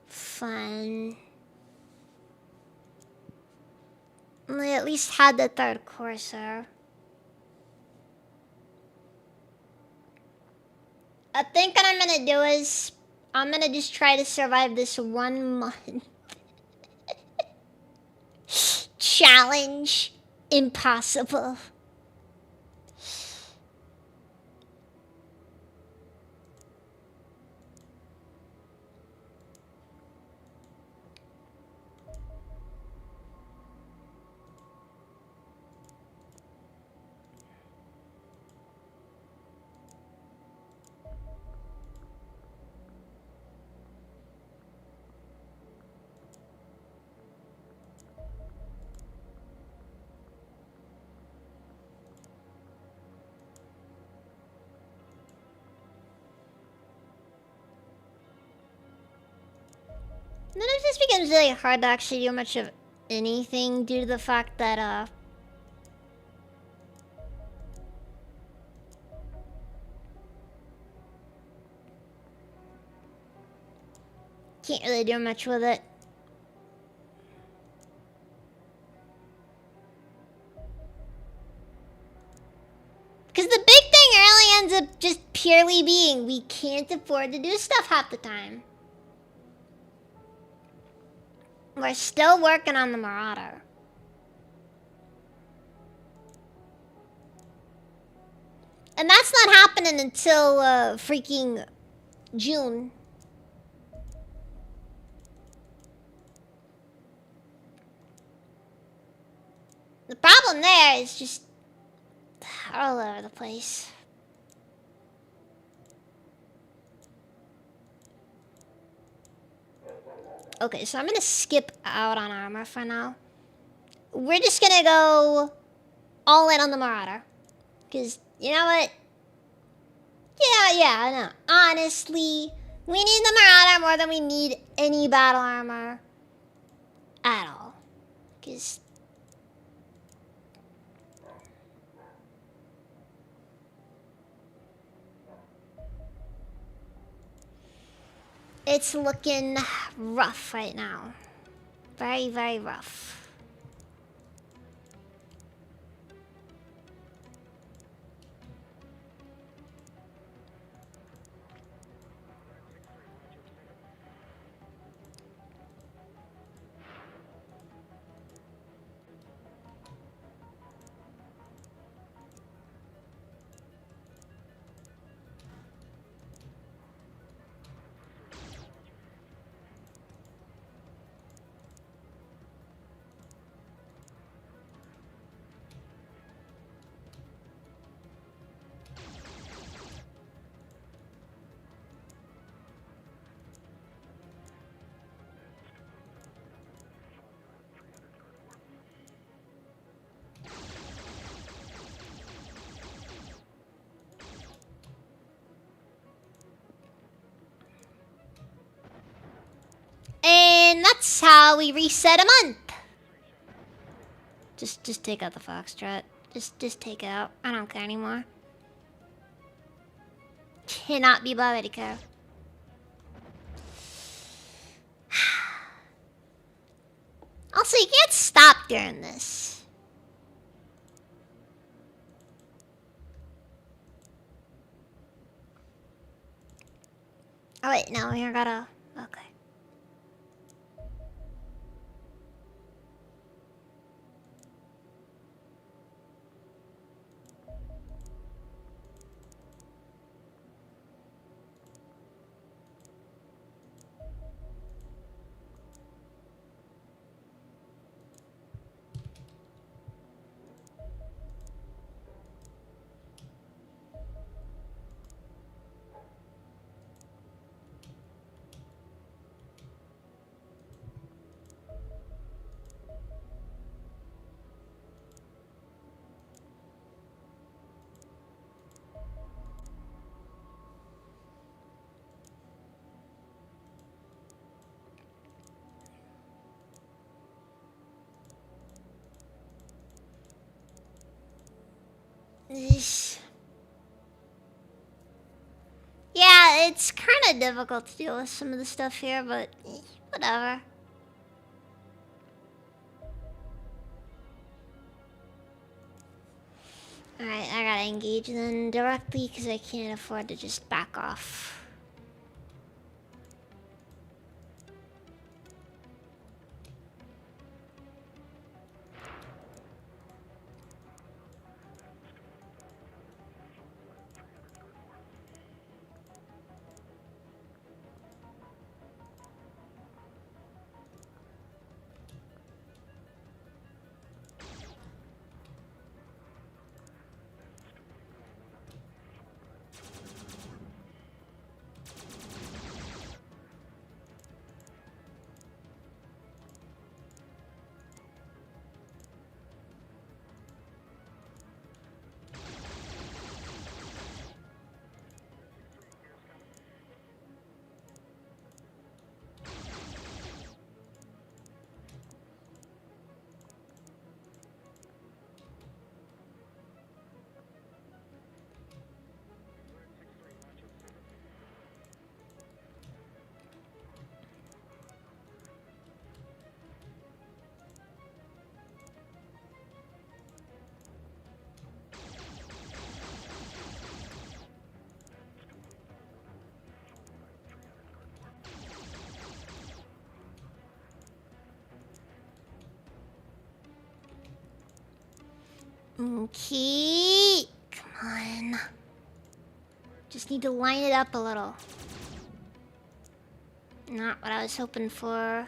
Fun. We at least had the third courser. I think what I'm gonna do is I'm gonna just try to survive this 1 month challenge. Impossible. Then it just becomes really hard to actually do much of anything due to the fact that, can't really do much with it. Because the big thing really ends up just purely being we can't afford to do stuff half the time. We're still working on the Marauder. And that's not happening until freaking June. The problem there is just all over the place. Okay, so I'm gonna skip out on armor for now. We're just gonna go all in on the Marauder. Because, you know what? Yeah, I know. Honestly, we need the Marauder more than we need any battle armor at all. Because it's looking rough right now. Very, very rough. And that's how we reset a month. Just take out the Foxtrot. Just take it out. I don't care anymore. Cannot be bothered, Rico. Also, you can't stop during this. Oh wait, no, you gotta... Okay. Yeah, it's kind of difficult to deal with some of the stuff here, but whatever. Alright, I gotta engage then directly because I can't afford to just back off. Okay. Come on. Just need to line it up a little. Not what I was hoping for.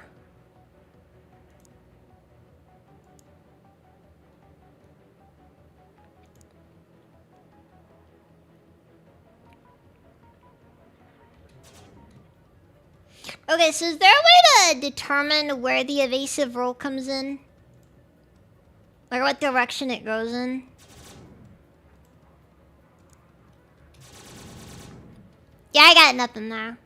Okay, so is there a way to determine where the evasive roll comes in? Like what direction it goes in? Yeah, I got nothing there.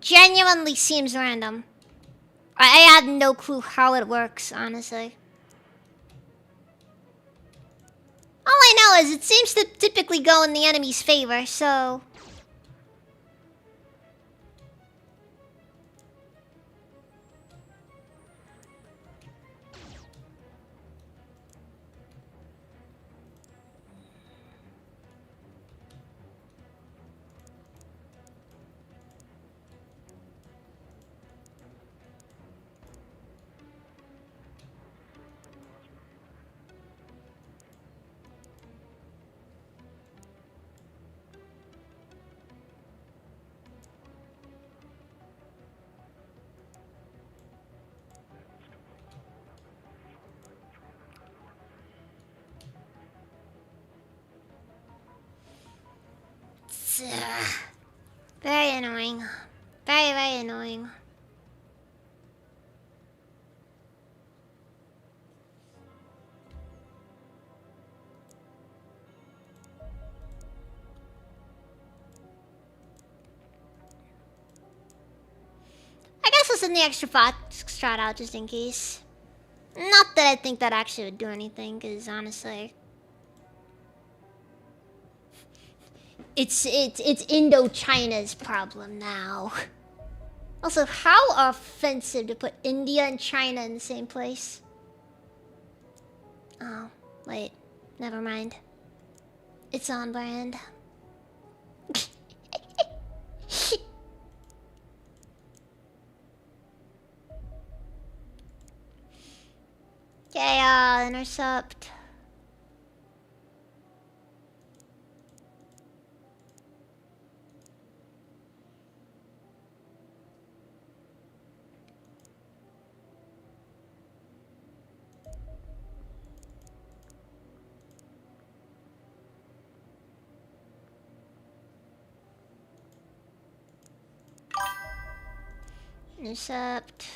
Genuinely seems random. I have no clue how it works, honestly. All I know is it seems to typically go in the enemy's favor, so... Very annoying. Very, very annoying. I guess I'll send the extra Foxtrot out just in case. Not that I think that actually would do anything, because honestly... It's Indochina's problem now. Also, how offensive to put India and China in the same place. Oh, wait. Never mind. It's on brand. Okay, intercept. Intercept.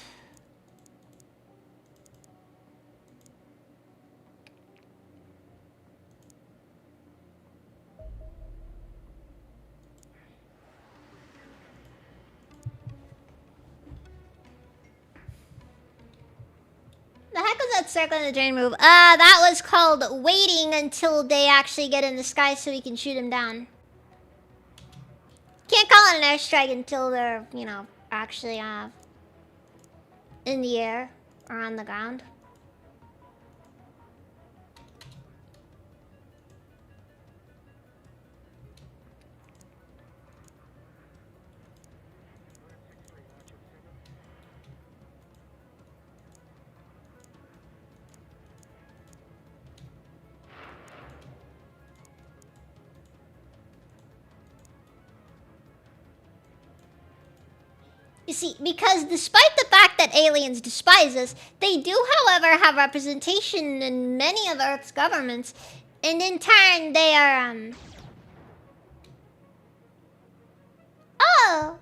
The heck was that circling the drain move? That was called waiting until they actually get in the sky so we can shoot them down. Can't call it an airstrike until they're, you know, actually in the air or on the ground. You see, because despite the fact that aliens despise us, they do, however, have representation in many of Earth's governments, and in turn, they are, Oh!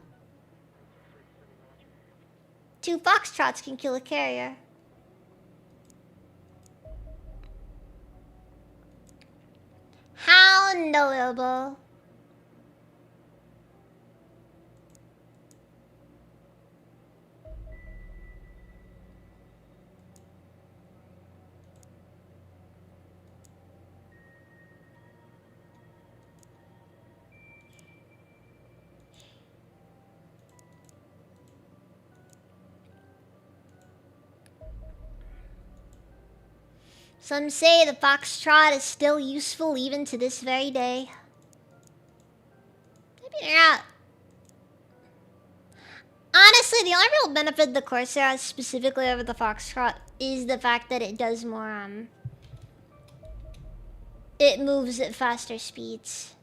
2 foxtrots can kill a carrier. How notable. Some say the foxtrot is still useful even to this very day. Maybe they're not. Honestly, the only real benefit the Corsair has specifically over the foxtrot is the fact that it does more, it moves at faster speeds.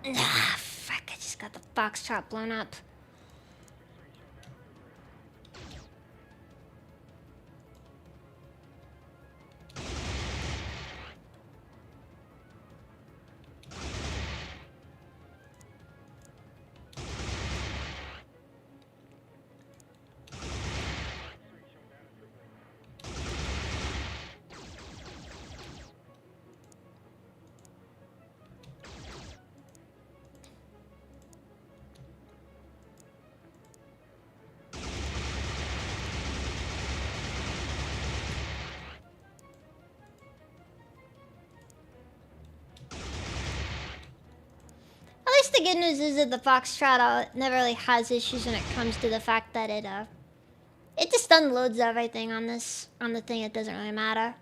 Ah, fuck, I just got the foxtrot blown up. At least the good news is that the foxtrot never really has issues when it comes to the fact that it just unloads everything on the thing. It doesn't really matter.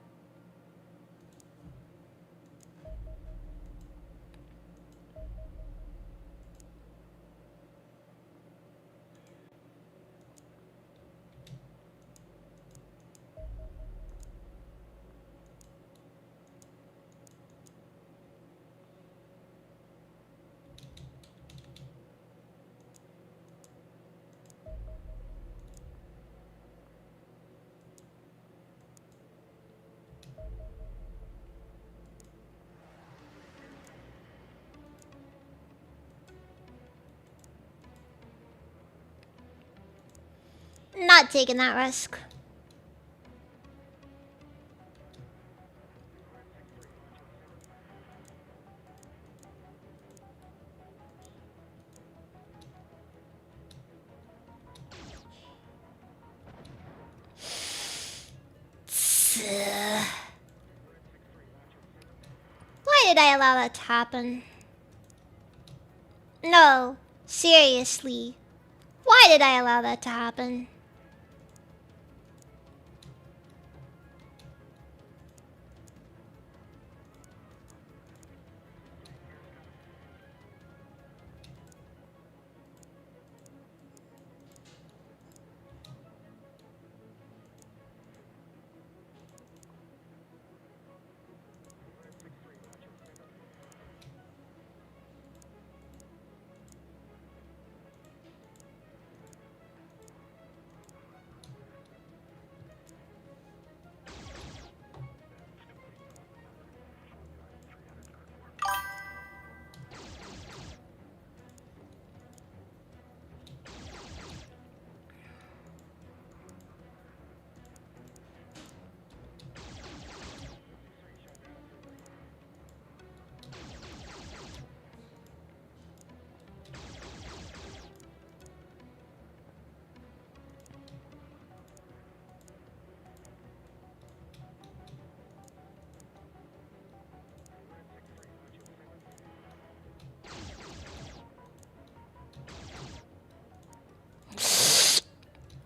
Not taking that risk. Why did I allow that to happen? No, seriously. Why did I allow that to happen?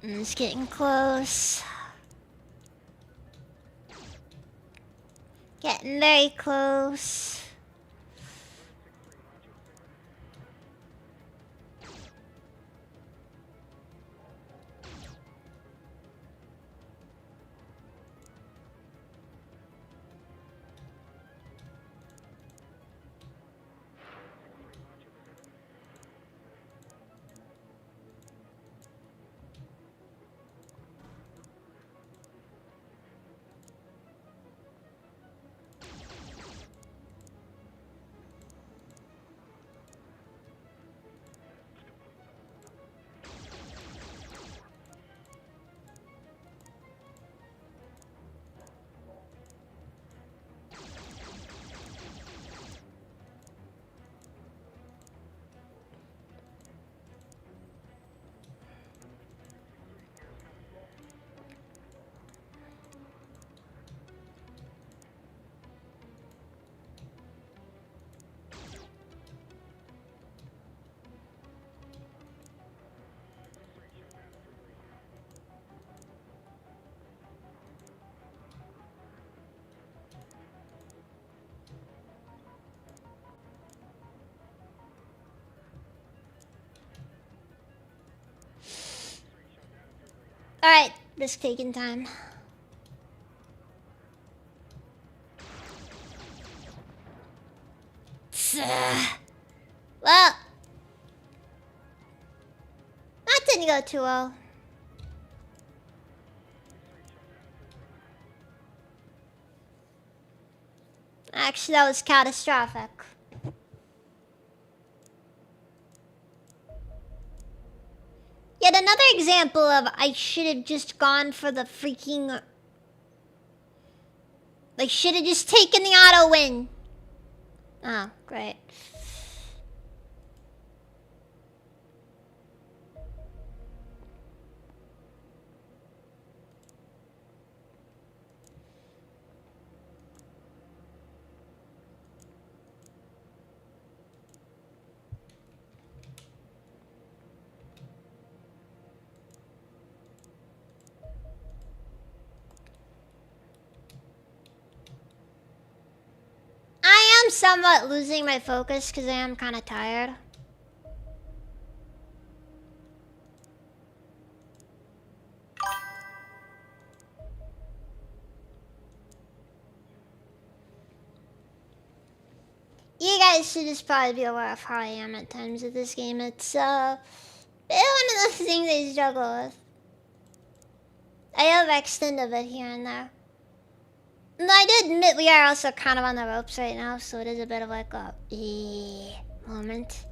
It's getting close. Getting very close. Alright, this taking time. Well, that didn't go too well. Actually, that was catastrophic. Yet another example of I should have just gone for the freaking... I should have just taken the auto win. Oh, great. I am somewhat losing my focus because I am kind of tired. You guys should just probably be aware of how I am at times with this game. It's one of those things I struggle with. I overextend a bit here and there. And I do admit we are also kind of on the ropes right now, so it is a bit of like a moment.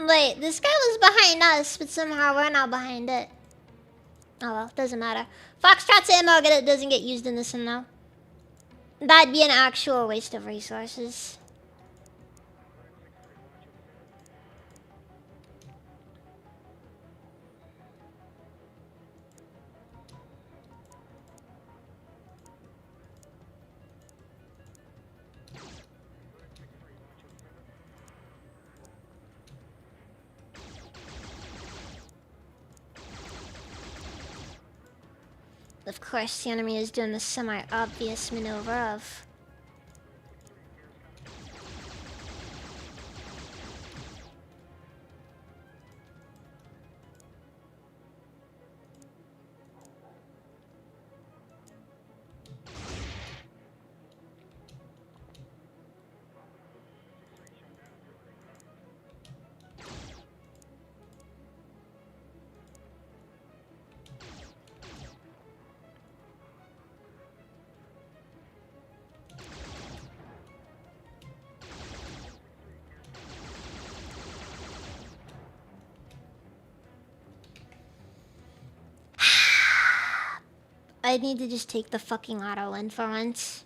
Wait, this guy was behind us, but somehow we're not behind it. Oh well, doesn't matter. Foxtrot's ammo doesn't get used in this one though. That'd be an actual waste of resources. Of course, the enemy is doing the semi-obvious maneuver of... I need to just take the fucking auto in for once.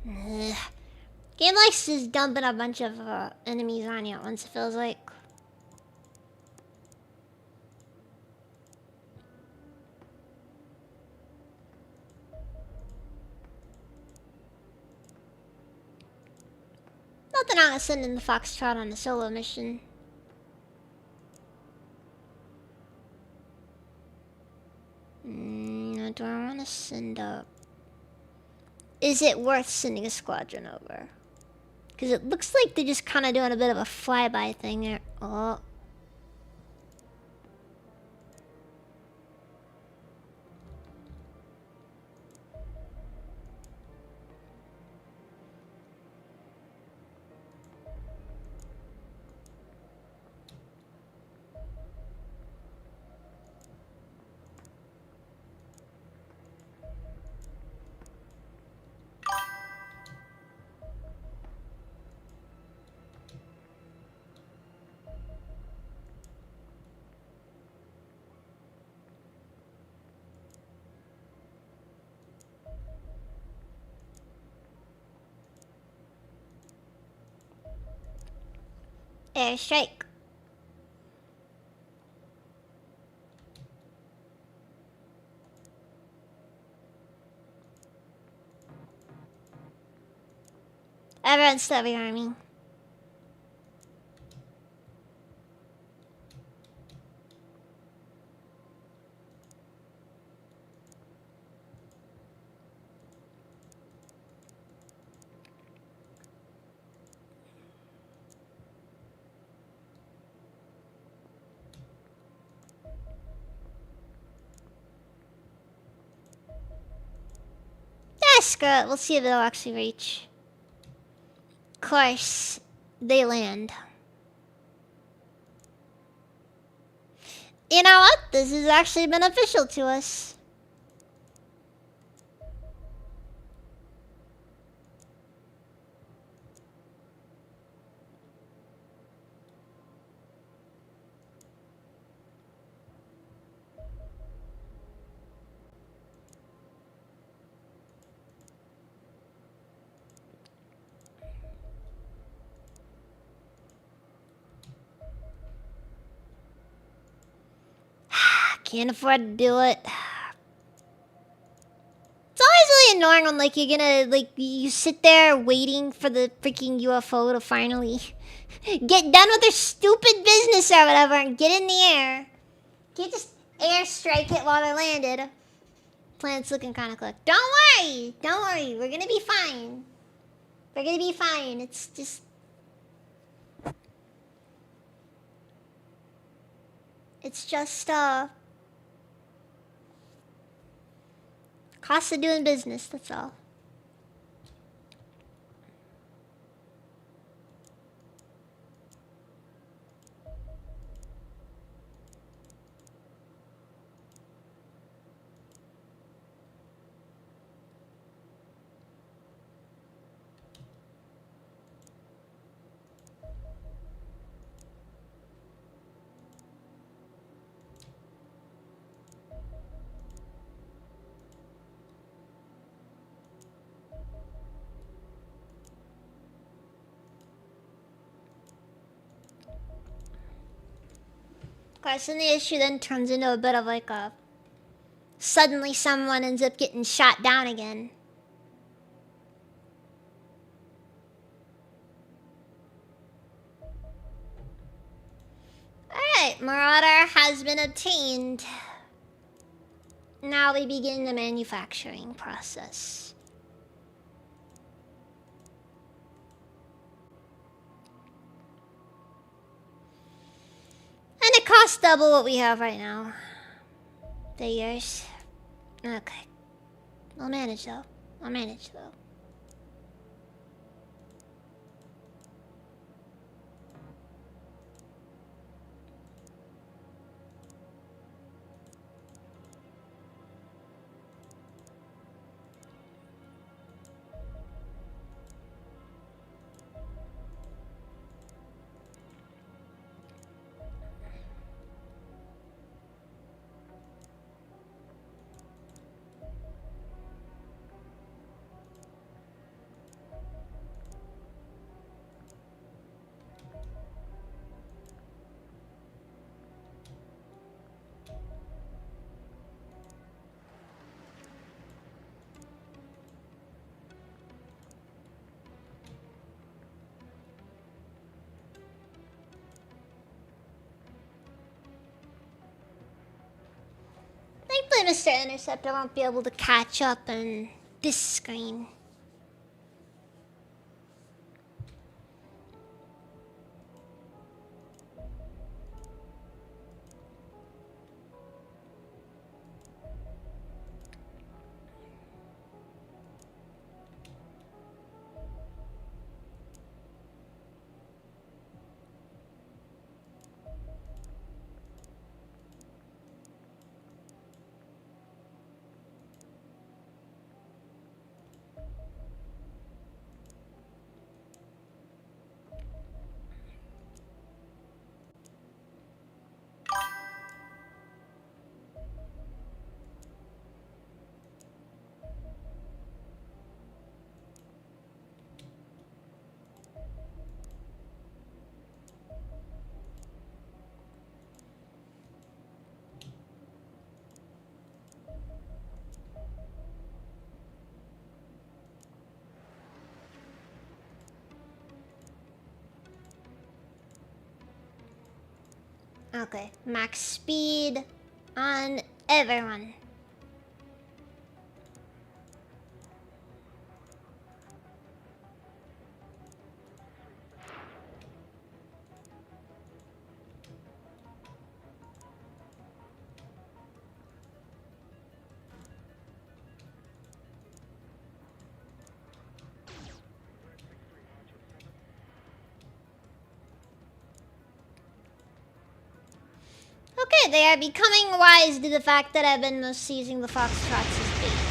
Ugh. Game likes just dumping a bunch of enemies on you at once, it feels like. Nothing wrong with sending the Foxtrot on a solo mission. Do I want to send up? Is it worth sending a squadron over? Because it looks like they're just kind of doing a bit of a flyby thing there. Oh. Airstrike. Everyone's still rearming. Yeah, screw it. We'll see if they'll actually reach. Of course, they land. You know what? This is actually beneficial to us. Can't afford to do it. It's always really annoying when like you're gonna like you sit there waiting for the freaking UFO to finally get done with their stupid business or whatever and get in the air. Can't just airstrike it while they're landed. Planet's looking kind of quick. Don't worry, don't worry. We're gonna be fine. We're gonna be fine. It's just. It's just cost of doing business, that's all. Of course, and the issue then turns into a bit of like a... Suddenly someone ends up getting shot down again. Alright, Marauder has been obtained. Now we begin the manufacturing process. And it costs double what we have right now. Figures. Okay. I'll manage though. I'll manage though. Thankfully, Mr. Interceptor won't be able to catch up on this screen. Okay, max speed on everyone. Okay, they are becoming wise to the fact that I've been mostly using the Foxtrots as bait.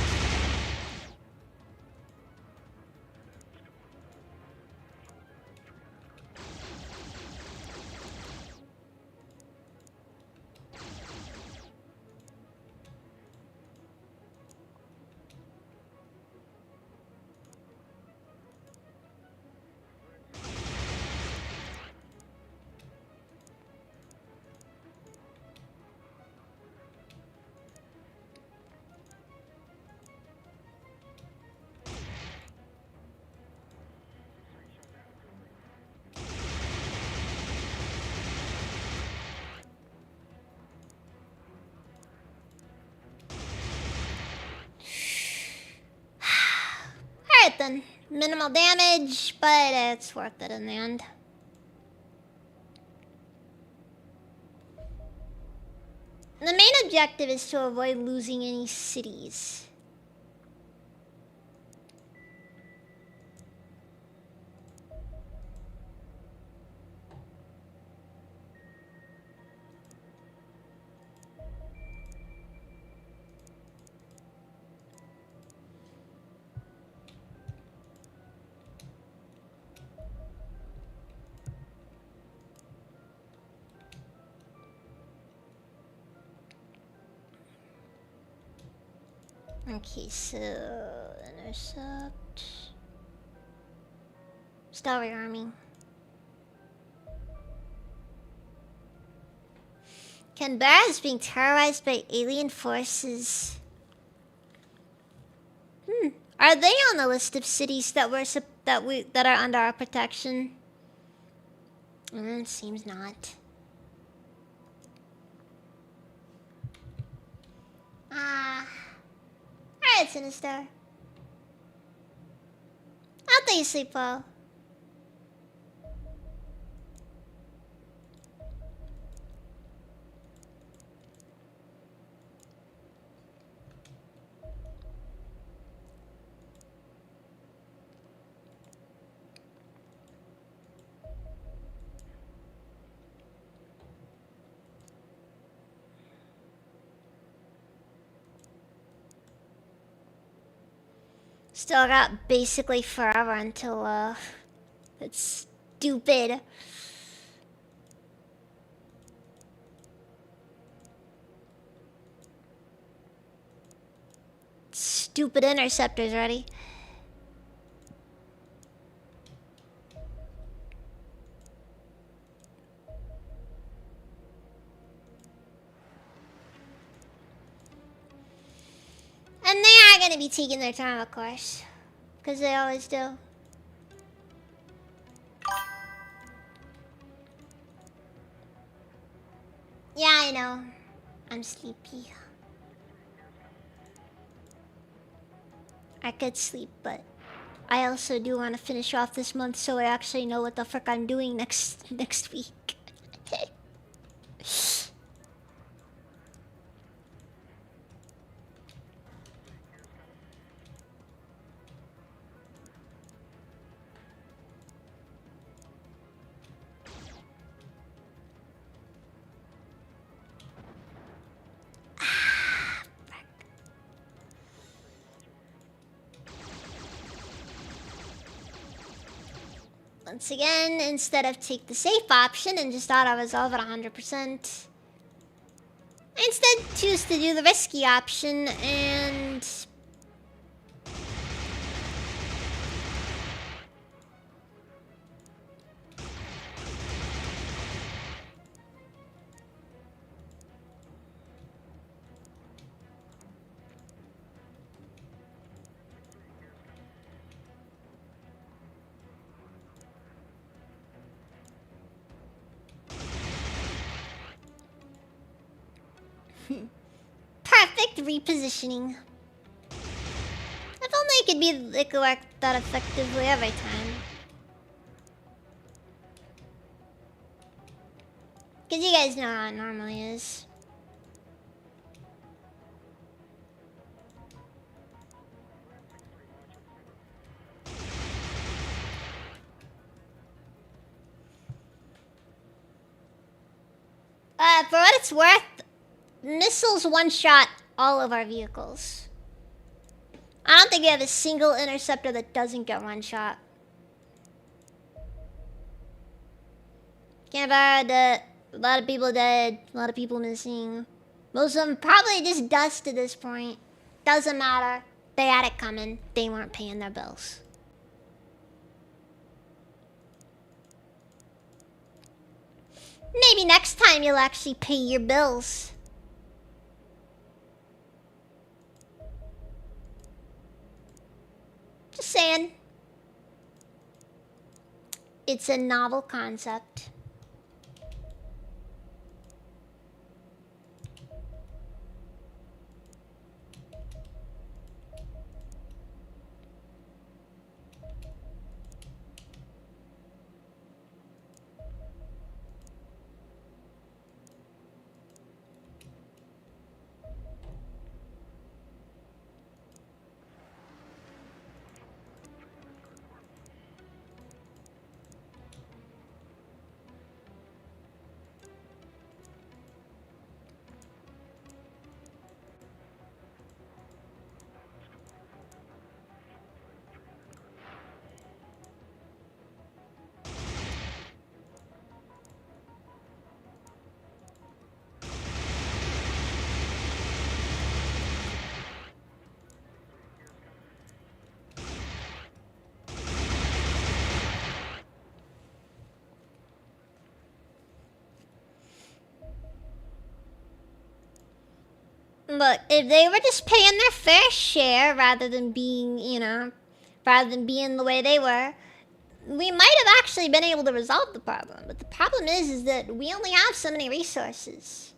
Alright then. Minimal damage, but it's worth it in the end. The main objective is to avoid losing any cities. Okay, so intercept. Still rearming. Canberra is being terrorized by alien forces. Are they on the list of cities that are under our protection? It seems not. Alright, Sinister. I'll let you sleep well. Still got basically forever until, it's stupid. Stupid interceptors ready. And they are gonna be taking their time, of course. Because they always do. Yeah, I know. I'm sleepy. I could sleep, but I also do want to finish off this month so I actually know what the frick I'm doing next week. Once again, instead of take the safe option and just auto-resolve at 100%, I instead choose to do the risky option and... Perfect repositioning. If only it could be like work that effectively every time. Cause you guys know how it normally is. For what it's worth, missiles one-shot all of our vehicles. I don't think we have a single interceptor that doesn't get one-shot. Canberra, a lot of people dead, a lot of people missing. Most of them probably just dust at this point. Doesn't matter. They had it coming. They weren't paying their bills. Maybe next time you'll actually pay your bills. Just saying. It's a novel concept. Look, if they were just paying their fair share rather than being, rather than being the way they were, we might have actually been able to resolve the problem. But the problem is that we only have so many resources.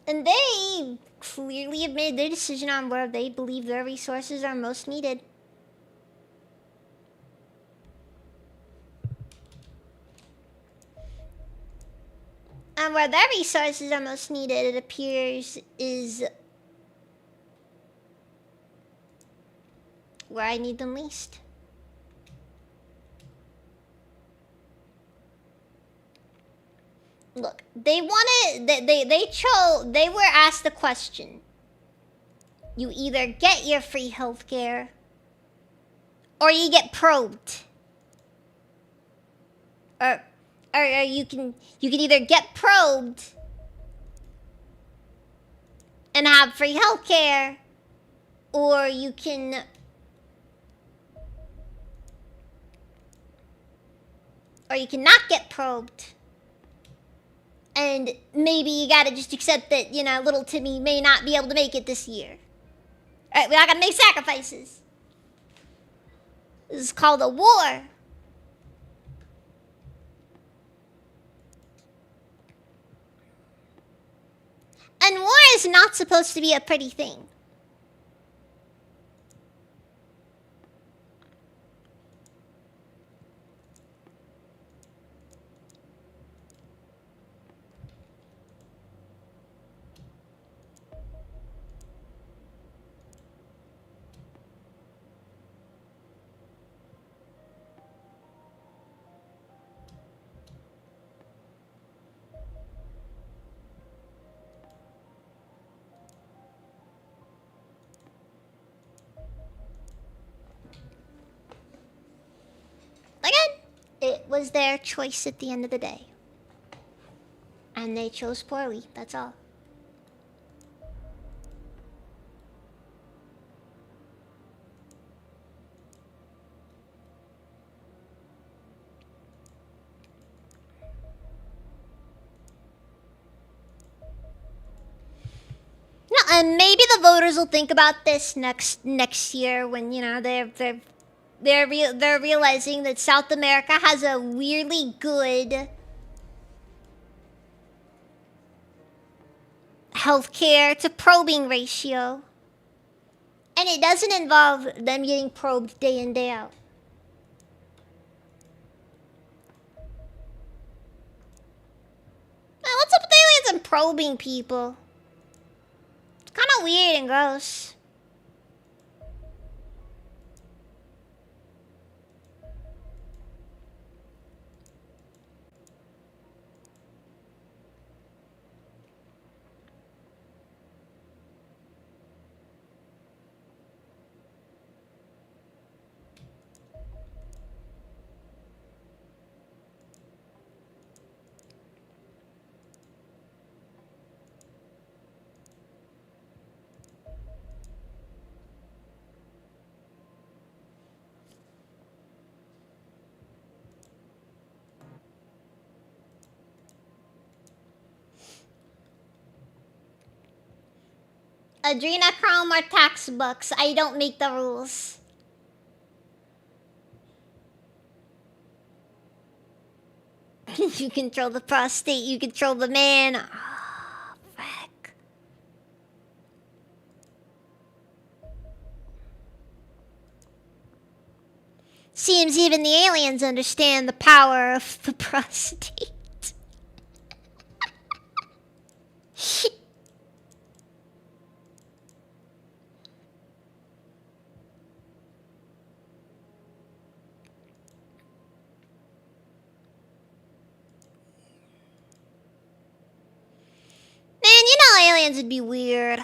And they clearly have made their decision on where they believe their resources are most needed. And where their resources are most needed, it appears, is where I need them least. Look, they wanted, they were asked the question. You either get your free healthcare, or you get probed. Or you can either get probed and have free healthcare, or you can not get probed. And maybe you gotta just accept that, little Timmy may not be able to make it this year. Alright, we all gotta make sacrifices. This is called a war. And war is not supposed to be a pretty thing. Again, it was their choice at the end of the day. And they chose poorly, that's all. No, and maybe the voters will think about this next year when they're realizing that South America has a weirdly good healthcare to probing ratio. And it doesn't involve them getting probed day in, day out. Man, what's up with aliens and probing people? It's kind of weird and gross. Adrenochrome or tax bucks. I don't make the rules. You control the prostate, you control the man. Oh, fuck. Seems even the aliens understand the power of the prostate. Man, aliens would be weird.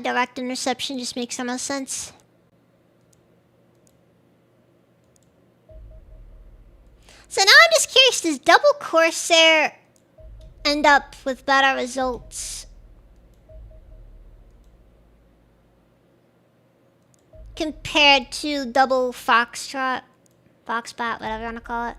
Direct interception just makes so much sense. So now I'm just curious, does double Corsair end up with better results compared to double Foxtrot? Foxbot, whatever you want to call it.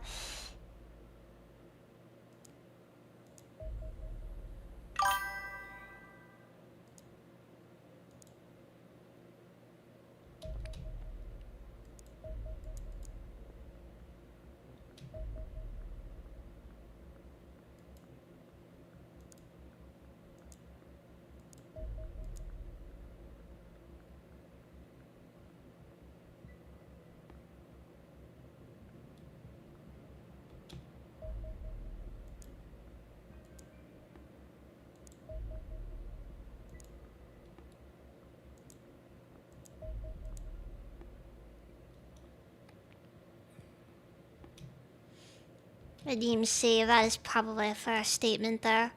Redeem save, that is probably a fair statement there.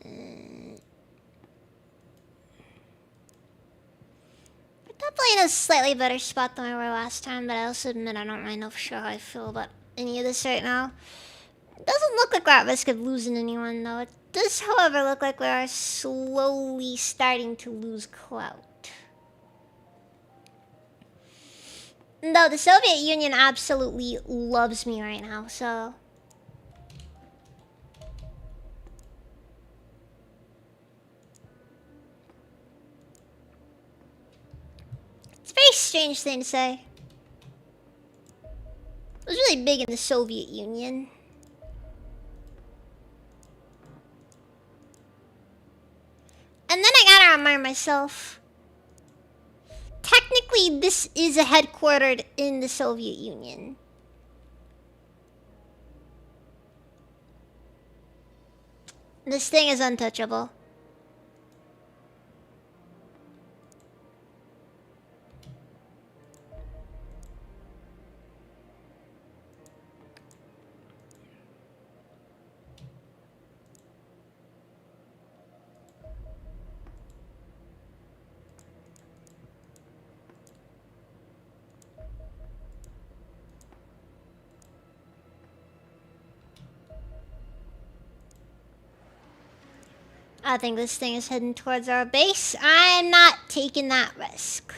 We're definitely in a slightly better spot than we were last time, but I also admit I don't really know for sure how I feel about any of this right now. It doesn't look like we're at risk of losing anyone, though. It does, however, look like we are slowly starting to lose clout. Though the Soviet Union absolutely loves me right now, so... It's a very strange thing to say. It was really big in the Soviet Union. And then I gotta remind myself, technically this is headquartered in the Soviet Union. This thing is untouchable. I think this thing is heading towards our base. I'm not taking that risk.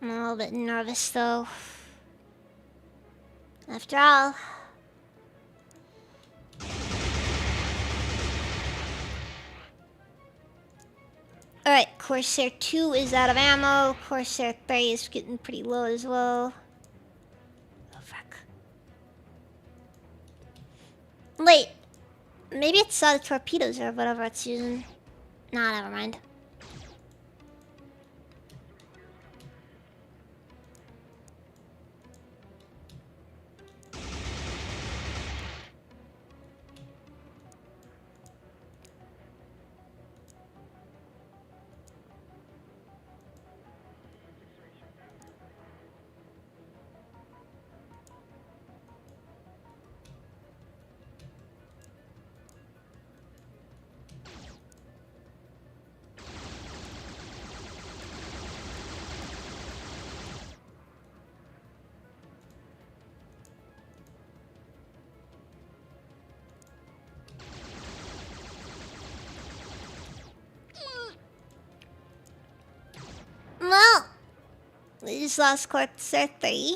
I'm a little bit nervous though. After all. Alright, Corsair 2 is out of ammo. Corsair 3 is getting pretty low as well. Oh, fuck. Wait. Maybe it's the torpedoes or whatever it's using. Nah, never mind. Well, we just lost Corsair 3.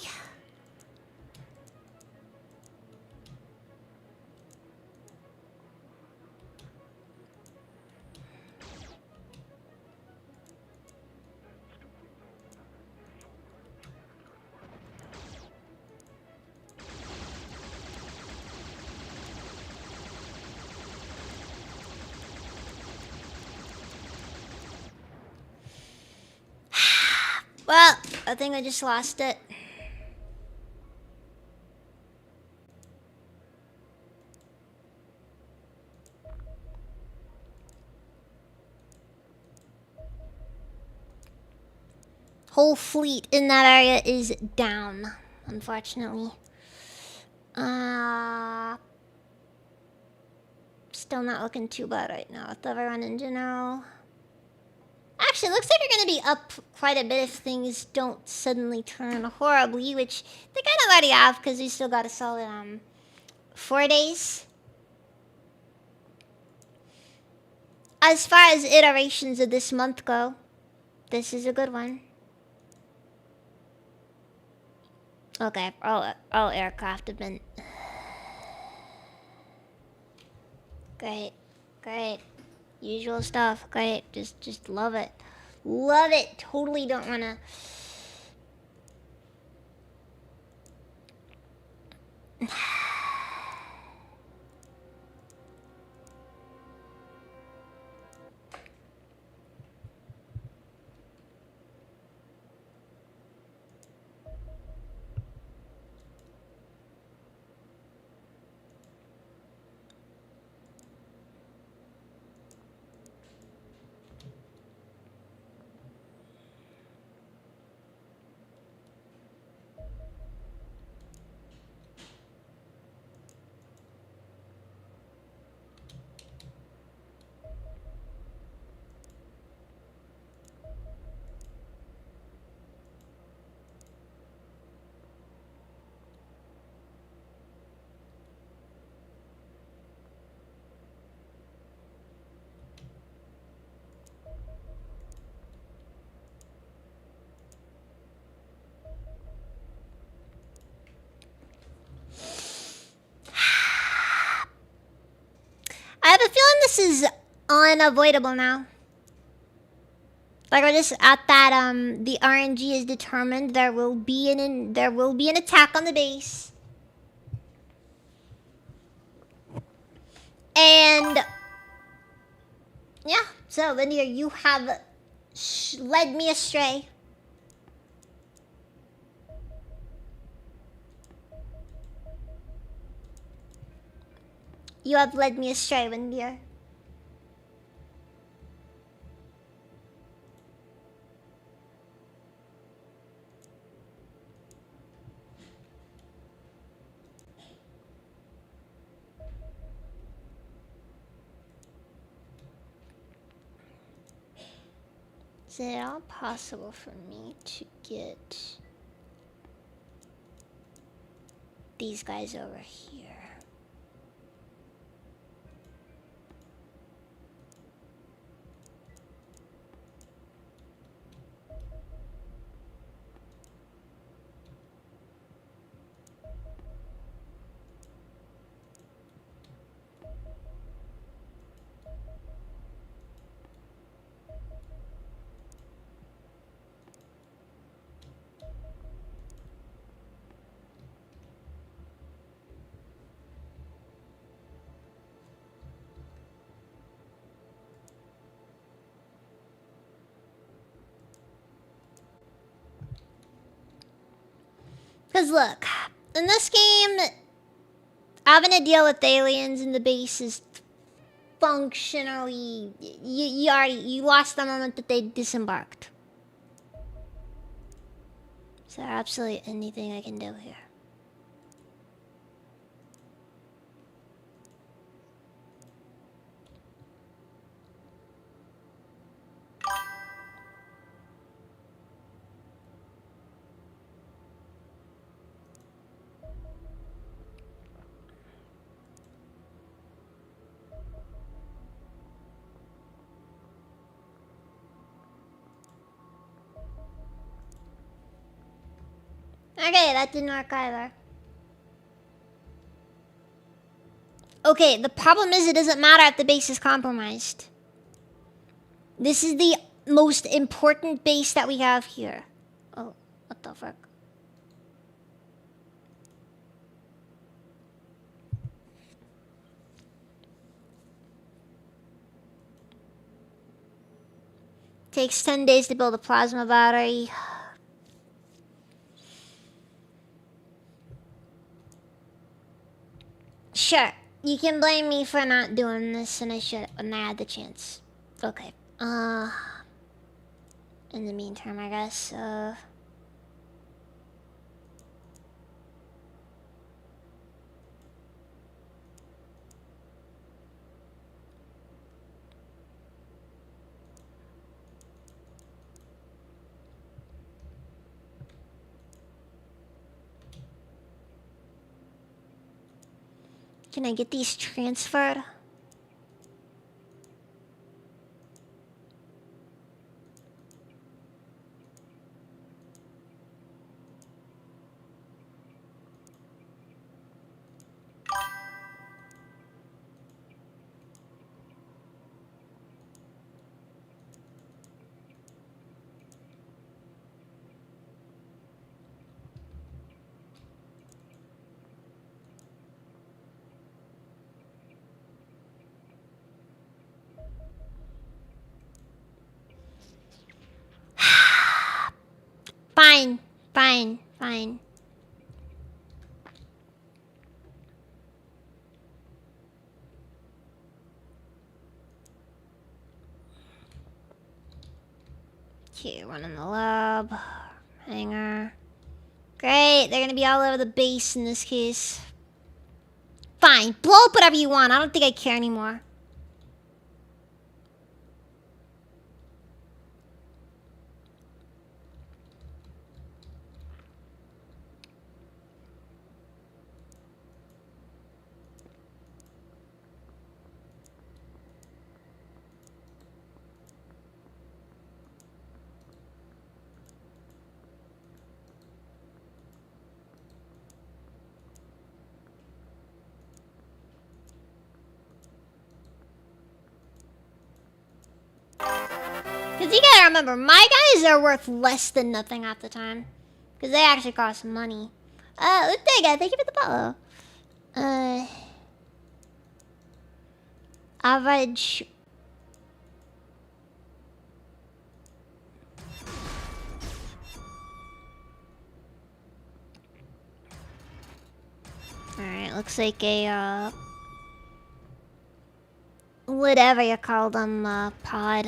Well, I think I just lost it. Whole fleet in that area is down, unfortunately. Still not looking too bad right now with everyone in general. Actually, looks like we're gonna be up quite a bit if things don't suddenly turn horribly, which they kind of already have because we still got a solid 4 days. As far as iterations of this month go, this is a good one. Okay, all aircraft have been great, great, usual stuff. Great, just love it, love it. Totally don't wanna. I have a feeling this is unavoidable now. Like we're just at that the RNG is determined there will be an attack on the base. And yeah, so Lydia, you have led me astray. You have led me astray, Lydia. Is it all possible for me to get these guys over here? Because look, in this game, having to deal with aliens in the base is functionally... You lost the moment that they disembarked. Is there absolutely anything I can do here? Okay, that didn't work either. Okay, the problem is it doesn't matter if the base is compromised. This is the most important base that we have here. Oh, what the fuck? Takes 10 days to build a plasma battery. You can blame me for not doing this, and I should when I had the chance. Okay. In the meantime, I guess. Can I get these transferred? Fine, fine, fine. Okay, one in the lab. Hangar. Great, they're gonna be all over the base in this case. Fine, blow up whatever you want. I don't think I care anymore. Because you gotta remember, my guys are worth less than nothing half the time. Because they actually cost money. Uttega, thank you for the follow. Average. Alright, looks like a, whatever you call them, pod.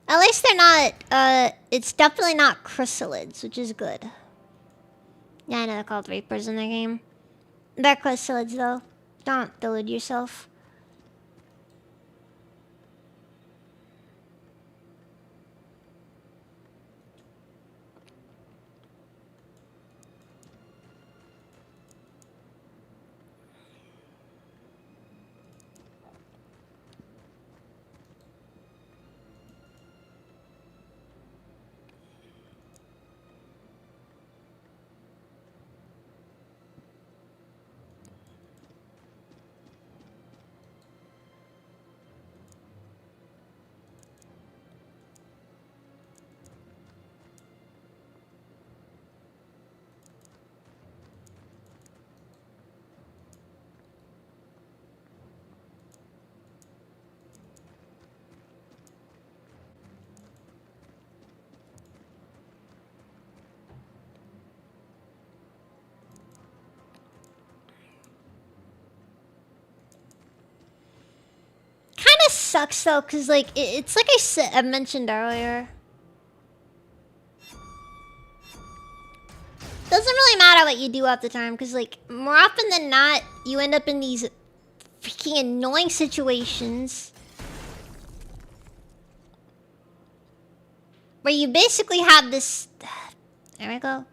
At least they're not, it's definitely not chrysalids, which is good. Yeah, I know they're called Reapers in the game. They're chrysalids, though. Don't delude yourself. Kinda sucks though, cause like it's like I mentioned earlier. Doesn't really matter what you do at the time, cause like more often than not, you end up in these freaking annoying situations where you basically have this. There we go.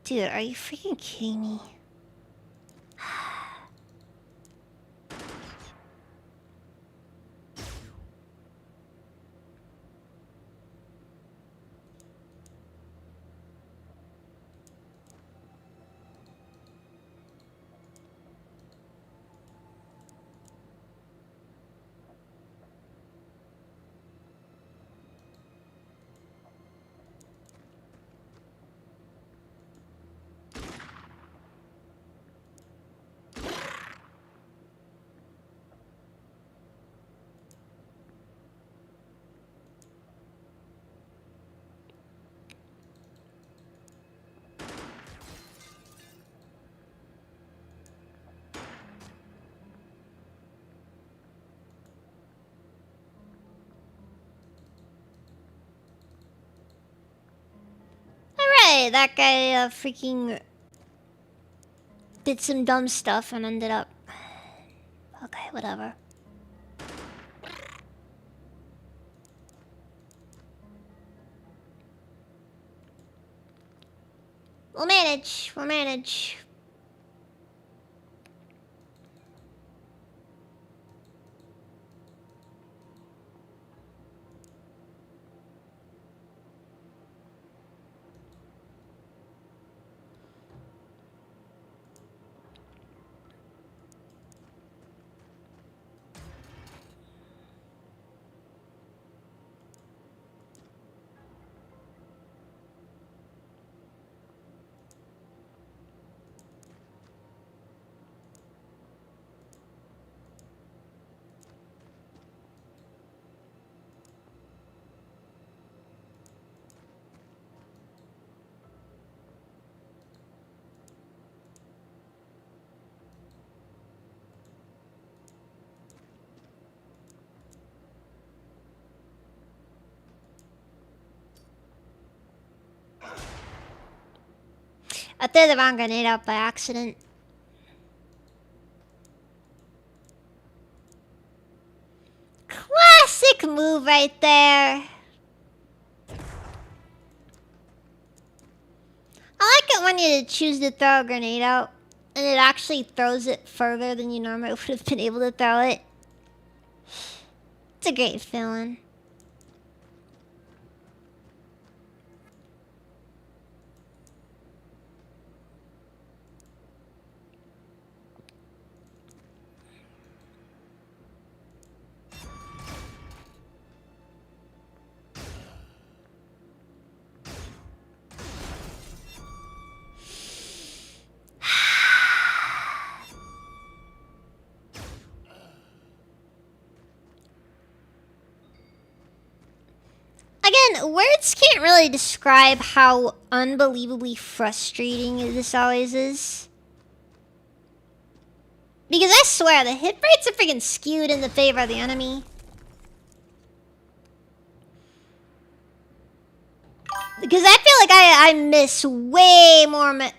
Dude, are you freaking kidding me? guy freaking did some dumb stuff and ended up... Okay, whatever. We'll manage. We'll manage. I threw the wrong grenade out by accident. Classic move right there. I like it when you choose to throw a grenade out and it actually throws it further than you normally would have been able to throw it. It's a great feeling. Again, words can't really describe how unbelievably frustrating this always is. Because I swear, the hit rates are freaking skewed in the favor of the enemy. Because I feel like I miss way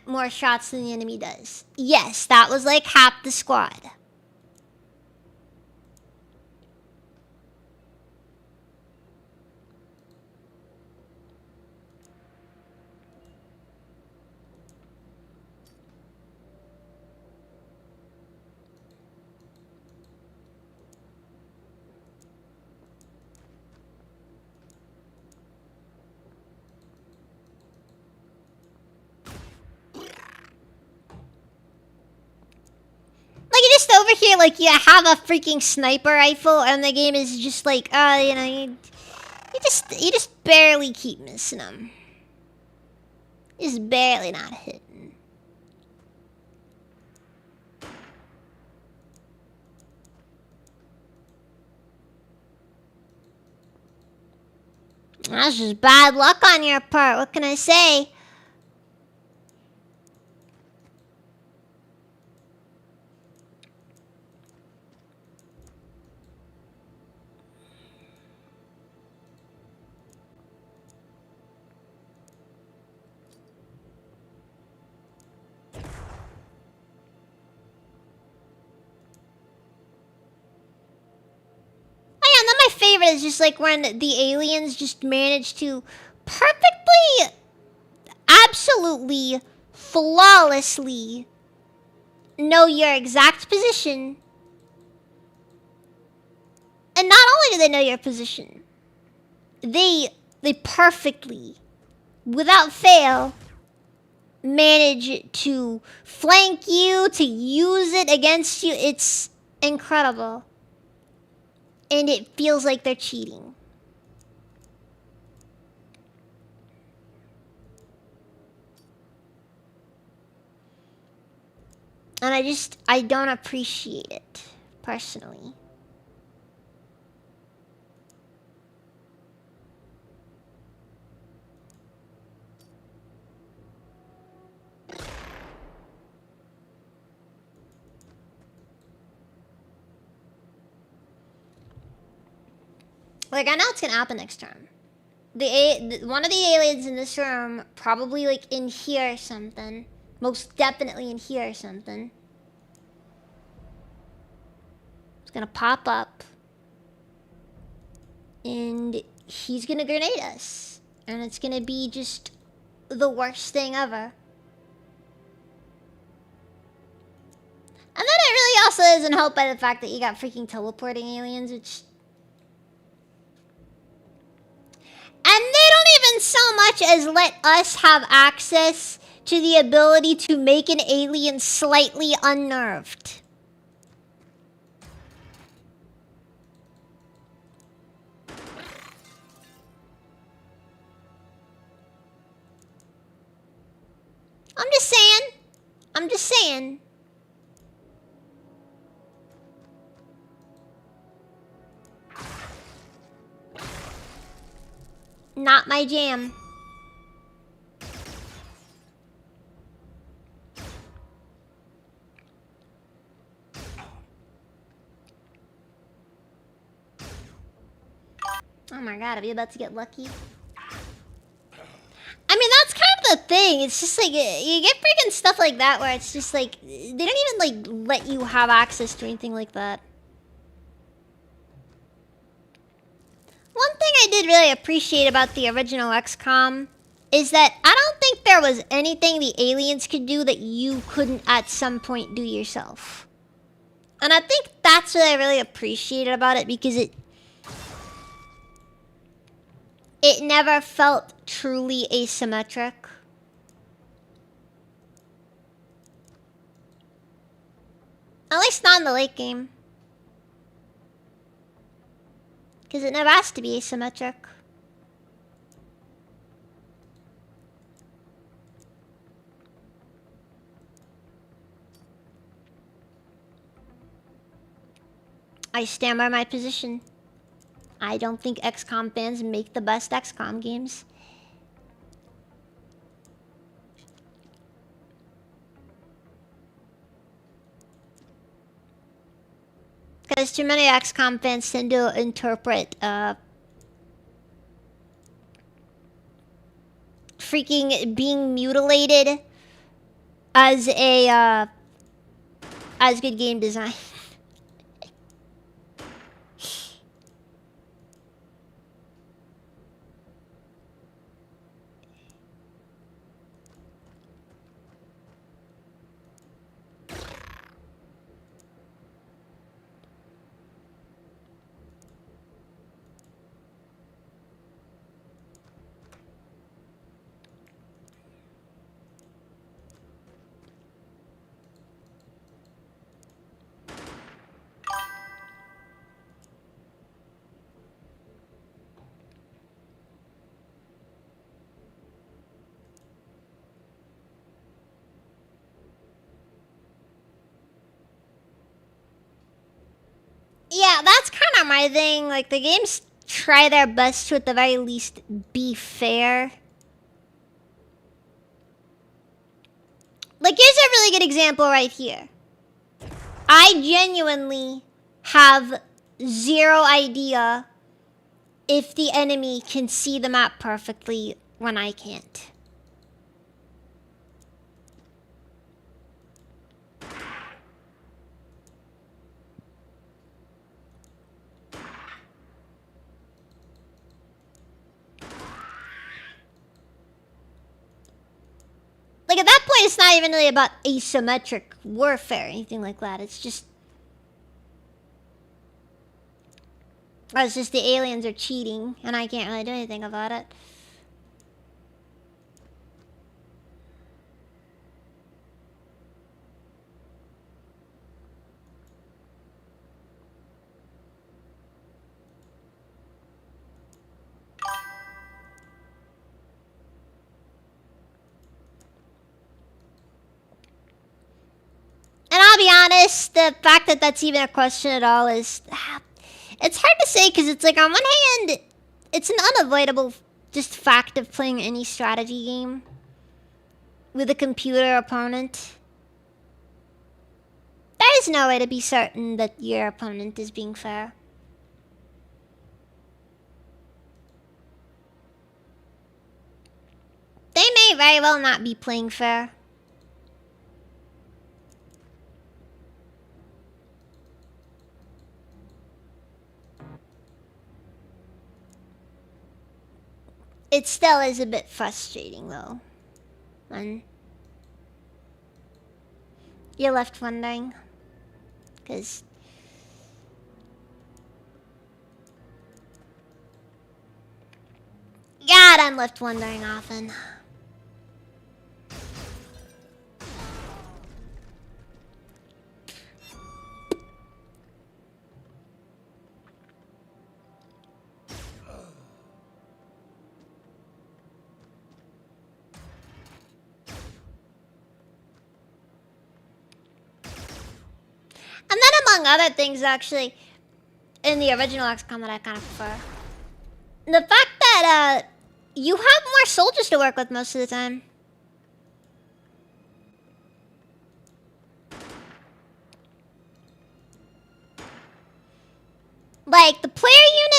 more shots than the enemy does. Yes, that was like half the squad. Over here, like, you have a freaking sniper rifle, and the game is just like, you know, you just barely keep missing them. Just barely not hitting. That's just bad luck on your part. What can I say? Favorite is just like when the aliens just manage to perfectly, absolutely, flawlessly know your exact position. And not only do they know your position, they perfectly, without fail, manage to flank you, to use it against you. It's incredible. And it feels like they're cheating. And I don't appreciate it, personally. Like, I know it's gonna happen next turn. one of the aliens in this room, probably like in here or something. Most definitely in here or something. It's gonna pop up. And he's gonna grenade us. And it's gonna be just the worst thing ever. And then it really also isn't helped by the fact that you got freaking teleporting aliens, which... And they don't even so much as let us have access to the ability to make an alien slightly unnerved. I'm just saying. I'm just saying. Not my jam. Oh my god, are we about to get lucky? I mean, that's kind of the thing. It's just like, you get freaking stuff like that where it's just like, they don't even like let you have access to anything like that. One thing I did really appreciate about the original XCOM is that I don't think there was anything the aliens could do that you couldn't at some point do yourself. And I think that's what I really appreciated about it, because it never felt truly asymmetric. At least not in the late game. Because it never has to be asymmetric. I stand by my position. I don't think XCOM fans make the best XCOM games. Because too many XCOM fans tend to interpret freaking being mutilated as a as good game design. Yeah, that's kind of my thing. Like, the games try their best to, at the very least, be fair. Like, here's a really good example right here. I genuinely have zero idea if the enemy can see the map perfectly when I can't. Like, at that point, it's not even really about asymmetric warfare or anything like that. It's just... Or it's just the aliens are cheating, and I can't really do anything about it. And I'll be honest, the fact that that's even a question at all is... It's hard to say, because it's like, on one hand, it's an unavoidable just fact of playing any strategy game with a computer opponent. There is no way to be certain that your opponent is being fair. very well not be playing fair. It still is a bit frustrating, though. When you're left wondering. Because... God, I'm left wondering often. And then among other things, actually, in the original XCOM that I kind of prefer, the fact that you have more soldiers to work with most of the time. Like, the player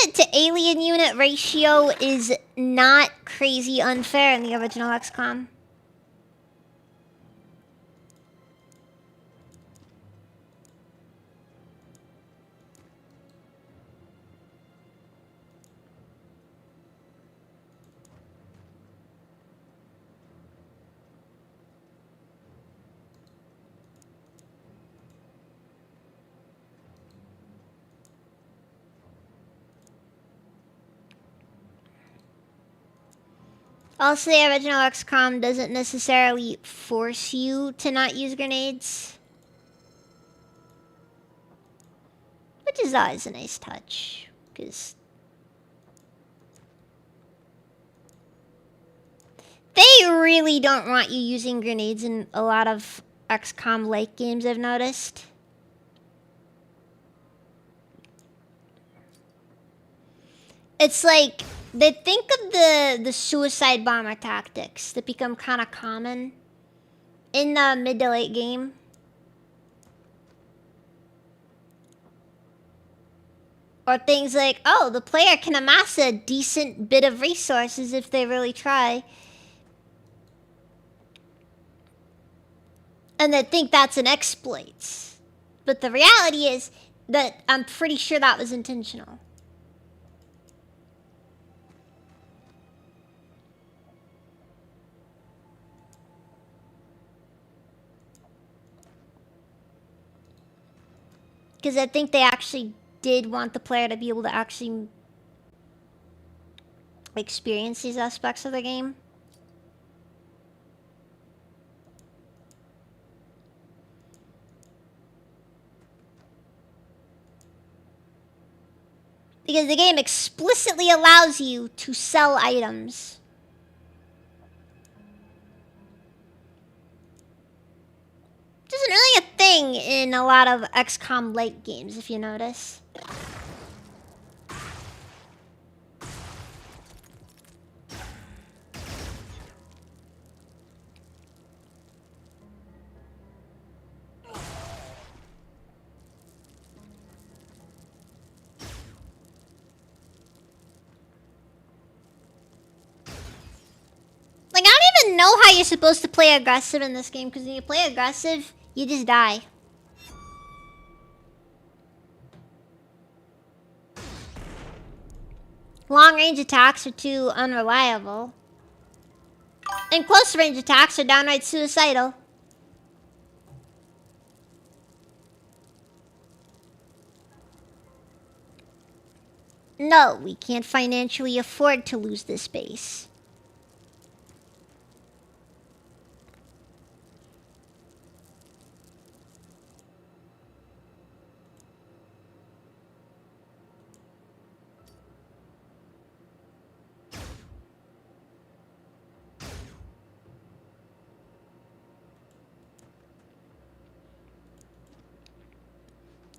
unit to alien unit ratio is not crazy unfair in the original XCOM. Also, the original XCOM doesn't necessarily force you to not use grenades. Which is always a nice touch. Because they really don't want you using grenades in a lot of XCOM-like games, I've noticed. It's like, they think of the suicide bomber tactics that become kind of common in the mid to late game. Or things like, oh, the player can amass a decent bit of resources if they really try. And they think that's an exploit. But the reality is that I'm pretty sure that was intentional. Because I think they actually did want the player to be able to actually experience these aspects of the game. Because the game explicitly allows you to sell items. Which isn't really a thing in a lot of XCOM-like games, if you notice. Like, I don't even know how you're supposed to play aggressive in this game, because when you play aggressive, you just die. Long-range attacks are too unreliable. And close-range attacks are downright suicidal. No, we can't financially afford to lose this base.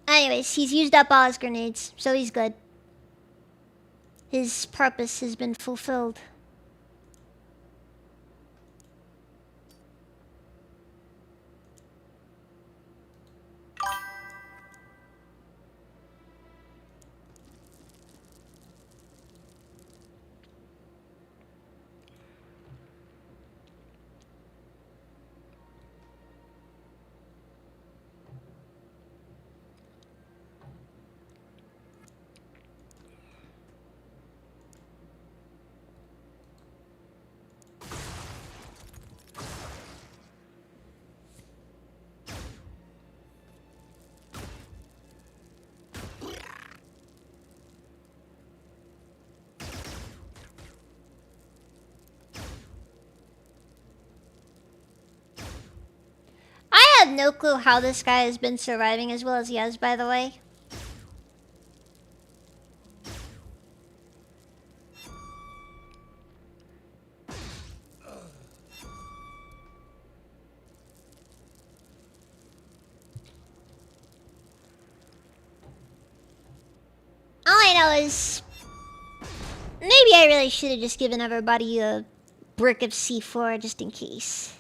Anyways, he's used up all his grenades, so he's good. His purpose has been fulfilled. no clue how this guy has been surviving as well as he has, by the way. All I know is... maybe I really should have just given everybody a brick of C4 just in case.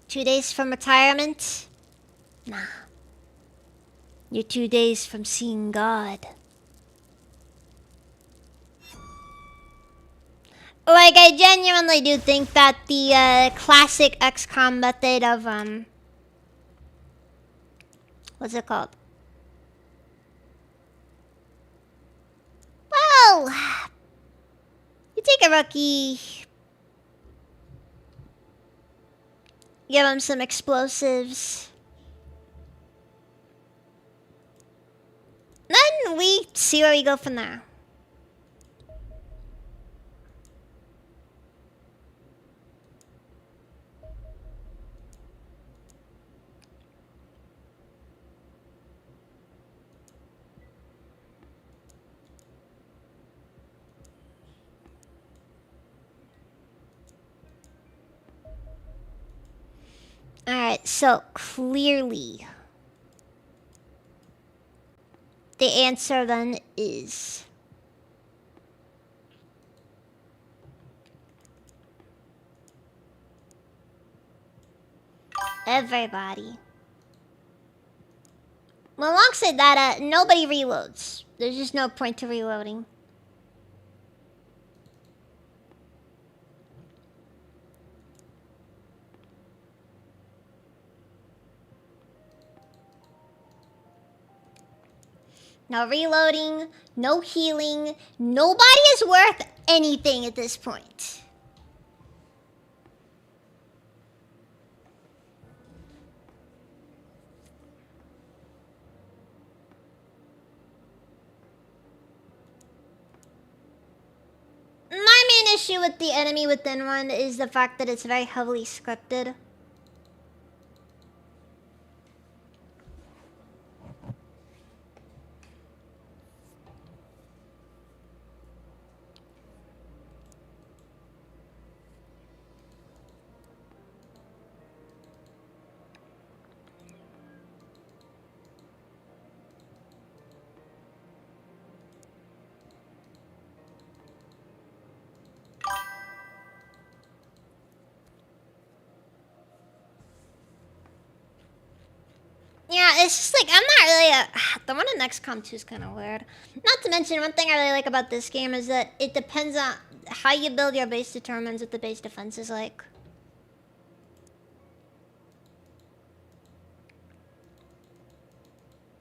Two days from retirement? Nah. You're 2 days from seeing God. Like, I genuinely do think that the classic XCOM method of, what's it called? Well, you take a rookie, give him some explosives, then we see where we go from there. Alright, so clearly the answer then is everybody. Well, alongside that, nobody reloads. There's just no point to reloading. No reloading, no healing. Nobody is worth anything at this point. My main issue with the Enemy Within one is the fact that it's very heavily scripted. Yeah, it's just like, I'm not really the one in XCOM 2 is kind of weird. Not to mention, one thing I really like about this game is that it depends on how you build your base determines what the base defense is like.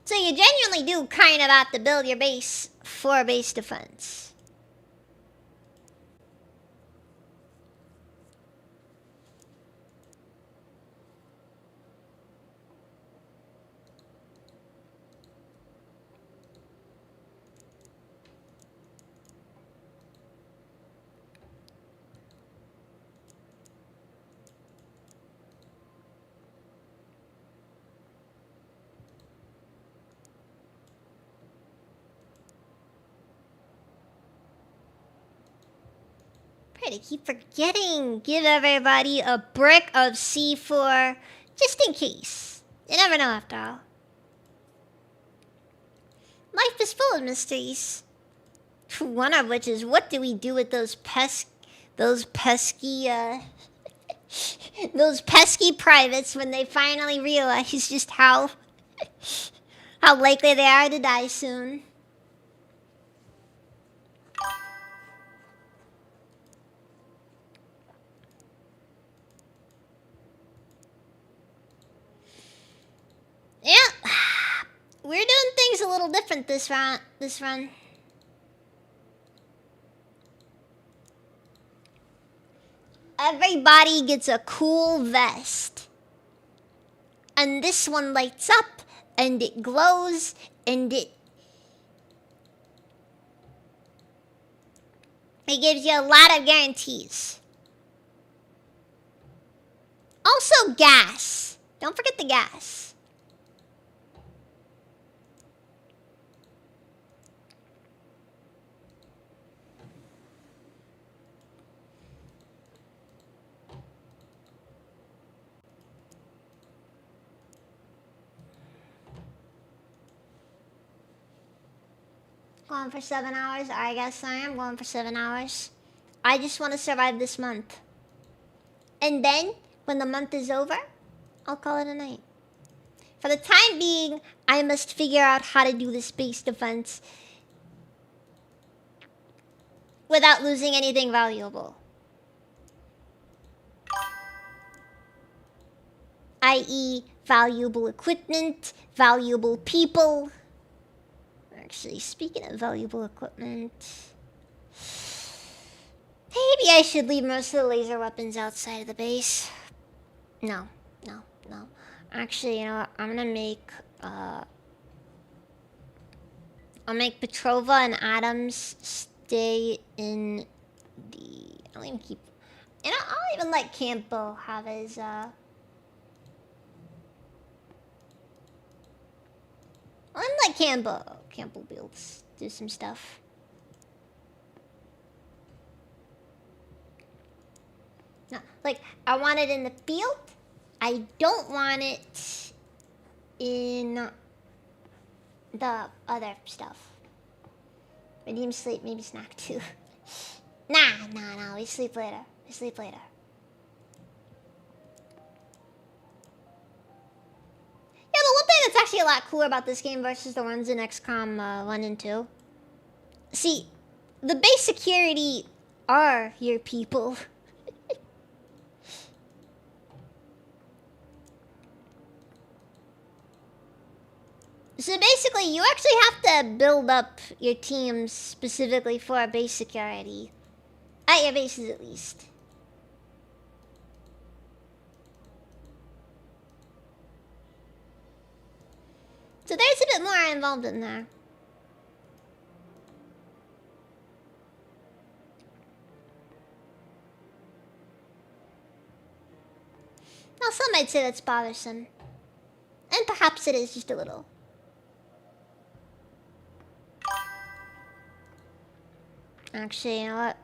So you genuinely do kind of have to build your base for base defense. right, I keep forgetting. Give everybody a brick of C4, just in case. You never know after all. Life is full of mysteries. One of which is, what do we do with those pesky, those pesky privates when they finally realize just how likely they are to die soon. Yeah, we're doing things a little different this run. Everybody gets a cool vest. And this one lights up, and it glows, and it gives you a lot of guarantees. Also gas. Don't forget the gas. Going for 7 hours? I guess I am going for 7 hours. I just want to survive this month. And then, when the month is over, I'll call it a night. For the time being, I must figure out how to do this base defense without losing anything valuable. I.e., valuable equipment, valuable people. Actually, speaking of valuable equipment, maybe I should leave most of the laser weapons outside of the base. No. Actually, you know what? I'm gonna make, I'll make Petrova and Adams stay in the, I'll even keep, you know, I'll even let Campo have his, I'll even let Campo be able to do some stuff. No, like, I want it in the field. I don't want it in the other stuff. Redeem sleep, maybe snack too. Nah, we sleep later. Yeah, but one thing that's actually a lot cooler about this game versus the ones in XCOM 1 and 2. See, the base security are your people. So basically, you actually have to build up your teams specifically for base security. At your bases, at least. So there's a bit more involved in there. Now, some might say that's bothersome. And perhaps it is just a little. Actually, you know what?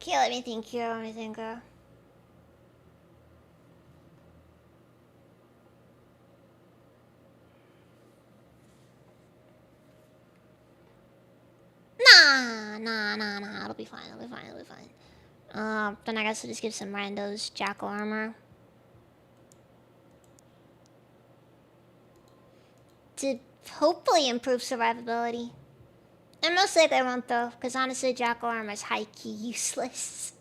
Okay, let me think here. Nah. It'll be fine. Then I guess I'll just give some randos jackal armor. To hopefully improve survivability. And most likely I won't though, because honestly jackal armor is high-key useless.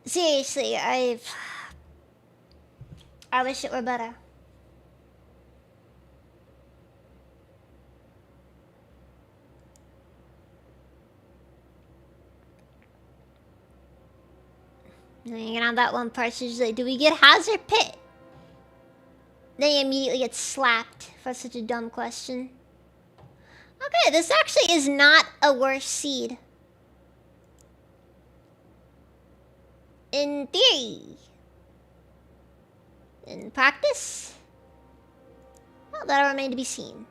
Seriously, I wish it were better. Hanging on that one person is like, do we get Hazard Pit? Then you immediately get slapped for such a dumb question. Okay, this actually is not a worse seed. In theory. In practice? Well, that'll remain to be seen.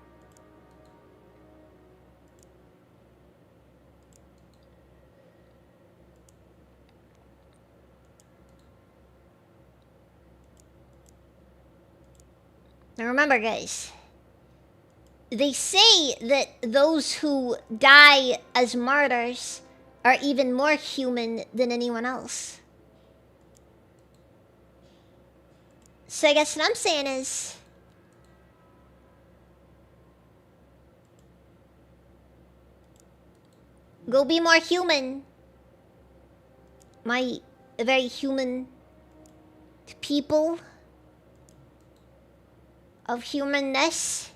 Now remember, guys, they say that those who die as martyrs are even more human than anyone else. So I guess what I'm saying is, go be more human. My very human people of humanness.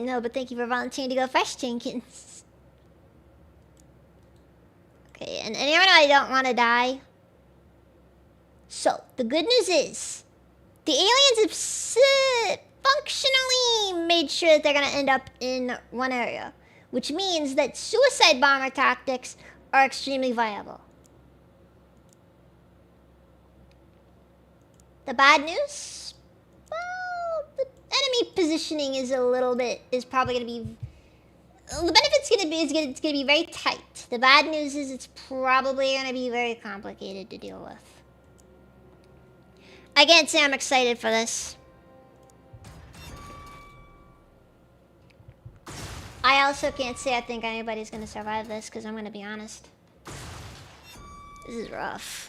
No, but thank you for volunteering to go first, Jenkins. Okay, and anyone I don't want to die. So, the good news is, the aliens have functionally made sure that they're going to end up in one area. Which means that suicide bomber tactics are extremely viable. The bad news? Well, the enemy positioning is probably going to be... The benefit's going to be, it's going to be very tight. The bad news is it's probably going to be very complicated to deal with. I can't say I'm excited for this. I also can't say I think anybody's going to survive this, because I'm going to be honest. This is rough.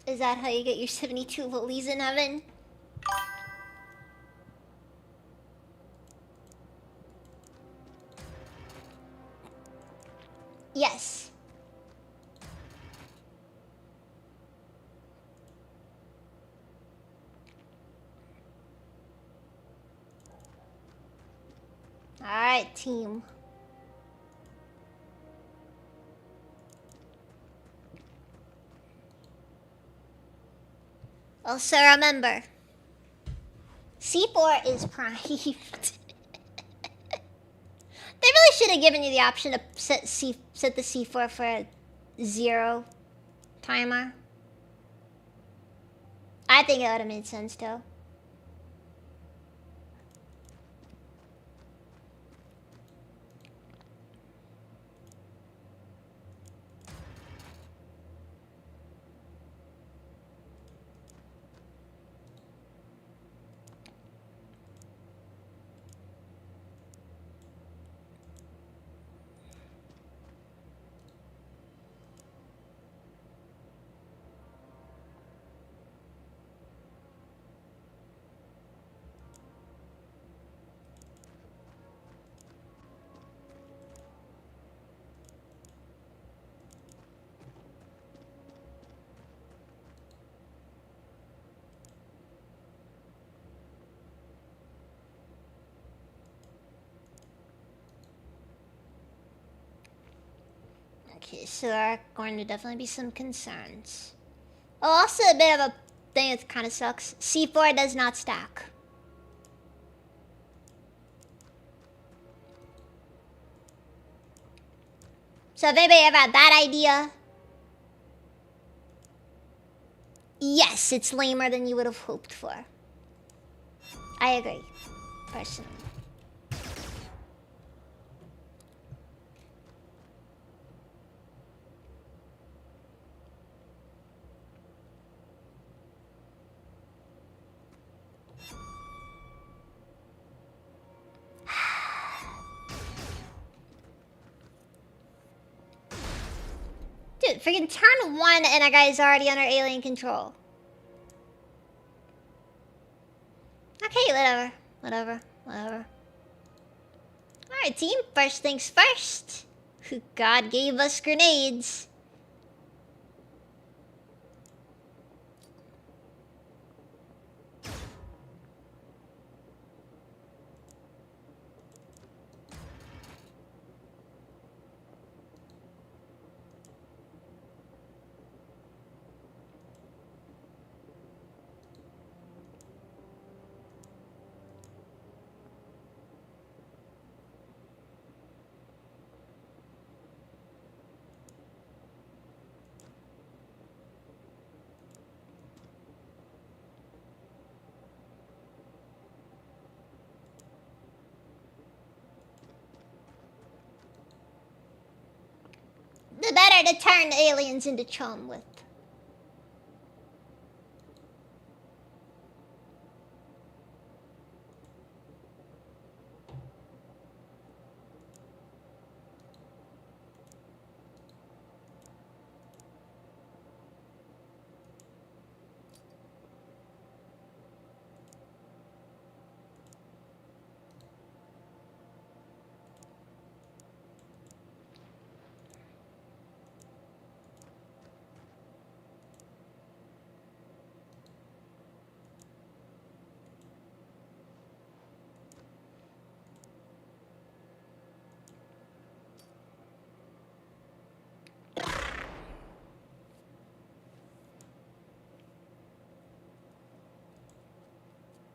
Is that how you get your 72 lilies in heaven? Yes. Alright, team. Also remember, C4 is primed. They really should have given you the option to set the C4 for a 0 timer. I think it would have made sense though. Okay, so there are going to definitely be some concerns. Oh, also a bit of a thing that kind of sucks. C4 does not stack. So if anybody ever had that idea, yes, it's lamer than you would have hoped for. I agree, personally. Dude, freaking turn 1 and a guy's already under alien control. Okay, whatever. Alright, team, first things first. God gave us grenades. better to turn aliens into chum with.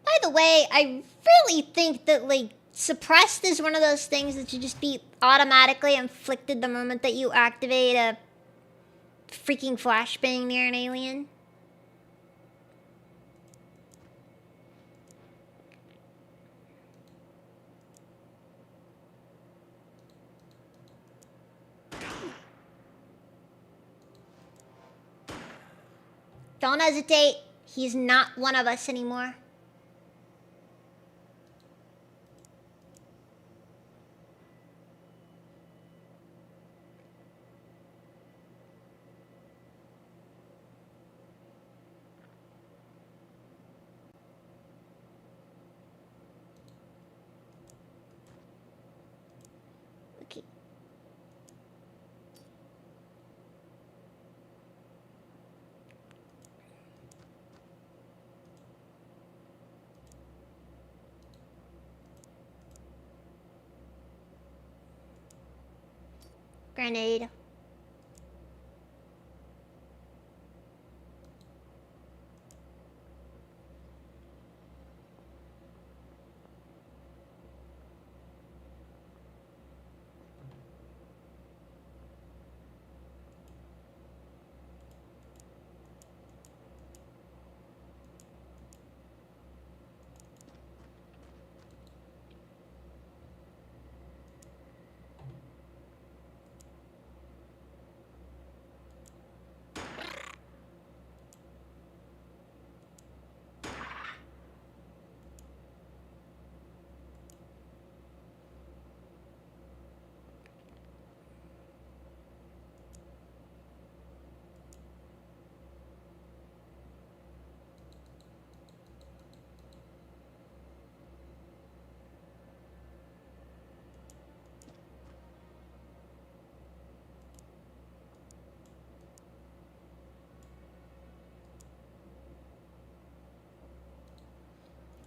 By the way, I really think that, like, suppressed is one of those things that should just be automatically inflicted the moment that you activate a freaking flashbang near an alien. Don't hesitate. He's not one of us anymore. Okay. Grenade.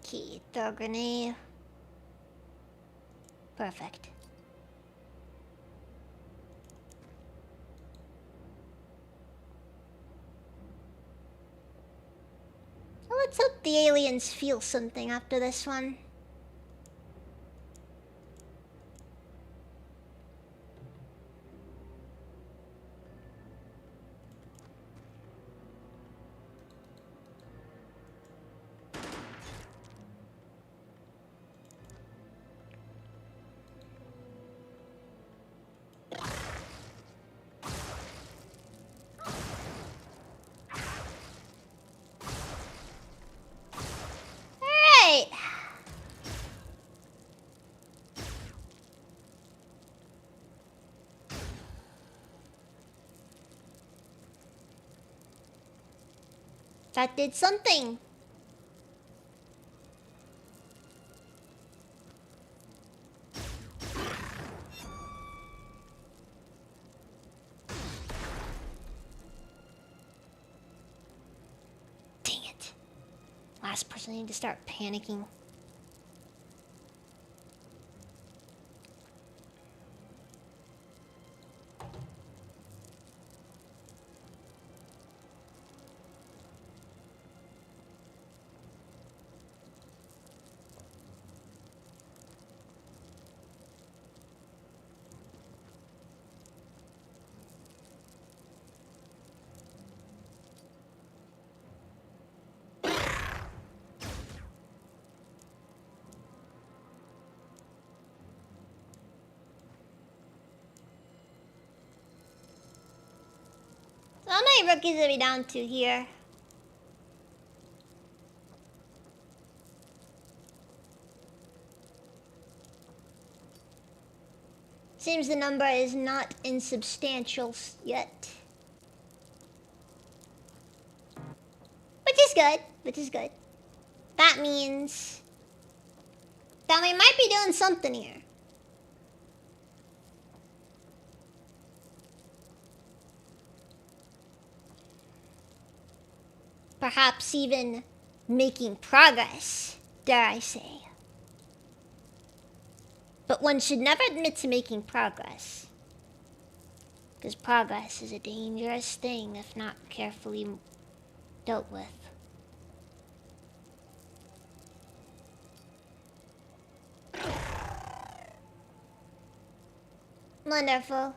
Okay, throw a grenade. Perfect. Well, let's hope the aliens feel something after this one. Alright. That did something. Dang it. Last person I need to start panicking. many rookies are we down to here? Seems the number is not insubstantial yet. Which is good. Which is good. That means that we might be doing something here. Perhaps even making progress, dare I say. But one should never admit to making progress. Because progress is a dangerous thing if not carefully dealt with. Wonderful.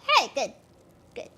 Alright, good. Good.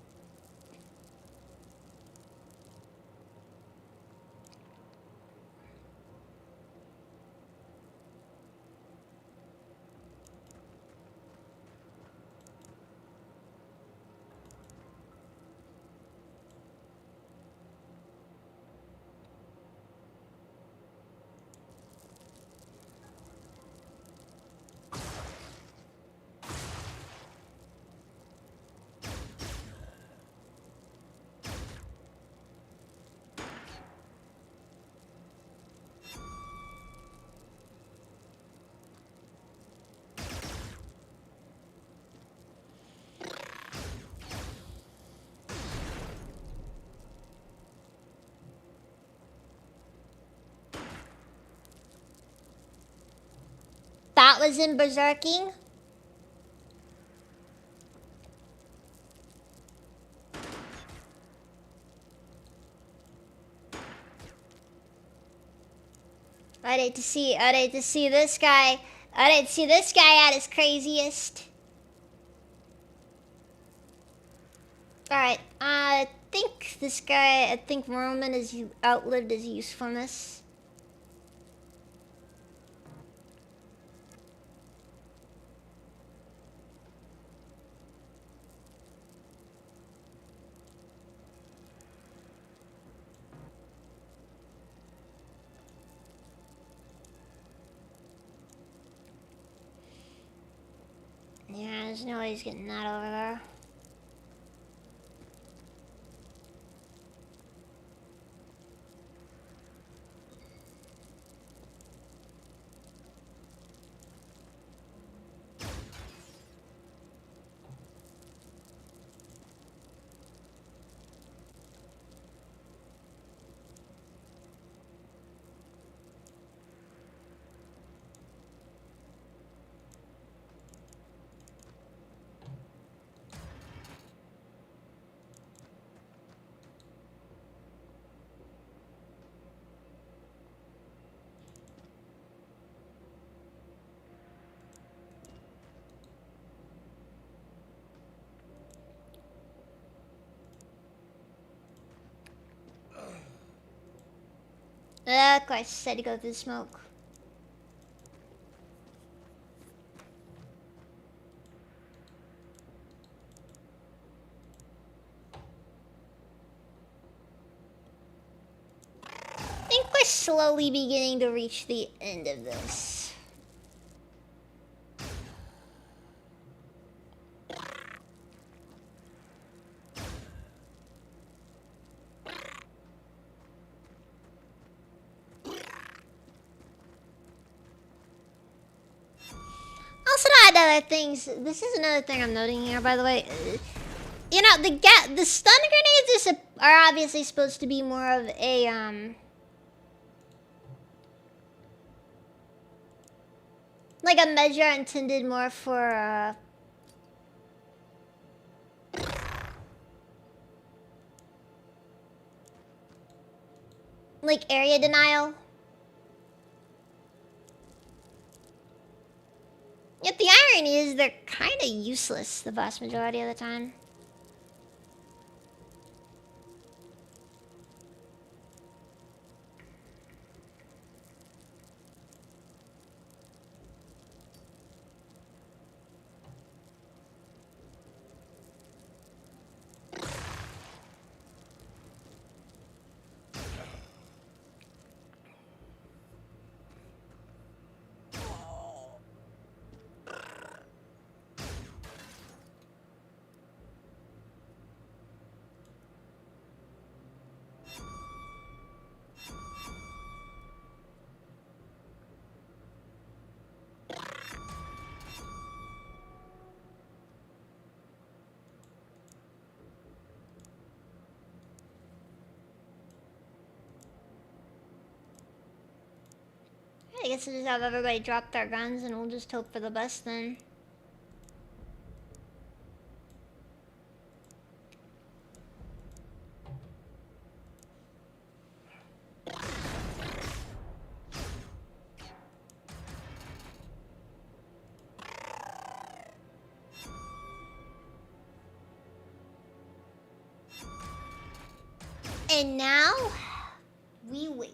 That was in berserking? I'd hate to see this guy. I'd hate to see this guy at his craziest. Alright, I think Roman has outlived his usefulness. Yeah, there's no way he's getting that over there. Of course, I said to go through the smoke. I think we're slowly beginning to reach the end of this. other things. This is another thing I'm noting here, by the way. You know, the stun grenades are obviously supposed to be more of a like a measure intended more for like area denial. Yet the irony is they're kind of useless the vast majority of the time. I guess we'll just have everybody drop their guns and we'll just hope for the best then. And now, we wait.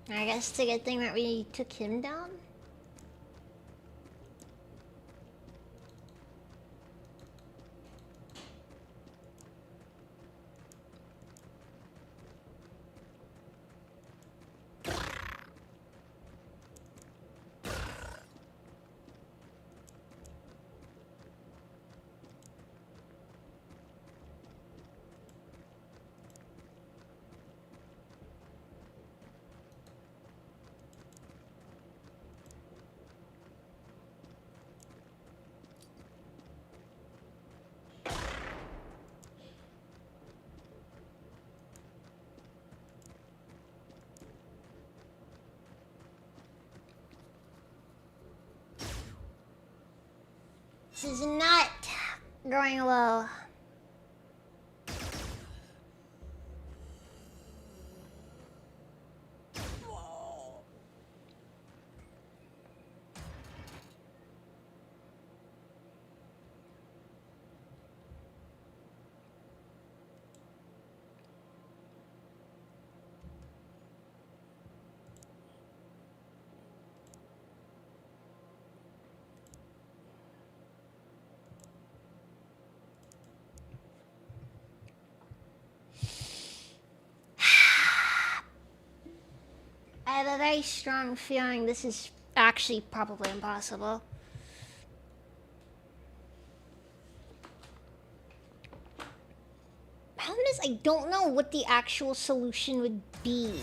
I guess it's a good thing that we took him down. This is not going well. I have a very strong feeling this is actually probably impossible. Problem is, I don't know what the actual solution would be.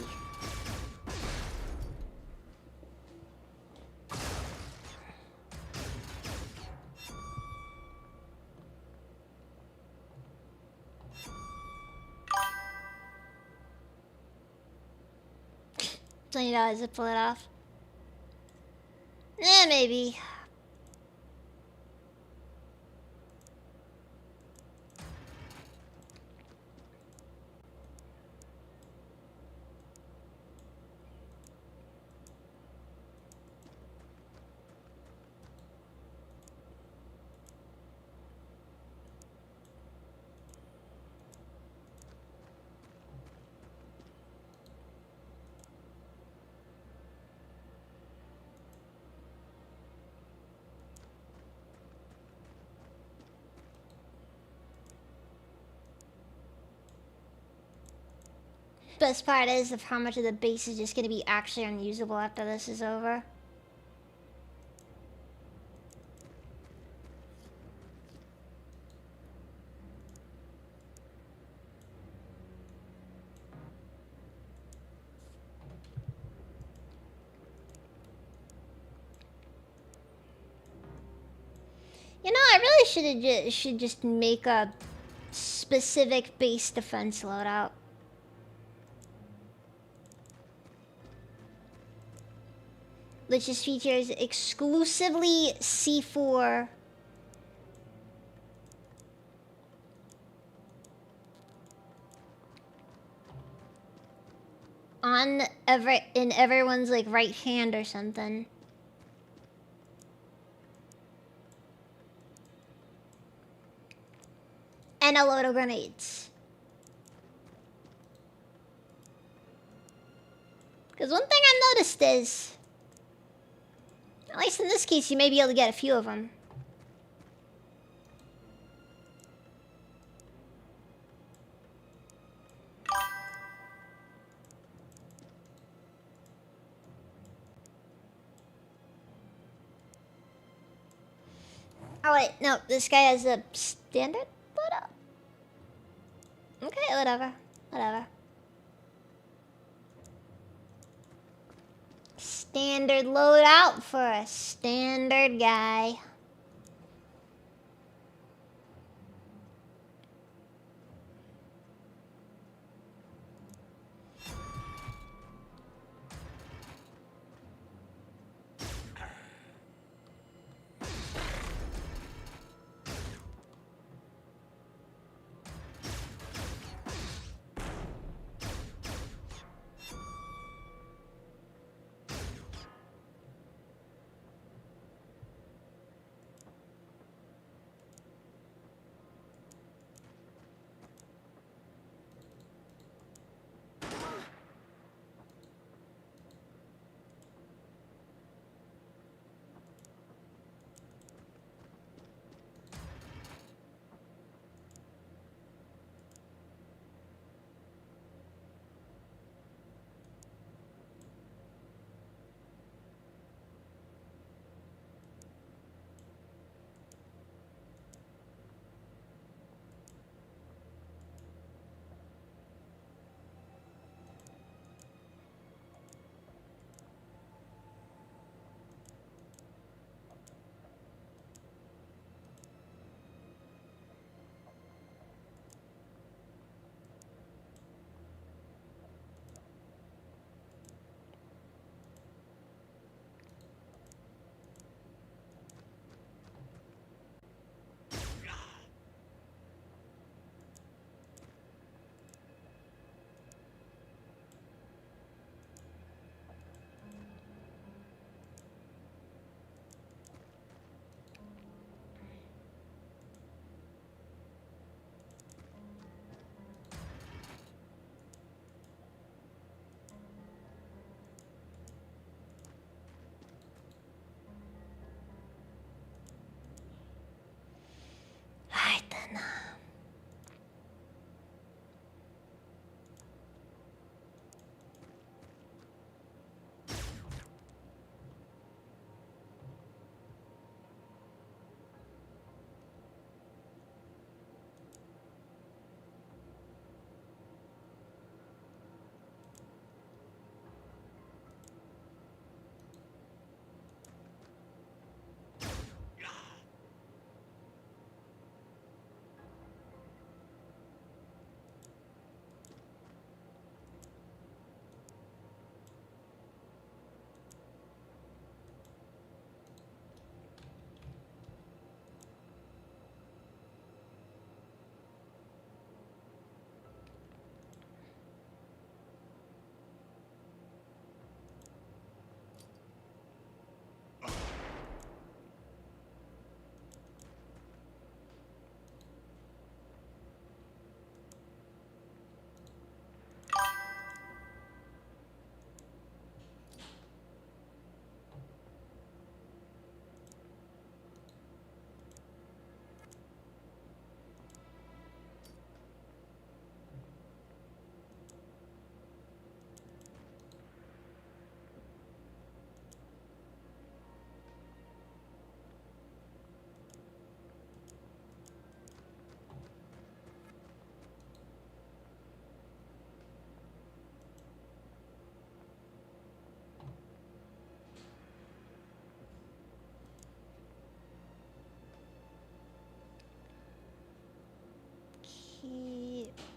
$20 to pull it off. Maybe. Best part is of how much of the base is just going to be actually unusable after this is over. You know, I really should just make a specific base defense loadout. Which just features exclusively C4 in everyone's like right hand or something. And a load of grenades. Because one thing I noticed is, at least in this case, you may be able to get a few of them. Oh wait, no, this guy has a standard loadout? Okay, whatever. Whatever. Standard loadout for a standard guy.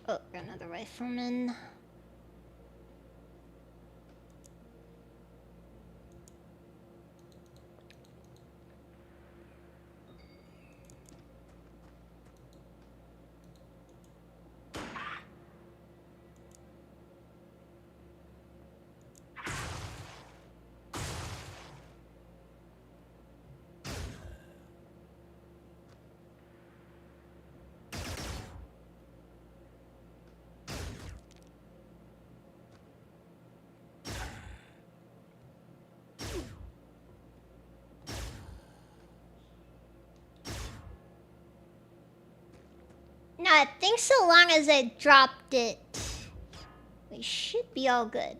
Oh, got another rifleman. No, I think so long as I dropped it, we should be all good.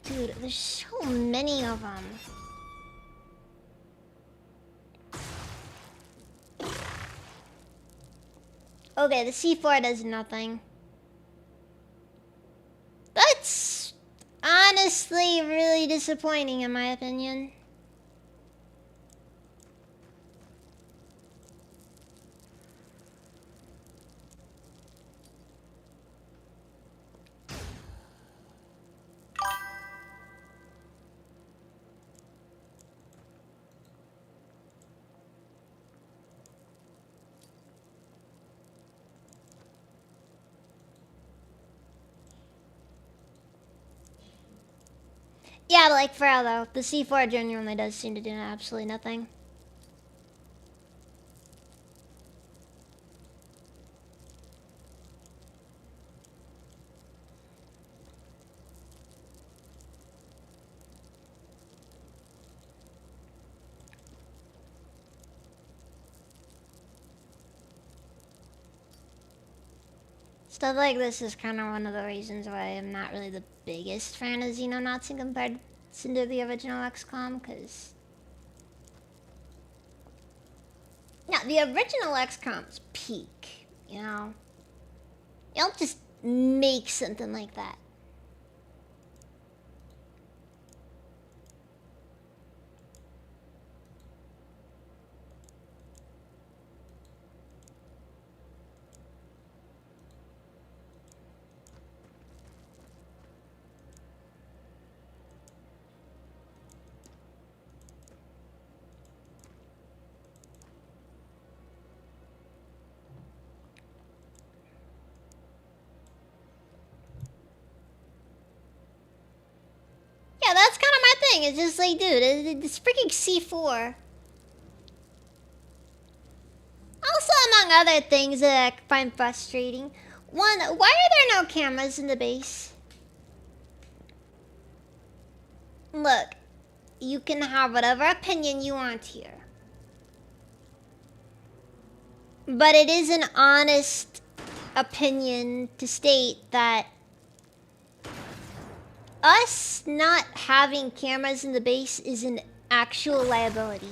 Dude, there's so many of them. Okay, the C4 does nothing. That's honestly really disappointing in my opinion. Yeah, but like for real though, the C4 genuinely does seem to do absolutely nothing. Stuff like this is kind of one of the reasons why I'm not really the biggest fan of Xenonauts in comparison to the original XCOM, because... No, the original XCOM's peak, you know? You don't just make something like that. Yeah, that's kind of my thing. It's just like, dude, this freaking C4. Also, among other things that I find frustrating. One, why are there no cameras in the base? Look, you can have whatever opinion you want here. But it is an honest opinion to state that us not having cameras in the base is an actual liability.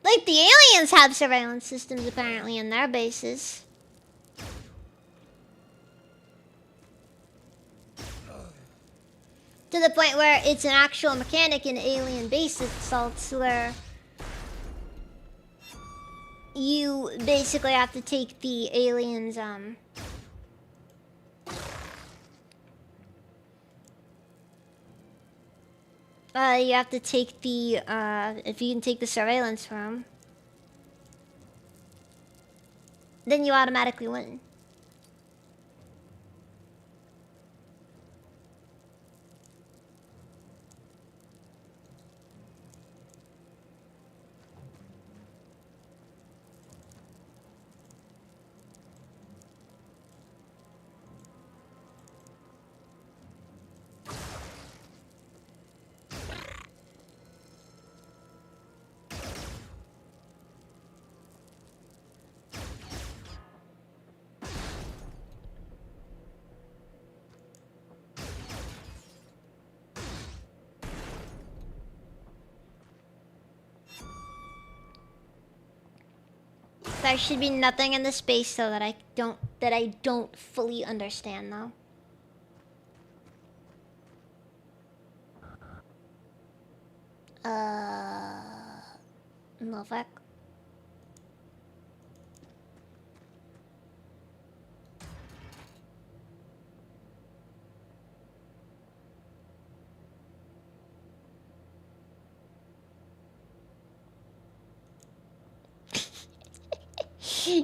Like, the aliens have surveillance systems apparently in their bases. To the point where it's an actual mechanic in alien base assaults where you basically have to take the aliens, you have to take the, if you can take the surveillance from, then you automatically win. There should be nothing in the space though that I don't fully understand though. Novak.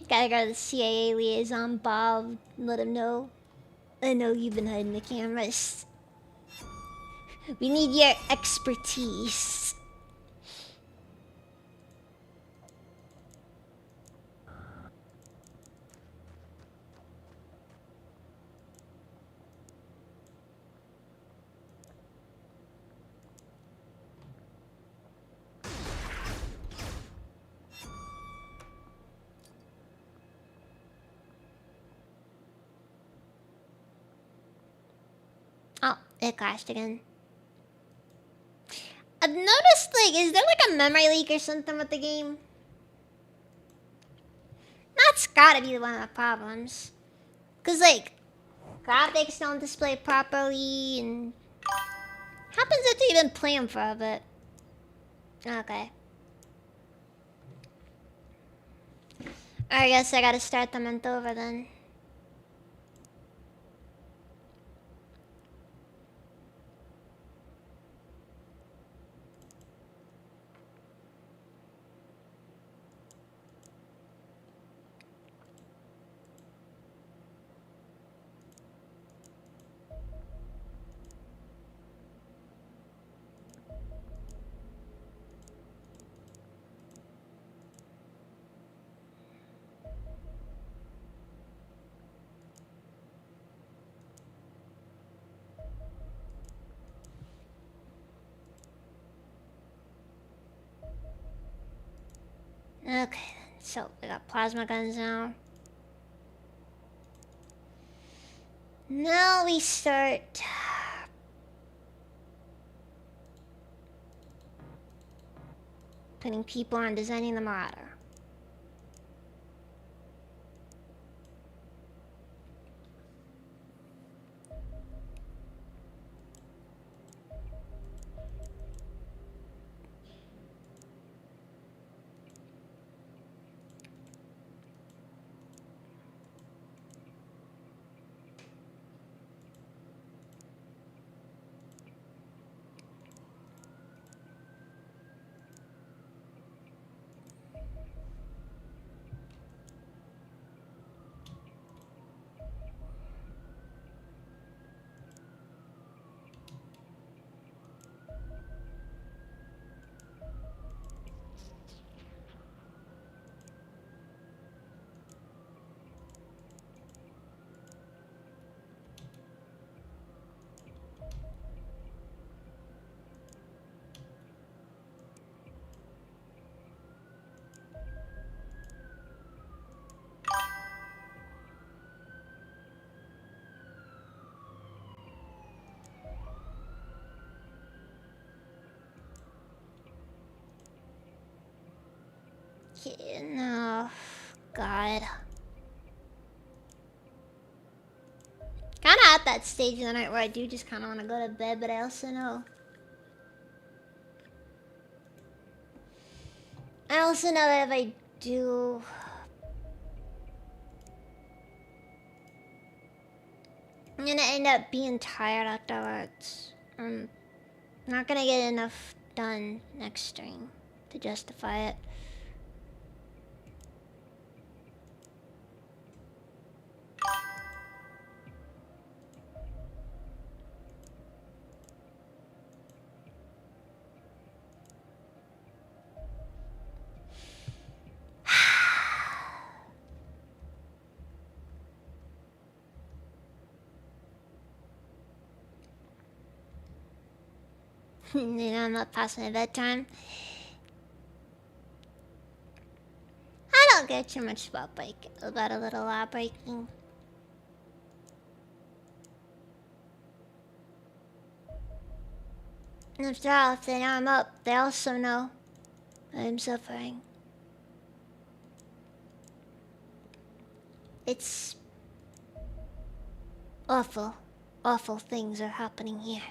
Gotta go to the CIA liaison, Bob. Let him know. I know you've been hiding the cameras. We need your expertise. Oh, it crashed again. I've noticed, like, is there like a memory leak or something with the game? That's gotta be one of the problems. Cause like, graphics don't display properly and... Happens if you've been playing for a bit. Okay. I guess I gotta start the month over then. Okay, so we got plasma guns now. Now we start putting people on designing the Marauder. Yeah, no, God. Kind of at that stage of the night where I do just kind of want to go to bed, but I also know. I also know that if I do, I'm gonna end up being tired afterwards. I'm not gonna get enough done next stream to justify it. You know, I'm not past my bedtime. I don't get too much about a little law breaking. And after all, if they know I'm up, they also know I'm suffering. It's awful. Awful things are happening here.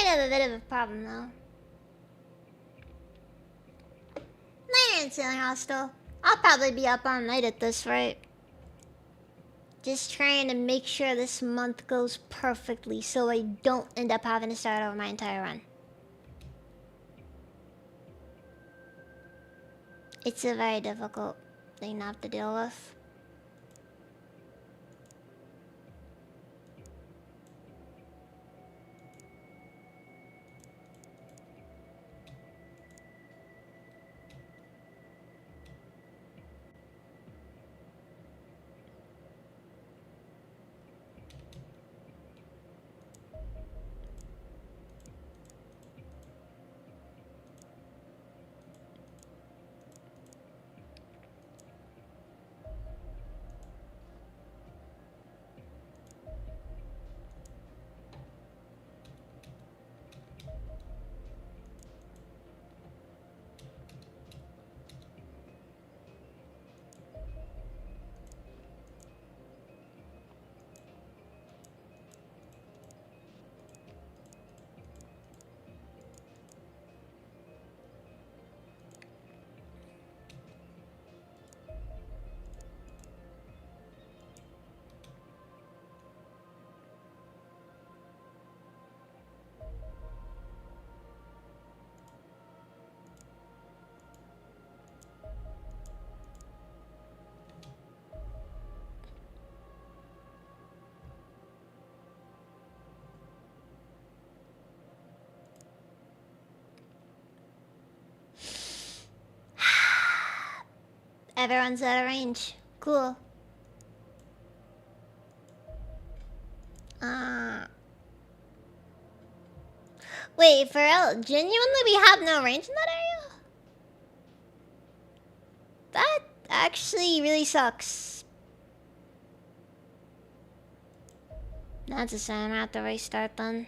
Kind of a bit of a problem, though. Night ain't feeling hostile. I'll probably be up all night at this rate. Just trying to make sure this month goes perfectly so I don't end up having to start over my entire run. It's a very difficult thing to have to deal with. Everyone's out of range. Cool. Wait, for real? Genuinely, we have no range in that area? That actually really sucks. That's a sign I'm gonna have to restart then.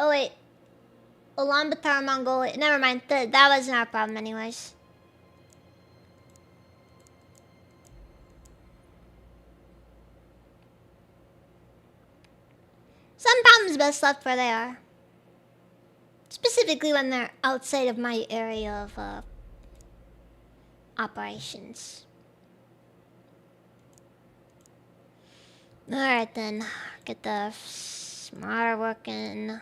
Oh wait. Ulaanbaatar, Mongolia. Never mind. That wasn't our problem anyways. Some problems best left where they are. Specifically when they're outside of my area of operations. Alright then. Get the smarter working.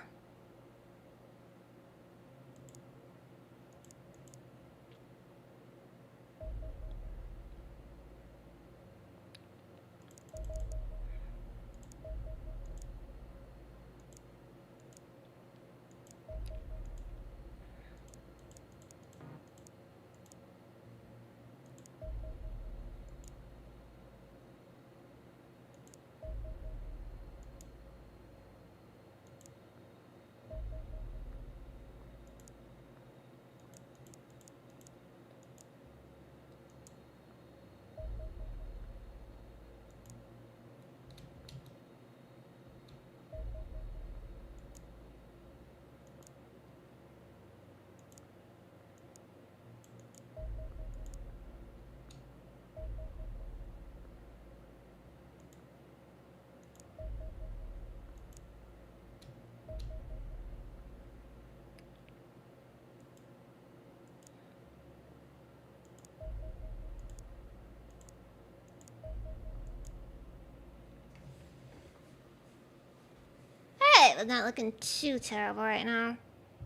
alright, not looking too terrible right now.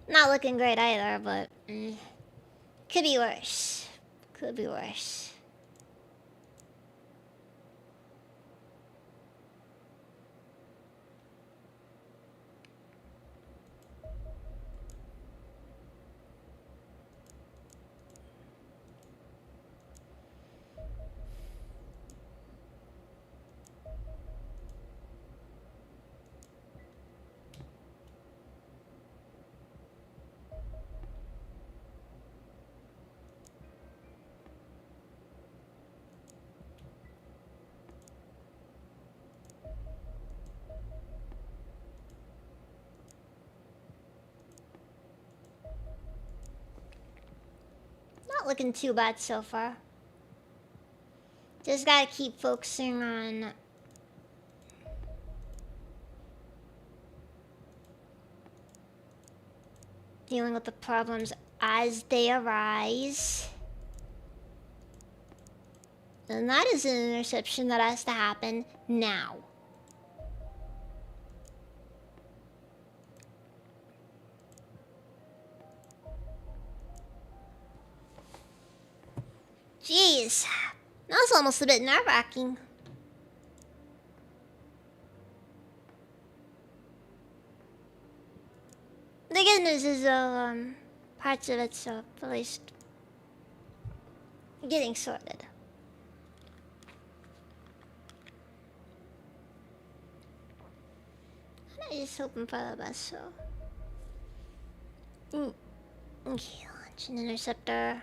Not looking great either, but could be worse. Could be worse. Not looking too bad so far. Just gotta keep focusing on dealing with the problems as they arise. And that is an interception that has to happen now. Jeez, that was almost a bit nerve-wracking. The good news is though, parts of it's at least getting sorted. I'm just hoping for the best, so. Okay, launch an interceptor.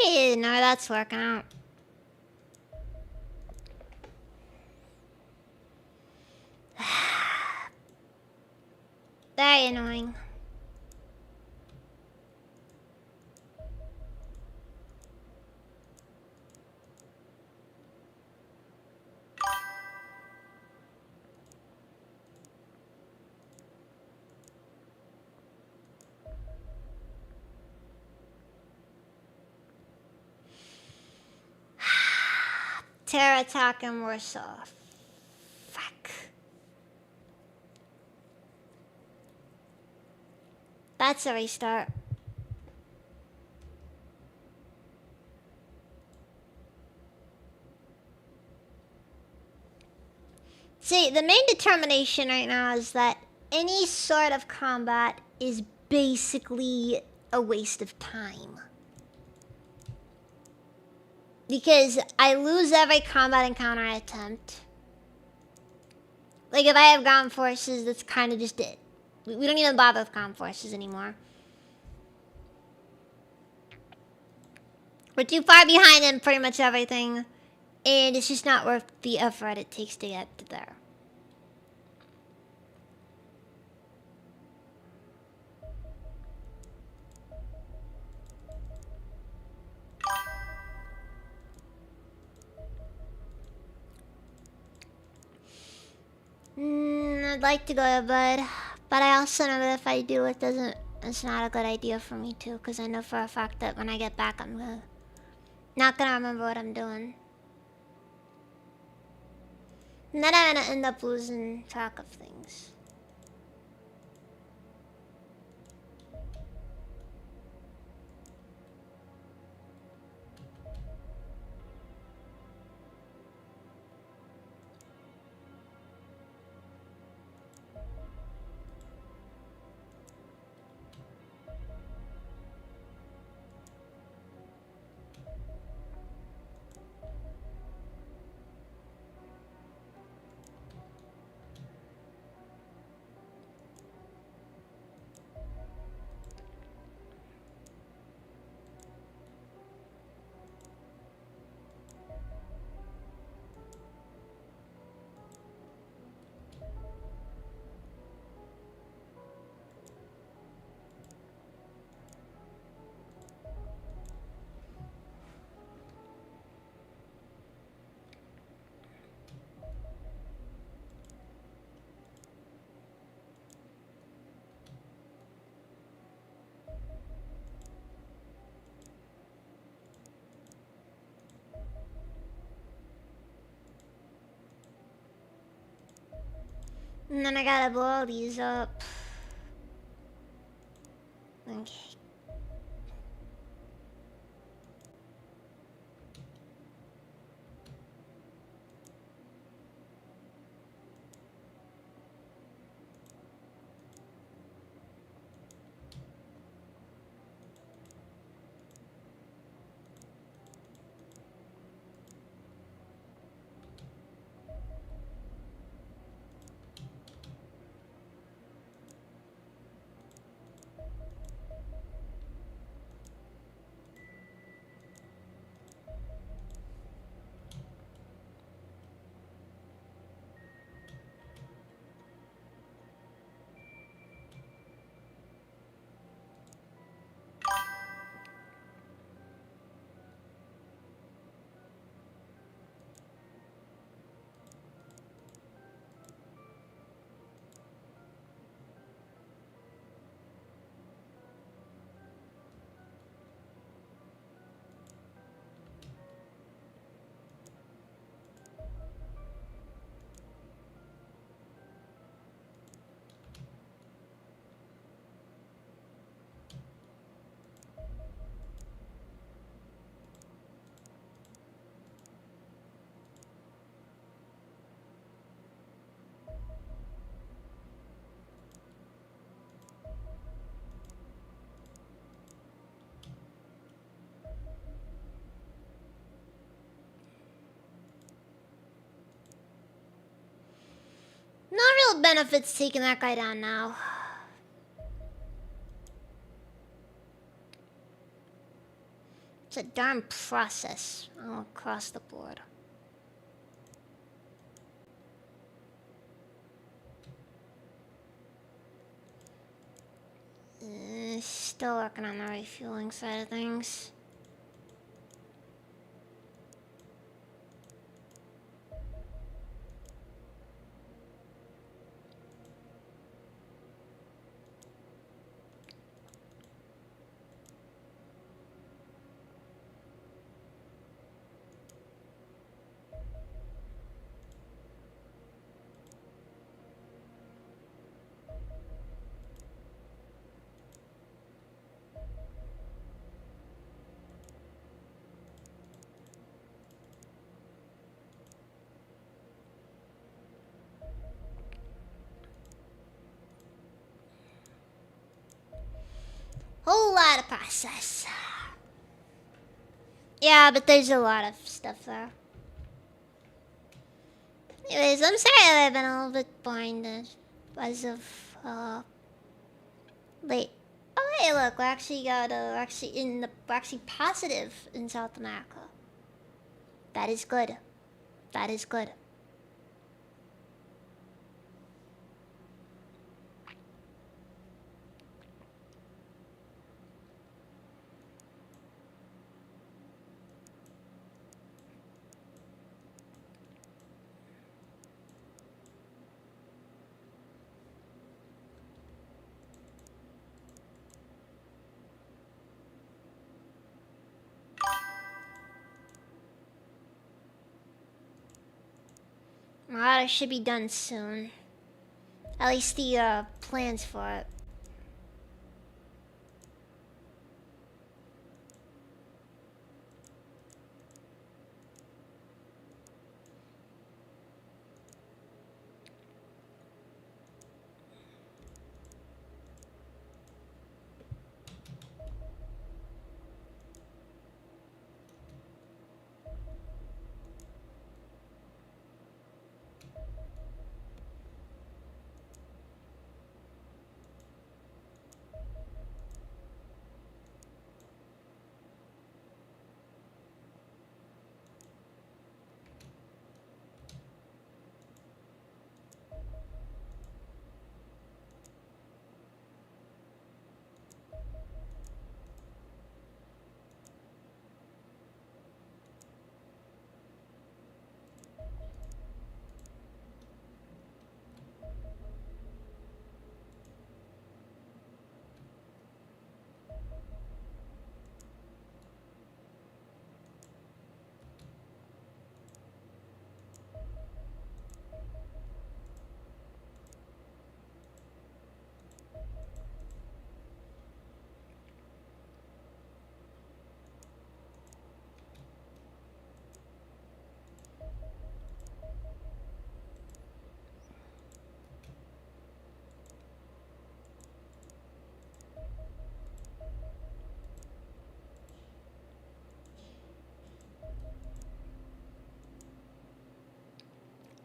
Okay, now that's working out. Very annoying. Terror attack and Warsaw. Fuck. That's a restart. See, the main determination right now is that any sort of combat is basically a waste of time. Because I lose every combat encounter I attempt. Like, if I have ground forces, that's kind of just it. We don't even bother with ground forces anymore. We're too far behind in pretty much everything. And it's just not worth the effort it takes to get to there. I'd like to go to bed, but I also know that if I do, it's not a good idea for me to, because I know for a fact that when I get back, I'm not gonna remember what I'm doing. And then I'm gonna end up losing track of things. And then I gotta blow all these up. Okay. No real benefits taking that guy down now. It's a darn process all across the board. Still working on the refueling side of things. lot of process. Yeah, but there's a lot of stuff there. Anyways, I'm sorry that I've been a little bit behind as of late. Oh hey, look, we're actually we're actually positive in South America. That is good. That is good. Well, it should be done soon. At least the plans for it.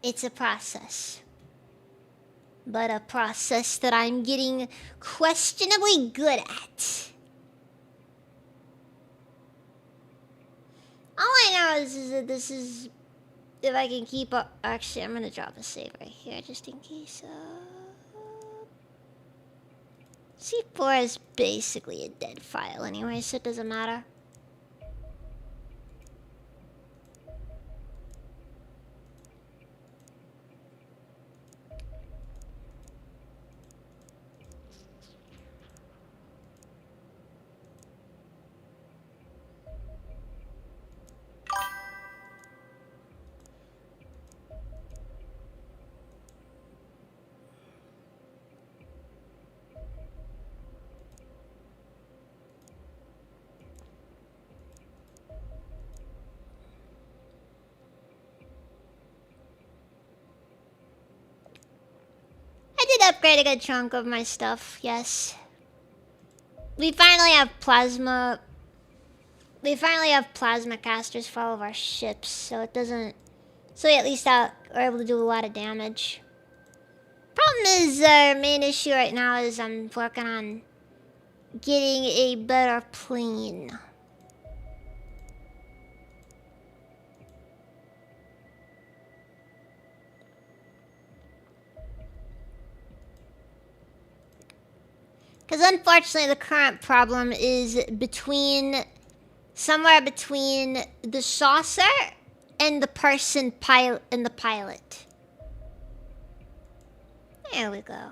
It's a process. But a process that I'm getting questionably good at. All I know is that this is... If I can keep up... Actually, I'm gonna drop a save right here just in case. C4 is basically a dead file anyway, so it doesn't matter. Upgrade a good chunk of my stuff, yes. We finally have plasma casters for all of our ships, so it doesn't... So we at least are able to do a lot of damage. Problem is, our main issue right now is I'm working on getting a better plane. Because unfortunately, the current problem is somewhere between the saucer and the pilot. There we go.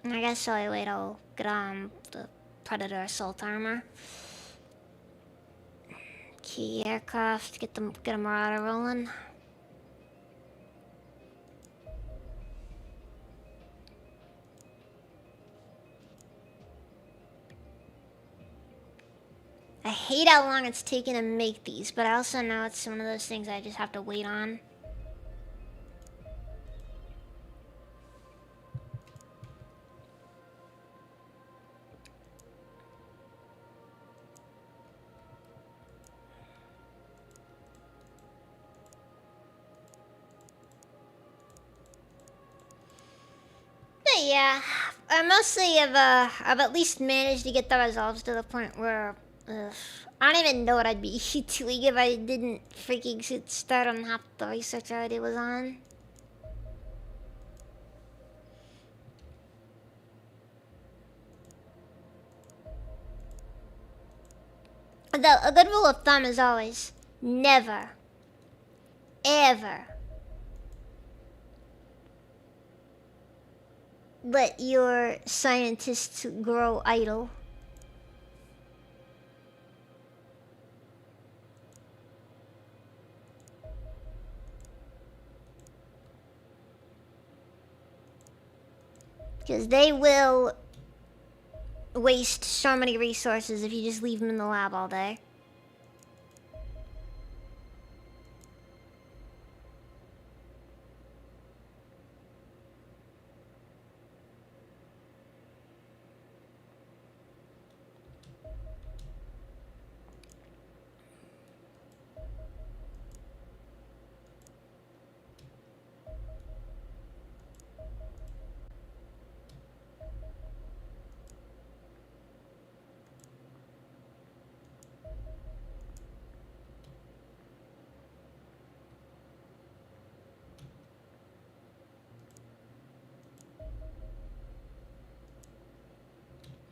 And I guess while I wait, I'll get on the Predator assault armor. Key aircraft, get a Marauder rolling. I hate how long it's taken to make these, but I also know it's one of those things I just have to wait on. yeah. I mostly have at least managed to get the resolves to the point where I don't even know what I'd be doing if I didn't freaking start on half the research I already was on. A good rule of thumb is always never, ever let your scientists grow idle. Because they will waste so many resources if you just leave them in the lab all day.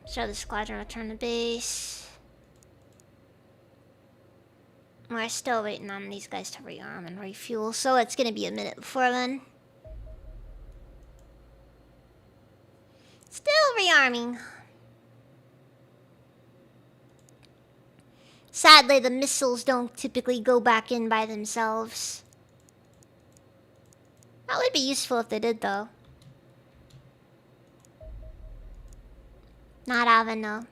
So the squadron return to base. We're still waiting on these guys to rearm and refuel, so it's gonna be a minute before then. Still rearming. Sadly, the missiles don't typically go back in by themselves. That would be useful if they did, though. Not Alvin, no.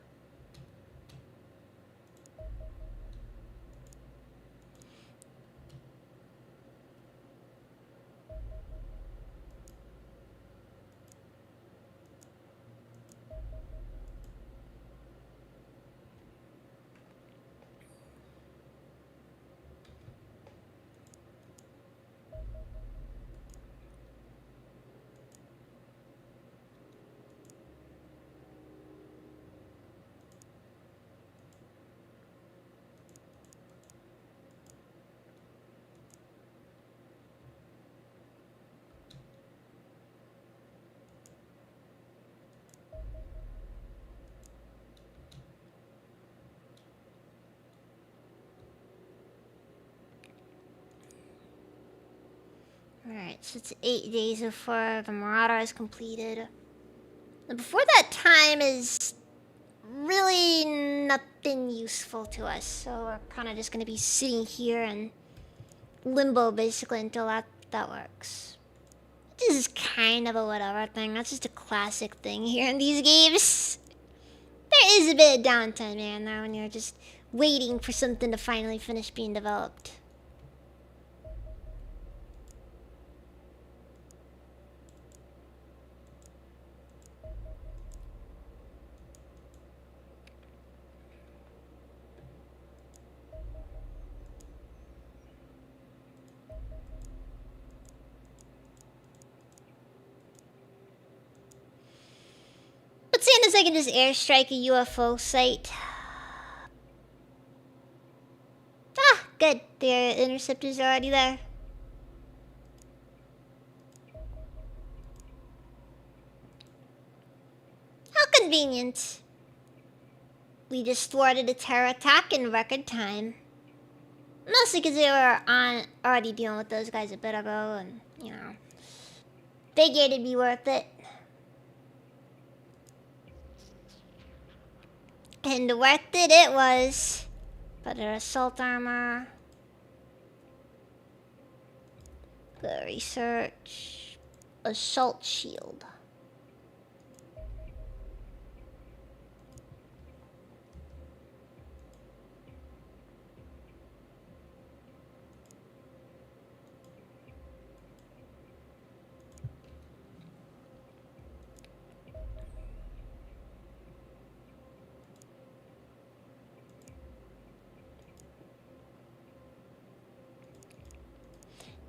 Alright, so it's 8 days before the Marauder is completed. And before that time is really nothing useful to us, so we're kind of just going to be sitting here in limbo basically until that works. This is kind of a whatever thing. That's just a classic thing here in these games. There is a bit of downtime, man, though, when you're just waiting for something to finally finish being developed. But seeing as I can just airstrike a UFO site. Ah, good. The interceptors are already there. How convenient. We just thwarted a terror attack in record time. Mostly because they were already dealing with those guys a bit ago, and, you know, figured it'd be worth it. And worth it was. Better assault armor. The research. Assault shield.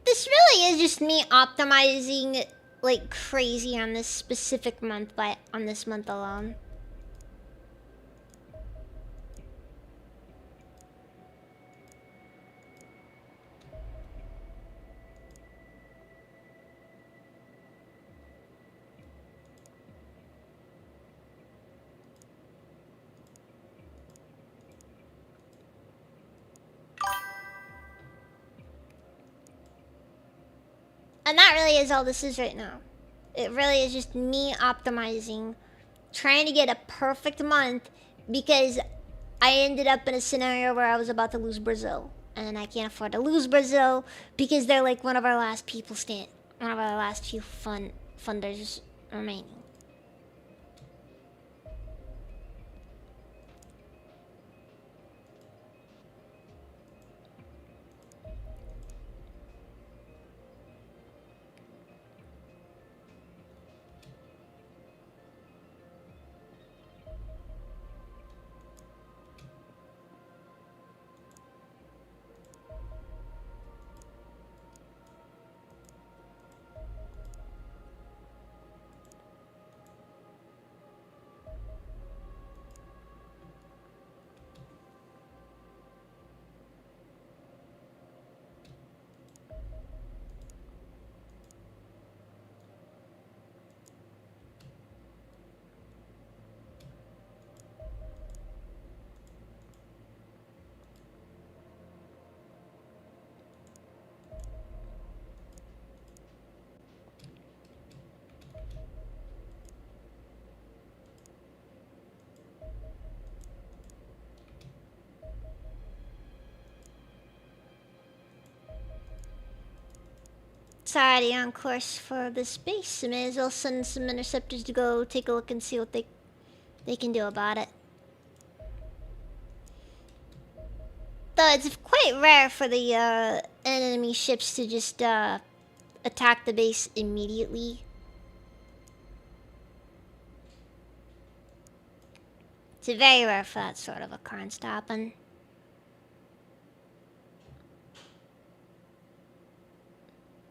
This really is just me optimizing, like crazy on this specific month on this month alone. And that really is all this is right now. It really is just me optimizing, trying to get a perfect month because I ended up in a scenario where I was about to lose Brazil. And I can't afford to lose Brazil because they're like one of our last one of our last few funders remaining. It's already on course for the space. I may as well send some interceptors to go take a look and see what they can do about it. Though it's quite rare for the enemy ships to just attack the base immediately. It's very rare for that sort of occurrence to happen.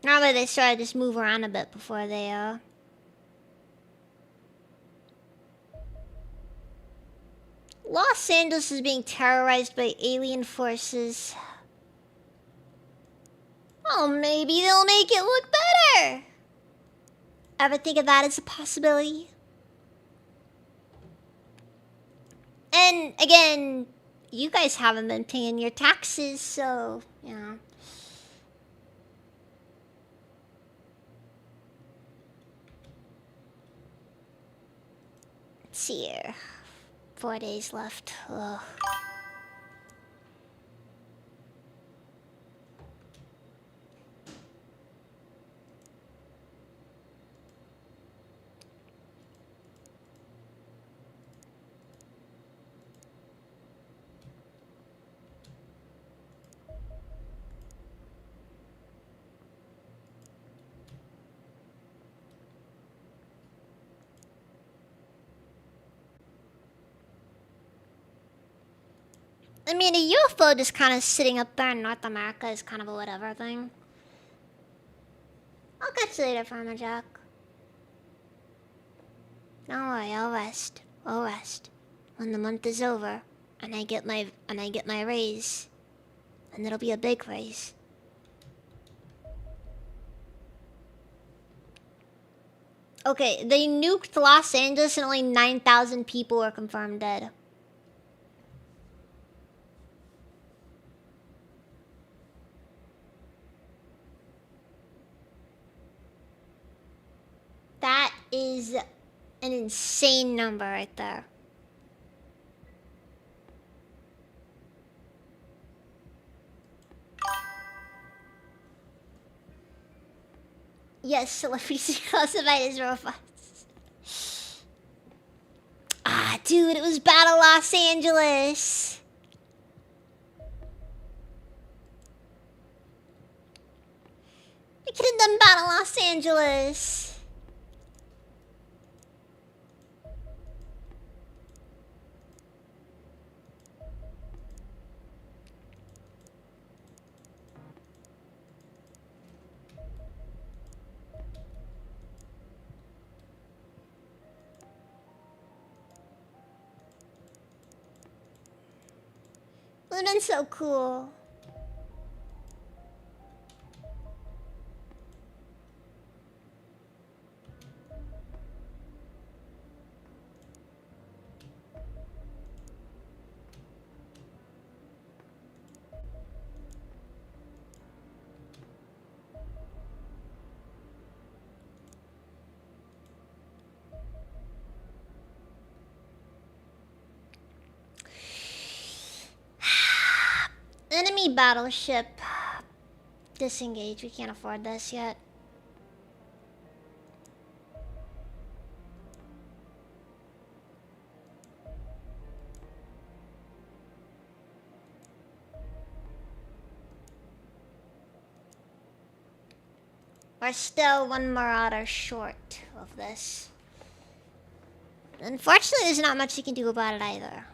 Normally they sort of just move around a bit before they Los Angeles is being terrorized by alien forces. Oh, maybe they'll make it look better. Ever think of that as a possibility? And again, you guys haven't been paying your taxes, so, you know. Let's see here. 4 days left. Ugh. I mean, a UFO just kind of sitting up there in North America is kind of a whatever thing. I'll catch you later, Farmer Jack. Don't worry, I'll rest. I'll rest. When the month is over, and I get my raise, and it'll be a big raise. Okay, they nuked Los Angeles and only 9,000 people were confirmed dead. That is an insane number right there. Yes, celebrities classified as robots. Ah, dude, it was Battle Los Angeles. We could have done Battle Los Angeles. Would've been so cool. Enemy battleship. Disengage. We can't afford this yet. We're still one marauder short of this. Unfortunately, there's not much you can do about it either.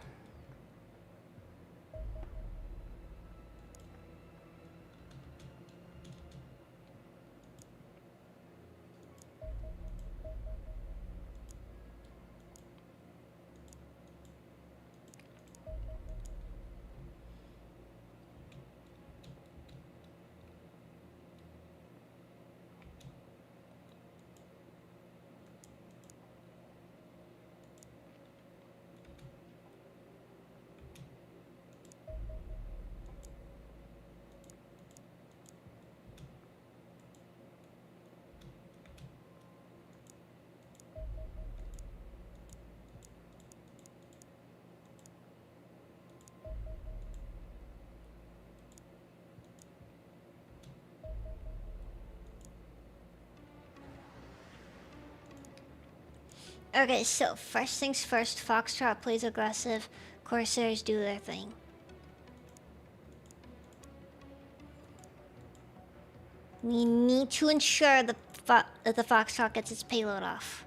Okay, so first things first, Foxtrot plays aggressive, Corsairs do their thing. We need to ensure that the Foxtrot gets its payload off.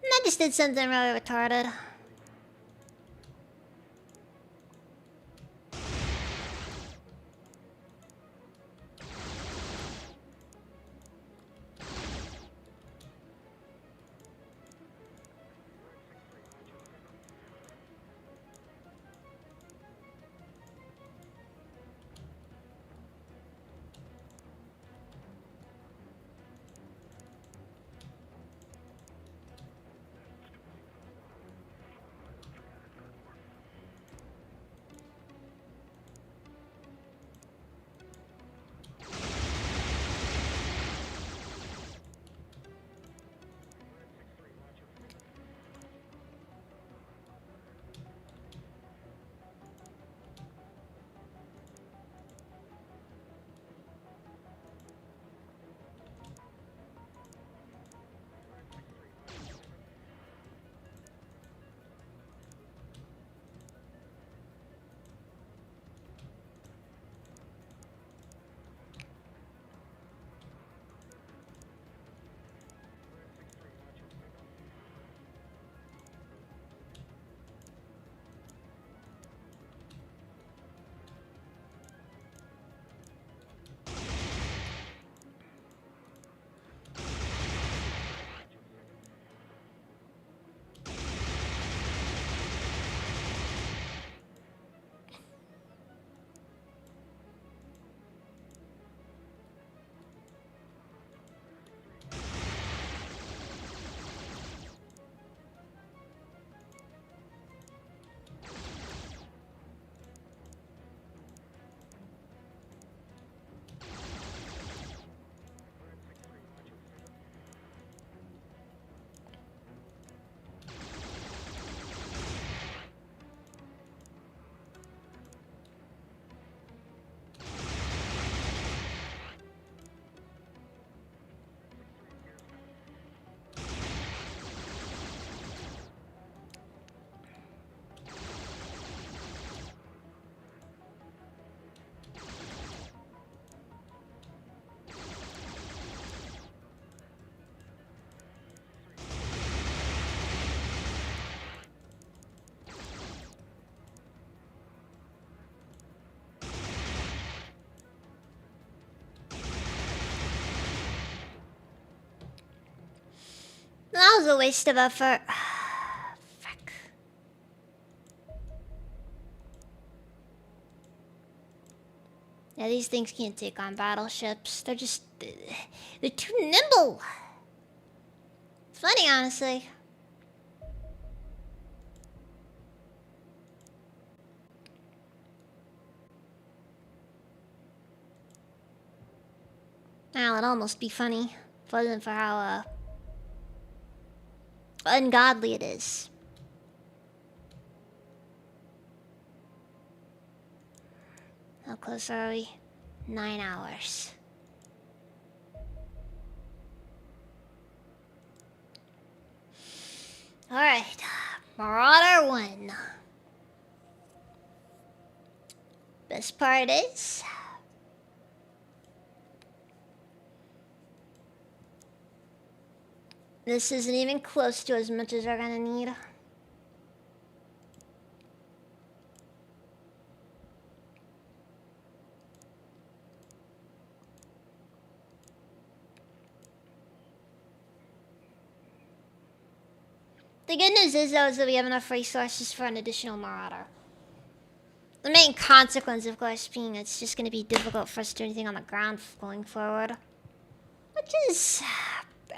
I just did something really retarded. That was a waste of effort. Fuck. Yeah, these things can't take on battleships. They're just... They're too nimble. It's funny, honestly. Now, it'd almost be funny if it wasn't for how, ungodly it is. How close are we? 9 hours. Alright. Marauder 1. Best part is... this isn't even close to as much as we're gonna need. The good news is, though, is that we have enough resources for an additional Marauder. The main consequence, of course, being it's just going to be difficult for us to do anything on the ground going forward. Which is,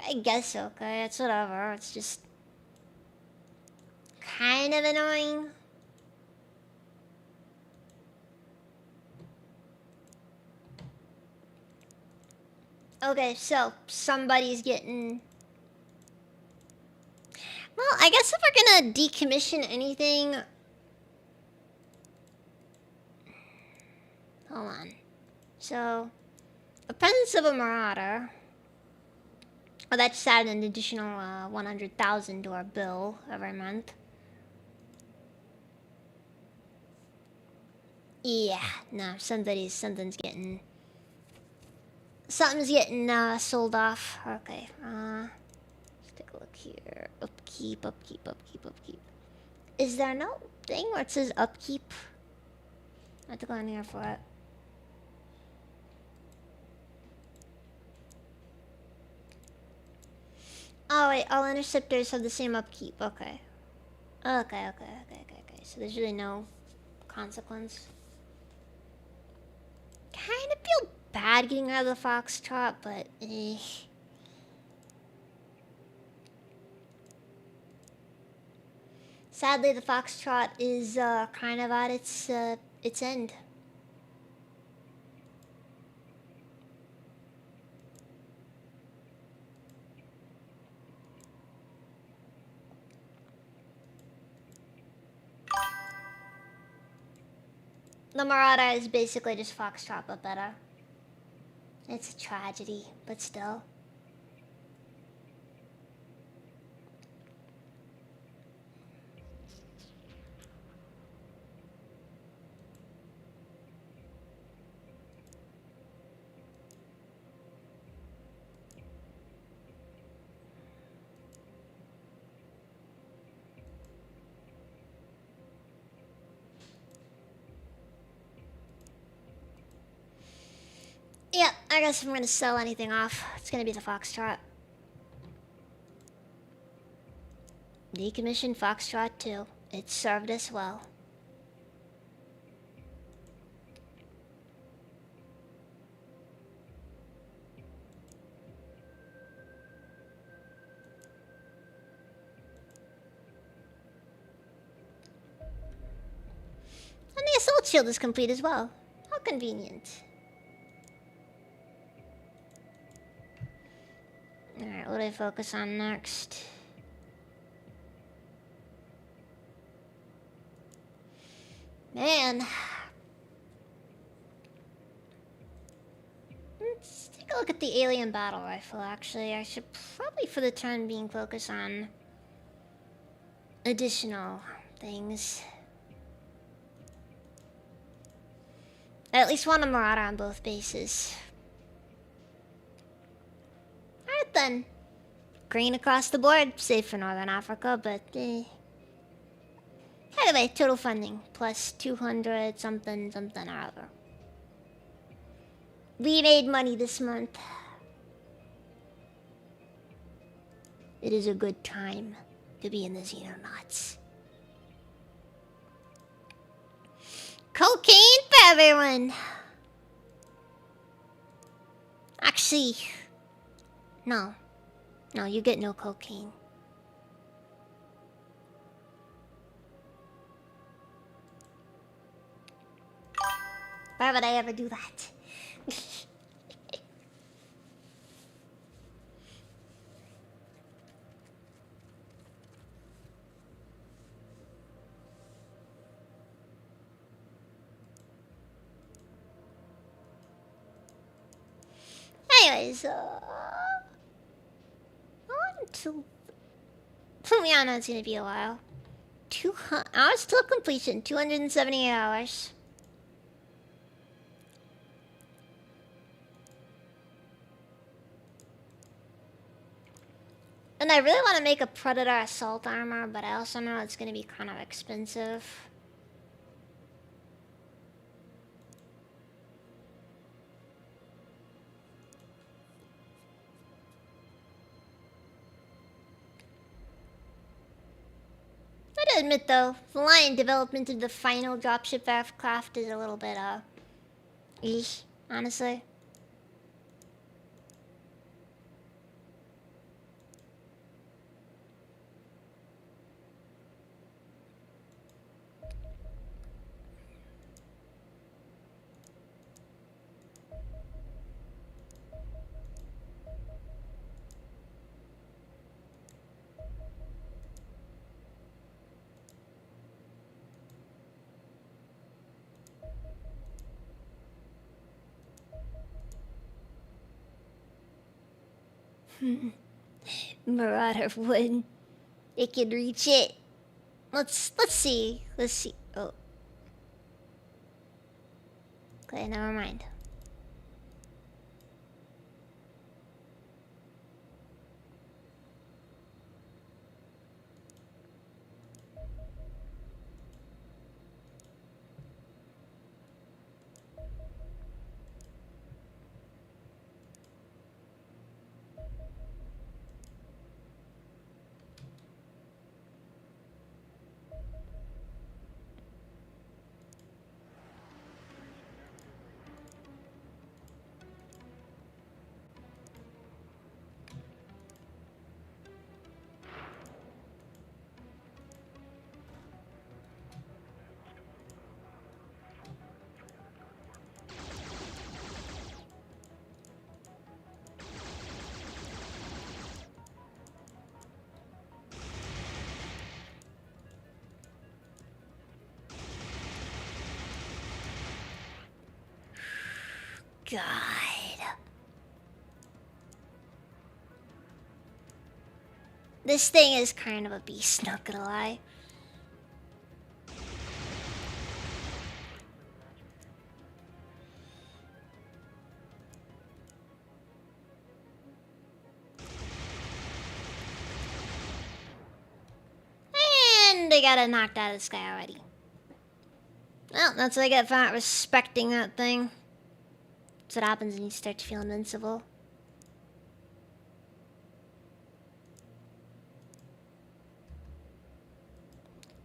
I guess, okay. It's whatever. It's just kind of annoying. Okay, so somebody's getting... well, I guess if we're gonna decommission anything... hold on. So, a presence of a Marauder... well, that just added an additional 100,000 to our bill every month. Yeah, no, something's getting... something's getting sold off. Okay, let's take a look here. Upkeep. Is there no thing where it says upkeep? I have to go in here for it. Oh wait, all interceptors have the same upkeep. Okay. Okay. So there's really no consequence. Kind of feel bad getting out of the Foxtrot, but eh. Sadly, the Foxtrot is kind of at its end. The Marauder is basically just Foxtrot, but better. It's a tragedy, but still. Yeah, I guess if I'm gonna sell anything off, it's gonna be the Foxtrot. Decommissioned Foxtrot 2. It served us well. And the assault shield is complete as well. How convenient. Alright, what do I focus on next? Man. Let's take a look at the alien battle rifle, actually. I should probably, for the time being, focus on additional things. I at least want a Marauder on both bases. Alright then. Green across the board, safe for Northern Africa, but anyway, total funding plus 200 something or other. We made money this month. It is a good time to be in the Xenonauts. Cocaine for everyone! Actually, no. No, you get no cocaine. Why would I ever do that? Anyways, I want to... Yeah, no, it's gonna be a while. 200 hours till completion. 278 hours. And I really want to make a Predator assault armor, but I also know it's gonna be kind of expensive. I gotta admit though, the line development of the final dropship aircraft is a little bit, eesh, honestly. Marauder would. It can reach it. Let's see. Let's see. Oh. Okay, never mind. God. This thing is kind of a beast, not gonna lie. And they got it knocked out of the sky already. Well, that's what I get for not respecting that thing. That's what happens when you start to feel invincible.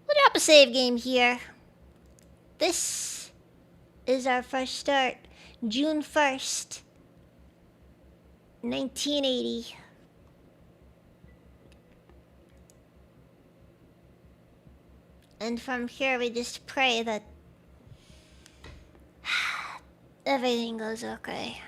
We'll drop a save game here. This is our first start. June 1st, 1980. And from here we just pray that everything goes okay.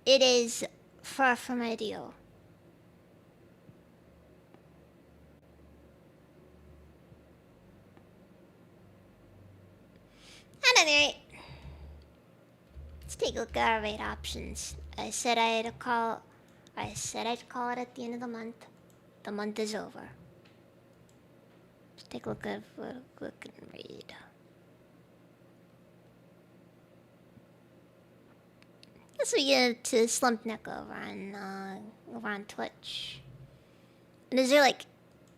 It is far from ideal. At any rate, let's take a look at our rate options. I said I'd call it at the end of the month. The month is over. Let's take a look at what we can read. Guess we get to Slumpneck over on Twitch. And is there like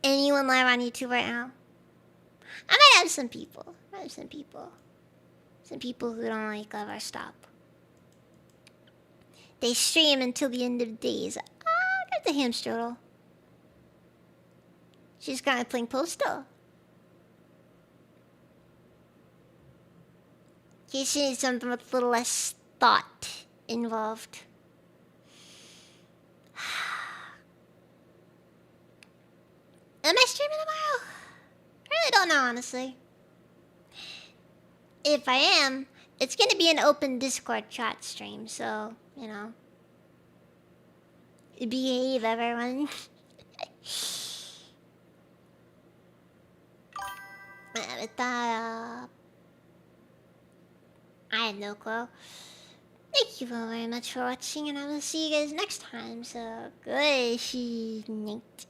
anyone live on YouTube right now? I might have some people. Some people who don't like ever stop. They stream until the end of the days. Ah, got the hamstrudel. She's kind of playing Postal. She needs something with a little less thought involved. Am I streaming tomorrow? I really don't know, honestly. If I am, it's gonna be an open Discord chat stream, so, you know. Behave, everyone. With that, I have no clue. Thank you all very much for watching, and I will see you guys next time. So, good night.